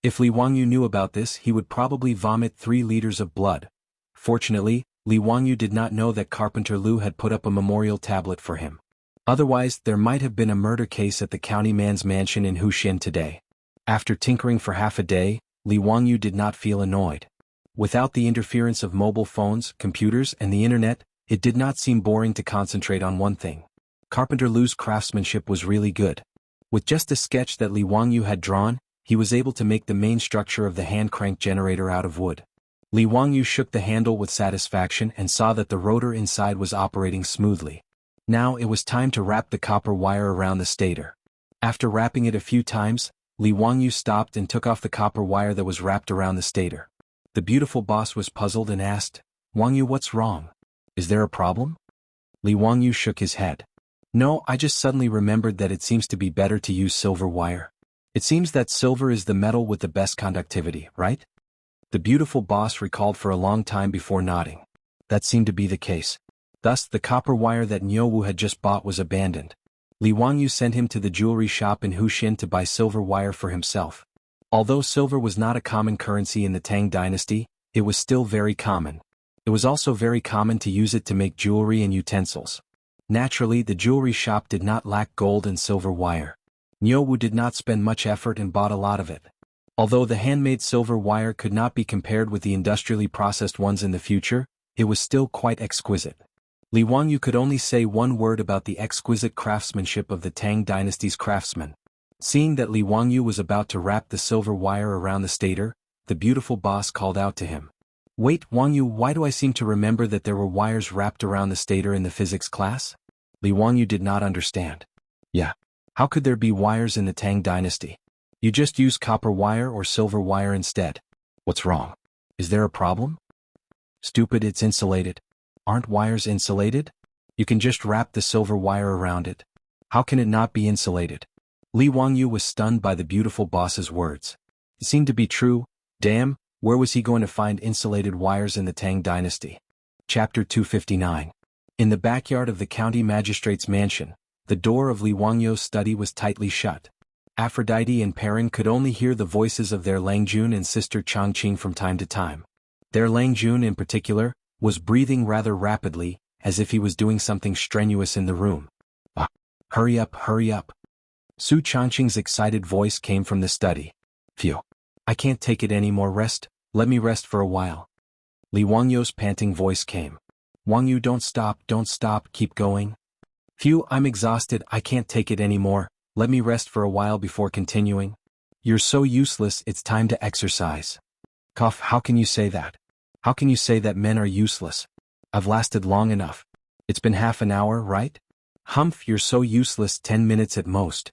Speaker 1: If Li Wangyu knew about this, he would probably vomit 3 liters of blood. Fortunately, Li Wangyu did not know that Carpenter Lu had put up a memorial tablet for him. Otherwise, there might have been a murder case at the county man's mansion in Huxian today. After tinkering for half a day, Li Wangyu did not feel annoyed. Without the interference of mobile phones, computers, and the internet, it did not seem boring to concentrate on one thing. Carpenter Lu's craftsmanship was really good. With just a sketch that Li Wangyu had drawn, he was able to make the main structure of the hand-crank generator out of wood. Li Wangyu shook the handle with satisfaction and saw that the rotor inside was operating smoothly. Now it was time to wrap the copper wire around the stator. After wrapping it a few times, Li Wangyu stopped and took off the copper wire that was wrapped around the stator. The beautiful boss was puzzled and asked, "Wangyu, what's wrong? Is there a problem?" Li Wangyu shook his head. "No, I just suddenly remembered that it seems to be better to use silver wire. It seems that silver is the metal with the best conductivity, right?" The beautiful boss recalled for a long time before nodding. That seemed to be the case. Thus, the copper wire that Niu Wu had just bought was abandoned. Li Wangyu sent him to the jewelry shop in Huxian to buy silver wire for himself. Although silver was not a common currency in the Tang dynasty, it was still very common. It was also very common to use it to make jewelry and utensils. Naturally, the jewelry shop did not lack gold and silver wire. Niu Wu did not spend much effort and bought a lot of it. Although the handmade silver wire could not be compared with the industrially processed ones in the future, it was still quite exquisite. Li Wangyu could only say one word about the exquisite craftsmanship of the Tang dynasty's craftsmen. Seeing that Li Wangyu was about to wrap the silver wire around the stator, the beautiful boss called out to him. "Wait, Wangyu, why do I seem to remember that there were wires wrapped around the stator in the physics class?" Li Wangyu did not understand. "Yeah. How could there be wires in the Tang dynasty? You just use copper wire or silver wire instead. What's wrong? Is there a problem?" "Stupid, it's insulated." "Aren't wires insulated? You can just wrap the silver wire around it. How can it not be insulated?" Li Wangyu was stunned by the beautiful boss's words. It seemed to be true. Damn, where was he going to find insulated wires in the Tang dynasty? Chapter 259. In the backyard of the county magistrate's mansion, the door of Li Wangyu's study was tightly shut. Aphrodite and Perrin could only hear the voices of their Langjun and sister Changqing from time to time. Their Langjun in particular was breathing rather rapidly, as if he was doing something strenuous in the room. "Ah, hurry up, hurry up." Su Changqing's excited voice came from the study. "Phew. I can't take it any more. Let me rest for a while." Li Wangyu's panting voice came. "Wangyu, don't stop, keep going." "Phew, I'm exhausted, I can't take it anymore. Let me rest for a while before continuing." "You're so useless, it's time to exercise." "Cough, how can you say that? How can you say that men are useless? I've lasted long enough. It's been half an hour, right?" "Humph, you're so useless, 10 minutes at most."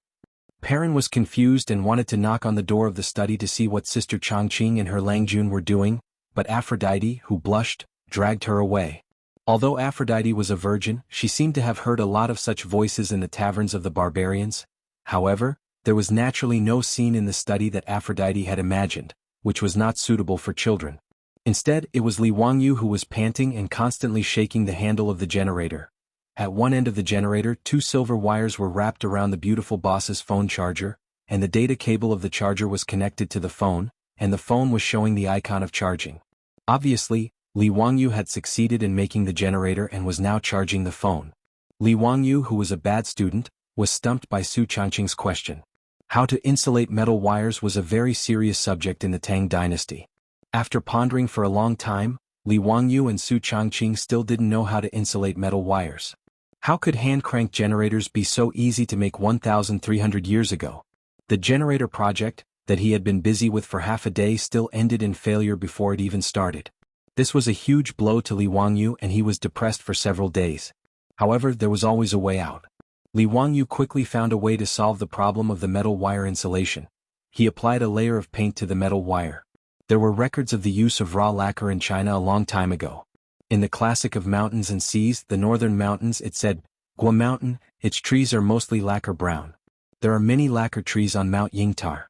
Speaker 1: Perrin was confused and wanted to knock on the door of the study to see what Sister Changqing and her Langjun were doing, but Aphrodite, who blushed, dragged her away. Although Aphrodite was a virgin, she seemed to have heard a lot of such voices in the taverns of the barbarians. However, there was naturally no scene in the study that Aphrodite had imagined, which was not suitable for children. Instead, it was Li Wangyu who was panting and constantly shaking the handle of the generator. At one end of the generator, 2 silver wires were wrapped around the beautiful boss's phone charger, and the data cable of the charger was connected to the phone, and the phone was showing the icon of charging. Obviously, Li Wangyu had succeeded in making the generator and was now charging the phone. Li Wangyu, who was a bad student, was stumped by Su Changqing's question. How to insulate metal wires was a very serious subject in the Tang dynasty. After pondering for a long time, Li Wangyu and Su Changqing still didn't know how to insulate metal wires. How could hand-crank generators be so easy to make 1,300 years ago? The generator project, that he had been busy with for half a day, still ended in failure before it even started. This was a huge blow to Li Wangyu and he was depressed for several days. However, there was always a way out. Li Wangyu quickly found a way to solve the problem of the metal wire insulation. He applied a layer of paint to the metal wire. There were records of the use of raw lacquer in China a long time ago. In the classic of mountains and seas, the northern mountains, it said, Gua Mountain, its trees are mostly lacquer brown. There are many lacquer trees on Mount Yingtar.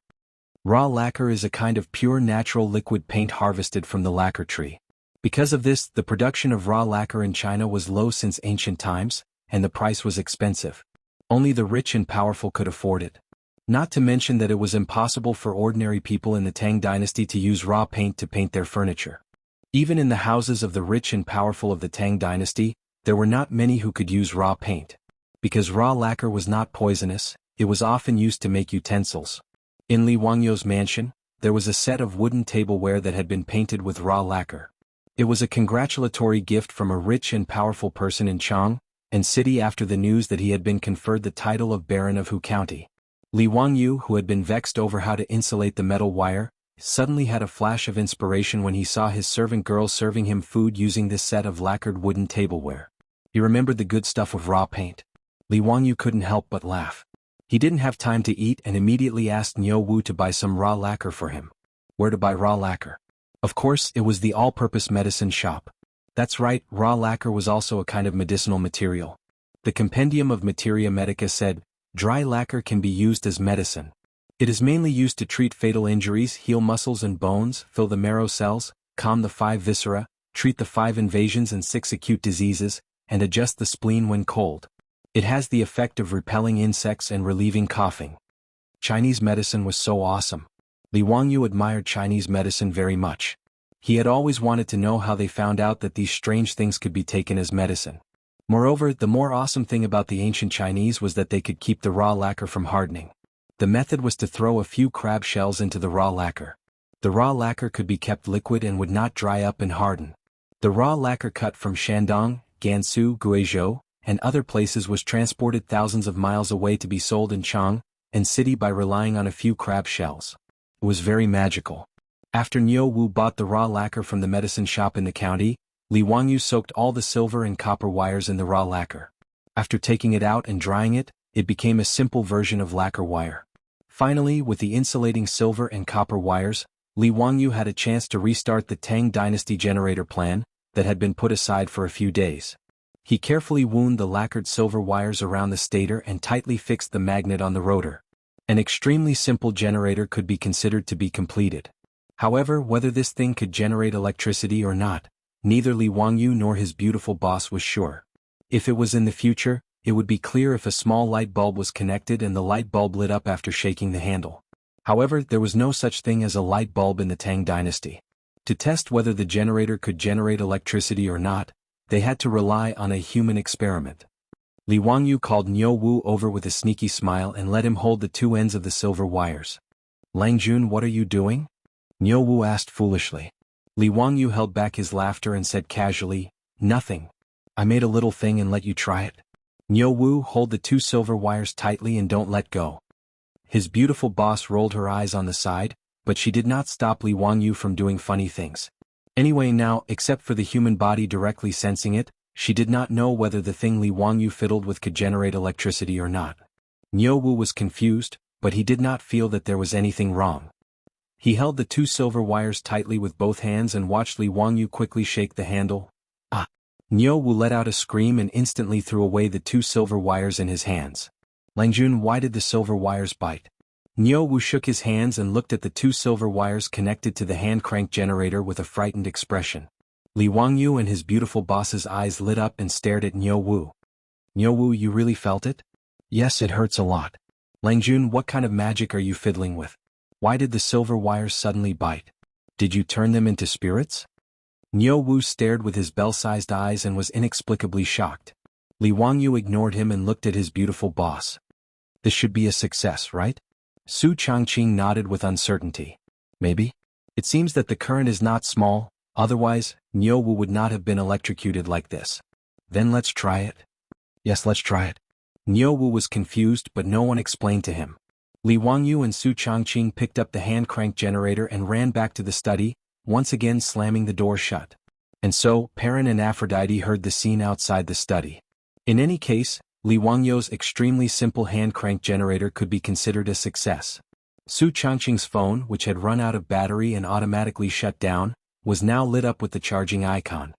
Speaker 1: Raw lacquer is a kind of pure natural liquid paint harvested from the lacquer tree. Because of this, the production of raw lacquer in China was low since ancient times, and the price was expensive. Only the rich and powerful could afford it. Not to mention that it was impossible for ordinary people in the Tang dynasty to use raw paint to paint their furniture. Even in the houses of the rich and powerful of the Tang dynasty, there were not many who could use raw paint. Because raw lacquer was not poisonous, it was often used to make utensils. In Li Wangyu's mansion, there was a set of wooden tableware that had been painted with raw lacquer. It was a congratulatory gift from a rich and powerful person in Chang and city after the news that he had been conferred the title of Baron of Hu County. Li Wangyu, who had been vexed over how to insulate the metal wire, suddenly had a flash of inspiration when he saw his servant girl serving him food using this set of lacquered wooden tableware. He remembered the good stuff of raw paint. Li Wangyu couldn't help but laugh. He didn't have time to eat and immediately asked Niu Wu to buy some raw lacquer for him. Where to buy raw lacquer? Of course, it was the all-purpose medicine shop. That's right, raw lacquer was also a kind of medicinal material. The Compendium of Materia Medica said, dry lacquer can be used as medicine. It is mainly used to treat fatal injuries, heal muscles and bones, fill the marrow cells, calm the 5 viscera, treat the 5 invasions and 6 acute diseases, and adjust the spleen when cold. It has the effect of repelling insects and relieving coughing. Chinese medicine was so awesome. Li Wangyu admired Chinese medicine very much. He had always wanted to know how they found out that these strange things could be taken as medicine. Moreover, the more awesome thing about the ancient Chinese was that they could keep the raw lacquer from hardening. The method was to throw a few crab shells into the raw lacquer. The raw lacquer could be kept liquid and would not dry up and harden. The raw lacquer cut from Shandong, Gansu, Guizhou, and other places was transported thousands of miles away to be sold in Chang and city by relying on a few crab shells. It was very magical. After Niu Wu bought the raw lacquer from the medicine shop in the county, Li Wangyu soaked all the silver and copper wires in the raw lacquer. After taking it out and drying it, it became a simple version of lacquer wire. Finally, with the insulating silver and copper wires, Li Wangyu had a chance to restart the Tang dynasty generator plan that had been put aside for a few days. He carefully wound the lacquered silver wires around the stator and tightly fixed the magnet on the rotor. An extremely simple generator could be considered to be completed. However, whether this thing could generate electricity or not, neither Li Wangyu nor his beautiful boss was sure. If it was in the future, it would be clear if a small light bulb was connected and the light bulb lit up after shaking the handle. However, there was no such thing as a light bulb in the Tang dynasty. To test whether the generator could generate electricity or not, they had to rely on a human experiment. Li Wangyu called Niu Wu over with a sneaky smile and let him hold the 2 ends of the silver wires. Lang Jun, what are you doing? Niu Wu asked foolishly. Li Wangyu held back his laughter and said casually, nothing. I made a little thing and let you try it. Niu Wu, hold the 2 silver wires tightly and don't let go. His beautiful boss rolled her eyes on the side, but she did not stop Li Wangyu from doing funny things. Anyway now, except for the human body directly sensing it, she did not know whether the thing Li Wangyu fiddled with could generate electricity or not. Niu Wu was confused, but he did not feel that there was anything wrong. He held the 2 silver wires tightly with both hands and watched Li Wangyu quickly shake the handle. Ah! Niu Wu let out a scream and instantly threw away the 2 silver wires in his hands. Langjun, why did the silver wires bite? Niu Wu shook his hands and looked at the 2 silver wires connected to the hand-crank generator with a frightened expression. Li Wangyu and his beautiful boss's eyes lit up and stared at Niu Wu. Niu Wu, you really felt it? Yes, it hurts a lot. Langjun, what kind of magic are you fiddling with? Why did the silver wires suddenly bite? Did you turn them into spirits? Niu Wu stared with his bell-sized eyes and was inexplicably shocked. Li Wangyu ignored him and looked at his beautiful boss. This should be a success, right? Su Changqing nodded with uncertainty. Maybe? It seems that the current is not small, otherwise, Niu Wu would not have been electrocuted like this. Then let's try it. Yes, let's try it. Niu Wu was confused but no one explained to him. Li Wangyu and Su Changqing picked up the hand-crank generator and ran back to the study, once again slamming the door shut. And so, Perrin and Aphrodite heard the scene outside the study. In any case, Li Wangyu's extremely simple hand-crank generator could be considered a success. Su Changqing's phone, which had run out of battery and automatically shut down, was now lit up with the charging icon.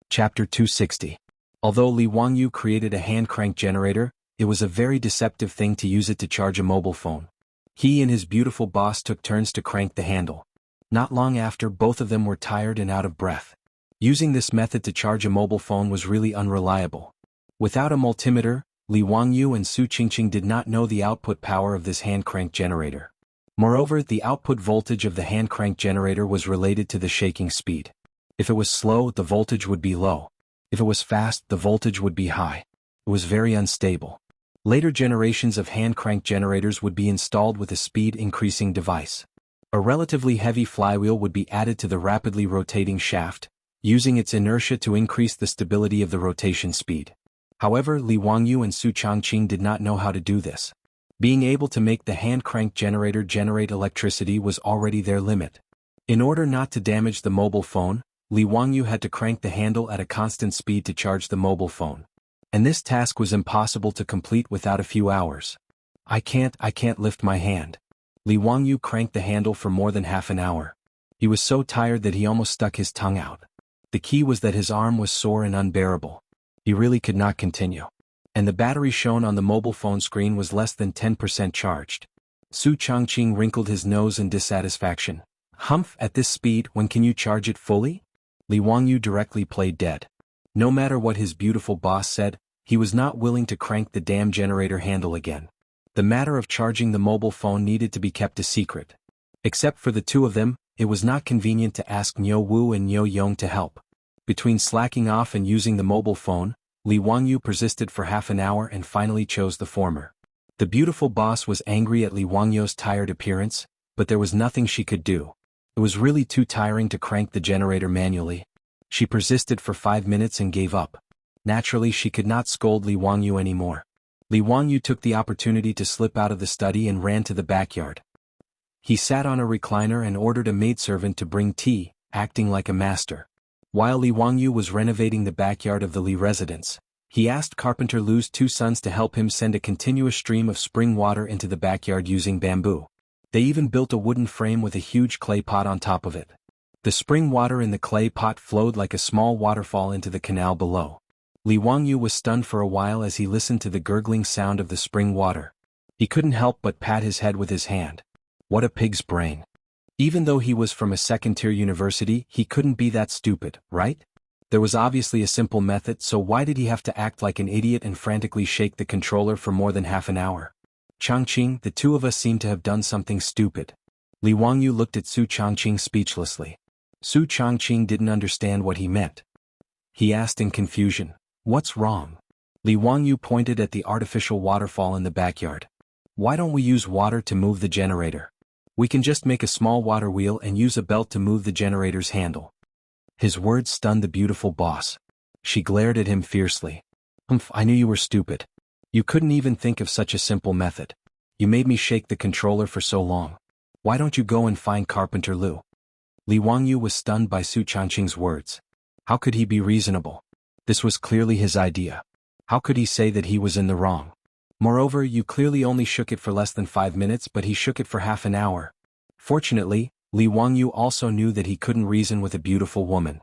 Speaker 1: Chapter 260. Although Li Wangyu created a hand-crank generator, it was a very deceptive thing to use it to charge a mobile phone. He and his beautiful boss took turns to crank the handle. Not long after, both of them were tired and out of breath. Using this method to charge a mobile phone was really unreliable. Without a multimeter, Li Wangyu and Su Changqing did not know the output power of this hand-crank generator. Moreover, the output voltage of the hand-crank generator was related to the shaking speed. If it was slow, the voltage would be low. If it was fast, the voltage would be high. It was very unstable. Later generations of hand-crank generators would be installed with a speed-increasing device. A relatively heavy flywheel would be added to the rapidly rotating shaft, using its inertia to increase the stability of the rotation speed. However, Li Wangyu and Su Changqing did not know how to do this. Being able to make the hand-crank generator generate electricity was already their limit. In order not to damage the mobile phone, Li Wangyu had to crank the handle at a constant speed to charge the mobile phone. And this task was impossible to complete without a few hours. I can't lift my hand. Li Wangyu cranked the handle for more than half an hour. He was so tired that he almost stuck his tongue out. The key was that his arm was sore and unbearable. He really could not continue. And the battery shown on the mobile phone screen was less than 10% charged. Su Changqing wrinkled his nose in dissatisfaction. Humph, at this speed, when can you charge it fully? Li Wangyu directly played dead. No matter what his beautiful boss said, he was not willing to crank the damn generator handle again. The matter of charging the mobile phone needed to be kept a secret. Except for the two of them, it was not convenient to ask Niu Wu and Niu Yong to help. Between slacking off and using the mobile phone, Li Wangyu persisted for half an hour and finally chose the former. The beautiful boss was angry at Li Wangyu's tired appearance, but there was nothing she could do. It was really too tiring to crank the generator manually. She persisted for 5 minutes and gave up. Naturally, she could not scold Li Wangyu anymore. Li Wangyu took the opportunity to slip out of the study and ran to the backyard. He sat on a recliner and ordered a maidservant to bring tea, acting like a master. While Li Wangyu was renovating the backyard of the Li residence, he asked Carpenter Lu's 2 sons to help him send a continuous stream of spring water into the backyard using bamboo. They even built a wooden frame with a huge clay pot on top of it. The spring water in the clay pot flowed like a small waterfall into the canal below. Li Wangyu was stunned for a while as he listened to the gurgling sound of the spring water. He couldn't help but pat his head with his hand. What a pig's brain. Even though he was from a second-tier university, he couldn't be that stupid, right? There was obviously a simple method, so why did he have to act like an idiot and frantically shake the controller for more than half an hour? Changqing, the two of us seem to have done something stupid. Li Wangyu looked at Su Changqing speechlessly. Su Changqing didn't understand what he meant. He asked in confusion, "What's wrong?" Li Wangyu pointed at the artificial waterfall in the backyard. "Why don't we use water to move the generator? We can just make a small water wheel and use a belt to move the generator's handle." His words stunned the beautiful boss. She glared at him fiercely. "Humph, I knew you were stupid. You couldn't even think of such a simple method. You made me shake the controller for so long. Why don't you go and find Carpenter Lu?" Li Wangyu was stunned by Su Changqing's words. How could he be reasonable? This was clearly his idea. How could he say that he was in the wrong? Moreover, you clearly only shook it for less than 5 minutes, but he shook it for half an hour. Fortunately, Li Wangyu also knew that he couldn't reason with a beautiful woman.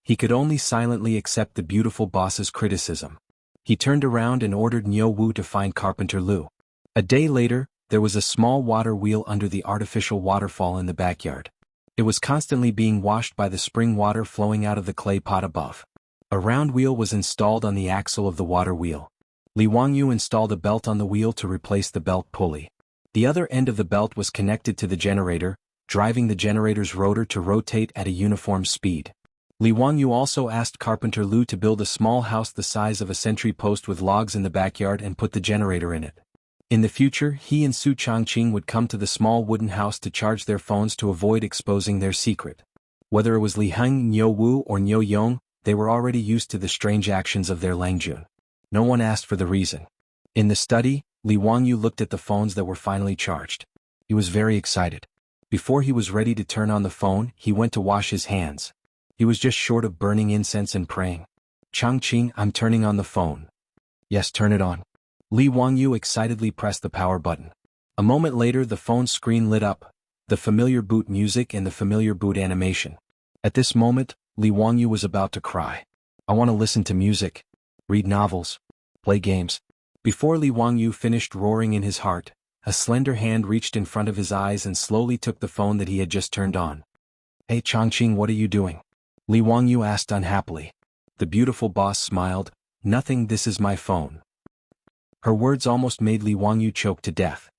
Speaker 1: He could only silently accept the beautiful boss's criticism. He turned around and ordered Niu Wu to find Carpenter Lu. A day later, there was a small water wheel under the artificial waterfall in the backyard. It was constantly being washed by the spring water flowing out of the clay pot above. A round wheel was installed on the axle of the water wheel. Li Wangyu installed a belt on the wheel to replace the belt pulley. The other end of the belt was connected to the generator, driving the generator's rotor to rotate at a uniform speed. Li Wangyu also asked Carpenter Lu to build a small house the size of a sentry post with logs in the backyard and put the generator in it. In the future, he and Su Changqing would come to the small wooden house to charge their phones to avoid exposing their secret. Whether it was Li Heng, Niu Wu or Niu Yong, they were already used to the strange actions of their Langjun. No one asked for the reason. In the study, Li Wangyu looked at the phones that were finally charged. He was very excited. Before he was ready to turn on the phone, he went to wash his hands. He was just short of burning incense and praying. Changqing, I'm turning on the phone. Yes, turn it on. Li Wangyu excitedly pressed the power button. A moment later the phone screen lit up, the familiar boot music and the familiar boot animation. At this moment, Li Wangyu was about to cry. I want to listen to music, read novels, play games. Before Li Wangyu finished roaring in his heart, a slender hand reached in front of his eyes and slowly took the phone that he had just turned on. Hey Changqing, what are you doing? Li Wangyu asked unhappily. The beautiful boss smiled. Nothing, this is my phone. Her words almost made Li Wangyu choke to death.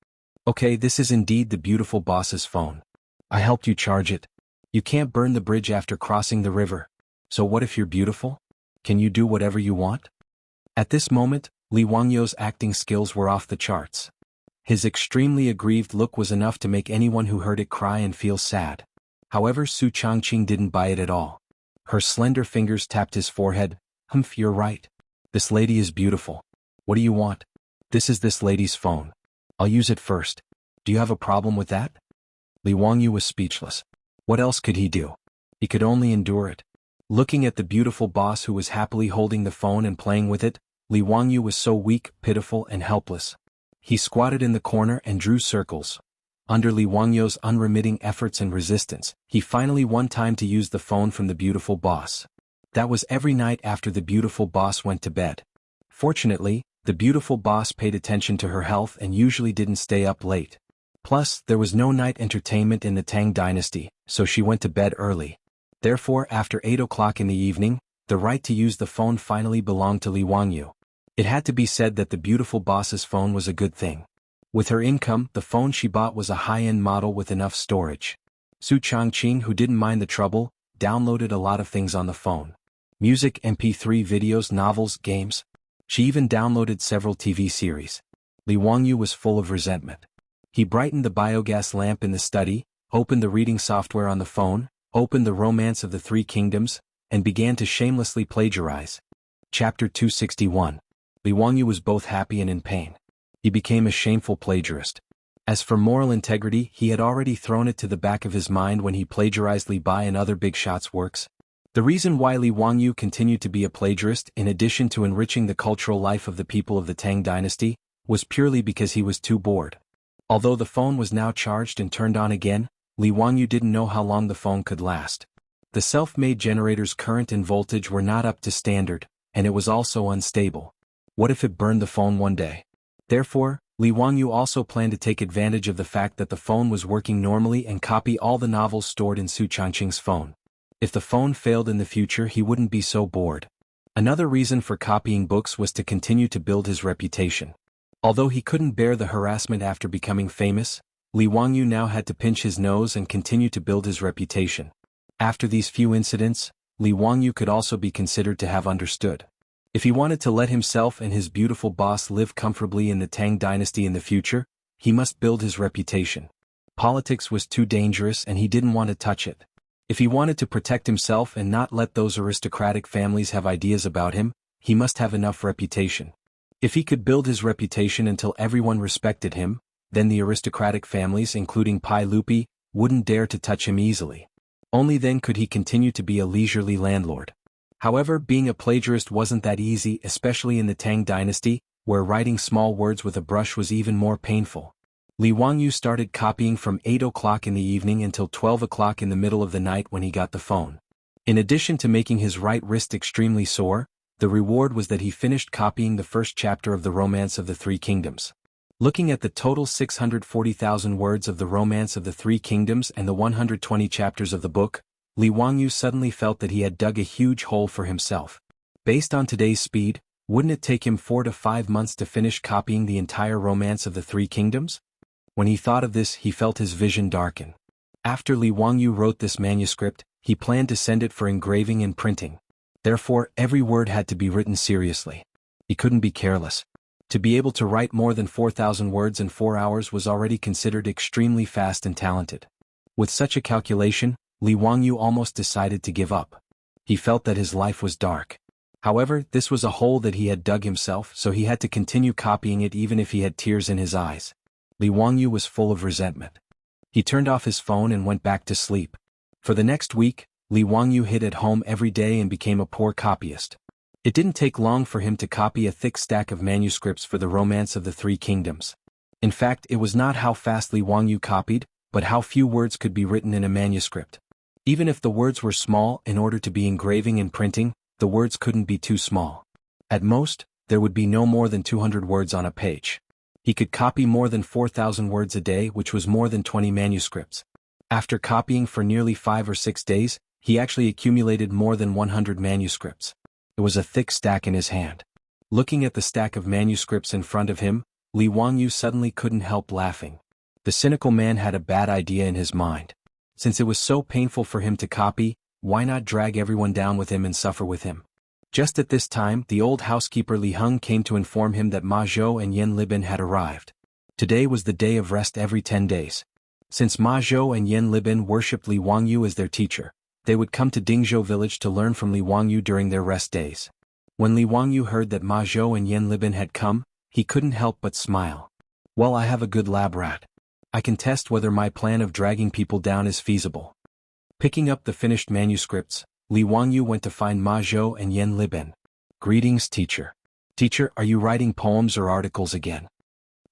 Speaker 1: Okay, this is indeed the beautiful boss's phone. I helped you charge it. You can't burn the bridge after crossing the river. So what if you're beautiful? Can you do whatever you want? At this moment, Li Wangyu's acting skills were off the charts. His extremely aggrieved look was enough to make anyone who heard it cry and feel sad. However, Su Changqing didn't buy it at all. Her slender fingers tapped his forehead. Humph, you're right. This lady is beautiful. What do you want? This is this lady's phone. I'll use it first. Do you have a problem with that? Li Wangyu was speechless. What else could he do? He could only endure it. Looking at the beautiful boss who was happily holding the phone and playing with it, Li Wangyu was so weak, pitiful and helpless. He squatted in the corner and drew circles. Under Li Wangyu's unremitting efforts and resistance, he finally won time to use the phone from the beautiful boss. That was every night after the beautiful boss went to bed. Fortunately, the beautiful boss paid attention to her health and usually didn't stay up late. Plus, there was no night entertainment in the Tang dynasty, so she went to bed early. Therefore, after 8 o'clock in the evening, the right to use the phone finally belonged to Li Wangyu. It had to be said that the beautiful boss's phone was a good thing. With her income, the phone she bought was a high-end model with enough storage. Su Changqing, who didn't mind the trouble, downloaded a lot of things on the phone. Music, MP3 videos, novels, games. She even downloaded several TV series. Li Wangyu was full of resentment. He brightened the biogas lamp in the study, opened the reading software on the phone, opened the Romance of the Three Kingdoms, and began to shamelessly plagiarize. Chapter 261. Li Wangyu was both happy and in pain. He became a shameful plagiarist. As for moral integrity, he had already thrown it to the back of his mind when he plagiarized Li Bai and other big shots' works. The reason why Li Wangyu continued to be a plagiarist, in addition to enriching the cultural life of the people of the Tang dynasty, was purely because he was too bored. Although the phone was now charged and turned on again, Li Wangyu didn't know how long the phone could last. The self-made generator's current and voltage were not up to standard, and it was also unstable. What if it burned the phone one day? Therefore, Li Wangyu also planned to take advantage of the fact that the phone was working normally and copy all the novels stored in Su Changqing's phone. If the phone failed in the future, he wouldn't be so bored. Another reason for copying books was to continue to build his reputation. Although he couldn't bear the harassment after becoming famous, Li Wangyu now had to pinch his nose and continue to build his reputation. After these few incidents, Li Wangyu could also be considered to have understood. If he wanted to let himself and his beautiful boss live comfortably in the Tang dynasty in the future, he must build his reputation. Politics was too dangerous and he didn't want to touch it. If he wanted to protect himself and not let those aristocratic families have ideas about him, he must have enough reputation. If he could build his reputation until everyone respected him, then the aristocratic families, including Pai Lupi, wouldn't dare to touch him easily. Only then could he continue to be a leisurely landlord. However, being a plagiarist wasn't that easy, especially in the Tang dynasty, where writing small words with a brush was even more painful. Li Wangyu started copying from 8 o'clock in the evening until 12 o'clock in the middle of the night when he got the phone. In addition to making his right wrist extremely sore, the reward was that he finished copying the first chapter of the Romance of the Three Kingdoms. Looking at the total 640,000 words of the Romance of the Three Kingdoms and the 120 chapters of the book, Li Wangyu suddenly felt that he had dug a huge hole for himself. Based on today's speed, wouldn't it take him 4 to 5 months to finish copying the entire Romance of the Three Kingdoms? When he thought of this, he felt his vision darken. After Li Wangyu wrote this manuscript, He planned to send it for engraving and printing. Therefore, every word had to be written seriously. He couldn't be careless. To be able to write more than 4,000 words in 4 hours was already considered extremely fast and talented. With such a calculation, Li Wangyu almost decided to give up. He felt that his life was dark. However, this was a hole that he had dug himself, so he had to continue copying it even if he had tears in his eyes. Li Wangyu was full of resentment. He turned off his phone and went back to sleep. For the next week, Li Wangyu hid at home every day and became a poor copyist. It didn't take long for him to copy a thick stack of manuscripts for the Romance of the Three Kingdoms. In fact, it was not how fast Li Wangyu copied, but how few words could be written in a manuscript. Even if the words were small, in order to be engraving and printing, the words couldn't be too small. At most, there would be no more than 200 words on a page. He could copy more than 4,000 words a day, which was more than 20 manuscripts. After copying for nearly 5 or 6 days, he actually accumulated more than 100 manuscripts. It was a thick stack in his hand. Looking at the stack of manuscripts in front of him, Li Wangyu suddenly couldn't help laughing. The cynical man had a bad idea in his mind. Since it was so painful for him to copy, why not drag everyone down with him and suffer with him? Just at this time, the old housekeeper Li Heng came to inform him that Ma Zhou and Yan Libin had arrived. Today was the day of rest every 10 days. Since Ma Zhou and Yan Libin worshipped Li Wangyu as their teacher, they would come to Dingzhou village to learn from Li Wangyu during their rest days. When Li Wangyu heard that Ma Zhou and Yan Libin had come, he couldn't help but smile. Well, I have a good lab rat. I can test whether my plan of dragging people down is feasible. Picking up the finished manuscripts, Li Wangyu went to find Ma Zhou and Yan Libin. Greetings, teacher. Teacher, are you writing poems or articles again?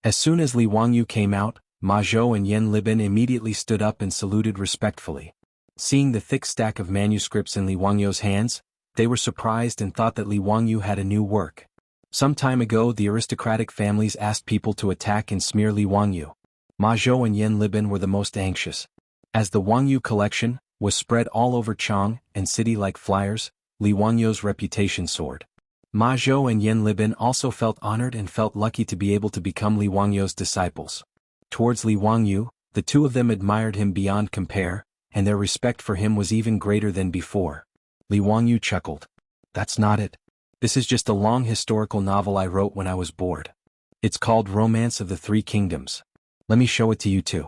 Speaker 1: As soon as Li Wangyu came out, Ma Zhou and Yan Libin immediately stood up and saluted respectfully. Seeing the thick stack of manuscripts in Li Wangyu's hands, they were surprised and thought that Li Wangyu had a new work. Some time ago, the aristocratic families asked people to attack and smear Li Wangyu. Ma Zhou and Yan Libin were the most anxious. As the Wangyu collection was spread all over Chang and city like flyers, Li Wangyu's reputation soared. Ma Zhou and Yan Libin also felt honored and felt lucky to be able to become Li Wangyu's disciples. Towards Li Wangyu, the two of them admired him beyond compare, and their respect for him was even greater than before. Li Wangyu chuckled. That's not it. This is just a long historical novel I wrote when I was bored. It's called Romance of the Three Kingdoms. Let me show it to you too.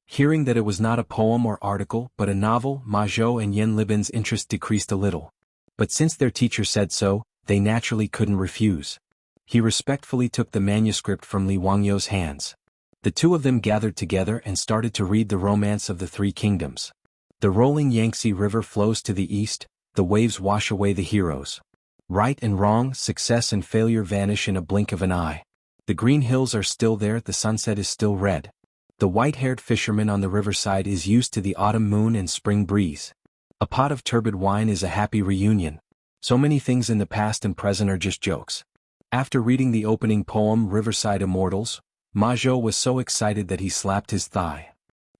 Speaker 1: Hearing that it was not a poem or article but a novel, Ma Zhou and Yan Libin's interest decreased a little. But since their teacher said so, they naturally couldn't refuse. He respectfully took the manuscript from Li Wangyu's hands. The two of them gathered together and started to read the Romance of the Three Kingdoms. The rolling Yangtze River flows to the east, the waves wash away the heroes. Right and wrong, success and failure vanish in a blink of an eye. The green hills are still there, the sunset is still red. The white-haired fisherman on the riverside is used to the autumn moon and spring breeze. A pot of turbid wine is a happy reunion. So many things in the past and present are just jokes. After reading the opening poem Riverside Immortals, Ma Zhou was so excited that he slapped his thigh.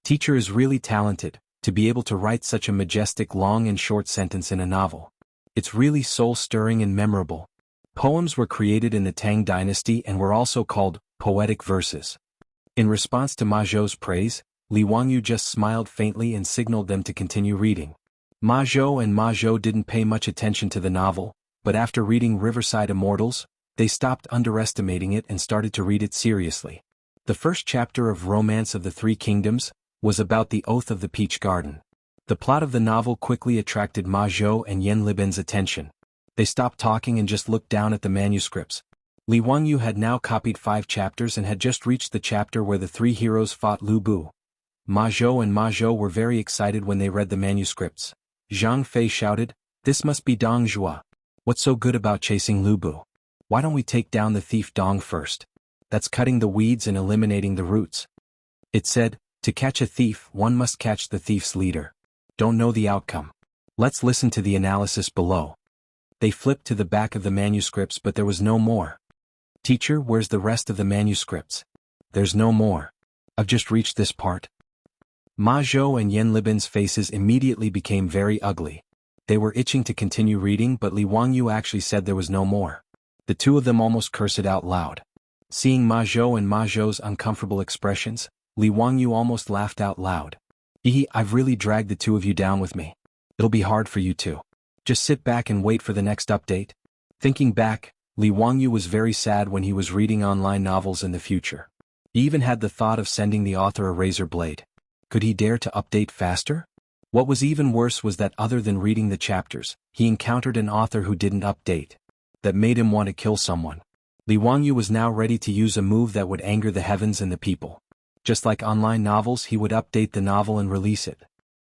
Speaker 1: Teacher is really talented, to be able to write such a majestic long and short sentence in a novel. It's really soul-stirring and memorable. Poems were created in the Tang dynasty and were also called poetic verses. In response to Ma Zhou's praise, Li Wangyu just smiled faintly and signaled them to continue reading. Ma Zhou didn't pay much attention to the novel, but after reading Riverside Immortals, they stopped underestimating it and started to read it seriously. The first chapter of Romance of the Three Kingdoms was about the Oath of the Peach Garden. The plot of the novel quickly attracted Ma Zhou and Yan Libin's attention. They stopped talking and just looked down at the manuscripts. Li Wangyu had now copied 5 chapters and had just reached the chapter where the 3 heroes fought Lu Bu. Ma Zhou were very excited when they read the manuscripts. Zhang Fei shouted, "This must be Dong Zhua. What's so good about chasing Lu Bu? Why don't we take down the thief Dong first? That's cutting the weeds and eliminating the roots." It said, "To catch a thief, one must catch the thief's leader." Don't know the outcome. Let's listen to the analysis below. They flipped to the back of the manuscripts but there was no more. Teacher, where's the rest of the manuscripts? There's no more. I've just reached this part. Ma Zhou and Yan Libin's faces immediately became very ugly. They were itching to continue reading but Li Wangyu actually said there was no more. The two of them almost cursed out loud. Seeing Ma Zhou's uncomfortable expressions, Li Wangyu almost laughed out loud. I've really dragged the two of you down with me. It'll be hard for you too. Just sit back and wait for the next update. Thinking back, Li Wangyu was very sad when he was reading online novels in the future. He even had the thought of sending the author a razor blade. Could he dare to update faster? What was even worse was that other than reading the chapters, he encountered an author who didn't update. That made him want to kill someone. Li Wangyu was now ready to use a move that would anger the heavens and the people. Just like online novels, he would update the novel and release it.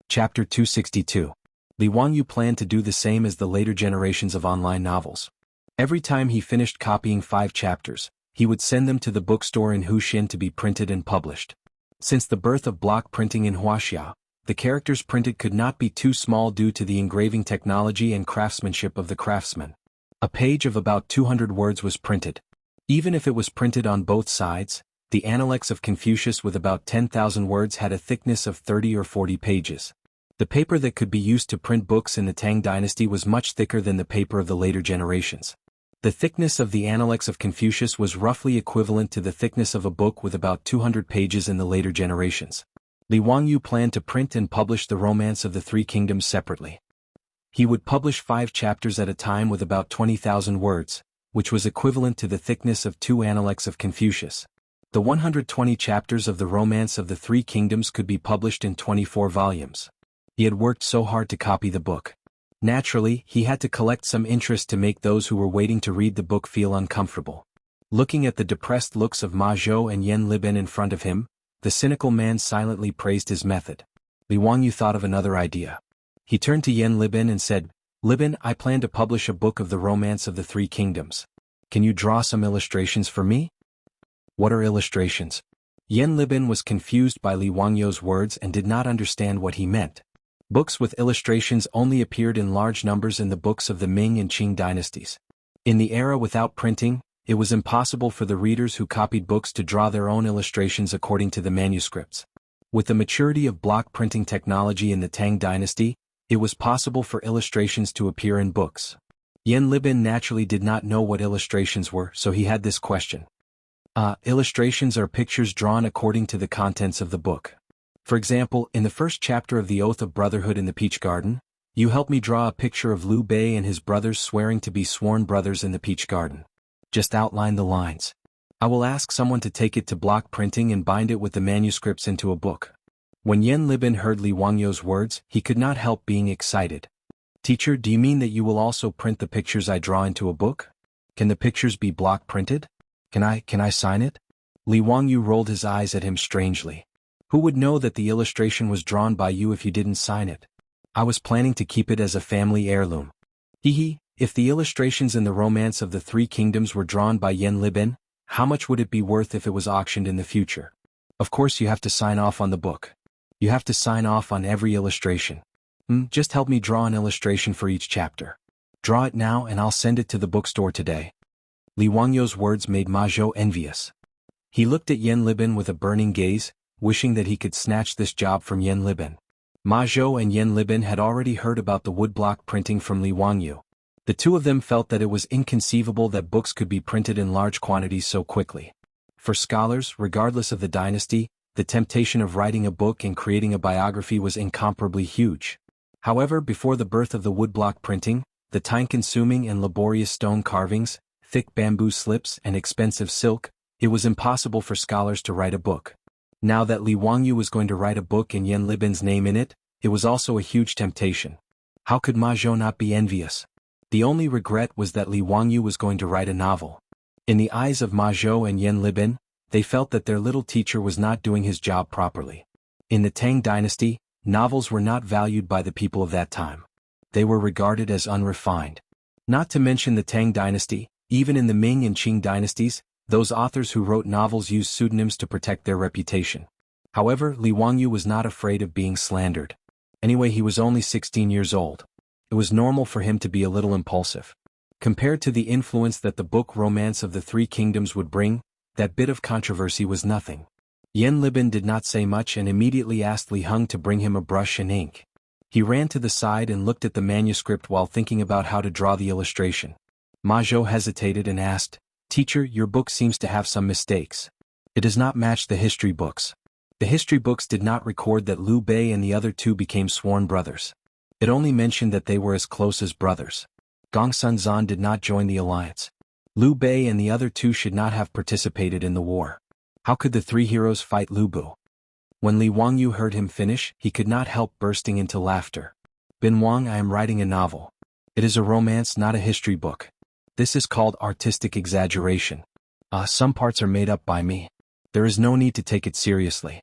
Speaker 1: Chapter 262. Li Wangyu planned to do the same as the later generations of online novels. Every time he finished copying 5 chapters, he would send them to the bookstore in Huxin to be printed and published. Since the birth of block printing in Huaxia, the characters printed could not be too small due to the engraving technology and craftsmanship of the craftsmen. A page of about 200 words was printed. Even if it was printed on both sides, the Analects of Confucius with about 10,000 words had a thickness of 30 or 40 pages. The paper that could be used to print books in the Tang dynasty was much thicker than the paper of the later generations. The thickness of the Analects of Confucius was roughly equivalent to the thickness of a book with about 200 pages in the later generations. Li Wangyu planned to print and publish the Romance of the Three Kingdoms separately. He would publish 5 chapters at a time with about 20,000 words, which was equivalent to the thickness of 2 Analects of Confucius. The 120 chapters of the Romance of the Three Kingdoms could be published in 24 volumes. He had worked so hard to copy the book. Naturally, he had to collect some interest to make those who were waiting to read the book feel uncomfortable. Looking at the depressed looks of Ma Zhou and Yan Liben in front of him, the cynical man silently praised his method. Li Wangyu thought of another idea. He turned to Yan Liben and said, "Liben, I plan to publish a book of the Romance of the Three Kingdoms. Can you draw some illustrations for me?" "What are illustrations?" Yan Liben was confused by Li Wangyu's words and did not understand what he meant. Books with illustrations only appeared in large numbers in the books of the Ming and Qing dynasties. In the era without printing, it was impossible for the readers who copied books to draw their own illustrations according to the manuscripts. With the maturity of block printing technology in the Tang dynasty, it was possible for illustrations to appear in books. Yan Liben naturally did not know what illustrations were, so he had this question. Illustrations are pictures drawn according to the contents of the book. For example, in the first chapter of the Oath of Brotherhood in the Peach Garden, you helped me draw a picture of Liu Bei and his brothers swearing to be sworn brothers in the Peach Garden. Just outline the lines. I will ask someone to take it to block printing and bind it with the manuscripts into a book. When Yan Liben heard Li Wangyu's words, he could not help being excited. "Teacher, do you mean that you will also print the pictures I draw into a book? Can the pictures be block printed? Can I sign it?" Li Wangyu rolled his eyes at him strangely. "Who would know that the illustration was drawn by you if you didn't sign it? I was planning to keep it as a family heirloom." If the illustrations in the Romance of the Three Kingdoms were drawn by Yan Liben, how much would it be worth if it was auctioned in the future? Of course you have to sign off on the book. You have to sign off on every illustration. Just help me draw an illustration for each chapter. Draw it now and I'll send it to the bookstore today. Li Wangyu's words made Ma Zhou envious. He looked at Yan Liben with a burning gaze, wishing that he could snatch this job from Yan Liben. Ma Zhou and Yan Liben had already heard about the woodblock printing from Li Wangyu. The two of them felt that it was inconceivable that books could be printed in large quantities so quickly. For scholars, regardless of the dynasty, the temptation of writing a book and creating a biography was incomparably huge. However, before the birth of the woodblock printing, the time-consuming and laborious stone carvings, thick bamboo slips and expensive silk, it was impossible for scholars to write a book. Now that Li Wangyu was going to write a book and Yan Liben's name in it, it was also a huge temptation. How could Ma Zhou not be envious? The only regret was that Li Wangyu was going to write a novel. In the eyes of Ma Zhou and Yan Liben, they felt that their little teacher was not doing his job properly. In the Tang dynasty, novels were not valued by the people of that time. They were regarded as unrefined. Not to mention the Tang dynasty, even in the Ming and Qing dynasties, those authors who wrote novels used pseudonyms to protect their reputation. However, Li Wangyu was not afraid of being slandered. Anyway, he was only 16 years old. It was normal for him to be a little impulsive. Compared to the influence that the book Romance of the Three Kingdoms would bring, that bit of controversy was nothing. Yan Liben did not say much and immediately asked Li Heng to bring him a brush and ink. He ran to the side and looked at the manuscript while thinking about how to draw the illustration. Ma Zhou hesitated and asked, "Teacher, your book seems to have some mistakes. It does not match the history books. The history books did not record that Liu Bei and the other two became sworn brothers. It only mentioned that they were as close as brothers. Gongsun Zan did not join the alliance. Liu Bei and the other two should not have participated in the war. How could the three heroes fight Lu Bu? When Li Wangyu heard him finish, he could not help bursting into laughter. Bin Wang, I am writing a novel. It is a romance, not a history book. This is called artistic exaggeration. Some parts are made up by me. There is no need to take it seriously.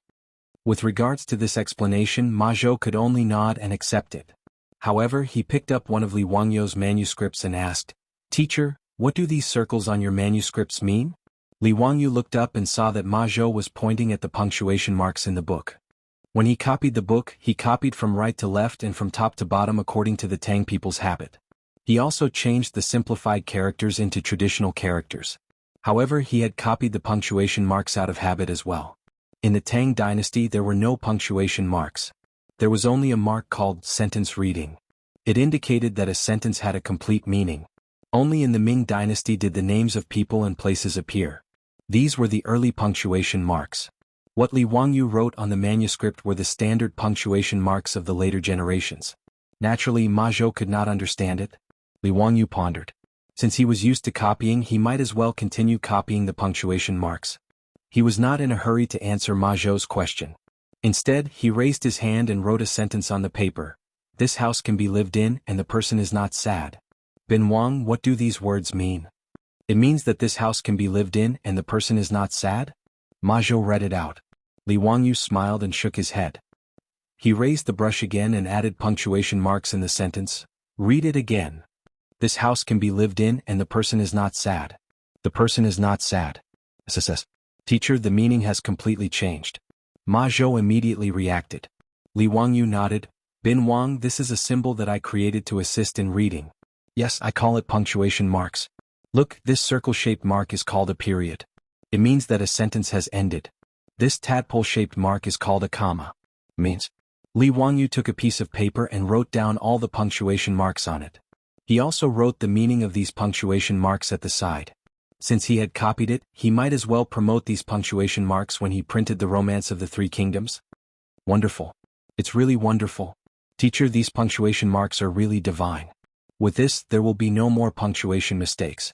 Speaker 1: With regards to this explanation, Ma Zhou could only nod and accept it. However, he picked up one of Li Wangyu's manuscripts and asked, "Teacher, what do these circles on your manuscripts mean?" Li Wangyu looked up and saw that Ma Zhou was pointing at the punctuation marks in the book. When he copied the book, he copied from right to left and from top to bottom according to the Tang people's habit. He also changed the simplified characters into traditional characters. However, he had copied the punctuation marks out of habit as well. In the Tang dynasty there were no punctuation marks. There was only a mark called sentence reading. It indicated that a sentence had a complete meaning. Only in the Ming dynasty did the names of people and places appear. These were the early punctuation marks. What Li Wangyu wrote on the manuscript were the standard punctuation marks of the later generations. Naturally, Ma Zhou could not understand it. Li Wangyu pondered. Since he was used to copying, he might as well continue copying the punctuation marks. He was not in a hurry to answer Ma Zhou's question. Instead, he raised his hand and wrote a sentence on the paper. This house can be lived in and the person is not sad. Bin Wang, what do these words mean? It means that this house can be lived in and the person is not sad? Ma Zhou read it out. Li Wangyu smiled and shook his head. He raised the brush again and added punctuation marks in the sentence. Read it again. This house can be lived in and the person is not sad. The person is not sad. SSS. Teacher, the meaning has completely changed. Ma Zhou immediately reacted. Li Wangyu nodded. Bin Wang, this is a symbol that I created to assist in reading. Yes, I call it punctuation marks. Look, this circle-shaped mark is called a period. It means that a sentence has ended. This tadpole-shaped mark is called a comma. Means. Li Wangyu took a piece of paper and wrote down all the punctuation marks on it. He also wrote the meaning of these punctuation marks at the side. Since he had copied it, he might as well promote these punctuation marks when he printed the Romance of the Three Kingdoms. Wonderful. It's really wonderful. Teacher, these punctuation marks are really divine. With this, there will be no more punctuation mistakes.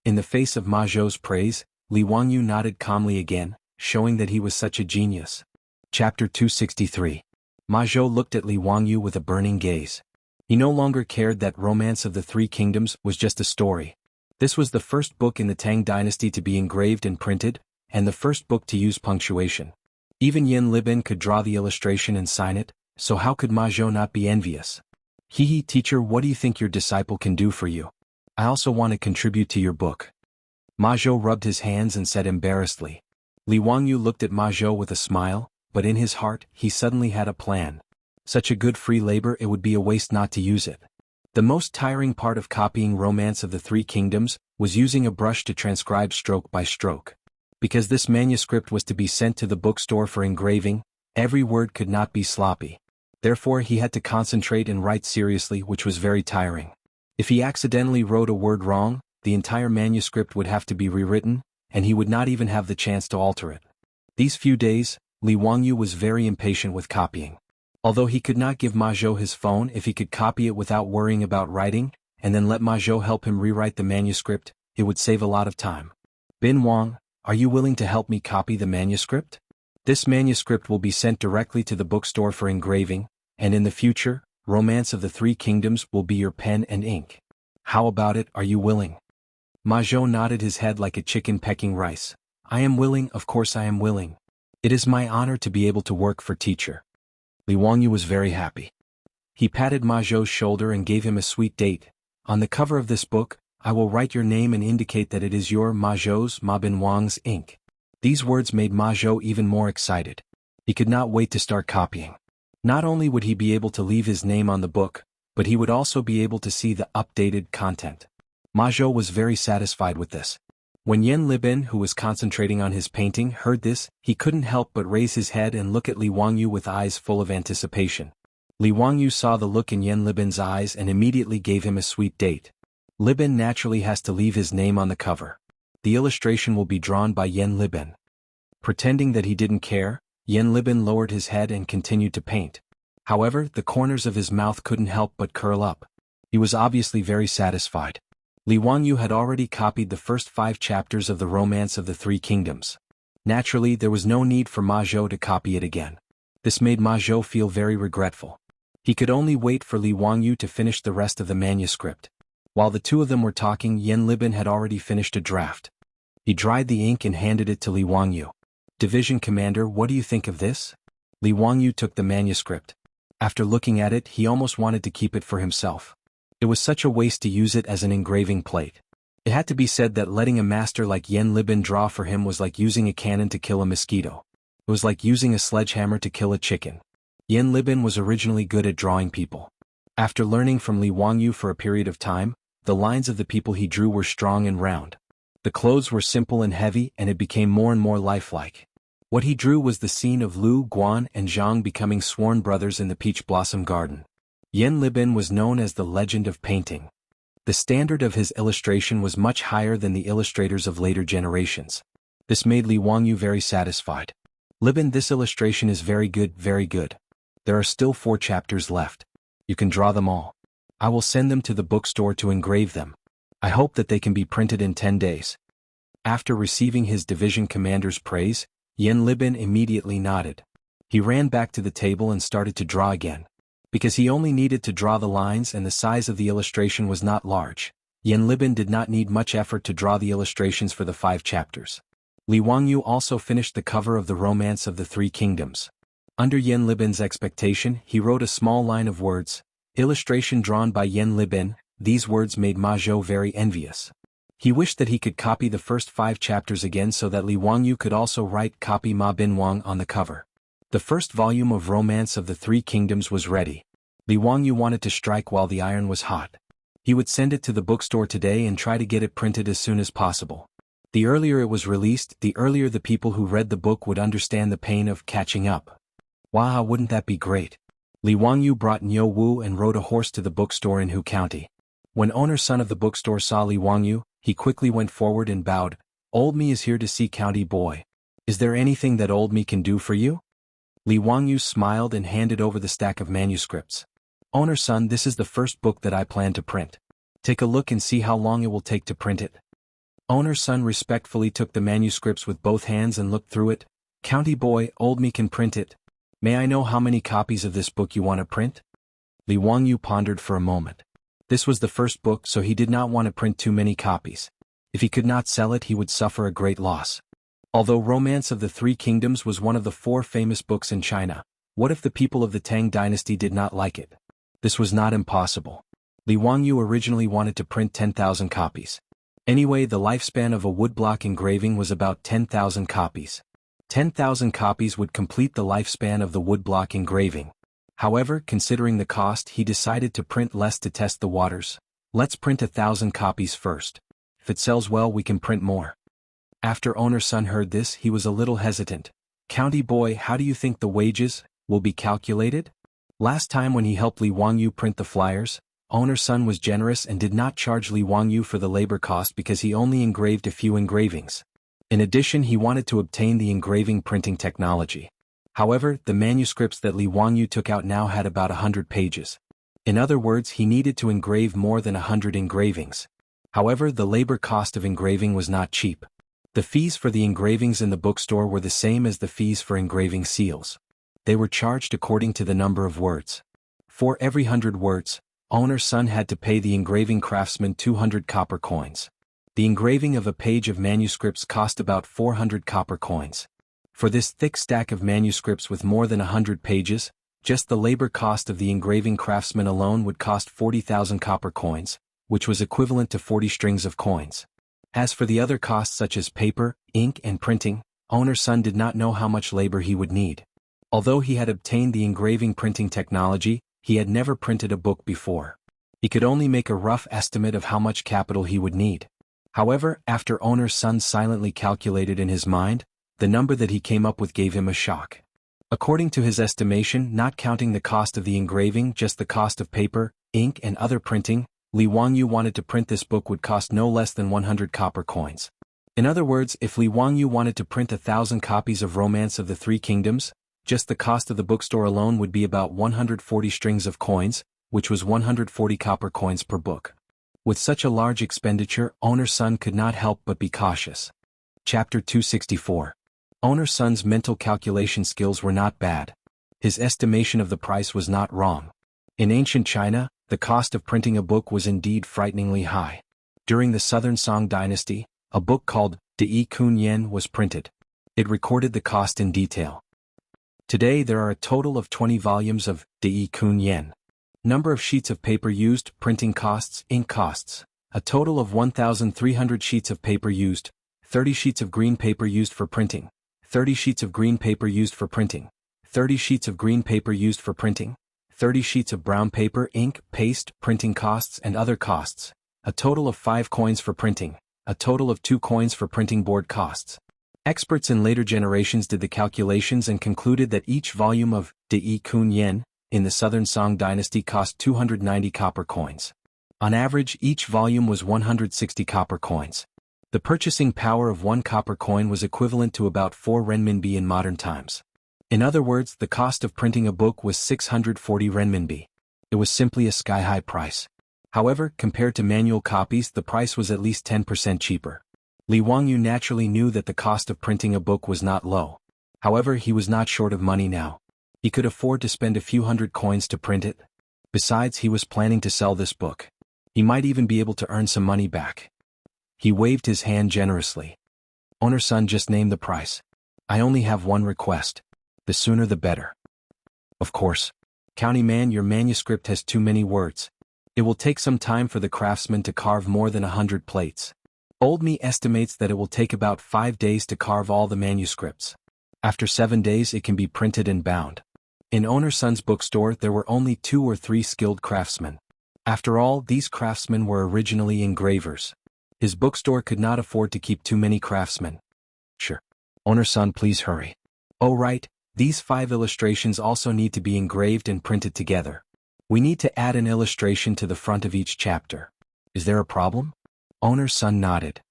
Speaker 1: In the face of Ma Zhou's praise, Li Wangyu nodded calmly again, showing that he was such a genius. Chapter 263. Ma Zhou looked at Li Wangyu with a burning gaze. He no longer cared that Romance of the Three Kingdoms was just a story. This was the first book in the Tang dynasty to be engraved and printed, and the first book to use punctuation. Even Yin Libin could draw the illustration and sign it, so how could Ma Zhou not be envious? Hee, teacher, what do you think your disciple can do for you? I also want to contribute to your book. Ma Zhou rubbed his hands and said embarrassedly. Li Wangyu looked at Ma Zhou with a smile, but in his heart, he suddenly had a plan. Such a good free labor, it would be a waste not to use it. The most tiring part of copying Romance of the Three Kingdoms was using a brush to transcribe stroke by stroke. Because this manuscript was to be sent to the bookstore for engraving, every word could not be sloppy. Therefore he had to concentrate and write seriously, which was very tiring. If he accidentally wrote a word wrong, the entire manuscript would have to be rewritten, and he would not even have the chance to alter it. These few days, Li Wangyu was very impatient with copying. Although he could not give Ma Zhou his phone if he could copy it without worrying about writing, and then let Ma Zhou help him rewrite the manuscript, it would save a lot of time. Bin Wang, are you willing to help me copy the manuscript? This manuscript will be sent directly to the bookstore for engraving, and in the future, Romance of the Three Kingdoms will be your pen and ink. How about it, are you willing? Ma Zhou nodded his head like a chicken pecking rice. I am willing, of course I am willing. It is my honor to be able to work for teacher. Li Wangyu was very happy. He patted Ma Zhou's shoulder and gave him a sweet date. On the cover of this book, I will write your name and indicate that it is your Ma Zhou's Ma Bin Wang's ink. These words made Ma Zhou even more excited. He could not wait to start copying. Not only would he be able to leave his name on the book, but he would also be able to see the updated content. Ma Zhou was very satisfied with this. When Yin Libin, who was concentrating on his painting, heard this, he couldn't help but raise his head and look at Li Wangyu with eyes full of anticipation. Li Wangyu saw the look in Yin Libin's eyes and immediately gave him a sweet date. Libin naturally has to leave his name on the cover. The illustration will be drawn by Yin Libin. Pretending that he didn't care, Yin Libin lowered his head and continued to paint. However, the corners of his mouth couldn't help but curl up. He was obviously very satisfied. Li Wangyu had already copied the first 5 chapters of the Romance of the Three Kingdoms. Naturally, there was no need for Ma Zhou to copy it again. This made Ma Zhou feel very regretful. He could only wait for Li Wangyu to finish the rest of the manuscript. While the two of them were talking, Yan Libin had already finished a draft. He dried the ink and handed it to Li Wangyu. "Division Commander, what do you think of this?" Li Wangyu took the manuscript. After looking at it, he almost wanted to keep it for himself. It was such a waste to use it as an engraving plate. It had to be said that letting a master like Yan Libin draw for him was like using a cannon to kill a mosquito. It was like using a sledgehammer to kill a chicken. Yan Libin was originally good at drawing people. After learning from Li Wangyu for a period of time, the lines of the people he drew were strong and round. The clothes were simple and heavy, and it became more and more lifelike. What he drew was the scene of Lu, Guan, and Zhang becoming sworn brothers in the peach blossom garden. Yan Libin was known as the legend of painting. The standard of his illustration was much higher than the illustrators of later generations. This made Li Wangyu very satisfied. "Libin, this illustration is very good, very good. There are still 4 chapters left. You can draw them all. I will send them to the bookstore to engrave them. I hope that they can be printed in 10 days. After receiving his division commander's praise, Yan Libin immediately nodded. He ran back to the table and started to draw again. Because he only needed to draw the lines and the size of the illustration was not large, Yan Libin did not need much effort to draw the illustrations for the 5 chapters. Li Wangyu also finished the cover of the Romance of the Three Kingdoms. Under Yan Libin's expectation, he wrote a small line of words, "Illustration drawn by Yan Libin." These words made Ma Zhou very envious. He wished that he could copy the first 5 chapters again so that Li Wangyu could also write "Copy Ma Bin Wang" on the cover. The first volume of Romance of the Three Kingdoms was ready. Li Wangyu wanted to strike while the iron was hot. He would send it to the bookstore today and try to get it printed as soon as possible. The earlier it was released, the earlier the people who read the book would understand the pain of catching up. Wow, wouldn't that be great? Li Wangyu brought Niu Wu and rode a horse to the bookstore in Hu County. When owner-son of the bookstore saw Li Wangyu, he quickly went forward and bowed. "Old me is here to see County Boy. Is there anything that old me can do for you?" Li Wangyu smiled and handed over the stack of manuscripts. "Owner-son, this is the first book that I plan to print. Take a look and see how long it will take to print it." Owner-son respectfully took the manuscripts with both hands and looked through it. "County Boy, old me can print it. May I know how many copies of this book you want to print?" Li Wangyu pondered for a moment. This was the first book, so he did not want to print too many copies. If he could not sell it, he would suffer a great loss. Although Romance of the Three Kingdoms was one of the 4 famous books in China, what if the people of the Tang dynasty did not like it? This was not impossible. Li Wangyu originally wanted to print 10,000 copies. Anyway, the lifespan of a woodblock engraving was about 10,000 copies. 10,000 copies would complete the lifespan of the woodblock engraving. However, considering the cost, he decided to print less to test the waters. "Let's print 1,000 copies first. If it sells well, we can print more." After owner-son heard this, he was a little hesitant. "County Boy, how do you think the wages will be calculated?" Last time when he helped Li Wangyu print the flyers, owner-son was generous and did not charge Li Wangyu for the labor cost because he only engraved a few engravings. In addition, he wanted to obtain the engraving printing technology. However, the manuscripts that Li Wangyu took out now had about 100 pages. In other words, he needed to engrave more than 100 engravings. However, the labor cost of engraving was not cheap. The fees for the engravings in the bookstore were the same as the fees for engraving seals. They were charged according to the number of words. For every 100 words, owner-son had to pay the engraving craftsman 200 copper coins. The engraving of a page of manuscripts cost about 400 copper coins. For this thick stack of manuscripts with more than 100 pages, just the labor cost of the engraving craftsman alone would cost 40,000 copper coins, which was equivalent to 40 strings of coins. As for the other costs such as paper, ink, and printing, owner-son did not know how much labor he would need. Although he had obtained the engraving printing technology, he had never printed a book before. He could only make a rough estimate of how much capital he would need. However, after owner-son silently calculated in his mind, the number that he came up with gave him a shock. According to his estimation, not counting the cost of the engraving, just the cost of paper, ink, and other printing, Li Wangyu wanted to print this book would cost no less than 100 copper coins. In other words, if Li Wangyu wanted to print 1,000 copies of Romance of the Three Kingdoms, Just the cost of the bookstore alone would be about 140 strings of coins, which was 140 copper coins per book. With such a large expenditure, Owner Sun could not help but be cautious. Chapter 264. Owner Sun's mental calculation skills were not bad. His estimation of the price was not wrong. In ancient China, the cost of printing a book was indeed frighteningly high. During the Southern Song dynasty, a book called De Kun Yen was printed. It recorded the cost in detail. Today there are a total of 20 volumes of De Kun Yen. Number of sheets of paper used, printing costs, ink costs. A total of 1,300 sheets of paper used, 30 sheets of green paper used for printing, 30 sheets of green paper used for printing, 30 sheets of green paper used for printing, 30 sheets of brown paper, ink, paste, printing costs and other costs. A total of 5 coins for printing, a total of 2 coins for printing board costs. Experts in later generations did the calculations and concluded that each volume of De Kun Yen in the Southern Song dynasty cost 290 copper coins. On average, each volume was 160 copper coins. The purchasing power of 1 copper coin was equivalent to about 4 renminbi in modern times. In other words, the cost of printing a book was 640 renminbi. It was simply a sky-high price. However, compared to manual copies, the price was at least 10% cheaper. Li Wangyu naturally knew that the cost of printing a book was not low. However, he was not short of money now. He could afford to spend a few hundred coins to print it. Besides, he was planning to sell this book. He might even be able to earn some money back. He waved his hand generously. Owner Sun, just name the price. I only have one request. The sooner the better. Of course. County man, your manuscript has too many words. It will take some time for the craftsman to carve more than 100 plates. Old Me estimates that it will take about 5 days to carve all the manuscripts. After 7 days it can be printed and bound. In Owner Sun's bookstore there were only 2 or 3 skilled craftsmen. After all, these craftsmen were originally engravers. His bookstore could not afford to keep too many craftsmen. Sure. Owner Sun, please hurry. Oh right, these 5 illustrations also need to be engraved and printed together. We need to add an illustration to the front of each chapter. Is there a problem? Owner Sun nodded.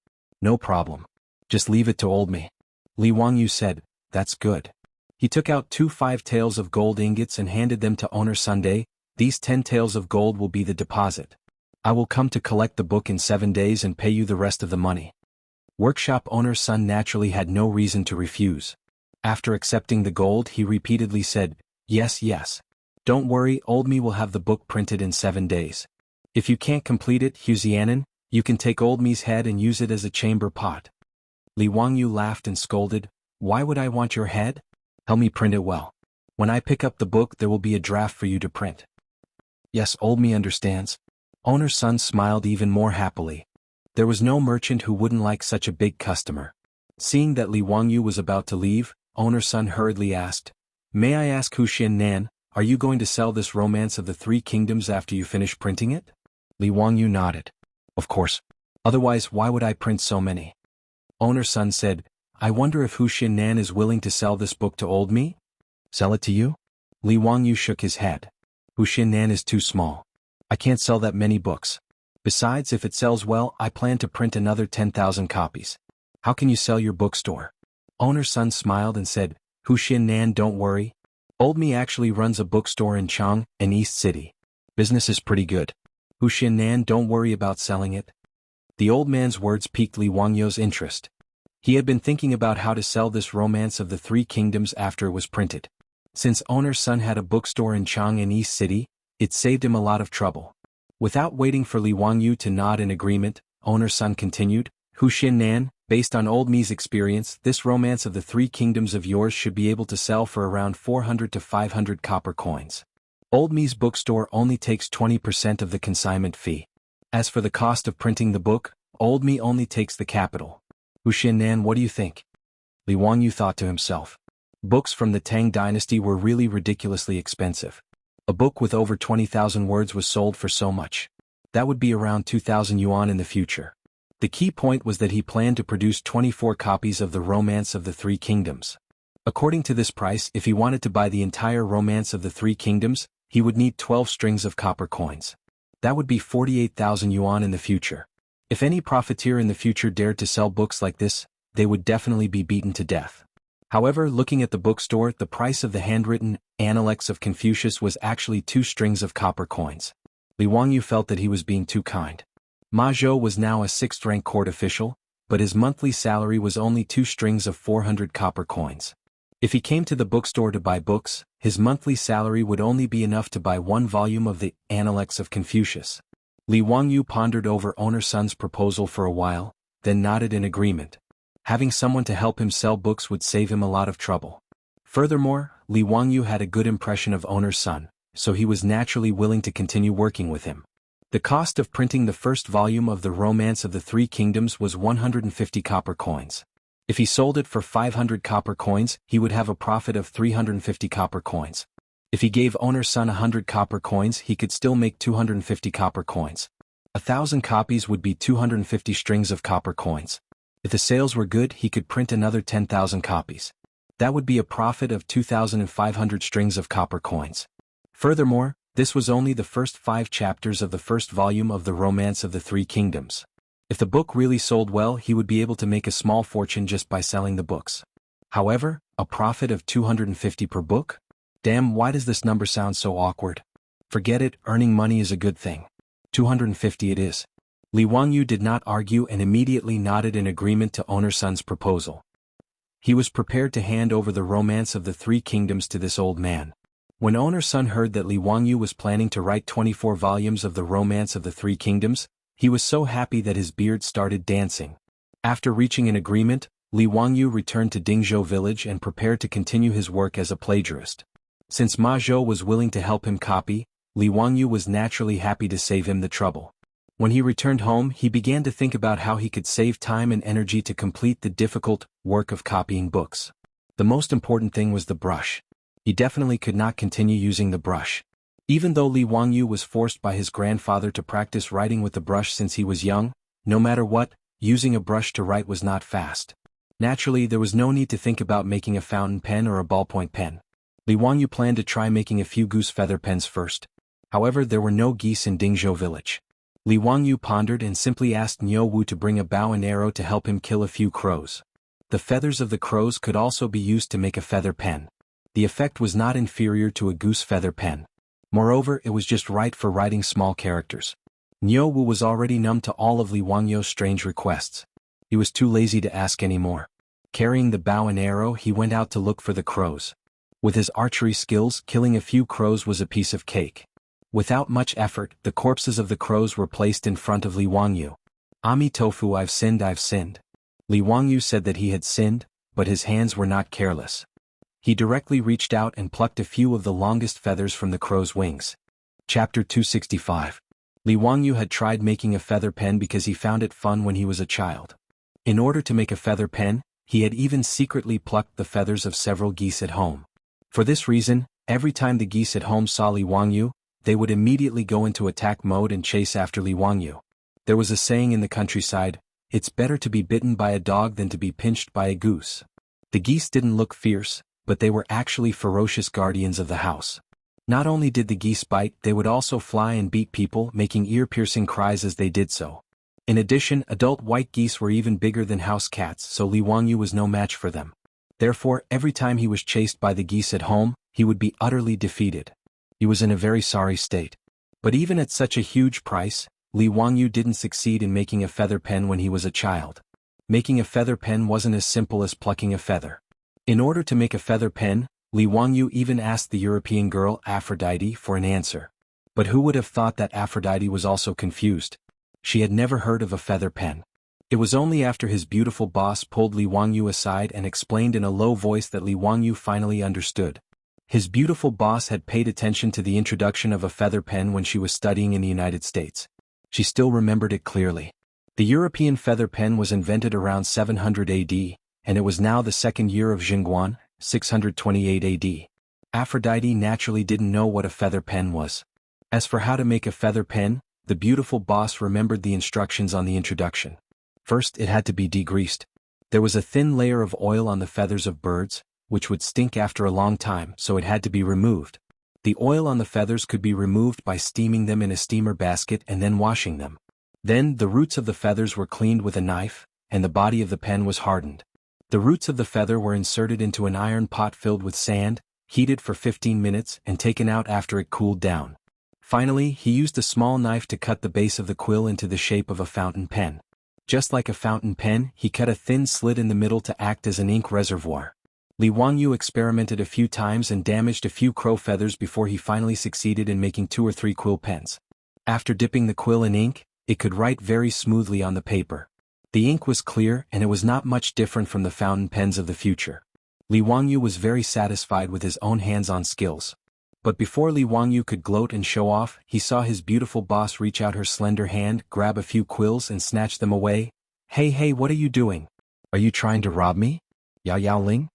Speaker 1: No problem. Just leave it to Old Me. Li Wangyu said, that's good. He took out 2 5 taels of gold ingots and handed them to Owner Sunday. These 10 taels of gold will be the deposit. I will come to collect the book in 7 days and pay you the rest of the money. Workshop owner Sun naturally had no reason to refuse. After accepting the gold, he repeatedly said, yes, yes. Don't worry, Old Me will have the book printed in 7 days. If you can't complete it, Huzianan, you can take Old Me's head and use it as a chamber pot. Li Wangyu laughed and scolded, why would I want your head? Help me print it well. When I pick up the book there will be a draft for you to print. Yes, Old Me understands. Owner Sun smiled even more happily. There was no merchant who wouldn't like such a big customer. Seeing that Li Wangyu was about to leave, Owner Sun hurriedly asked, may I ask Huxian Nan, are you going to sell this Romance of the 3 Kingdoms after you finish printing it? Li Wangyu nodded. Of course. Otherwise why would I print so many? Owner Sun said, I wonder if Huxian Nan is willing to sell this book to Old Me? Sell it to you? Li Wangyu shook his head. Huxian Nan is too small. I can't sell that many books. Besides, if it sells well, I plan to print another 10,000 copies. How can you sell your bookstore? Owner Sun smiled and said, Huxian Nan, don't worry. Old Me actually runs a bookstore in Chang, an East City. Business is pretty good. Huxian Nan, don't worry about selling it. The old man's words piqued Li Wangyu's interest. He had been thinking about how to sell this Romance of the 3 Kingdoms after it was printed. Since Owner Sun had a bookstore in Chang in East City, it saved him a lot of trouble. Without waiting for Li Wangyu to nod in agreement, Owner Sun continued, Huxian Nan, based on Old Me's experience, this Romance of the 3 Kingdoms of yours should be able to sell for around 400 to 500 copper coins. Old Me's bookstore only takes 20% of the consignment fee. As for the cost of printing the book, Old Me only takes the capital. Huxian Nan, what do you think? Li Wangyu thought to himself. Books from the Tang dynasty were really ridiculously expensive. A book with over 20,000 words was sold for so much. That would be around 2,000 yuan in the future. The key point was that he planned to produce 24 copies of the Romance of the 3 Kingdoms. According to this price, if he wanted to buy the entire Romance of the 3 Kingdoms, he would need 12 strings of copper coins. That would be 48,000 yuan in the future. If any profiteer in the future dared to sell books like this, they would definitely be beaten to death. However, looking at the bookstore, the price of the handwritten Analects of Confucius was actually 2 strings of copper coins. Li Wangyu felt that he was being too kind. Ma Zhou was now a 6th-rank court official, but his monthly salary was only 2 strings of 400 copper coins. If he came to the bookstore to buy books, his monthly salary would only be enough to buy 1 volume of the Analects of Confucius. Li Wangyu pondered over Owner Sun's proposal for a while, then nodded in agreement. Having someone to help him sell books would save him a lot of trouble. Furthermore, Li Wangyu had a good impression of Owner Sun, so he was naturally willing to continue working with him. The cost of printing the first volume of the Romance of the Three Kingdoms was 150 copper coins. If he sold it for 500 copper coins, he would have a profit of 350 copper coins. If he gave Owner Sun 100 copper coins, he could still make 250 copper coins. 1,000 copies would be 250 strings of copper coins. If the sales were good, he could print another 10,000 copies. That would be a profit of 2,500 strings of copper coins. Furthermore, this was only the first 5 chapters of the first volume of the Romance of the Three Kingdoms. If the book really sold well, he would be able to make a small fortune just by selling the books. However, a profit of 250 per book? Damn, why does this number sound so awkward? Forget it, earning money is a good thing. 250 it is. Li Wangyu did not argue and immediately nodded in agreement to Owner Sun's proposal. He was prepared to hand over the Romance of the Three Kingdoms to this old man. When Owner Sun heard that Li Wangyu was planning to write 24 volumes of the Romance of the Three Kingdoms, he was so happy that his beard started dancing. After reaching an agreement, Li Wangyu returned to Dingzhou village and prepared to continue his work as a plagiarist. Since Ma Zhou was willing to help him copy, Li Wangyu was naturally happy to save him the trouble. When he returned home, he began to think about how he could save time and energy to complete the difficult work of copying books. The most important thing was the brush. He definitely could not continue using the brush. Even though Li Wangyu was forced by his grandfather to practice writing with the brush since he was young, no matter what, using a brush to write was not fast. Naturally, there was no need to think about making a fountain pen or a ballpoint pen. Li Wangyu planned to try making a few goose feather pens first. However, there were no geese in Dingzhou village. Li Wangyu pondered and simply asked Niu Wu to bring a bow and arrow to help him kill a few crows. The feathers of the crows could also be used to make a feather pen. The effect was not inferior to a goose feather pen. Moreover, it was just right for writing small characters. Niu Wu was already numb to all of Li Wangyu's strange requests. He was too lazy to ask any more. Carrying the bow and arrow, he went out to look for the crows. With his archery skills, killing a few crows was a piece of cake. Without much effort, the corpses of the crows were placed in front of Li Wangyu. Ami tofu, I've sinned, I've sinned. Li Wangyu said that he had sinned, but his hands were not careless. He directly reached out and plucked a few of the longest feathers from the crow's wings. Chapter 265. Li Wangyu had tried making a feather pen because he found it fun when he was a child. In order to make a feather pen, he had even secretly plucked the feathers of several geese at home. For this reason, every time the geese at home saw Li Wangyu, they would immediately go into attack mode and chase after Li Wangyu. There was a saying in the countryside, "It's better to be bitten by a dog than to be pinched by a goose." The geese didn't look fierce, but they were actually ferocious guardians of the house. Not only did the geese bite, they would also fly and beat people, making ear-piercing cries as they did so. In addition, adult white geese were even bigger than house cats, so Li Wangyu was no match for them. Therefore, every time he was chased by the geese at home, he would be utterly defeated. He was in a very sorry state. But even at such a huge price, Li Wangyu didn't succeed in making a feather pen when he was a child. Making a feather pen wasn't as simple as plucking a feather. In order to make a feather pen, Li Wangyu even asked the European girl Aphrodite for an answer. But who would have thought that Aphrodite was also confused? She had never heard of a feather pen. It was only after his beautiful boss pulled Li Wangyu aside and explained in a low voice that Li Wangyu finally understood. His beautiful boss had paid attention to the introduction of a feather pen when she was studying in the United States. She still remembered it clearly. The European feather pen was invented around 700 AD, and it was now the second year of Jingguan, 628 AD. Aphrodite naturally didn't know what a feather pen was. As for how to make a feather pen, the beautiful boss remembered the instructions on the introduction. First, it had to be degreased. There was a thin layer of oil on the feathers of birds, which would stink after a long time, so it had to be removed. The oil on the feathers could be removed by steaming them in a steamer basket and then washing them. Then, the roots of the feathers were cleaned with a knife, and the body of the pen was hardened. The roots of the feather were inserted into an iron pot filled with sand, heated for 15 minutes and taken out after it cooled down. Finally, he used a small knife to cut the base of the quill into the shape of a fountain pen. Just like a fountain pen, he cut a thin slit in the middle to act as an ink reservoir. Li Wangyu experimented a few times and damaged a few crow feathers before he finally succeeded in making 2 or 3 quill pens. After dipping the quill in ink, it could write very smoothly on the paper. The ink was clear and it was not much different from the fountain pens of the future. Li Wangyu was very satisfied with his own hands-on skills. But before Li Wangyu could gloat and show off, he saw his beautiful boss reach out her slender hand, grab a few quills and snatch them away. Hey, what are you doing? Are you trying to rob me? Yao Ling?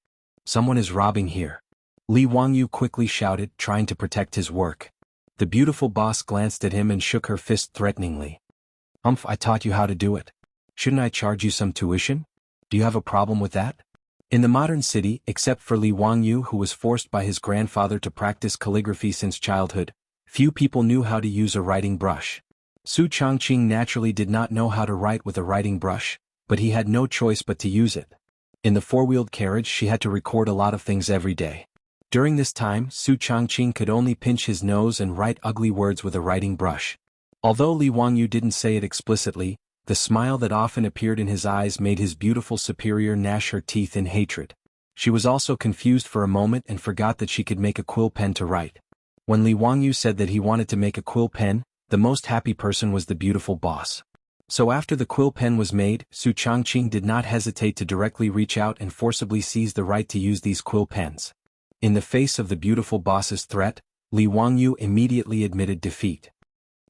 Speaker 1: Someone is robbing here. Li Wangyu quickly shouted, trying to protect his work. The beautiful boss glanced at him and shook her fist threateningly. I taught you how to do it. Shouldn't I charge you some tuition? Do you have a problem with that? In the modern city, except for Li Wangyu who was forced by his grandfather to practice calligraphy since childhood, few people knew how to use a writing brush. Su Changqing naturally did not know how to write with a writing brush, but he had no choice but to use it. In the four-wheeled carriage she had to record a lot of things every day. During this time, Su Changqing could only pinch his nose and write ugly words with a writing brush. Although Li Wangyu didn't say it explicitly, the smile that often appeared in his eyes made his beautiful superior gnash her teeth in hatred. She was also confused for a moment and forgot that she could make a quill pen to write. When Li Wangyu said that he wanted to make a quill pen, the most happy person was the beautiful boss. So after the quill pen was made, Su Changqing did not hesitate to directly reach out and forcibly seize the right to use these quill pens. In the face of the beautiful boss's threat, Li Wangyu immediately admitted defeat.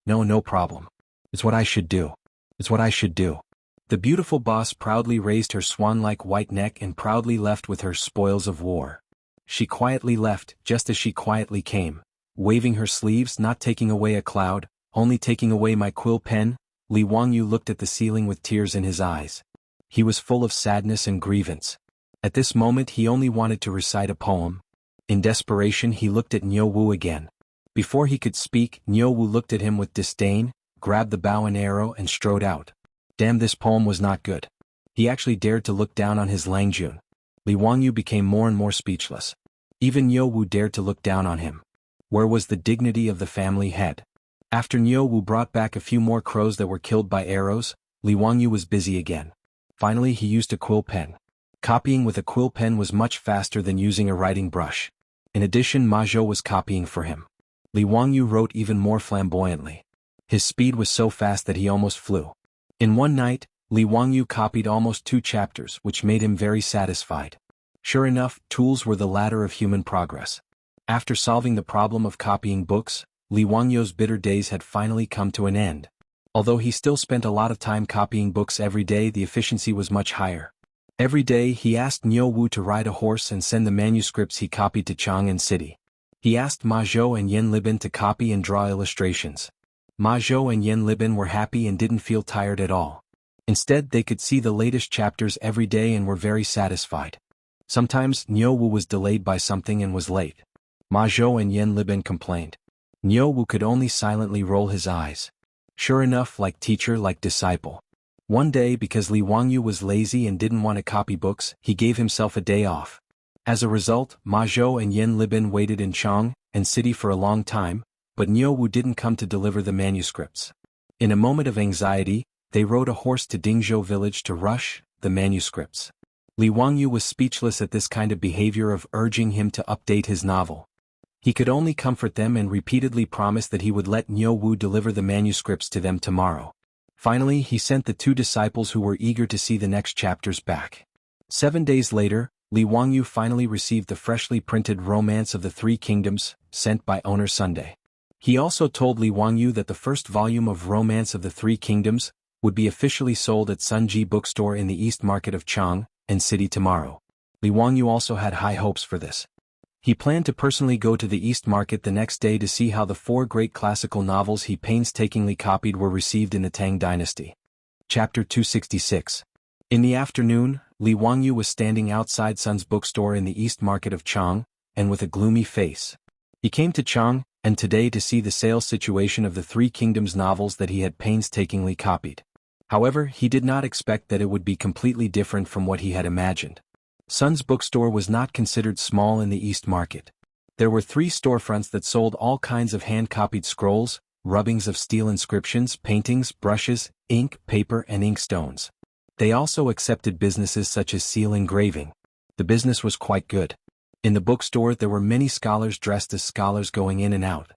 Speaker 1: No problem. It's what I should do. It's what I should do. The beautiful boss proudly raised her swan-like white neck and proudly left with her spoils of war. She quietly left, just as she quietly came, waving her sleeves, not taking away a cloud, only taking away my quill pen. Li Wangyu looked at the ceiling with tears in his eyes. He was full of sadness and grievance. At this moment he only wanted to recite a poem. In desperation he looked at Niu Wu again. Before he could speak, Niu Wu looked at him with disdain, grabbed the bow and arrow and strode out. Damn, this poem was not good. He actually dared to look down on his Langjun. Li Wangyu became more and more speechless. Even Niu Wu dared to look down on him. Where was the dignity of the family head? After Niu Wu brought back a few more crows that were killed by arrows, Li Wangyu was busy again. Finally he used a quill pen. Copying with a quill pen was much faster than using a writing brush. In addition, Ma Zhou was copying for him. Li Wangyu wrote even more flamboyantly. His speed was so fast that he almost flew. In one night, Li Wangyu copied almost 2 chapters, which made him very satisfied. Sure enough, tools were the ladder of human progress. After solving the problem of copying books, Li Wangyu's bitter days had finally come to an end. Although he still spent a lot of time copying books every day, the efficiency was much higher. Every day he asked Niu Wu to ride a horse and send the manuscripts he copied to Chang'an City. He asked Ma Zhou and Yan Libin to copy and draw illustrations. Ma Zhou and Yan Libin were happy and didn't feel tired at all. Instead, they could see the latest chapters every day and were very satisfied. Sometimes, Niu Wu was delayed by something and was late. Ma Zhou and Yan Libin complained. Niu Wu could only silently roll his eyes. Sure enough, like teacher, like disciple. One day, because Li Wangyu was lazy and didn't want to copy books, he gave himself a day off. As a result, Ma Zhou and Yan Libin waited in Chang'an City for a long time, but Niu Wu didn't come to deliver the manuscripts. In a moment of anxiety, they rode a horse to Dingzhou village to rush the manuscripts. Li Wangyu was speechless at this kind of behavior of urging him to update his novel. He could only comfort them and repeatedly promise that he would let Niu Wu deliver the manuscripts to them tomorrow. Finally, he sent the 2 disciples who were eager to see the next chapters back. 7 days later, Li Wangyu finally received the freshly printed Romance of the 3 Kingdoms, sent by owner Sunday. He also told Li Wangyu that the first volume of Romance of the 3 Kingdoms would be officially sold at Sunji Bookstore in the East Market of Chang'an City tomorrow. Li Wangyu also had high hopes for this. He planned to personally go to the East Market the next day to see how the 4 great classical novels he painstakingly copied were received in the Tang dynasty. Chapter 266. In the afternoon, Li Wangyu was standing outside Sun's bookstore in the East Market of Chang'an, and with a gloomy face. He came to Chang'an today to see the sales situation of the 3 Kingdoms novels that he had painstakingly copied. However, he did not expect that it would be completely different from what he had imagined. Sun's bookstore was not considered small in the East Market. There were 3 storefronts that sold all kinds of hand-copied scrolls, rubbings of steel inscriptions, paintings, brushes, ink, paper and inkstones. They also accepted businesses such as seal engraving. The business was quite good. In the bookstore there were many scholars dressed as scholars going in and out.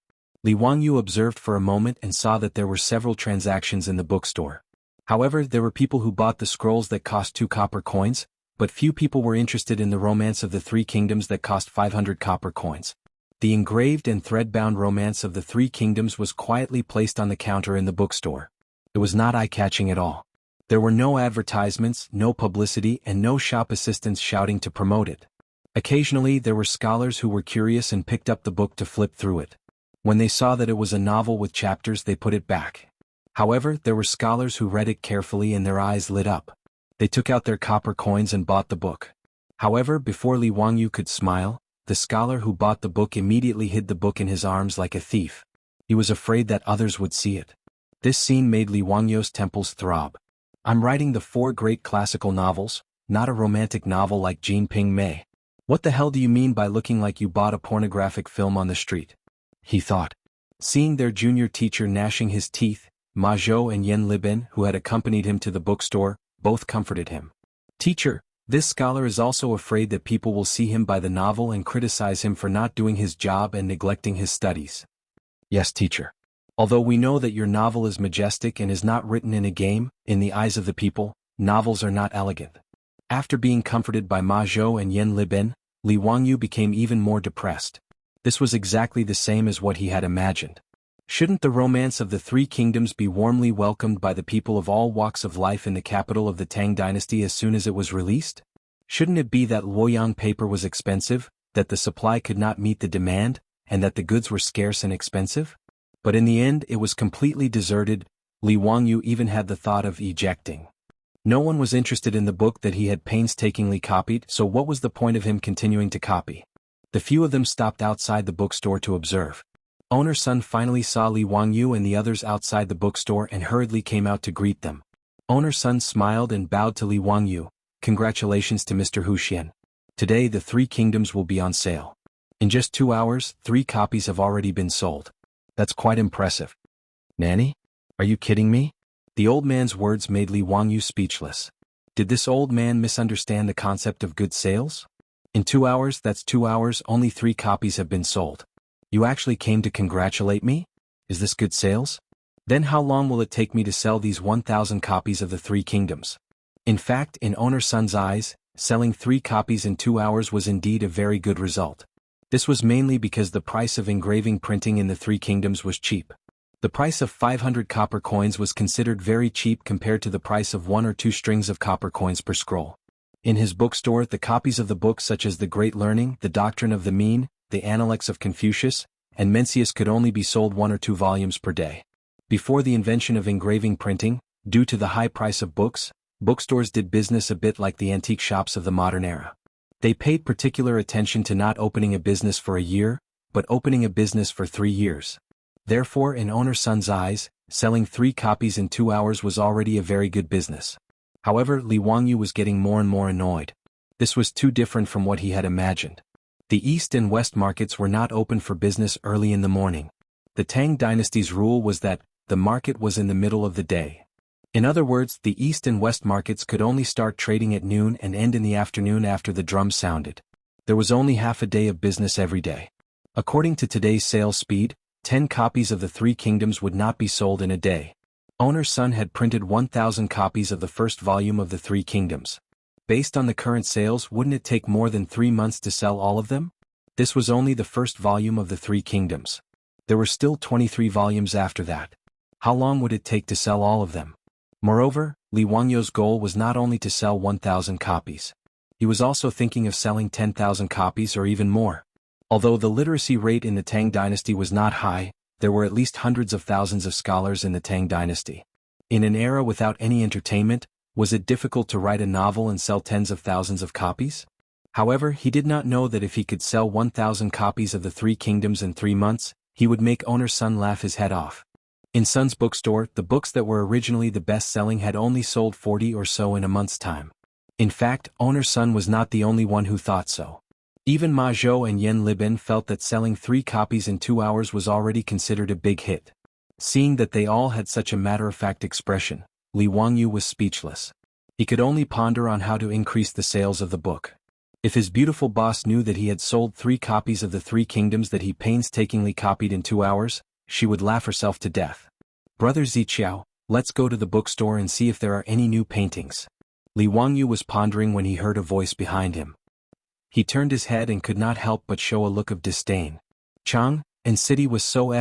Speaker 1: Li Wangyu observed for a moment and saw that there were several transactions in the bookstore. However, there were people who bought the scrolls that cost 2 copper coins, but few people were interested in the romance of the 3 kingdoms that cost 500 copper coins. The engraved and thread-bound romance of the 3 kingdoms was quietly placed on the counter in the bookstore. It was not eye-catching at all. There were no advertisements, no publicity, and no shop assistants shouting to promote it. Occasionally there were scholars who were curious and picked up the book to flip through it. When they saw that it was a novel with chapters, they put it back. However, there were scholars who read it carefully and their eyes lit up. They took out their copper coins and bought the book. However, before Li Wangyu could smile, the scholar who bought the book immediately hid the book in his arms like a thief. He was afraid that others would see it. This scene made Li Wangyu's temples throb. I'm writing the 4 great classical novels, not a romantic novel like Jin Ping Mei. What the hell do you mean by looking like you bought a pornographic film on the street? He thought. Seeing their junior teacher gnashing his teeth, Ma Zhou and Yan Libin, who had accompanied him to the bookstore, both comforted him. Teacher, this scholar is also afraid that people will see him buy the novel and criticize him for not doing his job and neglecting his studies. Yes, teacher. Although we know that your novel is majestic and is not written in a game, in the eyes of the people, novels are not elegant. After being comforted by Ma Zhou and Yan Libin, Li Wangyu became even more depressed. This was exactly the same as what he had imagined. Shouldn't the romance of the 3 kingdoms be warmly welcomed by the people of all walks of life in the capital of the Tang dynasty as soon as it was released? Shouldn't it be that Luoyang paper was expensive, that the supply could not meet the demand, and that the goods were scarce and expensive? But in the end it was completely deserted. Li Wangyu even had the thought of ejecting. No one was interested in the book that he had painstakingly copied, so what was the point of him continuing to copy? The few of them stopped outside the bookstore to observe. Owner's son finally saw Li Wangyu and the others outside the bookstore and hurriedly came out to greet them. Owner's son smiled and bowed to Li Wangyu. Congratulations to Mr. Huxian. Today the 3 kingdoms will be on sale. In just 2 hours, 3 copies have already been sold. That's quite impressive. Nanny? Are you kidding me? The old man's words made Li Wangyu speechless. Did this old man misunderstand the concept of good sales? In 2 hours, that's 2 hours, only 3 copies have been sold. You actually came to congratulate me? Is this good sales? Then how long will it take me to sell these 1,000 copies of the 3 kingdoms? In fact, in owner's son's eyes, selling 3 copies in 2 hours was indeed a very good result. This was mainly because the price of engraving printing in the 3 kingdoms was cheap. The price of 500 copper coins was considered very cheap compared to the price of 1 or 2 strings of copper coins per scroll. In his bookstore, the copies of the books such as The Great Learning, The Doctrine of the Mean, The Analects of Confucius, and Mencius could only be sold 1 or 2 volumes per day. Before the invention of engraving printing, due to the high price of books, bookstores did business a bit like the antique shops of the modern era. They paid particular attention to not opening a business for a year, but opening a business for 3 years. Therefore, in owner's son's eyes, selling 3 copies in 2 hours was already a very good business. However, Li Wangyu was getting more and more annoyed. This was too different from what he had imagined. The East and West markets were not open for business early in the morning. The Tang dynasty's rule was that the market was in the middle of the day. In other words, the East and West markets could only start trading at noon and end in the afternoon after the drum sounded. There was only half a day of business every day. According to today's sales speed, 10 copies of the 3 kingdoms would not be sold in a day. Owner's son had printed 1,000 copies of the first volume of the 3 kingdoms. Based on the current sales, wouldn't it take more than 3 months to sell all of them? This was only the first volume of the 3 kingdoms. There were still 23 volumes after that. How long would it take to sell all of them? Moreover, Li Wangyu's goal was not only to sell 1,000 copies. He was also thinking of selling 10,000 copies or even more. Although the literacy rate in the Tang dynasty was not high, there were at least hundreds of thousands of scholars in the Tang dynasty. In an era without any entertainment, was it difficult to write a novel and sell tens of thousands of copies? However, he did not know that if he could sell 1,000 copies of the 3 kingdoms in 3 months, he would make owner's son laugh his head off. In Son's bookstore, the books that were originally the best-selling had only sold 40 or so in a month's time. In fact, Owner Sun was not the only one who thought so. Even Ma Zhou and Yen Libin felt that selling 3 copies in 2 hours was already considered a big hit. Seeing that they all had such a matter-of-fact expression, Li Wangyu was speechless. He could only ponder on how to increase the sales of the book. If his beautiful boss knew that he had sold 3 copies of the 3 kingdoms that he painstakingly copied in 2 hours, she would laugh herself to death. Brother Ziqiao, let's go to the bookstore and see if there are any new paintings. Li Wangyu was pondering when he heard a voice behind him. He turned his head and could not help but show a look of disdain. Chang and city was so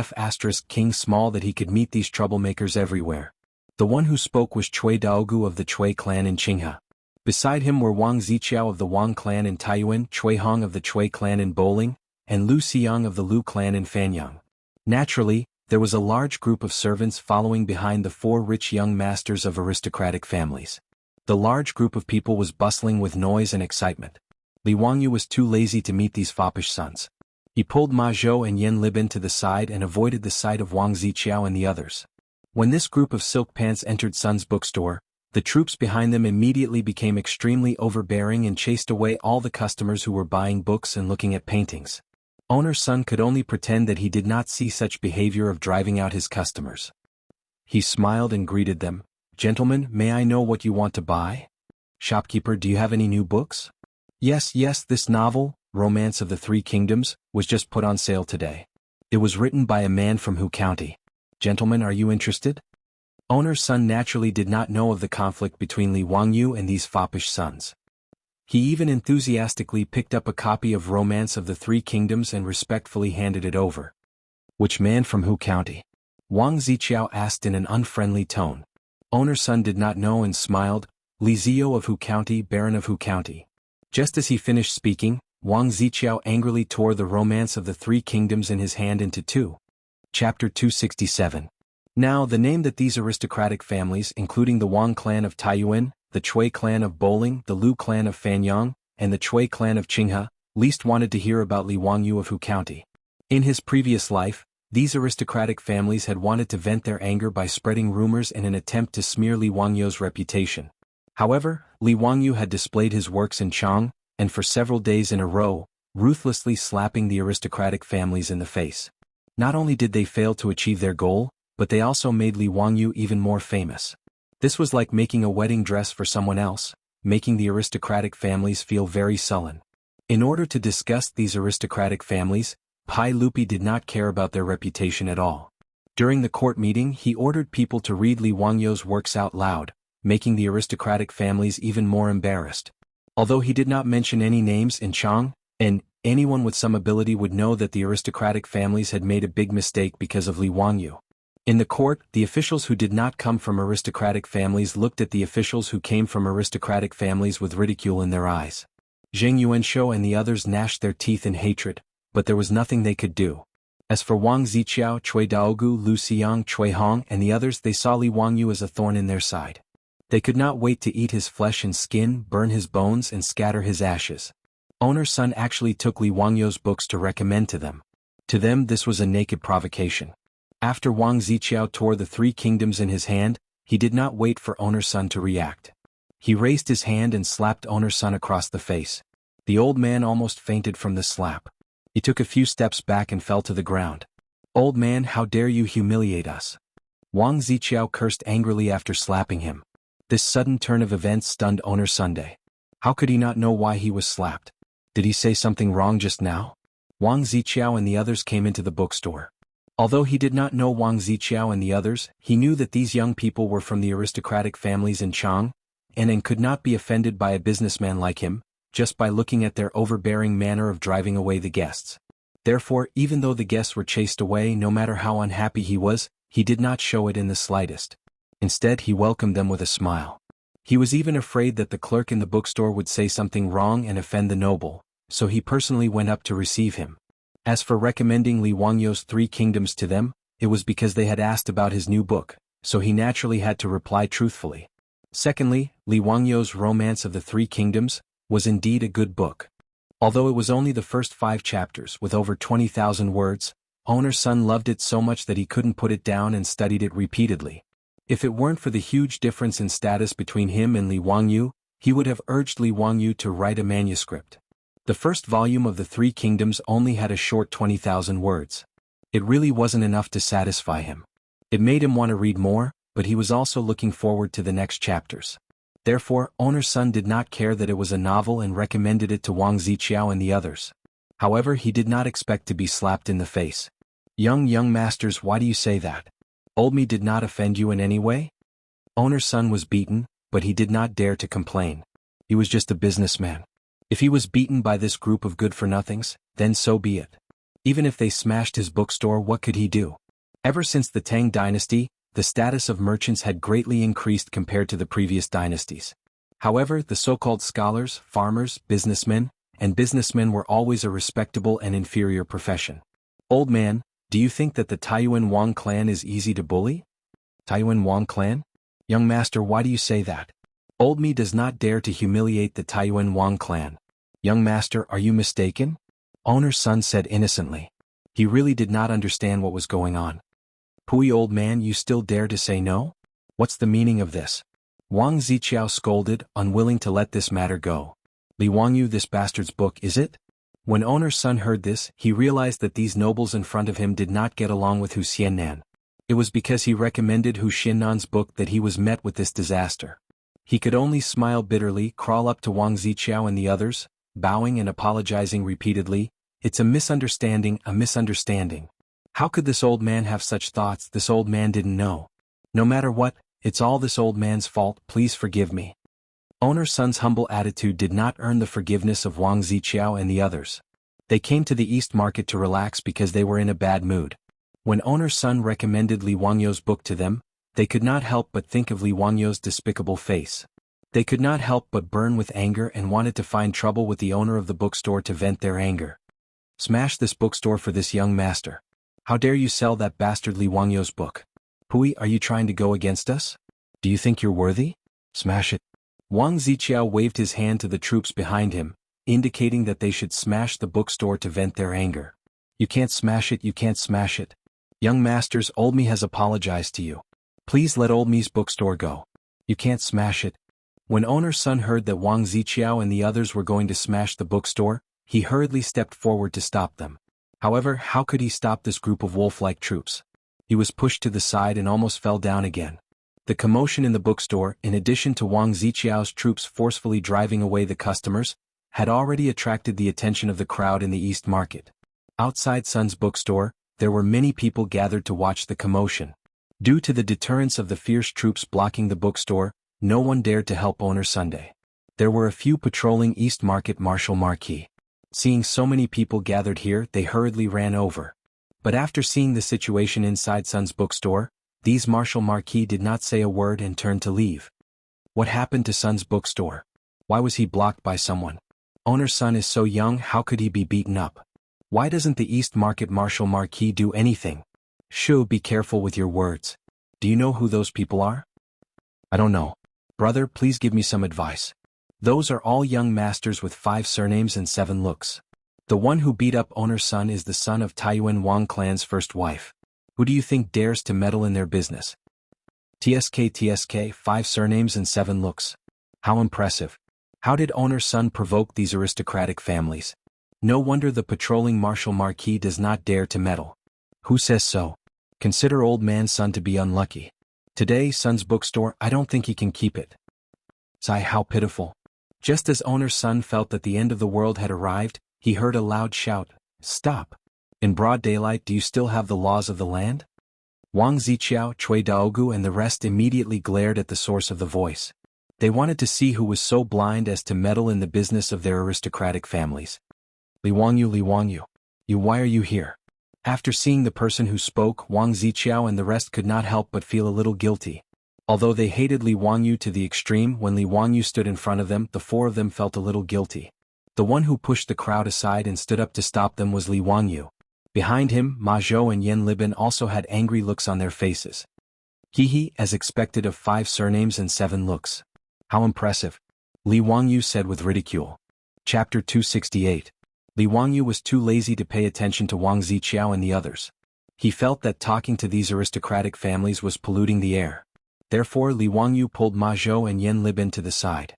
Speaker 1: King small that he could meet these troublemakers everywhere. The one who spoke was Cui Daogu of the Cui clan in Qinghe. Beside him were Wang Ziqiao of the Wang clan in Taiyuan, Cui Hong of the Cui clan in Bowling, and Lu Xiang of the Lu clan in Fanyang. Naturally, there was a large group of servants following behind the 4 rich young masters of aristocratic families. The large group of people was bustling with noise and excitement. Li Wangyu was too lazy to meet these foppish sons. He pulled Ma Zhou and Yen Libin to the side and avoided the sight of Wang Ziqiao and the others. When this group of silk pants entered Sun's bookstore, the troops behind them immediately became extremely overbearing and chased away all the customers who were buying books and looking at paintings. Owner Sun could only pretend that he did not see such behavior of driving out his customers. He smiled and greeted them. "Gentlemen, may I know what you want to buy? Shopkeeper, do you have any new books?" Yes, this novel, Romance of the 3 Kingdoms, was just put on sale today. It was written by a man from Hu County. Gentlemen, are you interested? Owner Sun naturally did not know of the conflict between Li Wangyu and these foppish sons. He even enthusiastically picked up a copy of Romance of the 3 Kingdoms and respectfully handed it over. Which man from Hu County? Wang Ziqiao asked in an unfriendly tone. Owner Sun did not know and smiled. Li Zio of Hu County, Baron of Hu County. Just as he finished speaking, Wang Ziqiao angrily tore the Romance of the 3 Kingdoms in his hand into 2. Chapter 267. Now the name that these aristocratic families, including the Wang clan of Taiyuan, the Cui clan of Bowling, the Lu clan of Fanyang, and the Cui clan of Qinghe, least wanted to hear about Li Wangyu of Hu County. In his previous life, these aristocratic families had wanted to vent their anger by spreading rumors in an attempt to smear Li Wangyu's reputation. However, Li Wangyu had displayed his works in Chang, and for several days in a row, ruthlessly slapping the aristocratic families in the face. Not only did they fail to achieve their goal, but they also made Li Wangyu even more famous. This was like making a wedding dress for someone else, making the aristocratic families feel very sullen. In order to disgust these aristocratic families, Pai Lupi did not care about their reputation at all. During the court meeting, he ordered people to read Li Wangyu's works out loud, making the aristocratic families even more embarrassed. Although he did not mention any names in Chang, and anyone with some ability would know that the aristocratic families had made a big mistake because of Li Wangyu. In the court, the officials who did not come from aristocratic families looked at the officials who came from aristocratic families with ridicule in their eyes. Zheng Yuanshou and the others gnashed their teeth in hatred, but there was nothing they could do. As for Wang Ziqiao, Cui Daogu, Lu Xiang, Cui Hong, and the others, they saw Li Wangyu as a thorn in their side. They could not wait to eat his flesh and skin, burn his bones, and scatter his ashes. Owner Sun actually took Li Wangyu's books to recommend to them. To them, this was a naked provocation. After Wang Ziqiao tore the 3 kingdoms in his hand, he did not wait for Owner Sun to react. He raised his hand and slapped Owner Sun across the face. The old man almost fainted from the slap. He took a few steps back and fell to the ground. "Old man, how dare you humiliate us?" Wang Ziqiao cursed angrily after slapping him. This sudden turn of events stunned Owner Sunday. How could he not know why he was slapped? Did he say something wrong just now? Wang Ziqiao and the others came into the bookstore. Although he did not know Wang Ziqiao and the others, he knew that these young people were from the aristocratic families in Chang, and could not be offended by a businessman like him, just by looking at their overbearing manner of driving away the guests. Therefore, even though the guests were chased away, no matter how unhappy he was, he did not show it in the slightest. Instead, he welcomed them with a smile. He was even afraid that the clerk in the bookstore would say something wrong and offend the noble, so he personally went up to receive him. As for recommending Li Wangyu's 3 kingdoms to them, it was because they had asked about his new book, so he naturally had to reply truthfully. Secondly, Li Wangyu's Romance of the 3 Kingdoms was indeed a good book. Although it was only the first 5 chapters with over 20,000 words, Owner Sun loved it so much that he couldn't put it down and studied it repeatedly. If it weren't for the huge difference in status between him and Li Wangyu, he would have urged Li Wangyu to write a manuscript. The first volume of the Three Kingdoms only had a short 20,000 words. It really wasn't enough to satisfy him. It made him want to read more, but he was also looking forward to the next chapters. Therefore, owner's son did not care that it was a novel and recommended it to Wang Ziqiao and the others. However, he did not expect to be slapped in the face. Young masters, why do you say that? Old me did not offend you in any way? Owner's son was beaten, but he did not dare to complain. He was just a businessman. If he was beaten by this group of good-for-nothings, then so be it. Even if they smashed his bookstore, what could he do? Ever since the Tang dynasty, the status of merchants had greatly increased compared to the previous dynasties. However, the so-called scholars, farmers, businessmen were always a respectable and inferior profession. Old man, do you think that the Taiyuan Wang clan is easy to bully? Taiyuan Wang clan? Young master, why do you say that? Old me does not dare to humiliate the Taiyuan Wang clan. Young master, are you mistaken? Owner's son said innocently. He really did not understand what was going on. Pui, old man, you still dare to say no? What's the meaning of this? Wang Ziqiao scolded, unwilling to let this matter go. Li Wangyu, this bastard's book, is it? When owner's son heard this, he realized that these nobles in front of him did not get along with Hu Xiannan. It was because he recommended Hu Xiannan's book that he was met with this disaster. He could only smile bitterly, crawl up to Wang Ziqiao and the others, bowing and apologizing repeatedly. It's a misunderstanding, a misunderstanding. How could this old man have such thoughts? This old man didn't know. No matter what, it's all this old man's fault, please forgive me. Owner's son's humble attitude did not earn the forgiveness of Wang Ziqiao and the others. They came to the East Market to relax because they were in a bad mood. When owner's son recommended Li Wangyu's book to them, they could not help but think of Li Wangyu's despicable face. They could not help but burn with anger and wanted to find trouble with the owner of the bookstore to vent their anger. Smash this bookstore for this young master. How dare you sell that bastard Li Wangyu's book? Pui, are you trying to go against us? Do you think you're worthy? Smash it. Wang Ziqiao waved his hand to the troops behind him, indicating that they should smash the bookstore to vent their anger. You can't smash it, you can't smash it. Young masters, old me has apologized to you. Please let old me's bookstore go. You can't smash it. When owner's son heard that Wang Ziqiao and the others were going to smash the bookstore, he hurriedly stepped forward to stop them. However, how could he stop this group of wolf-like troops? He was pushed to the side and almost fell down again. The commotion in the bookstore, in addition to Wang Ziqiao's troops forcefully driving away the customers, had already attracted the attention of the crowd in the East Market. Outside Sun's bookstore, there were many people gathered to watch the commotion. Due to the deterrence of the fierce troops blocking the bookstore, no one dared to help owner Sunday. There were a few patrolling East Market martial marquis. Seeing so many people gathered here, they hurriedly ran over. But after seeing the situation inside Sun's bookstore, these martial marquis did not say a word and turned to leave. What happened to Sun's bookstore? Why was he blocked by someone? Owner's son is so young, how could he be beaten up? Why doesn't the East Market martial marquis do anything? Shoo, be careful with your words. Do you know who those people are? I don't know. Brother, please give me some advice. Those are all young masters with 5 surnames and 7 looks. The one who beat up owner's son is the son of Taiyuan Wang clan's first wife. Who do you think dares to meddle in their business? TSK, 5 surnames and 7 looks. How impressive. How did owner's son provoke these aristocratic families? No wonder the patrolling martial marquis does not dare to meddle. Who says so? Consider old man's son to be unlucky. Today, Son's bookstore, I don't think he can keep it. Sigh, how pitiful. Just as owner's son felt that the end of the world had arrived, he heard a loud shout, "Stop! In broad daylight, do you still have the laws of the land?" Wang Ziqiao, Cui Daogu and the rest immediately glared at the source of the voice. They wanted to see who was so blind as to meddle in the business of their aristocratic families. Li Wangyu, why are you here? After seeing the person who spoke, Wang Ziqiao and the rest could not help but feel a little guilty. Although they hated Li Wangyu to the extreme, when Li Wangyu stood in front of them, the 4 of them felt a little guilty. The one who pushed the crowd aside and stood up to stop them was Li Wangyu. Behind him, Ma Zhou and Yan Liban also had angry looks on their faces. He, as expected, of 5 surnames and 7 looks. How impressive. Li Wangyu said with ridicule. Chapter 268. Li Wangyu was too lazy to pay attention to Wang Ziqiao and the others. He felt that talking to these aristocratic families was polluting the air. Therefore Li Wangyu pulled Ma Zhou and Yan Liban to the side.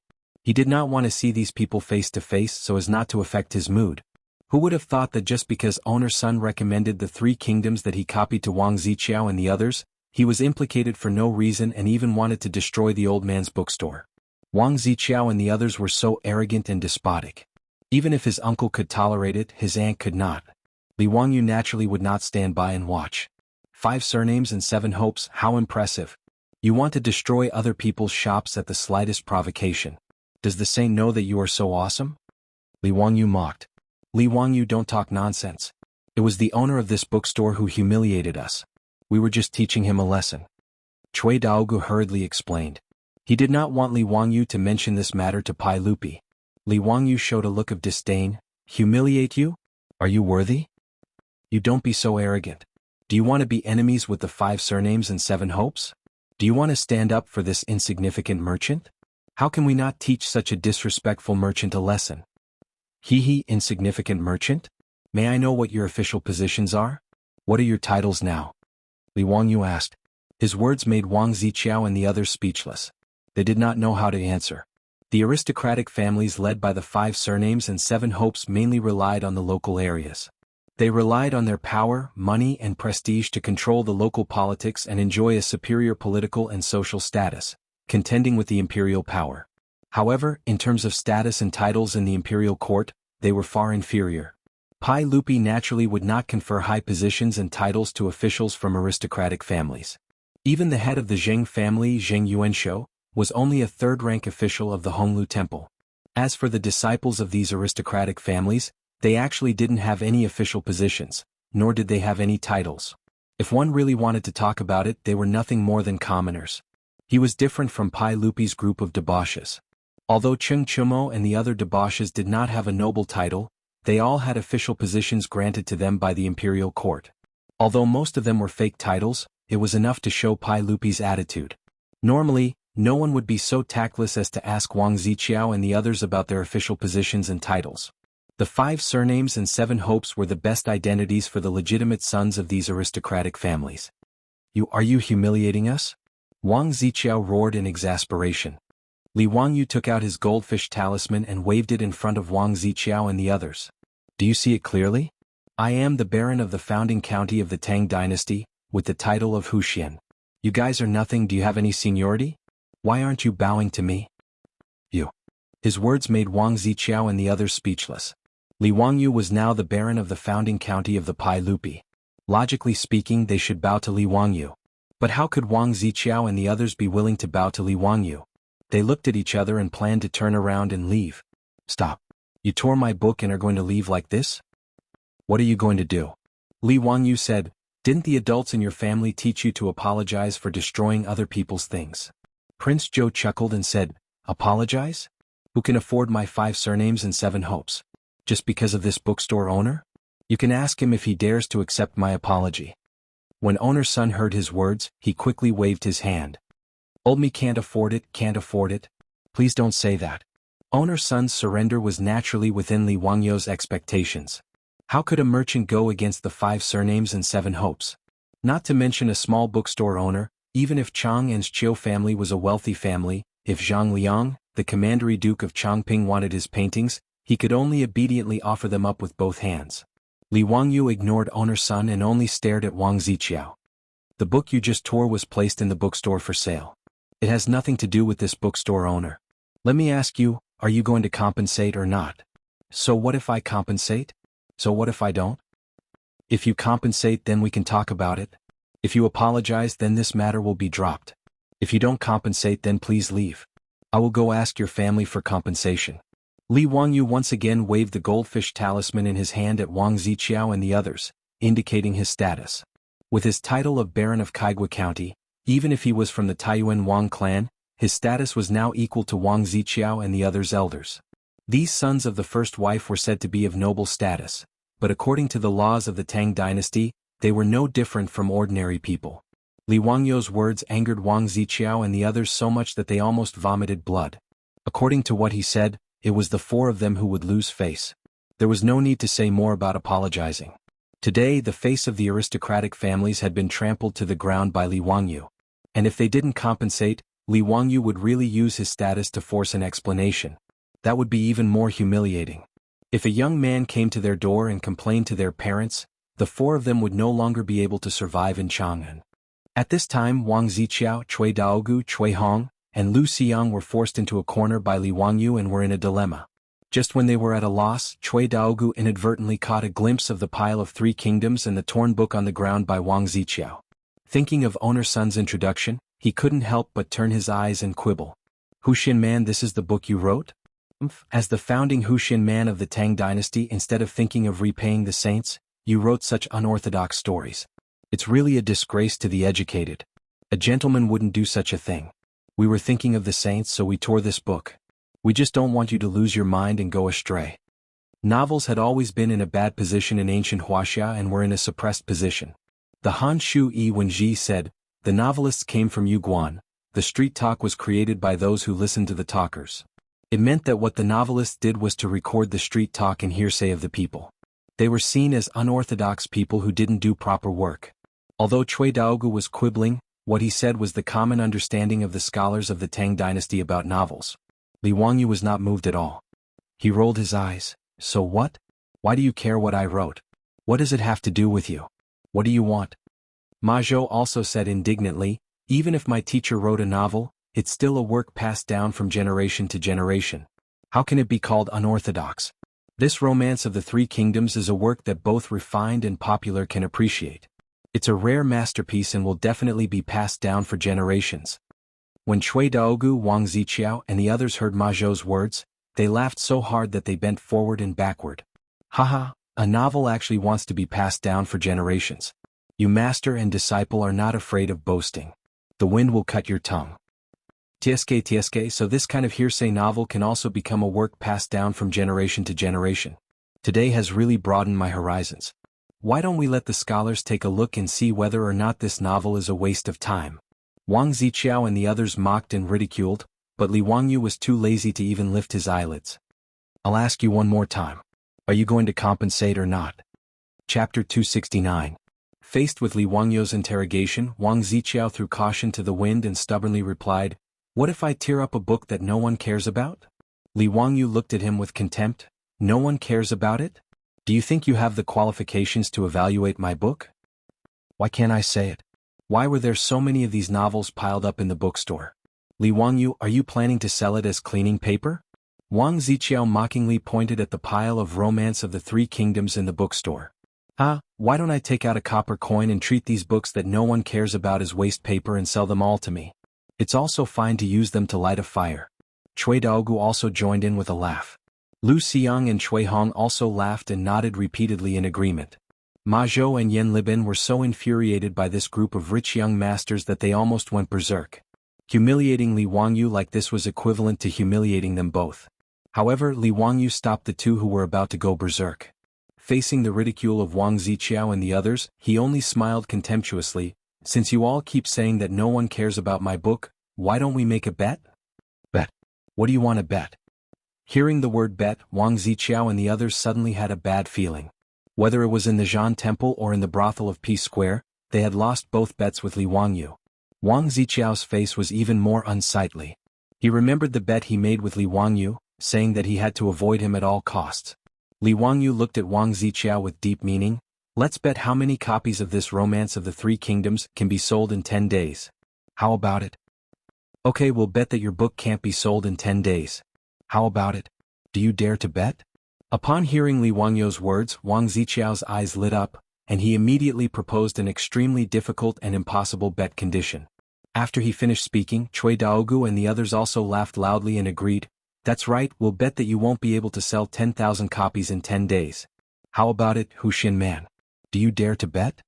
Speaker 1: He did not want to see these people face to face so as not to affect his mood. Who would have thought that just because owner's son recommended the 3 kingdoms that he copied to Wang Ziqiao and the others, he was implicated for no reason and even wanted to destroy the old man's bookstore. Wang Ziqiao and the others were so arrogant and despotic. Even if his uncle could tolerate it, his aunt could not. Li Wangyu naturally would not stand by and watch. 5 surnames and 7 hopes, how impressive. You want to destroy other people's shops at the slightest provocation. Does the saint know that you are so awesome? Li Wangyu mocked. Li Wangyu, don't talk nonsense. It was the owner of this bookstore who humiliated us. We were just teaching him a lesson. Cui Daogu hurriedly explained. He did not want Li Wangyu to mention this matter to Pai Lupi. Li Wangyu showed a look of disdain. Humiliate you? Are you worthy? You don't be so arrogant. Do you want to be enemies with the 5 surnames and 7 hopes? Do you want to stand up for this insignificant merchant? How can we not teach such a disrespectful merchant a lesson? He, insignificant merchant? May I know what your official positions are? What are your titles now? Li Wangyu asked. His words made Wang Ziqiao and the others speechless. They did not know how to answer. The aristocratic families led by the 5 surnames and 7 hopes mainly relied on the local areas. They relied on their power, money and prestige to control the local politics and enjoy a superior political and social status, contending with the imperial power. However, in terms of status and titles in the imperial court, they were far inferior. Pai Lupi naturally would not confer high positions and titles to officials from aristocratic families. Even the head of the Zheng family, Zheng Yuanshou, was only a 3rd-rank official of the Honglu Temple. As for the disciples of these aristocratic families, they actually didn't have any official positions, nor did they have any titles. If one really wanted to talk about it, they were nothing more than commoners. He was different from Pai Lupi's group of debauches. Although Cheng Chumo and the other debauches did not have a noble title, they all had official positions granted to them by the imperial court. Although most of them were fake titles, it was enough to show Pai Lupi's attitude. Normally, no one would be so tactless as to ask Wang Ziqiao and the others about their official positions and titles. The 5 surnames and 7 hopes were the best identities for the legitimate sons of these aristocratic families. Are you humiliating us? Wang Ziqiao roared in exasperation. Li Wangyu took out his goldfish talisman and waved it in front of Wang Ziqiao and the others. Do you see it clearly? I am the Baron of the founding county of the Tang dynasty, with the title of Huxian. You guys are nothing. Do you have any seniority? Why aren't you bowing to me? You. His words made Wang Ziqiao and the others speechless. Li Wangyu was now the Baron of the founding county of the Pai Lupi. Logically speaking, they should bow to Li Wangyu. But how could Wang Ziqiao and the others be willing to bow to Li Wangyu? They looked at each other and planned to turn around and leave. Stop. You tore my book and are going to leave like this? What are you going to do? Li Wangyu said, didn't the adults in your family teach you to apologize for destroying other people's things? Prince Zhou chuckled and said, apologize? Who can afford my 5 surnames and 7 hopes? Just because of this bookstore owner? You can ask him if he dares to accept my apology. When owner's son heard his words, he quickly waved his hand. Old me can't afford it, can't afford it. Please don't say that. Owner's son's surrender was naturally within Li Wangyu's expectations. How could a merchant go against the 5 surnames and 7 hopes? Not to mention a small bookstore owner, even if Chang and Chiu family was a wealthy family, if Zhang Liang, the commandery duke of Chongping wanted his paintings, he could only obediently offer them up with both hands. Li Wangyu ignored owner's son and only stared at Wang Ziqiao. The book you just tore was placed in the bookstore for sale. It has nothing to do with this bookstore owner. Let me ask you, are you going to compensate or not? So what if I compensate? So what if I don't? If you compensate, then we can talk about it. If you apologize, then this matter will be dropped. If you don't compensate, then please leave. I will go ask your family for compensation. Li Wangyu once again waved the goldfish talisman in his hand at Wang Ziqiao and the others, indicating his status. With his title of Baron of Kaigua County, even if he was from the Taiyuan Wang clan, his status was now equal to Wang Ziqiao and the others' elders. These sons of the first wife were said to be of noble status, but according to the laws of the Tang dynasty, they were no different from ordinary people. Li Wangyu's words angered Wang Ziqiao and the others so much that they almost vomited blood. According to what he said, it was the 4 of them who would lose face. There was no need to say more about apologizing. Today the face of the aristocratic families had been trampled to the ground by Li Wangyu. And if they didn't compensate, Li Wangyu would really use his status to force an explanation. That would be even more humiliating. If a young man came to their door and complained to their parents, the four of them would no longer be able to survive in Chang'an. At this time, Wang Ziqiao, Cui Daogu, Cui Hong, and Lu Xiang were forced into a corner by Li Wangyu and were in a dilemma. Just when they were at a loss, Cui Daogu inadvertently caught a glimpse of the pile of 3 kingdoms and the torn book on the ground by Wang Ziqiao. Thinking of Owner Sun's introduction, he couldn't help but turn his eyes and quibble. Huxin man, this is the book you wrote? As the founding Huxin man of the Tang dynasty, instead of thinking of repaying the saints, you wrote such unorthodox stories. It's really a disgrace to the educated. A gentleman wouldn't do such a thing. We were thinking of the saints, so we tore this book. We just don't want you to lose your mind and go astray. Novels had always been in a bad position in ancient Huaxia and were in a suppressed position. The Han Shu Yi Wenji said, the novelists came from Yuguan. The street talk was created by those who listened to the talkers. It meant that what the novelists did was to record the street talk and hearsay of the people. They were seen as unorthodox people who didn't do proper work. Although Cui Daogu was quibbling, what he said was the common understanding of the scholars of the Tang dynasty about novels. Li Wangyu was not moved at all. He rolled his eyes. So what? Why do you care what I wrote? What does it have to do with you? What do you want? Ma Zhou also said indignantly, even if my teacher wrote a novel, it's still a work passed down from generation to generation. How can it be called unorthodox? This Romance of the 3 Kingdoms is a work that both refined and popular can appreciate. It's a rare masterpiece and will definitely be passed down for generations. When Cui Daogu, Wang Ziqiao, and the others heard Ma Zhou's words, they laughed so hard that they bent forward and backward. Haha, a novel actually wants to be passed down for generations. You master and disciple are not afraid of boasting. The wind will cut your tongue. TSK, so this kind of hearsay novel can also become a work passed down from generation to generation. Today has really broadened my horizons. Why don't we let the scholars take a look and see whether or not this novel is a waste of time? Wang Ziqiao and the others mocked and ridiculed, but Li Wangyu was too lazy to even lift his eyelids. I'll ask you one more time. Are you going to compensate or not? Chapter 269. Faced with Li Wangyu's interrogation, Wang Ziqiao threw caution to the wind and stubbornly replied, what if I tear up a book that no one cares about? Li Wangyu looked at him with contempt. No one cares about it? Do you think you have the qualifications to evaluate my book? Why can't I say it? Why were there so many of these novels piled up in the bookstore? Li Wangyu, are you planning to sell it as cleaning paper? Wang Ziqiao mockingly pointed at the pile of Romance of the 3 Kingdoms in the bookstore. Why don't I take out a copper coin and treat these books that no one cares about as waste paper and sell them all to me? It's also fine to use them to light a fire. Cui Daogu also joined in with a laugh. Lu Xiang and Cui Hong also laughed and nodded repeatedly in agreement. Ma Zhou and Yan Libin were so infuriated by this group of rich young masters that they almost went berserk. Humiliating Li Wangyu like this was equivalent to humiliating them both. However, Li Wangyu stopped the two who were about to go berserk. Facing the ridicule of Wang Ziqiao and the others, he only smiled contemptuously. Since you all keep saying that no one cares about my book, why don't we make a bet? Bet? What do you want to bet? Hearing the word bet, Wang Ziqiao and the others suddenly had a bad feeling. Whether it was in the Zhan Temple or in the brothel of Peace Square, they had lost both bets with Li Wangyu. Wang Ziqiao's face was even more unsightly. He remembered the bet he made with Li Wangyu, saying that he had to avoid him at all costs. Li Wangyu looked at Wang Ziqiao with deep meaning. Let's bet how many copies of this Romance of the 3 Kingdoms can be sold in 10 days. How about it? Okay, we'll bet that your book can't be sold in 10 days. How about it? Do you dare to bet? Upon hearing Li Wangyu's words, Wang Ziqiao's eyes lit up, and he immediately proposed an extremely difficult and impossible bet condition. After he finished speaking, Cui Daogu and the others also laughed loudly and agreed. That's right, we'll bet that you won't be able to sell 10,000 copies in 10 days. How about it, Huxin man? Do you dare to bet?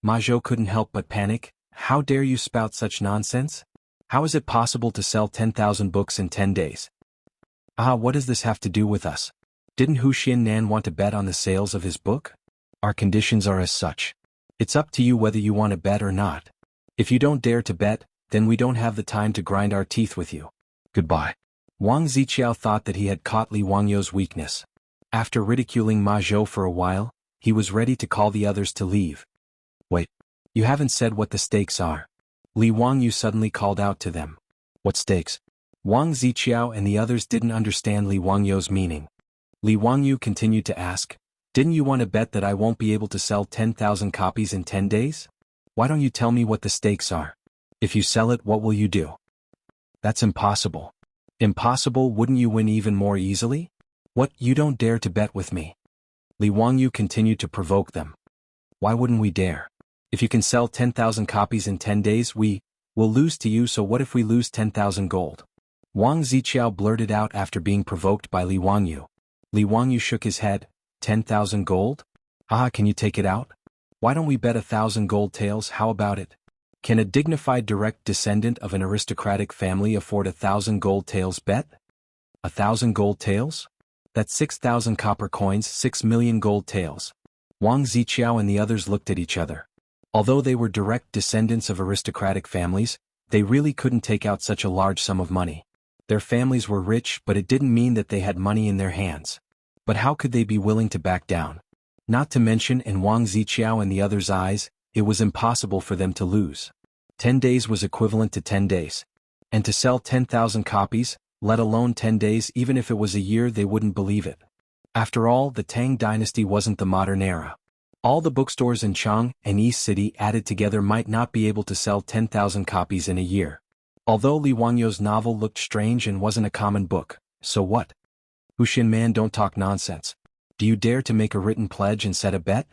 Speaker 1: Ma Zhou couldn't help but panic. How dare you spout such nonsense? How is it possible to sell 10,000 books in 10 days? What does this have to do with us? Didn't Huxin Nan want to bet on the sales of his book? Our conditions are as such. It's up to you whether you want to bet or not. If you don't dare to bet, then we don't have the time to grind our teeth with you. Goodbye. Wang Ziqiao thought that he had caught Li Wangyu's weakness. After ridiculing Ma Zhou for a while, he was ready to call the others to leave. Wait. You haven't said what the stakes are. Li Wangyu suddenly called out to them. What stakes? Wang Ziqiao and the others didn't understand Li Wangyu's meaning. Li Wangyu continued to ask, "Didn't you want to bet that I won't be able to sell 10,000 copies in 10 days? Why don't you tell me what the stakes are? If you sell it, what will you do?" "That's impossible." "Impossible? Wouldn't you win even more easily?" "What, you don't dare to bet with me?" Li Wangyu continued to provoke them. "Why wouldn't we dare? If you can sell 10,000 copies in 10 days, we will lose to you, so what if we lose 10,000 gold?" Wang Ziqiao blurted out after being provoked by Li Wangyu. Li Wangyu shook his head. 10,000 gold? Ah, can you take it out? Why don't we bet 1,000 gold taels? How about it? Can a dignified direct descendant of an aristocratic family afford 1,000 gold taels bet? 1,000 gold taels? That's 6,000 copper coins, 6 million gold taels. Wang Ziqiao and the others looked at each other. Although they were direct descendants of aristocratic families, they really couldn't take out such a large sum of money. Their families were rich, but it didn't mean that they had money in their hands. But how could they be willing to back down? Not to mention, in Wang Ziqiao and the others' eyes, it was impossible for them to lose. 10 days was equivalent to 10 days. And to sell 10,000 copies, let alone 10 days, even if it was a year, they wouldn't believe it. After all, the Tang dynasty wasn't the modern era. All the bookstores in Chang and East City added together might not be able to sell 10,000 copies in a year. Although Li Wangyu's novel looked strange and wasn't a common book, so what? Wuxia man, don't talk nonsense. Do you dare to make a written pledge and set a bet?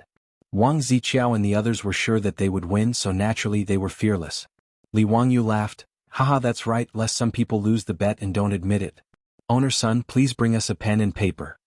Speaker 1: Wang Ziqiao and the others were sure that they would win, so naturally they were fearless. Li Wangyu laughed. "Haha, that's right, lest some people lose the bet and don't admit it. Owner-son, please bring us a pen and paper."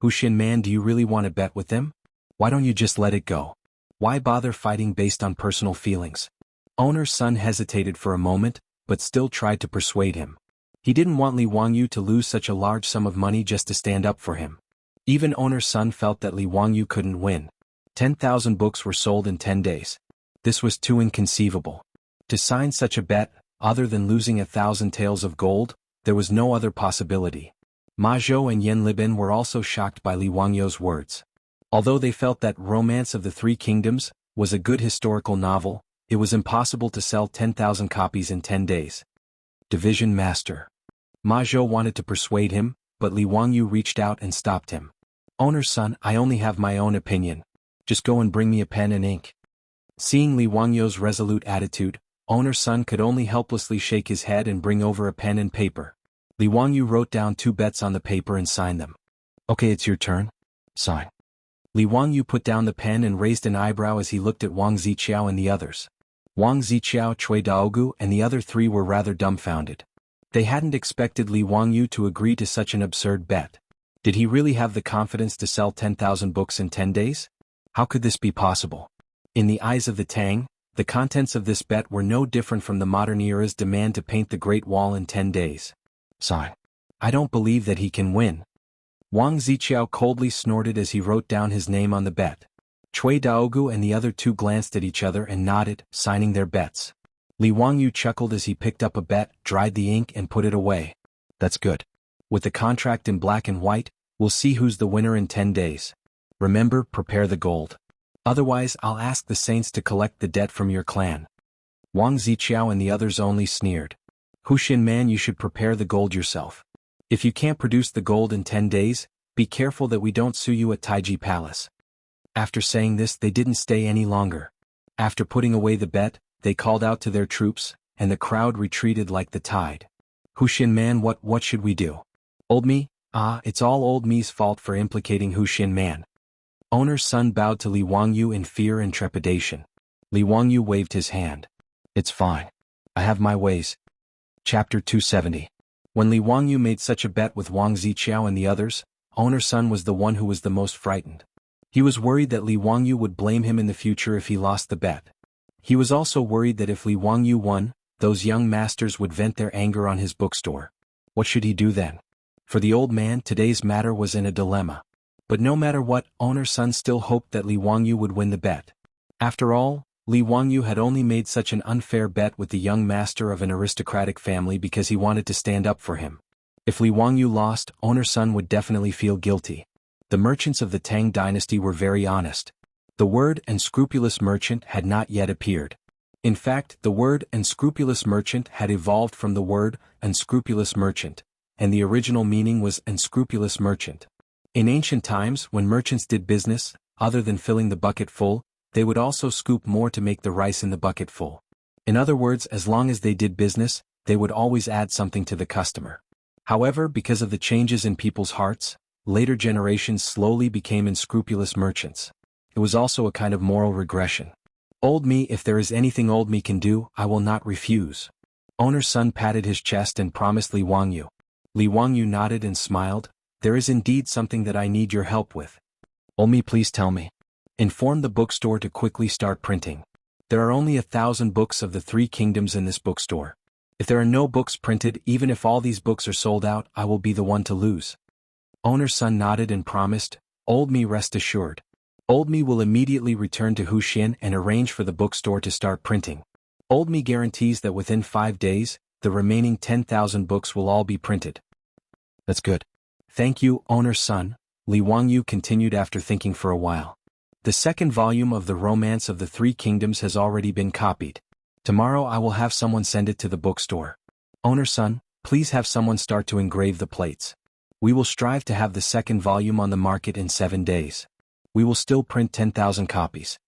Speaker 1: "Wuxia man, do you really want to bet with them? Why don't you just let it go? Why bother fighting based on personal feelings?" Owner's son hesitated for a moment, but still tried to persuade him. He didn't want Li Wangyu to lose such a large sum of money just to stand up for him. Even owner's son felt that Li Wangyu couldn't win. 10,000 books were sold in 10 days. This was too inconceivable. To sign such a bet, other than losing 1,000 taels of gold, there was no other possibility. Ma Zhou and Yan Liben were also shocked by Li Wangyu's words. Although they felt that Romance of the Three Kingdoms was a good historical novel, it was impossible to sell 10,000 copies in 10 days. Division Master. Ma Zhou wanted to persuade him, but Li Wangyu reached out and stopped him. "Owner's son, I only have my own opinion. Just go and bring me a pen and ink." Seeing Li Wangyu's resolute attitude, owner's son could only helplessly shake his head and bring over a pen and paper. Li Wangyu wrote down 2 bets on the paper and signed them. "Okay, it's your turn. Sign." Li Wangyu put down the pen and raised an eyebrow as he looked at Wang Ziqiao and the others. Wang Ziqiao, Cui Daogu, and the other 3 were rather dumbfounded. They hadn't expected Li Wangyu to agree to such an absurd bet. Did he really have the confidence to sell 10,000 books in 10 days? How could this be possible? In the eyes of the Tang, the contents of this bet were no different from the modern era's demand to paint the Great Wall in 10 days. Sign. "I don't believe that he can win." Wang Ziqiao coldly snorted as he wrote down his name on the bet. Cui Daogu and the other 2 glanced at each other and nodded, signing their bets. Li Wangyu chuckled as he picked up a bet, dried the ink and put it away. "That's good. With the contract in black and white, we'll see who's the winner in 10 days. Remember, prepare the gold. Otherwise, I'll ask the saints to collect the debt from your clan." Wang Ziqiao and the others only sneered. "Wuxia man, you should prepare the gold yourself. If you can't produce the gold in 10 days, be careful that we don't sue you at Taiji Palace." After saying this, they didn't stay any longer. After putting away the bet, they called out to their troops, and the crowd retreated like the tide. "Wuxia man, what should we do?" "Old me? Ah, it's all old me's fault for implicating Wuxia man." Owner's son bowed to Li Wangyu in fear and trepidation. Li Wangyu waved his hand. "It's fine. I have my ways." Chapter 270. When Li Wangyu made such a bet with Wang Ziqiao and the others, owner's son was the one who was the most frightened. He was worried that Li Wangyu would blame him in the future if he lost the bet. He was also worried that if Li Wangyu won, those young masters would vent their anger on his bookstore. What should he do then? For the old man, today's matter was in a dilemma. But no matter what, owner's son still hoped that Li Wangyu would win the bet. After all, Li Wangyu had only made such an unfair bet with the young master of an aristocratic family because he wanted to stand up for him. If Li Wangyu lost, owner's son would definitely feel guilty. The merchants of the Tang dynasty were very honest. The word "unscrupulous merchant" had not yet appeared. In fact, the word unscrupulous merchant had evolved from the word unscrupulous merchant, and the original meaning was unscrupulous merchant. In ancient times, when merchants did business, other than filling the bucket full, they would also scoop more to make the rice in the bucket full. In other words, as long as they did business, they would always add something to the customer. However, because of the changes in people's hearts, later generations slowly became unscrupulous merchants. It was also a kind of moral regression. Old me, if there is anything old me can do, I will not refuse. Owner's son patted his chest and promised Li Wangyu. Li Wangyu nodded and smiled. There is indeed something that I need your help with. Old me, please tell me. Inform the bookstore to quickly start printing. There are only 1,000 books of the Three Kingdoms in this bookstore. If there are no books printed, even if all these books are sold out, I will be the one to lose. Owner's son nodded and promised. Old me, rest assured. Old me will immediately return to Huxian and arrange for the bookstore to start printing. Old me guarantees that within 5 days, the remaining 10,000 books will all be printed. That's good. Thank you, owner's son, Li Wangyu continued after thinking for a while. The second volume of the Romance of the Three Kingdoms has already been copied. Tomorrow I will have someone send it to the bookstore. Owner's son, please have someone start to engrave the plates. We will strive to have the second volume on the market in 7 days. We will still print 10,000 copies.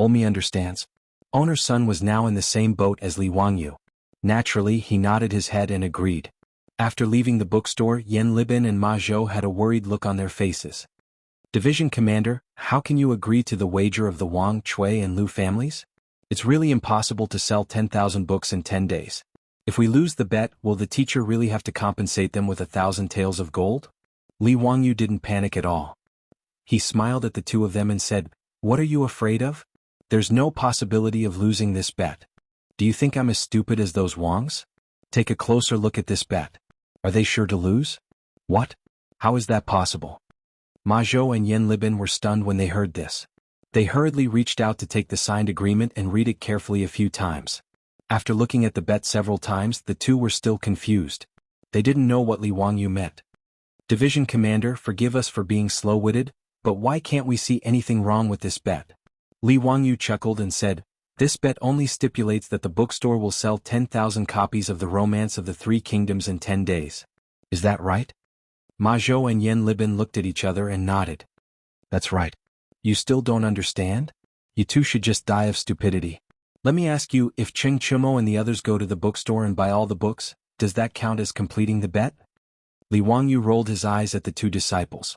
Speaker 1: Olmi understands. Owner's son was now in the same boat as Li Wangyu. Naturally, he nodded his head and agreed. After leaving the bookstore, Yan Libin and Ma Zhou had a worried look on their faces. Division Commander, how can you agree to the wager of the Wang, Cui and Lu families? It's really impossible to sell 10,000 books in 10 days. If we lose the bet, will the teacher really have to compensate them with 1,000 taels of gold? Li Wangyu didn't panic at all. He smiled at the two of them and said, What are you afraid of? There's no possibility of losing this bet. Do you think I'm as stupid as those Wangs? Take a closer look at this bet. Are they sure to lose? What? How is that possible? Ma Zhou and Yan Libin were stunned when they heard this. They hurriedly reached out to take the signed agreement and read it carefully a few times. After looking at the bet several times, the two were still confused. They didn't know what Li Wangyu meant. Division Commander, forgive us for being slow-witted, but why can't we see anything wrong with this bet? Li Wangyu chuckled and said, This bet only stipulates that the bookstore will sell 10,000 copies of the Romance of the Three Kingdoms in 10 days. Is that right? Ma Zhou and Yan Libin looked at each other and nodded. That's right. You still don't understand? You two should just die of stupidity. Let me ask you, if Cheng Chumo and the others go to the bookstore and buy all the books, does that count as completing the bet? Li Wangyu rolled his eyes at the two disciples.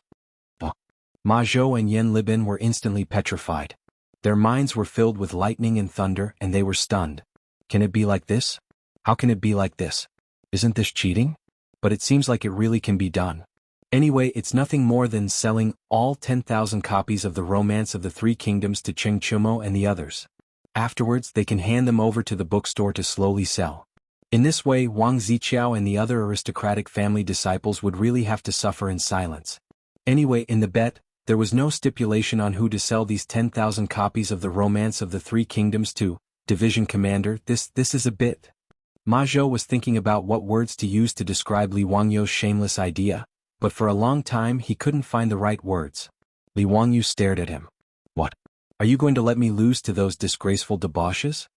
Speaker 1: Ma Zhou and Yan Libin were instantly petrified. Their minds were filled with lightning and thunder and they were stunned. Can it be like this? How can it be like this? Isn't this cheating? But it seems like it really can be done. Anyway, it's nothing more than selling all 10,000 copies of the Romance of the Three Kingdoms to Cheng Chumo and the others. Afterwards, they can hand them over to the bookstore to slowly sell. In this way, Wang Ziqiao and the other aristocratic family disciples would really have to suffer in silence. Anyway, in the bet, there was no stipulation on who to sell these 10,000 copies of the Romance of the Three Kingdoms to. Division Commander, this is a bit. Ma Zhou was thinking about what words to use to describe Li Wangyu's shameless idea, but for a long time he couldn't find the right words. Li Wangyu stared at him. What? Are you going to let me lose to those disgraceful debauches?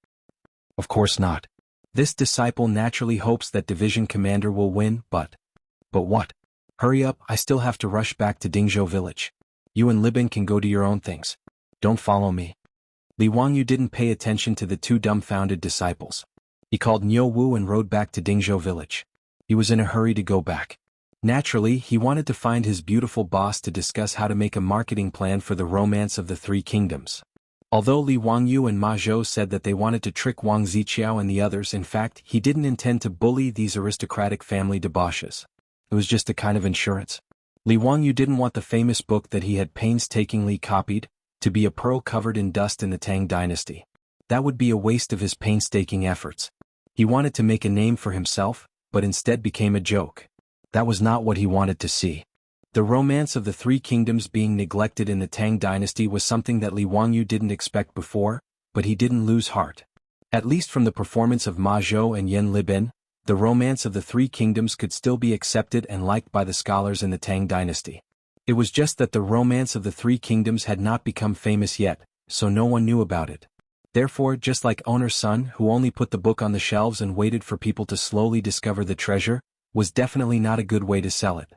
Speaker 1: Of course not. This disciple naturally hopes that Division Commander will win, but what? Hurry up, I still have to rush back to Dingzhou village. You and Libin can go do your own things. Don't follow me. Li Wangyu didn't pay attention to the two dumbfounded disciples. He called Niu Wu and rode back to Dingzhou village. He was in a hurry to go back. Naturally, he wanted to find his beautiful boss to discuss how to make a marketing plan for the Romance of the Three Kingdoms. Although Li Wangyu and Ma Zhou said that they wanted to trick Wang Ziqiao and the others, in fact, he didn't intend to bully these aristocratic family debauches. It was just a kind of insurance. Li Wangyu didn't want the famous book that he had painstakingly copied to be a pearl covered in dust in the Tang dynasty. That would be a waste of his painstaking efforts. He wanted to make a name for himself, but instead became a joke. That was not what he wanted to see. The Romance of the Three Kingdoms being neglected in the Tang dynasty was something that Li Wangyu didn't expect before, but he didn't lose heart. At least from the performance of Ma Zhou and Yan Libin, the Romance of the Three Kingdoms could still be accepted and liked by the scholars in the Tang dynasty. It was just that the Romance of the Three Kingdoms had not become famous yet, so no one knew about it. Therefore, just like owner's son who only put the book on the shelves and waited for people to slowly discover the treasure, was definitely not a good way to sell it.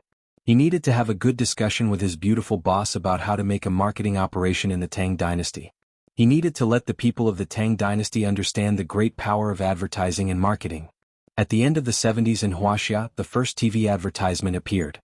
Speaker 1: He needed to have a good discussion with his beautiful boss about how to make a marketing operation in the Tang dynasty. He needed to let the people of the Tang dynasty understand the great power of advertising and marketing. At the end of the 70s in Wuxia, the first TV advertisement appeared.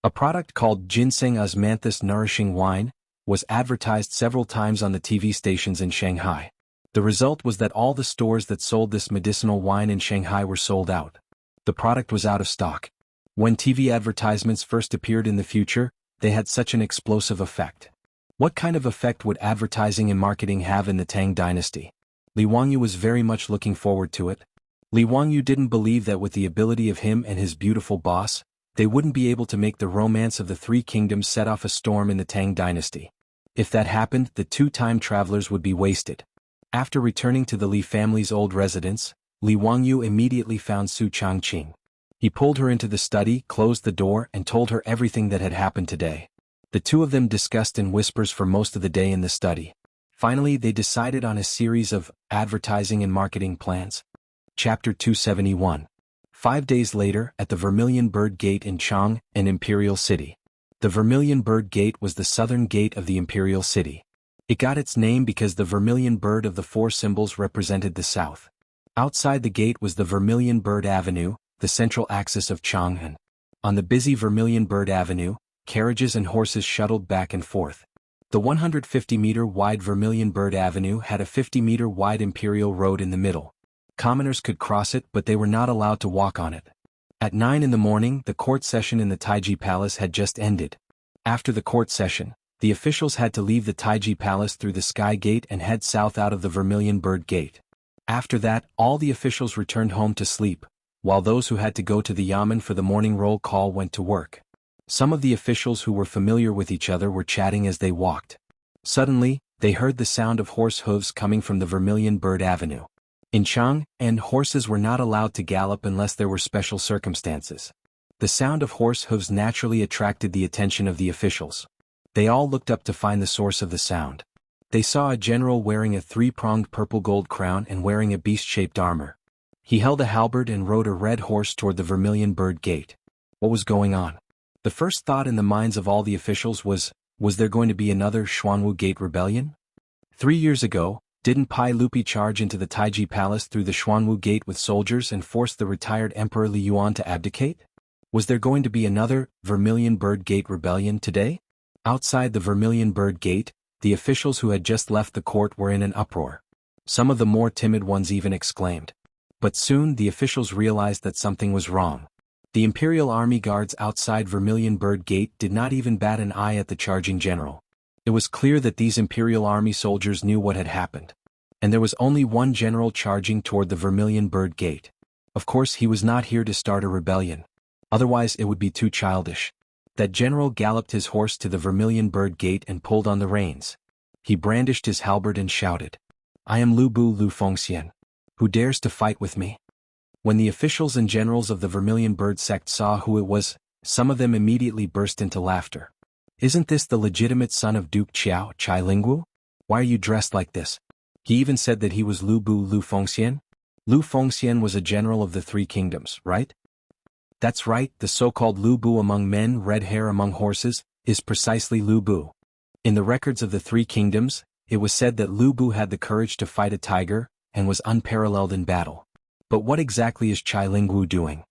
Speaker 1: A product called ginseng osmanthus nourishing wine was advertised several times on the TV stations in Shanghai. The result was that all the stores that sold this medicinal wine in Shanghai were sold out. The product was out of stock. When TV advertisements first appeared in the future, they had such an explosive effect. What kind of effect would advertising and marketing have in the Tang dynasty? Li Wangyu was very much looking forward to it. Li Wangyu didn't believe that with the ability of him and his beautiful boss, they wouldn't be able to make the romance of the three kingdoms set off a storm in the Tang dynasty. If that happened, the two time travelers would be wasted. After returning to the Li family's old residence, Li Wangyu immediately found Su Changqing. He pulled her into the study, closed the door, and told her everything that had happened today. The two of them discussed in whispers for most of the day in the study. Finally, they decided on a series of advertising and marketing plans. Chapter 271. 5 days later, at the Vermilion Bird Gate in Chang, an imperial city. The Vermilion Bird Gate was the southern gate of the imperial city. It got its name because the vermilion bird of the four symbols represented the south. Outside the gate was the Vermilion Bird Avenue, the central axis of Chang'an. On the busy Vermilion Bird Avenue, carriages and horses shuttled back and forth. The 150-meter-wide Vermilion Bird Avenue had a 50-meter-wide imperial road in the middle. Commoners could cross it, but they were not allowed to walk on it. At 9 in the morning, the court session in the Taiji Palace had just ended. After the court session, the officials had to leave the Taiji Palace through the Sky Gate and head south out of the Vermilion Bird Gate. After that, all the officials returned home to sleep, while those who had to go to the Yamen for the morning roll call went to work. Some of the officials who were familiar with each other were chatting as they walked. Suddenly, they heard the sound of horse hooves coming from the Vermilion Bird Avenue. In Chang'an, horses were not allowed to gallop unless there were special circumstances. The sound of horse hooves naturally attracted the attention of the officials. They all looked up to find the source of the sound. They saw a general wearing a three-pronged purple-gold crown and wearing a beast-shaped armor. He held a halberd and rode a red horse toward the Vermilion Bird Gate. What was going on? The first thought in the minds of all the officials was there going to be another Xuanwu Gate rebellion? 3 years ago, didn't Pai Lupi charge into the Taiji Palace through the Xuanwu Gate with soldiers and force the retired Emperor Li Yuan to abdicate? Was there going to be another Vermilion Bird Gate rebellion today? Outside the Vermilion Bird Gate, the officials who had just left the court were in an uproar. Some of the more timid ones even exclaimed. But soon the officials realized that something was wrong. The Imperial Army guards outside Vermilion Bird Gate did not even bat an eye at the charging general. It was clear that these Imperial Army soldiers knew what had happened. And there was only one general charging toward the Vermilion Bird Gate. Of course, he was not here to start a rebellion. Otherwise it would be too childish. That general galloped his horse to the Vermilion Bird Gate and pulled on the reins. He brandished his halberd and shouted, "I am Lu Bu Lu Fengxian. Who dares to fight with me?" When the officials and generals of the Vermilion Bird sect saw who it was, some of them immediately burst into laughter. "Isn't this the legitimate son of Duke Qiao, Chai Lingwu? Why are you dressed like this?" He even said that he was Lu Bu Lu Fengxian. Lu Fengxian was a general of the Three Kingdoms, right? That's right, the so-called Lu Bu among men, red hair among horses, is precisely Lu Bu. In the records of the Three Kingdoms, it was said that Lu Bu had the courage to fight a tiger, and was unparalleled in battle. But what exactly is Chai Lingwu doing?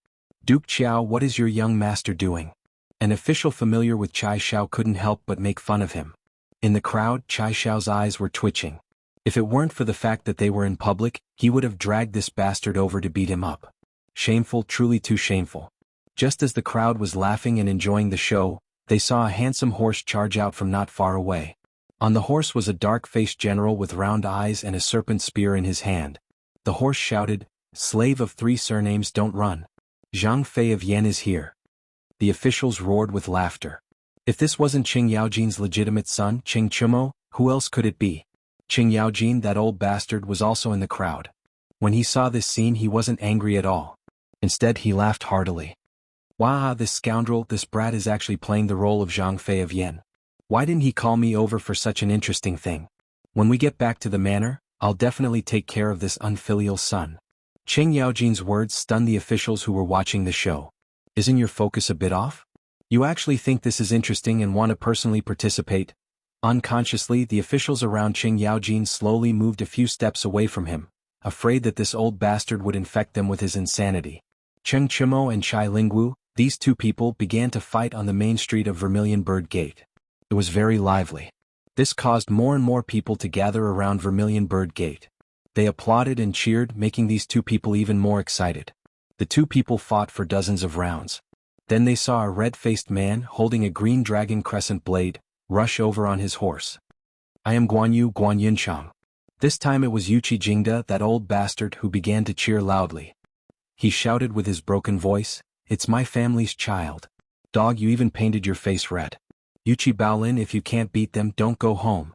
Speaker 1: Duke Qiao, what is your young master doing? An official familiar with Chai Xiao couldn't help but make fun of him. In the crowd, Chai Xiao's eyes were twitching. If it weren't for the fact that they were in public, he would have dragged this bastard over to beat him up. Shameful, truly too shameful. Just as the crowd was laughing and enjoying the show, they saw a handsome horse charge out from not far away. On the horse was a dark-faced general with round eyes and a serpent spear in his hand. The horse shouted, "Slave of 3 surnames, don't run. Zhang Fei of Yan is here." The officials roared with laughter. If this wasn't Qing Yaojin's legitimate son, Qing Chumo, who else could it be? Qing Yaojin, that old bastard, was also in the crowd. When he saw this scene, he wasn't angry at all. Instead, he laughed heartily. "Wah, this scoundrel, this brat is actually playing the role of Zhang Fei of Yan. Why didn't he call me over for such an interesting thing? When we get back to the manor, I'll definitely take care of this unfilial son. Cheng Yaojin's words stunned the officials who were watching the show. Isn't your focus a bit off? You actually think this is interesting and want to personally participate? Unconsciously, the officials around Cheng Yaojin slowly moved a few steps away from him, afraid that this old bastard would infect them with his insanity. Cheng Chimo and Chai Lingwu, these two people, began to fight on the main street of Vermilion Bird Gate. It was very lively. This caused more and more people to gather around Vermilion Bird Gate. They applauded and cheered, making these two people even more excited. The two people fought for dozens of rounds. Then they saw a red-faced man holding a green dragon crescent blade rush over on his horse. I am Guanyu Guanyinchang. This time it was Yuchi Jingda, that old bastard, who began to cheer loudly. He shouted with his broken voice, "It's my family's child. Dog, you even painted your face red. Yuchi Baolin, if you can't beat them, don't go home."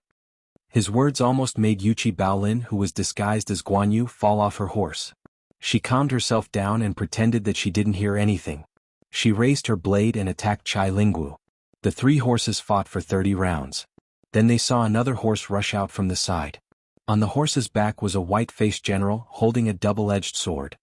Speaker 1: His words almost made Yuchi Baolin, who was disguised as Guanyu, fall off her horse. She calmed herself down and pretended that she didn't hear anything. She raised her blade and attacked Chai Lingwu. The three horses fought for 30 rounds. Then they saw another horse rush out from the side. On the horse's back was a white-faced general holding a double-edged sword.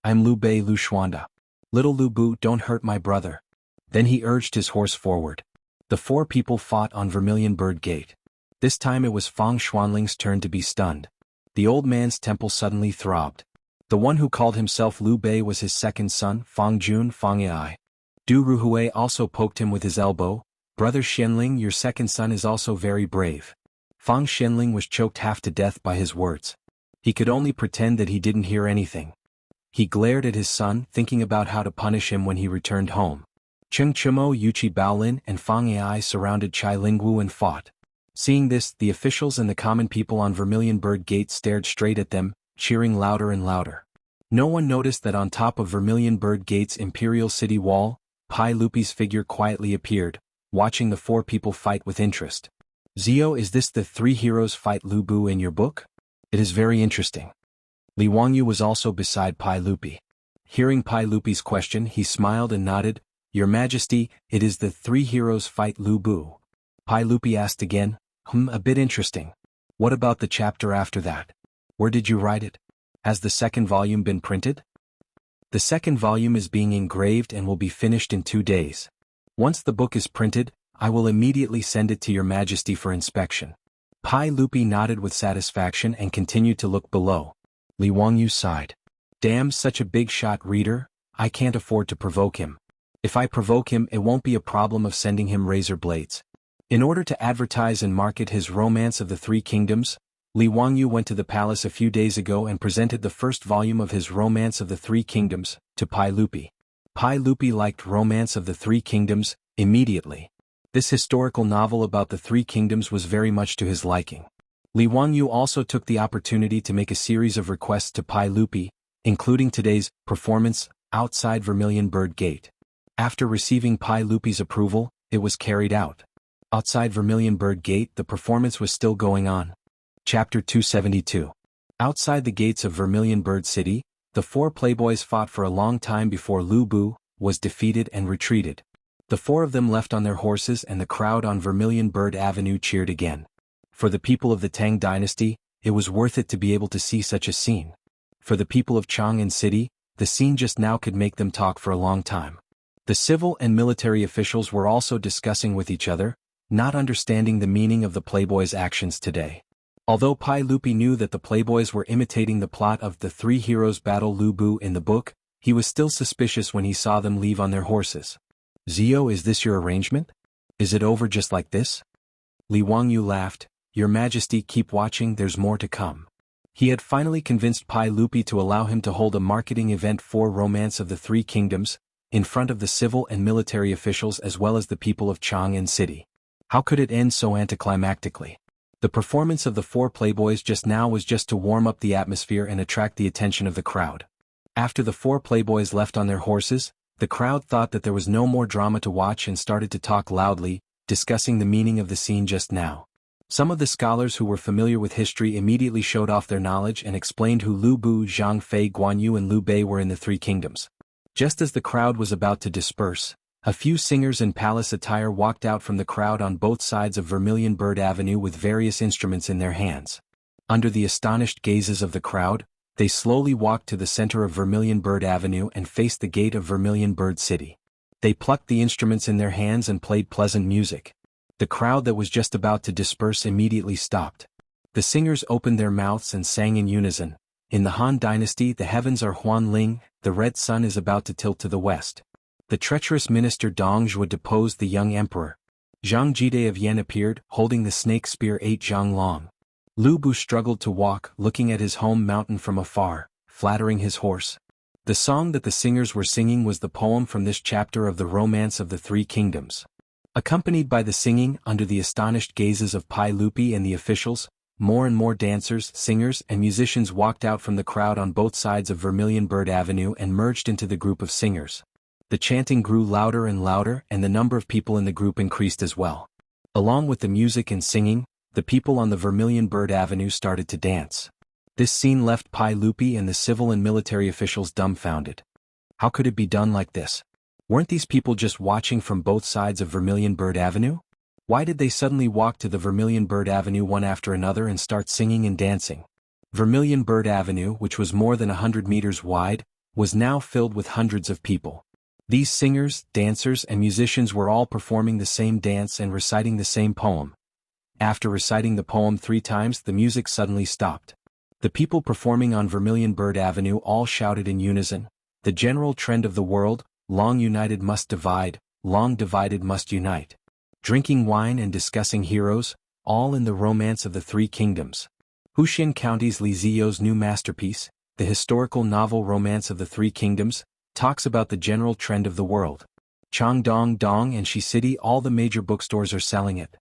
Speaker 1: I'm Liu Bei Lu Xuanda. Little Lu Bu, don't hurt my brother. Then he urged his horse forward. The four people fought on Vermilion Bird Gate. This time it was Fang Xuanling's turn to be stunned. The old man's temple suddenly throbbed. The one who called himself Liu Bei was his second son, Fang Jun Fang Ai. Du Ruhui also poked him with his elbow. Brother Xianling, your second son is also very brave. Fang Xianling was choked half to death by his words. He could only pretend that he didn't hear anything. He glared at his son, thinking about how to punish him when he returned home. Cheng Chimo, Yuchi Baolin, and Fang Ai surrounded Chai Lingwu and fought. Seeing this, the officials and the common people on Vermilion Bird Gate stared straight at them, cheering louder and louder. No one noticed that on top of Vermilion Bird Gate's imperial city wall, Pai Lupi's figure quietly appeared, watching the four people fight with interest. Zio, is this the three heroes fight Lu Bu in your book? It is very interesting. Li Wangyu was also beside Pai Lupi. Hearing Pai Lupi's question, he smiled and nodded. Your Majesty, it is the three heroes fight Lu Bu. Pai Lupi asked again, a bit interesting. What about the chapter after that? Where did you write it? Has the second volume been printed? The second volume is being engraved and will be finished in 2 days. Once the book is printed, I will immediately send it to your Majesty for inspection. Pai Lupi nodded with satisfaction and continued to look below. Li Wangyu sighed. Damn, such a big shot reader, I can't afford to provoke him. If I provoke him, it won't be a problem of sending him razor blades. In order to advertise and market his Romance of the Three Kingdoms, Li Wangyu went to the palace a few days ago and presented the first volume of his Romance of the Three Kingdoms to Pai Lupi. Pai Lupi liked Romance of the Three Kingdoms immediately. This historical novel about the Three Kingdoms was very much to his liking. Li Wangyu also took the opportunity to make a series of requests to Pai Lupi, including today's performance outside Vermilion Bird Gate. After receiving Pai Lupi's approval, it was carried out. Outside Vermilion Bird Gate, the performance was still going on. Chapter 272. Outside the gates of Vermilion Bird City, the four playboys fought for a long time before Lu Bu was defeated and retreated. The four of them left on their horses and the crowd on Vermilion Bird Avenue cheered again. For the people of the Tang dynasty, it was worth it to be able to see such a scene. For the people of Chang'an City, the scene just now could make them talk for a long time. The civil and military officials were also discussing with each other, not understanding the meaning of the playboys' actions today. Although Pai Lupi knew that the playboys were imitating the plot of The Three Heroes Battle Lu Bu in the book, he was still suspicious when he saw them leave on their horses. Zio, is this your arrangement? Is it over just like this? Li Wangyu laughed. Your Majesty, keep watching, there's more to come. He had finally convinced Pai Lupi to allow him to hold a marketing event for Romance of the Three Kingdoms, in front of the civil and military officials as well as the people of Chang'an City. How could it end so anticlimactically? The performance of the four playboys just now was just to warm up the atmosphere and attract the attention of the crowd. After the four playboys left on their horses, the crowd thought that there was no more drama to watch and started to talk loudly, discussing the meaning of the scene just now. Some of the scholars who were familiar with history immediately showed off their knowledge and explained who Lu Bu, Zhang Fei, Guanyu and Liu Bei were in the Three Kingdoms. Just as the crowd was about to disperse, a few singers in palace attire walked out from the crowd on both sides of Vermilion Bird Avenue with various instruments in their hands. Under the astonished gazes of the crowd, they slowly walked to the center of Vermilion Bird Avenue and faced the gate of Vermilion Bird City. They plucked the instruments in their hands and played pleasant music. The crowd that was just about to disperse immediately stopped. The singers opened their mouths and sang in unison. In the Han Dynasty, the heavens are Huanling, the red sun is about to tilt to the west. The treacherous minister Dong Zhuo deposed the young emperor. Zhang Jide of Yan appeared, holding the snake spear 8 zhang long. Lu Bu struggled to walk, looking at his home mountain from afar, flattering his horse. The song that the singers were singing was the poem from this chapter of the Romance of the Three Kingdoms. Accompanied by the singing, under the astonished gazes of Pai Lupi and the officials, more and more dancers, singers, and musicians walked out from the crowd on both sides of Vermilion Bird Avenue and merged into the group of singers. The chanting grew louder and louder, and the number of people in the group increased as well. Along with the music and singing, the people on the Vermilion Bird Avenue started to dance. This scene left Pai Lupi and the civil and military officials dumbfounded. How could it be done like this? Weren't these people just watching from both sides of Vermilion Bird Avenue? Why did they suddenly walk to the Vermilion Bird Avenue one after another and start singing and dancing? Vermilion Bird Avenue, which was more than 100 meters wide, was now filled with hundreds of people. These singers, dancers, and musicians were all performing the same dance and reciting the same poem. After reciting the poem 3 times, the music suddenly stopped. The people performing on Vermilion Bird Avenue all shouted in unison, "The general trend of the world, long united must divide, long divided must unite." Drinking wine and discussing heroes, all in the Romance of the Three Kingdoms. Huxian County's Li Ziyou's new masterpiece, the historical novel Romance of the Three Kingdoms, talks about the general trend of the world. Changdong Dong and Shi City, all the major bookstores are selling it.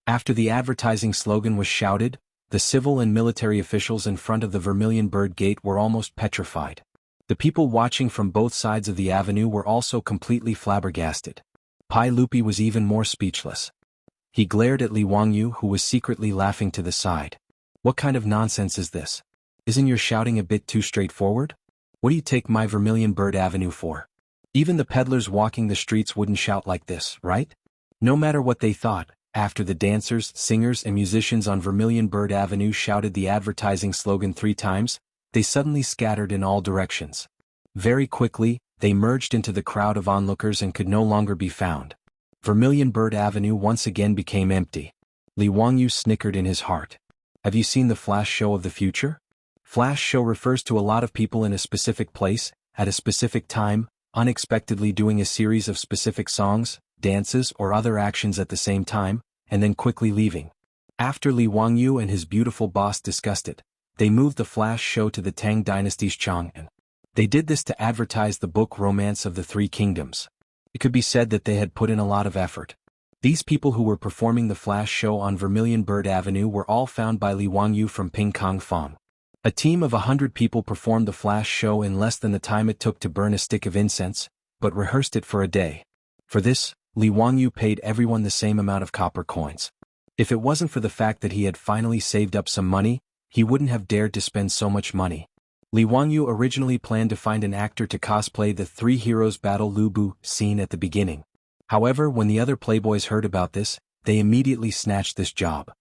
Speaker 1: After the advertising slogan was shouted, the civil and military officials in front of the Vermilion Bird Gate were almost petrified. The people watching from both sides of the avenue were also completely flabbergasted. Pai Lupi was even more speechless. He glared at Li Wangyu, who was secretly laughing to the side. "What kind of nonsense is this? Isn't your shouting a bit too straightforward? What do you take my Vermilion Bird Avenue for? Even the peddlers walking the streets wouldn't shout like this, right?" No matter what they thought, after the dancers, singers, and musicians on Vermilion Bird Avenue shouted the advertising slogan 3 times, they suddenly scattered in all directions. Very quickly, they merged into the crowd of onlookers and could no longer be found. Vermilion Bird Avenue once again became empty. Li Wangyu snickered in his heart. Have you seen the flash show of the future? Flash show refers to a lot of people in a specific place, at a specific time, unexpectedly doing a series of specific songs, dances, or other actions at the same time, and then quickly leaving. After Li Wangyu and his beautiful boss discussed it, they moved the flash show to the Tang Dynasty's Chang'an. They did this to advertise the book Romance of the Three Kingdoms. It could be said that they had put in a lot of effort. These people who were performing the flash show on Vermilion Bird Avenue were all found by Li Wangyu from Pingkang Fong. A team of 100 people performed the flash show in less than the time it took to burn a stick of incense, but rehearsed it for a day. For this, Li Wangyu paid everyone the same amount of copper coins. If it wasn't for the fact that he had finally saved up some money, he wouldn't have dared to spend so much money. Li Wangyu originally planned to find an actor to cosplay the 3 heroes battle Lu Bu scene at the beginning. However, when the other playboys heard about this, they immediately snatched this job.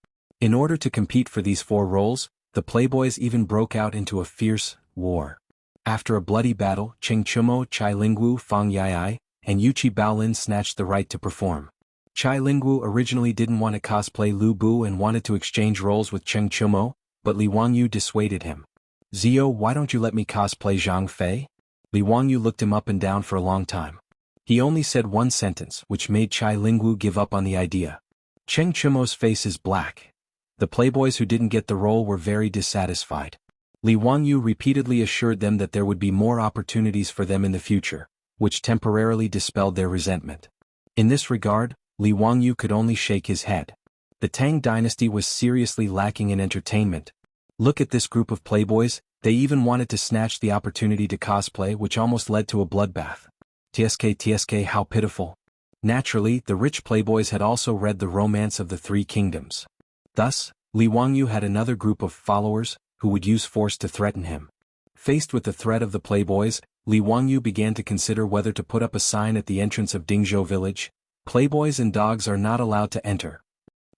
Speaker 1: In order to compete for these 4 roles, the playboys even broke out into a fierce war. After a bloody battle, Cheng Chumo, Chai Lingwu, Fang Yai, and Yuchi Baolin snatched the right to perform. Chai Lingwu originally didn't want to cosplay Lu Bu and wanted to exchange roles with Cheng Chumo, but Li Wangyu dissuaded him. "Zio, why don't you let me cosplay Zhang Fei?" Li Wangyu looked him up and down for a long time. He only said one sentence, which made Chai Lingwu give up on the idea. Cheng Chumo's face is black. The playboys who didn't get the role were very dissatisfied. Li Wangyu repeatedly assured them that there would be more opportunities for them in the future, which temporarily dispelled their resentment. In this regard, Li Wangyu could only shake his head. The Tang dynasty was seriously lacking in entertainment. Look at this group of playboys, they even wanted to snatch the opportunity to cosplay, which almost led to a bloodbath. TSK, how pitiful. Naturally, the rich playboys had also read the Romance of the Three Kingdoms. Thus, Li Wangyu had another group of followers, who would use force to threaten him. Faced with the threat of the playboys, Li Wangyu began to consider whether to put up a sign at the entrance of Dingzhou village: "Playboys and dogs are not allowed to enter."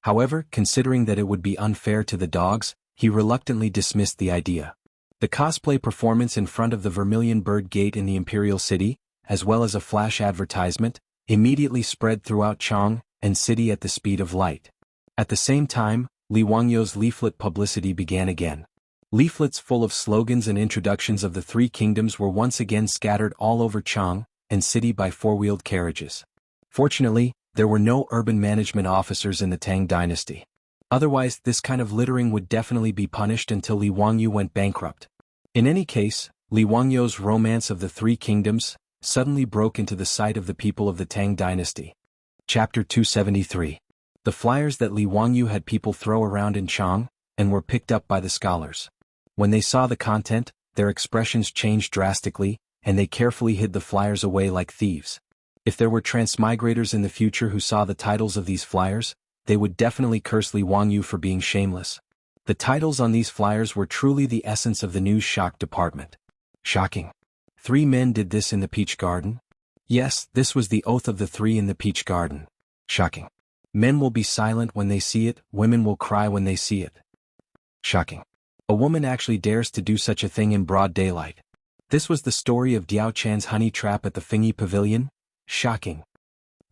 Speaker 1: However, considering that it would be unfair to the dogs, he reluctantly dismissed the idea. The cosplay performance in front of the Vermilion Bird Gate in the Imperial City, as well as a flash advertisement, immediately spread throughout Chang and City at the speed of light. At the same time, Li Wangyou's leaflet publicity began again. Leaflets full of slogans and introductions of the three kingdoms were once again scattered all over Chang and City by four-wheeled carriages. Fortunately, there were no urban management officers in the Tang dynasty. Otherwise, this kind of littering would definitely be punished until Li Wangyou went bankrupt. In any case, Li Wangyou's Romance of the Three Kingdoms suddenly broke into the sight of the people of the Tang dynasty. Chapter 273. The flyers that Li Wangyou had people throw around in Chang and were picked up by the scholars. When they saw the content, their expressions changed drastically, and they carefully hid the flyers away like thieves. If there were transmigrators in the future who saw the titles of these flyers, they would definitely curse Li Wangyou for being shameless. The titles on these flyers were truly the essence of the news shock department. Shocking. 3 men did this in the Peach Garden? Yes, this was the oath of the 3 in the Peach Garden. Shocking. Men will be silent when they see it, women will cry when they see it. Shocking. A woman actually dares to do such a thing in broad daylight. This was the story of Diao Chan's honey trap at the Fingy Pavilion? Shocking.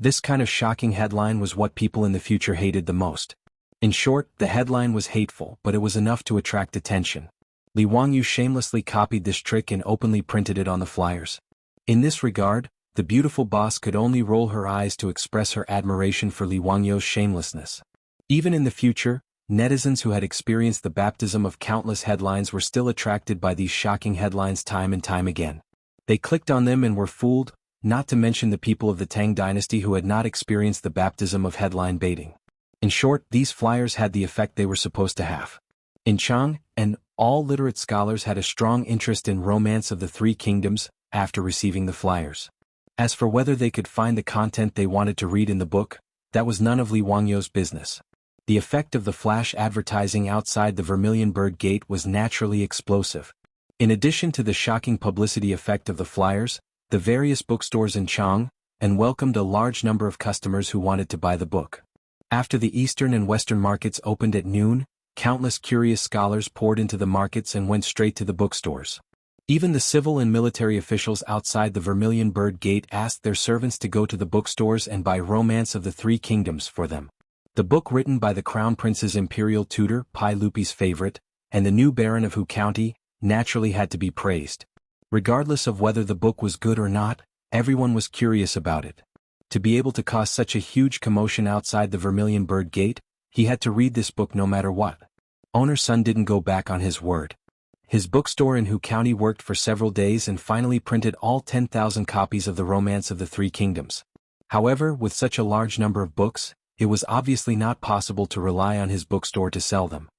Speaker 1: This kind of shocking headline was what people in the future hated the most. In short, the headline was hateful, but it was enough to attract attention. Li Wangyou shamelessly copied this trick and openly printed it on the flyers. In this regard, the beautiful boss could only roll her eyes to express her admiration for Li Wangyou's shamelessness. Even in the future, netizens who had experienced the baptism of countless headlines were still attracted by these shocking headlines time and time again. They clicked on them and were fooled, not to mention the people of the Tang dynasty who had not experienced the baptism of headline baiting. In short, these flyers had the effect they were supposed to have. In Chang, and all literate scholars had a strong interest in Romance of the Three Kingdoms after receiving the flyers. As for whether they could find the content they wanted to read in the book, that was none of Li Wangyou's business. The effect of the flash advertising outside the Vermilion Bird Gate was naturally explosive. In addition to the shocking publicity effect of the flyers, the various bookstores in Chang and welcomed a large number of customers who wanted to buy the book. After the eastern and western markets opened at noon, countless curious scholars poured into the markets and went straight to the bookstores. Even the civil and military officials outside the Vermilion Bird Gate asked their servants to go to the bookstores and buy Romance of the Three Kingdoms for them. The book written by the Crown Prince's imperial tutor, Pai Lupi's favorite, and the new Baron of Hu County, naturally had to be praised. Regardless of whether the book was good or not, everyone was curious about it. To be able to cause such a huge commotion outside the Vermilion Bird Gate, he had to read this book no matter what. Owner's son didn't go back on his word. His bookstore in Hu County worked for several days and finally printed all 10,000 copies of the Romance of the Three Kingdoms. However, with such a large number of books, it was obviously not possible to rely on his bookstore to sell them.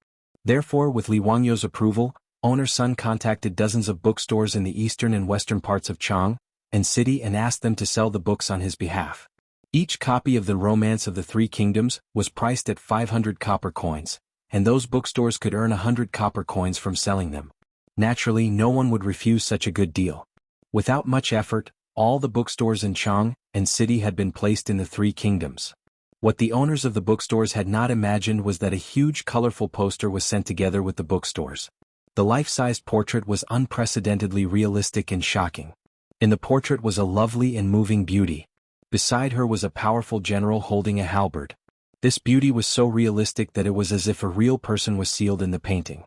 Speaker 1: Therefore, with Li Wangyou's approval, Owner's son contacted dozens of bookstores in the eastern and western parts of Chang and City and asked them to sell the books on his behalf. Each copy of the Romance of the Three Kingdoms was priced at 500 copper coins, and those bookstores could earn 100 copper coins from selling them. Naturally, no one would refuse such a good deal. Without much effort, all the bookstores in Chang and City had been placed in the Three Kingdoms. What the owners of the bookstores had not imagined was that a huge colorful poster was sent together with the bookstores. The life-sized portrait was unprecedentedly realistic and shocking. In the portrait was a lovely and moving beauty. Beside her was a powerful general holding a halberd. This beauty was so realistic that it was as if a real person was sealed in the painting.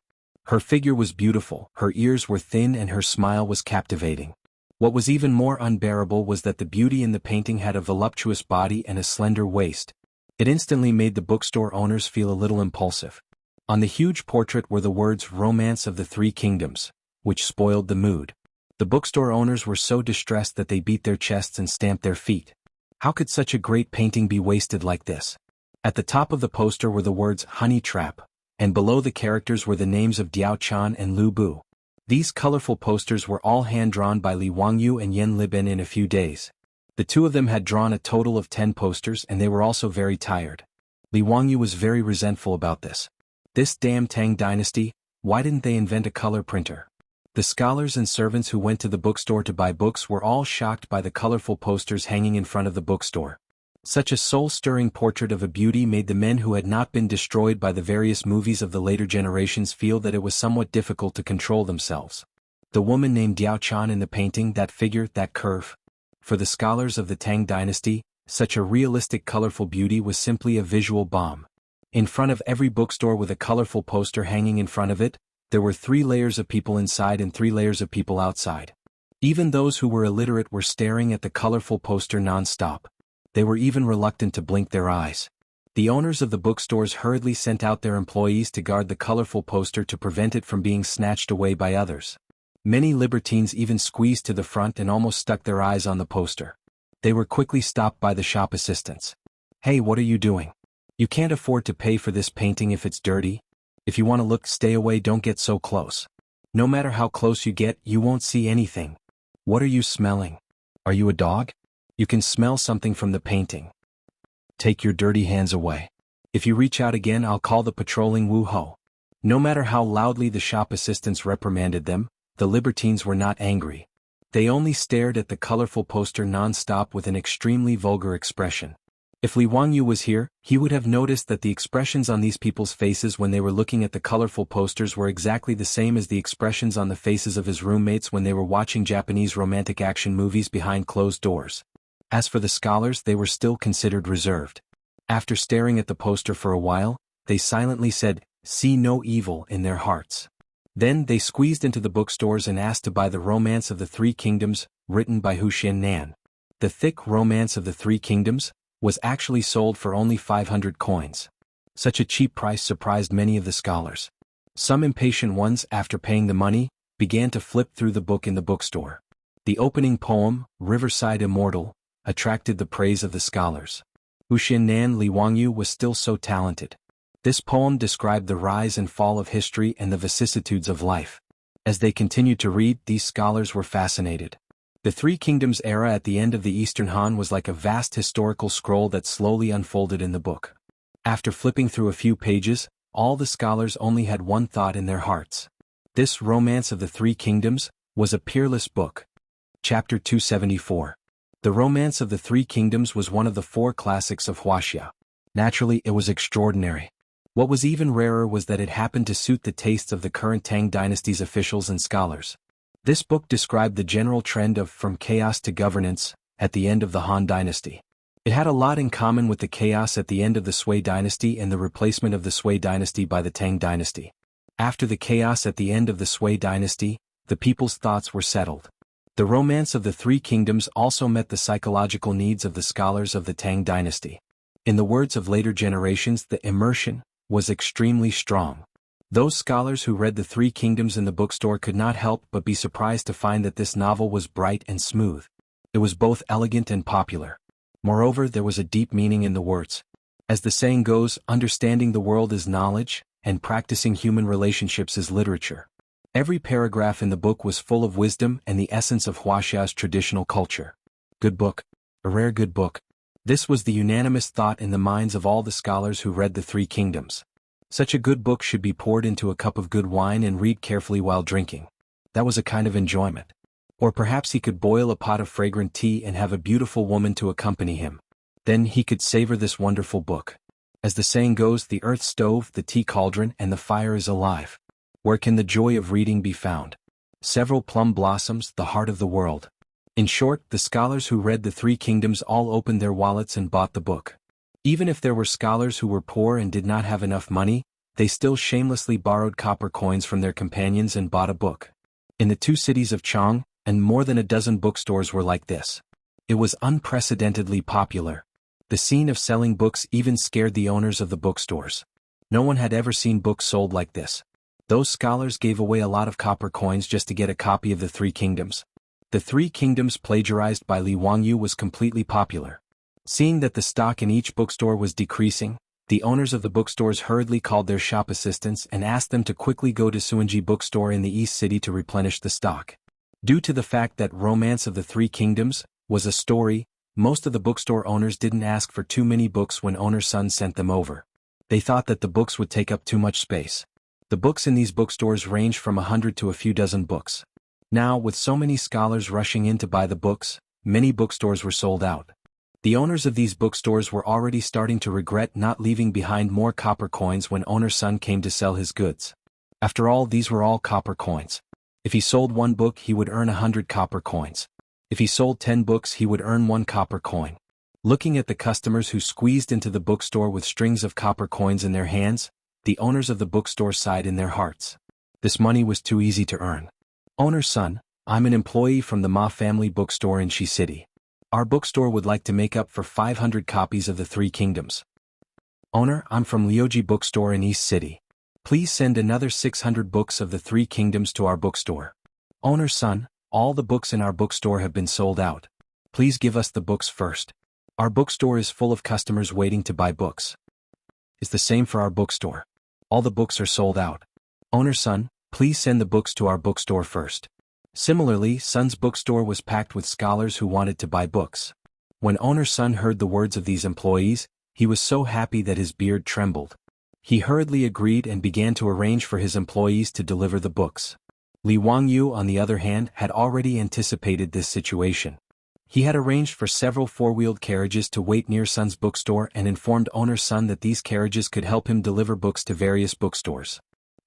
Speaker 1: Her figure was beautiful, her ears were thin and her smile was captivating. What was even more unbearable was that the beauty in the painting had a voluptuous body and a slender waist. It instantly made the bookstore owners feel a little impulsive. On the huge portrait were the words Romance of the Three Kingdoms, which spoiled the mood. The bookstore owners were so distressed that they beat their chests and stamped their feet. How could such a great painting be wasted like this? At the top of the poster were the words Honey Trap, and below the characters were the names of Diao Chan and Lu Bu. These colorful posters were all hand-drawn by Li Wangyou and Yen Liben in a few days. The two of them had drawn a total of 10 posters and they were also very tired. Li Wangyou was very resentful about this. This damn Tang dynasty, why didn't they invent a color printer? The scholars and servants who went to the bookstore to buy books were all shocked by the colorful posters hanging in front of the bookstore. Such a soul-stirring portrait of a beauty made the men who had not been destroyed by the various movies of the later generations feel that it was somewhat difficult to control themselves. The woman named Diao Chan in the painting, that figure, that curve. For the scholars of the Tang dynasty, such a realistic colorful beauty was simply a visual bomb. In front of every bookstore with a colorful poster hanging in front of it, there were 3 layers of people inside and 3 layers of people outside. Even those who were illiterate were staring at the colorful poster non-stop. They were even reluctant to blink their eyes. The owners of the bookstores hurriedly sent out their employees to guard the colorful poster to prevent it from being snatched away by others. Many libertines even squeezed to the front and almost stuck their eyes on the poster. They were quickly stopped by the shop assistants. "Hey, what are you doing? You can't afford to pay for this painting if it's dirty. If you want to look, stay away, don't get so close. No matter how close you get, you won't see anything. What are you smelling? Are you a dog? You can smell something from the painting. Take your dirty hands away. If you reach out again, I'll call the patrolling Wu Ho." No matter how loudly the shop assistants reprimanded them, the libertines were not angry. They only stared at the colorful poster non-stop with an extremely vulgar expression. If Li Wangyu was here, he would have noticed that the expressions on these people's faces when they were looking at the colorful posters were exactly the same as the expressions on the faces of his roommates when they were watching Japanese romantic action movies behind closed doors. As for the scholars, they were still considered reserved. After staring at the poster for a while, they silently said, "See no evil," in their hearts. Then they squeezed into the bookstores and asked to buy The Romance of the 3 Kingdoms, written by Wuxia Nan. The thick Romance of the 3 Kingdoms was actually sold for only 500 coins. Such a cheap price surprised many of the scholars. Some impatient ones, after paying the money, began to flip through the book in the bookstore. The opening poem, Riverside Immortal, attracted the praise of the scholars. Wuxia Nan Li Wangyu was still so talented. This poem described the rise and fall of history and the vicissitudes of life. As they continued to read, these scholars were fascinated. The 3 Kingdoms era at the end of the Eastern Han was like a vast historical scroll that slowly unfolded in the book. After flipping through a few pages, all the scholars only had one thought in their hearts. This Romance of the 3 Kingdoms was a peerless book. Chapter 274. The Romance of the 3 Kingdoms was one of the 4 classics of Wuxia. Naturally, it was extraordinary. What was even rarer was that it happened to suit the tastes of the current Tang dynasty's officials and scholars. This book described the general trend of from chaos to governance at the end of the Han dynasty. It had a lot in common with the chaos at the end of the Sui dynasty and the replacement of the Sui dynasty by the Tang dynasty. After the chaos at the end of the Sui dynasty, the people's thoughts were settled. The Romance of the 3 Kingdoms also met the psychological needs of the scholars of the Tang dynasty. In the words of later generations, the immersion was extremely strong. Those scholars who read the 3 Kingdoms in the bookstore could not help but be surprised to find that this novel was bright and smooth. It was both elegant and popular. Moreover, there was a deep meaning in the words. As the saying goes, understanding the world is knowledge, and practicing human relationships is literature. Every paragraph in the book was full of wisdom and the essence of Wuxia's traditional culture. Good book. A rare good book. This was the unanimous thought in the minds of all the scholars who read the 3 Kingdoms. Such a good book should be poured into a cup of good wine and read carefully while drinking. That was a kind of enjoyment. Or perhaps he could boil a pot of fragrant tea and have a beautiful woman to accompany him. Then he could savor this wonderful book. As the saying goes, the earth stove, the tea cauldron, and the fire is alive. Where can the joy of reading be found? Several plum blossoms, the heart of the world. In short, the scholars who read the 3 Kingdoms all opened their wallets and bought the book. Even if there were scholars who were poor and did not have enough money, they still shamelessly borrowed copper coins from their companions and bought a book. In the 2 cities of Chang, and more than a dozen bookstores were like this. It was unprecedentedly popular. The scene of selling books even scared the owners of the bookstores. No one had ever seen books sold like this. Those scholars gave away a lot of copper coins just to get a copy of the 3 Kingdoms. The 3 Kingdoms plagiarized by Li Wangyu was completely popular. Seeing that the stock in each bookstore was decreasing, the owners of the bookstores hurriedly called their shop assistants and asked them to quickly go to Suanji bookstore in the East City to replenish the stock. Due to the fact that Romance of the 3 Kingdoms was a story, most of the bookstore owners didn't ask for too many books when owner Sun sent them over. They thought that the books would take up too much space. The books in these bookstores ranged from 100 to a few dozen books. Now, with so many scholars rushing in to buy the books, many bookstores were sold out. The owners of these bookstores were already starting to regret not leaving behind more copper coins when owner's son came to sell his goods. After all, these were all copper coins. If he sold 1 book, he would earn 100 copper coins. If he sold 10 books, he would earn 1 copper coin. Looking at the customers who squeezed into the bookstore with strings of copper coins in their hands, the owners of the bookstore sighed in their hearts. This money was too easy to earn. Owner's son, I'm an employee from the Ma family bookstore in Shi City. Our bookstore would like to make up for 500 copies of the Three Kingdoms. Owner, I'm from Liuji bookstore in East City. Please send another 600 books of the Three Kingdoms to our bookstore. Owner's son, all the books in our bookstore have been sold out. Please give us the books first. Our bookstore is full of customers waiting to buy books. It's the same for our bookstore. All the books are sold out. Owner's son, please send the books to our bookstore first. Similarly, son's bookstore was packed with scholars who wanted to buy books. When owner's son heard the words of these employees, he was so happy that his beard trembled. He hurriedly agreed and began to arrange for his employees to deliver the books. Li Wangyu, on the other hand, had already anticipated this situation. He had arranged for several four-wheeled carriages to wait near son's bookstore and informed owner's son that these carriages could help him deliver books to various bookstores.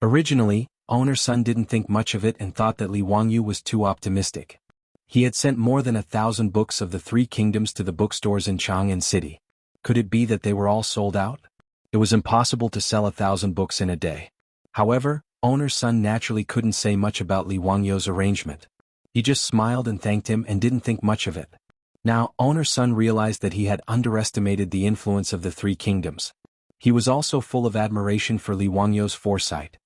Speaker 1: Originally, owner's son didn't think much of it and thought that Li Wangyu was too optimistic. He had sent more than 1,000 books of the Three Kingdoms to the bookstores in Chang'an City. Could it be that they were all sold out? It was impossible to sell 1,000 books in a day. However, owner's son naturally couldn't say much about Li Wangyu's arrangement. He just smiled and thanked him and didn't think much of it. Now, owner's son realized that he had underestimated the influence of the Three Kingdoms. He was also full of admiration for Li Wangyu's foresight.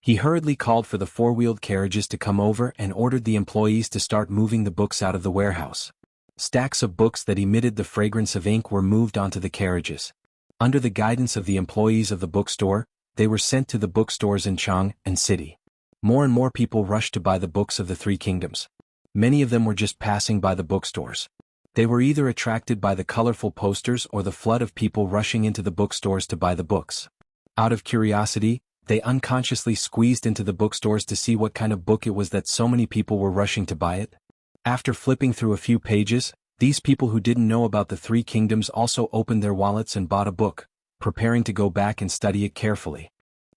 Speaker 1: He hurriedly called for the four-wheeled carriages to come over and ordered the employees to start moving the books out of the warehouse. Stacks of books that emitted the fragrance of ink were moved onto the carriages. Under the guidance of the employees of the bookstore, they were sent to the bookstores in Chang'an City. More and more people rushed to buy the books of the Three Kingdoms. Many of them were just passing by the bookstores. They were either attracted by the colorful posters or the flood of people rushing into the bookstores to buy the books. Out of curiosity, they unconsciously squeezed into the bookstores to see what kind of book it was that so many people were rushing to buy it. After flipping through a few pages, these people who didn't know about the Three Kingdoms also opened their wallets and bought a book, preparing to go back and study it carefully.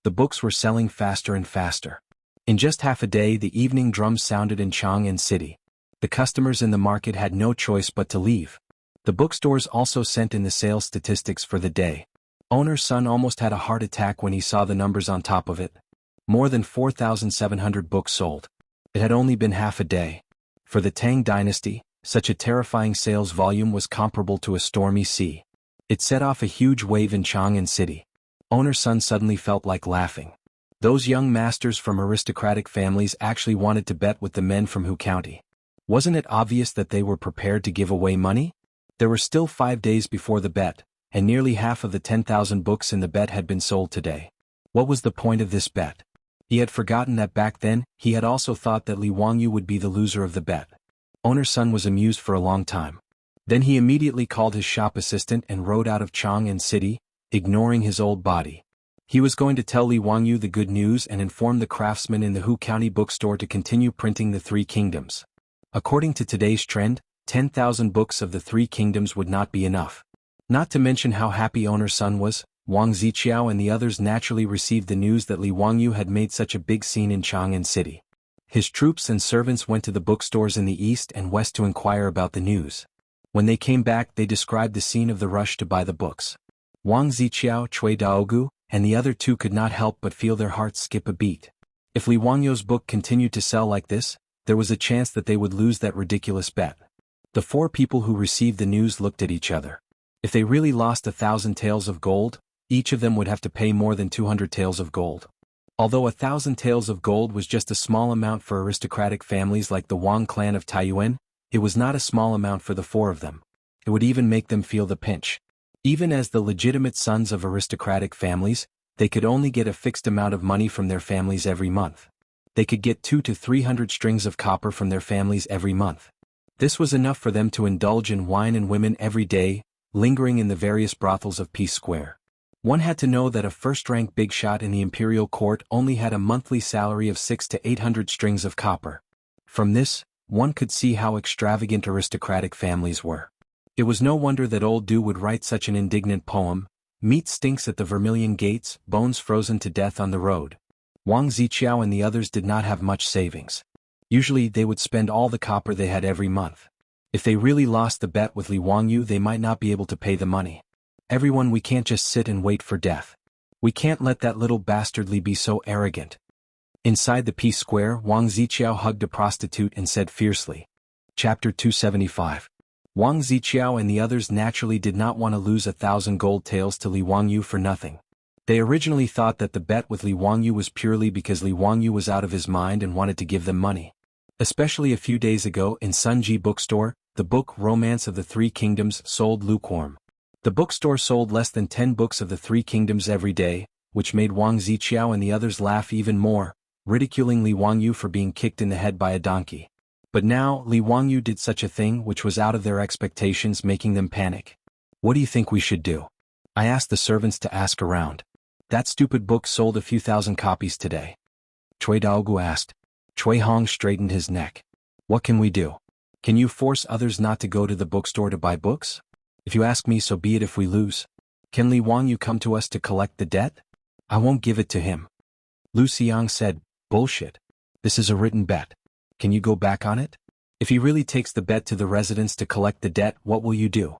Speaker 1: The books were selling faster and faster. In just half a day, the evening drums sounded in Chang'an City. The customers in the market had no choice but to leave. The bookstores also sent in the sales statistics for the day. Owner's son almost had a heart attack when he saw the numbers on top of it. More than 4,700 books sold. It had only been half a day. For the Tang dynasty, such a terrifying sales volume was comparable to a stormy sea. It set off a huge wave in Chang'an City. Owner's son suddenly felt like laughing. Those young masters from aristocratic families actually wanted to bet with the men from Hu County. Wasn't it obvious that they were prepared to give away money? There were still 5 days before the bet, and nearly half of the 10,000 books in the bet had been sold today. What was the point of this bet? He had forgotten that back then, he had also thought that Li Wangyu would be the loser of the bet. Owner's son was amused for a long time. Then he immediately called his shop assistant and rode out of Chang'an City, ignoring his old body. He was going to tell Li Wangyu the good news and inform the craftsmen in the Hu County bookstore to continue printing the Three Kingdoms. According to today's trend, 10,000 books of the Three Kingdoms would not be enough. Not to mention how happy owner's son was. Wang Ziqiao and the others naturally received the news that Li Wangyu had made such a big scene in Chang'an City. His troops and servants went to the bookstores in the east and west to inquire about the news. When they came back, they described the scene of the rush to buy the books. Wang Ziqiao, Cui Daogu, and the other two could not help but feel their hearts skip a beat. If Li Wangyu's book continued to sell like this, there was a chance that they would lose that ridiculous bet. The 4 people who received the news looked at each other. If they really lost 1,000 taels of gold, each of them would have to pay more than 200 taels of gold. Although 1,000 taels of gold was just a small amount for aristocratic families like the Wang clan of Taiyuan, it was not a small amount for the 4 of them. It would even make them feel the pinch. Even as the legitimate sons of aristocratic families, they could only get a fixed amount of money from their families every month. They could get 200 to 300 strings of copper from their families every month. This was enough for them to indulge in wine and women every day, lingering in the various brothels of Peace Square. One had to know that a first-rank big shot in the imperial court only had a monthly salary of 600 to 800 strings of copper. From this, one could see how extravagant aristocratic families were. It was no wonder that old Du would write such an indignant poem. Meat stinks at the Vermilion Gates, bones frozen to death on the road. Wang Ziqiao and the others did not have much savings. Usually they would spend all the copper they had every month. If they really lost the bet with Li Wangyu, they might not be able to pay the money. Everyone, we can't just sit and wait for death. We can't let that little bastard Li be so arrogant. Inside the Peace Square, Wang Ziqiao hugged a prostitute and said fiercely. Chapter 275. Wang Ziqiao and the others naturally did not want to lose 1,000 gold taels to Li Wangyu for nothing. They originally thought that the bet with Li Wangyu was purely because Li Wangyu was out of his mind and wanted to give them money. Especially a few days ago in Sunji bookstore, the book Romance of the Three Kingdoms sold lukewarm. The bookstore sold less than 10 books of the Three Kingdoms every day, which made Wang Ziqiao and the others laugh even more, ridiculing Li Wangyu for being kicked in the head by a donkey. But now, Li Wangyu did such a thing which was out of their expectations, making them panic. What do you think we should do? I asked the servants to ask around. That stupid book sold a few thousand copies today. Cui Daogu asked. Cui Hong straightened his neck. What can we do? Can you force others not to go to the bookstore to buy books? If you ask me, so be it if we lose. Can Li Wangyu come to us to collect the debt? I won't give it to him. Lu Xiang said, bullshit. This is a written bet. Can you go back on it? If he really takes the bet to the residents to collect the debt, what will you do?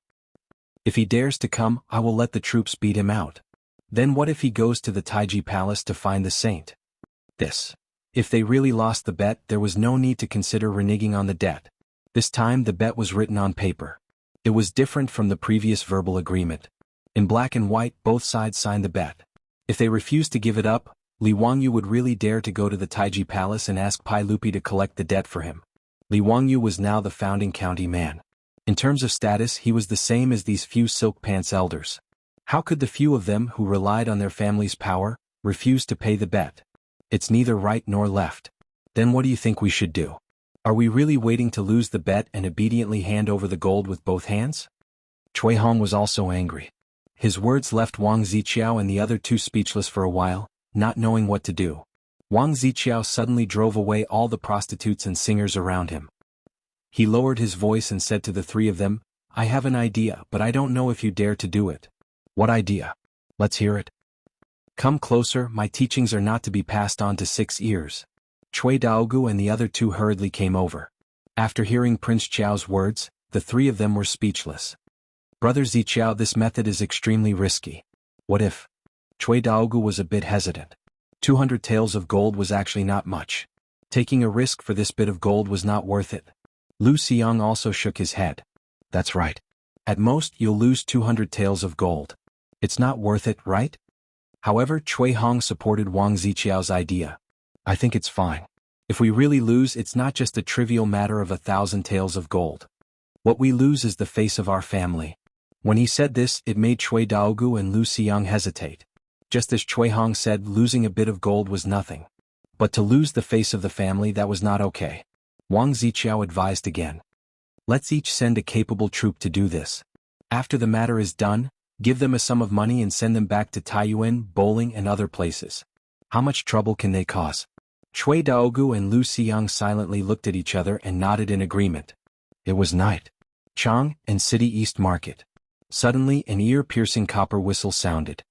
Speaker 1: If he dares to come, I will let the troops beat him out. Then what if he goes to the Taiji Palace to find the saint? This. If they really lost the bet, there was no need to consider reneging on the debt. This time the bet was written on paper. It was different from the previous verbal agreement. In black and white, both sides signed the bet. If they refused to give it up, Li Wangyu would really dare to go to the Taiji Palace and ask Pai Lupi to collect the debt for him. Li Wangyu was now the founding county man. In terms of status, he was the same as these few silk pants elders. How could the few of them who relied on their family's power refuse to pay the bet? It's neither right nor left. Then what do you think we should do? Are we really waiting to lose the bet and obediently hand over the gold with both hands? Cui Hong was also angry. His words left Wang Ziqiao and the other two speechless for a while, not knowing what to do. Wang Ziqiao suddenly drove away all the prostitutes and singers around him. He lowered his voice and said to the three of them, I have an idea, but I don't know if you dare to do it. What idea? Let's hear it. Come closer, my teachings are not to be passed on to 6 ears. Cui Daogu and the other two hurriedly came over. After hearing Prince Chiao's words, the three of them were speechless. Brother Ziqiao, this method is extremely risky. What if? Cui Daogu was a bit hesitant. 200 taels of gold was actually not much. Taking a risk for this bit of gold was not worth it. Lu Xiang also shook his head. That's right. At most, you'll lose 200 taels of gold. It's not worth it, right? However, Cui Hong supported Wang Ziqiao's idea. I think it's fine. If we really lose, it's not just a trivial matter of 1,000 taels of gold. What we lose is the face of our family. When he said this, it made Cui Daogu and Lu Xiang hesitate. Just as Cui Hong said, losing a bit of gold was nothing. But to lose the face of the family, that was not okay. Wang Ziqiao advised again. Let's each send a capable troop to do this. After the matter is done, give them a sum of money and send them back to Taiyuan, bowling and other places. How much trouble can they cause? Cui Daogu and Lu Xiang silently looked at each other and nodded in agreement. It was night. Chang and City East Market. Suddenly an ear-piercing copper whistle sounded.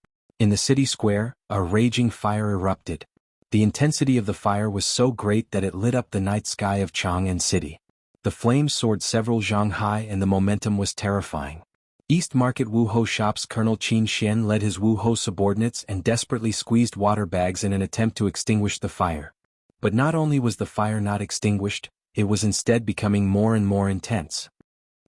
Speaker 1: In the city square, a raging fire erupted. The intensity of the fire was so great that it lit up the night sky of Chang'an City. The flames soared several zhang high and the momentum was terrifying. East Market Wuho shop's Colonel Qin Xian led his Wuho subordinates and desperately squeezed water bags in an attempt to extinguish the fire. But not only was the fire not extinguished, it was instead becoming more and more intense.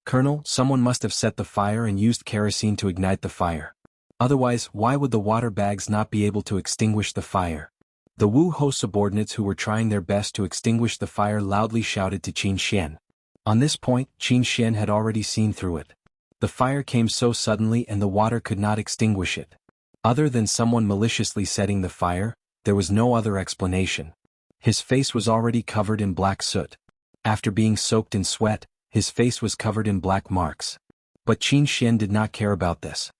Speaker 1: Colonel, someone must have set the fire and used kerosene to ignite the fire. Otherwise, why would the water bags not be able to extinguish the fire? The Wuho subordinates who were trying their best to extinguish the fire loudly shouted to Qin Xian. On this point, Qin Xian had already seen through it. The fire came so suddenly and the water could not extinguish it. Other than someone maliciously setting the fire, there was no other explanation. His face was already covered in black soot. After being soaked in sweat, his face was covered in black marks. But Qin Xian did not care about this.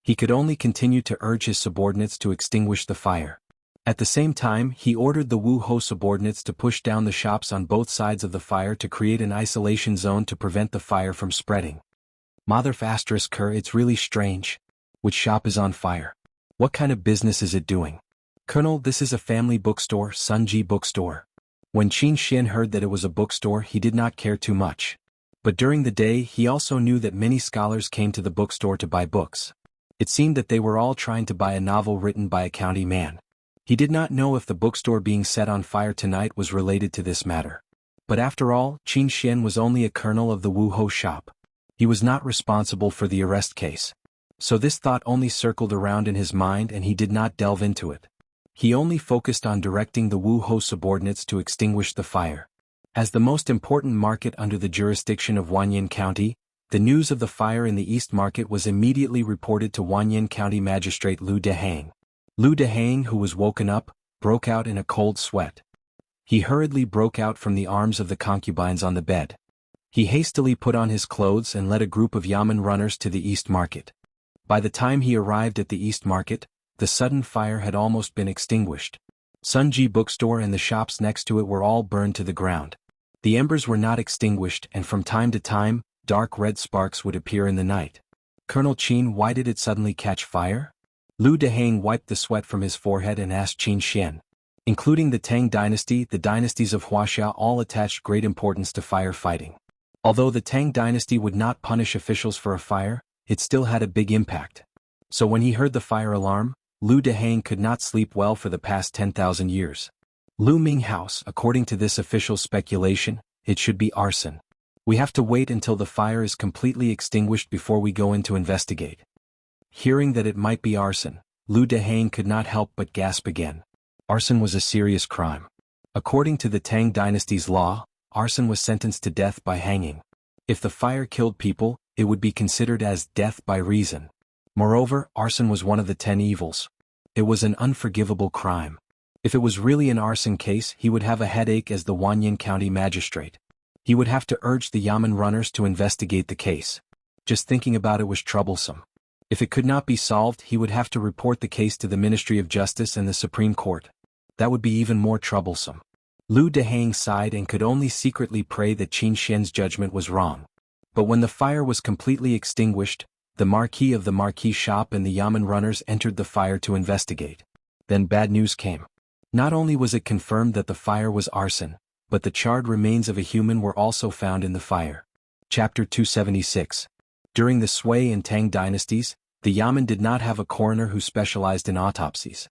Speaker 1: He could only continue to urge his subordinates to extinguish the fire. At the same time, he ordered the Wuho subordinates to push down the shops on both sides of the fire to create an isolation zone to prevent the fire from spreading. Mother asterisk her, it's really strange. Which shop is on fire? What kind of business is it doing? Colonel, this is a family bookstore, Sunji bookstore. When Qin Xian heard that it was a bookstore, he did not care too much. But during the day, he also knew that many scholars came to the bookstore to buy books. It seemed that they were all trying to buy a novel written by a county man. He did not know if the bookstore being set on fire tonight was related to this matter. But after all, Qin Xian was only a colonel of the Wu Ho shop. He was not responsible for the arrest case. So this thought only circled around in his mind and he did not delve into it. He only focused on directing the Wu Ho subordinates to extinguish the fire. As the most important market under the jurisdiction of Wanyan County, the news of the fire in the East Market was immediately reported to Wanyan County Magistrate Lu Dehang. Lu Dehang, who was woken up, broke out in a cold sweat. He hurriedly broke out from the arms of the concubines on the bed. He hastily put on his clothes and led a group of yamen runners to the East Market. By the time he arrived at the East Market, the sudden fire had almost been extinguished. Sunji bookstore and the shops next to it were all burned to the ground. The embers were not extinguished and from time to time, dark red sparks would appear in the night. Colonel Qin, why did it suddenly catch fire? Lu Dehang wiped the sweat from his forehead and asked Qin Xian. Including the Tang dynasty, the dynasties of Huaxia all attached great importance to firefighting. Although the Tang dynasty would not punish officials for a fire, it still had a big impact. So when he heard the fire alarm, Lu Dehang could not sleep well for the past 10,000 years. Lu Ming House, according to this official speculation, it should be arson. We have to wait until the fire is completely extinguished before we go in to investigate. Hearing that it might be arson, Lu Dehang could not help but gasp again. Arson was a serious crime. According to the Tang dynasty's law, arson was sentenced to death by hanging. If the fire killed people, it would be considered as death by reason. Moreover, arson was one of the 10 evils. It was an unforgivable crime. If it was really an arson case, he would have a headache as the Wanyan County magistrate. He would have to urge the yamen runners to investigate the case. Just thinking about it was troublesome. If it could not be solved, he would have to report the case to the Ministry of Justice and the Supreme Court. That would be even more troublesome. Lu Dehang sighed and could only secretly pray that Qin Xian's judgment was wrong. But when the fire was completely extinguished, the marquis of the marquis shop and the yamen runners entered the fire to investigate. Then bad news came. Not only was it confirmed that the fire was arson, but the charred remains of a human were also found in the fire. Chapter 276. During the Sui and Tang dynasties, the yamen did not have a coroner who specialized in autopsies.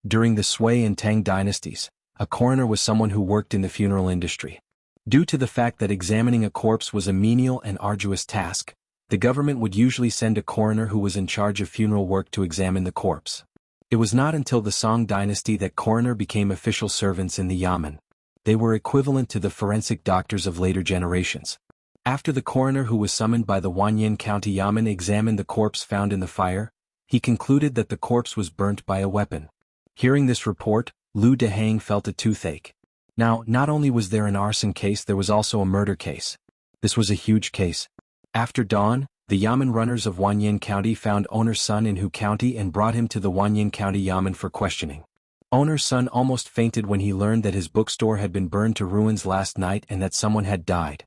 Speaker 1: During the Sui and Tang dynasties, a coroner was someone who worked in the funeral industry. Due to the fact that examining a corpse was a menial and arduous task, the government would usually send a coroner who was in charge of funeral work to examine the corpse. It was not until the Song dynasty that coroner became official servants in the yamen. They were equivalent to the forensic doctors of later generations. After the coroner who was summoned by the Wanyan County yamen examined the corpse found in the fire, he concluded that the corpse was burnt by a weapon. Hearing this report, Lu Dehang felt a toothache. Now, not only was there an arson case, there was also a murder case. This was a huge case. After dawn, the yamen runners of Wanyan County found owner's son in Hu County and brought him to the Wanyan County yamen for questioning. Owner's son almost fainted when he learned that his bookstore had been burned to ruins last night and that someone had died.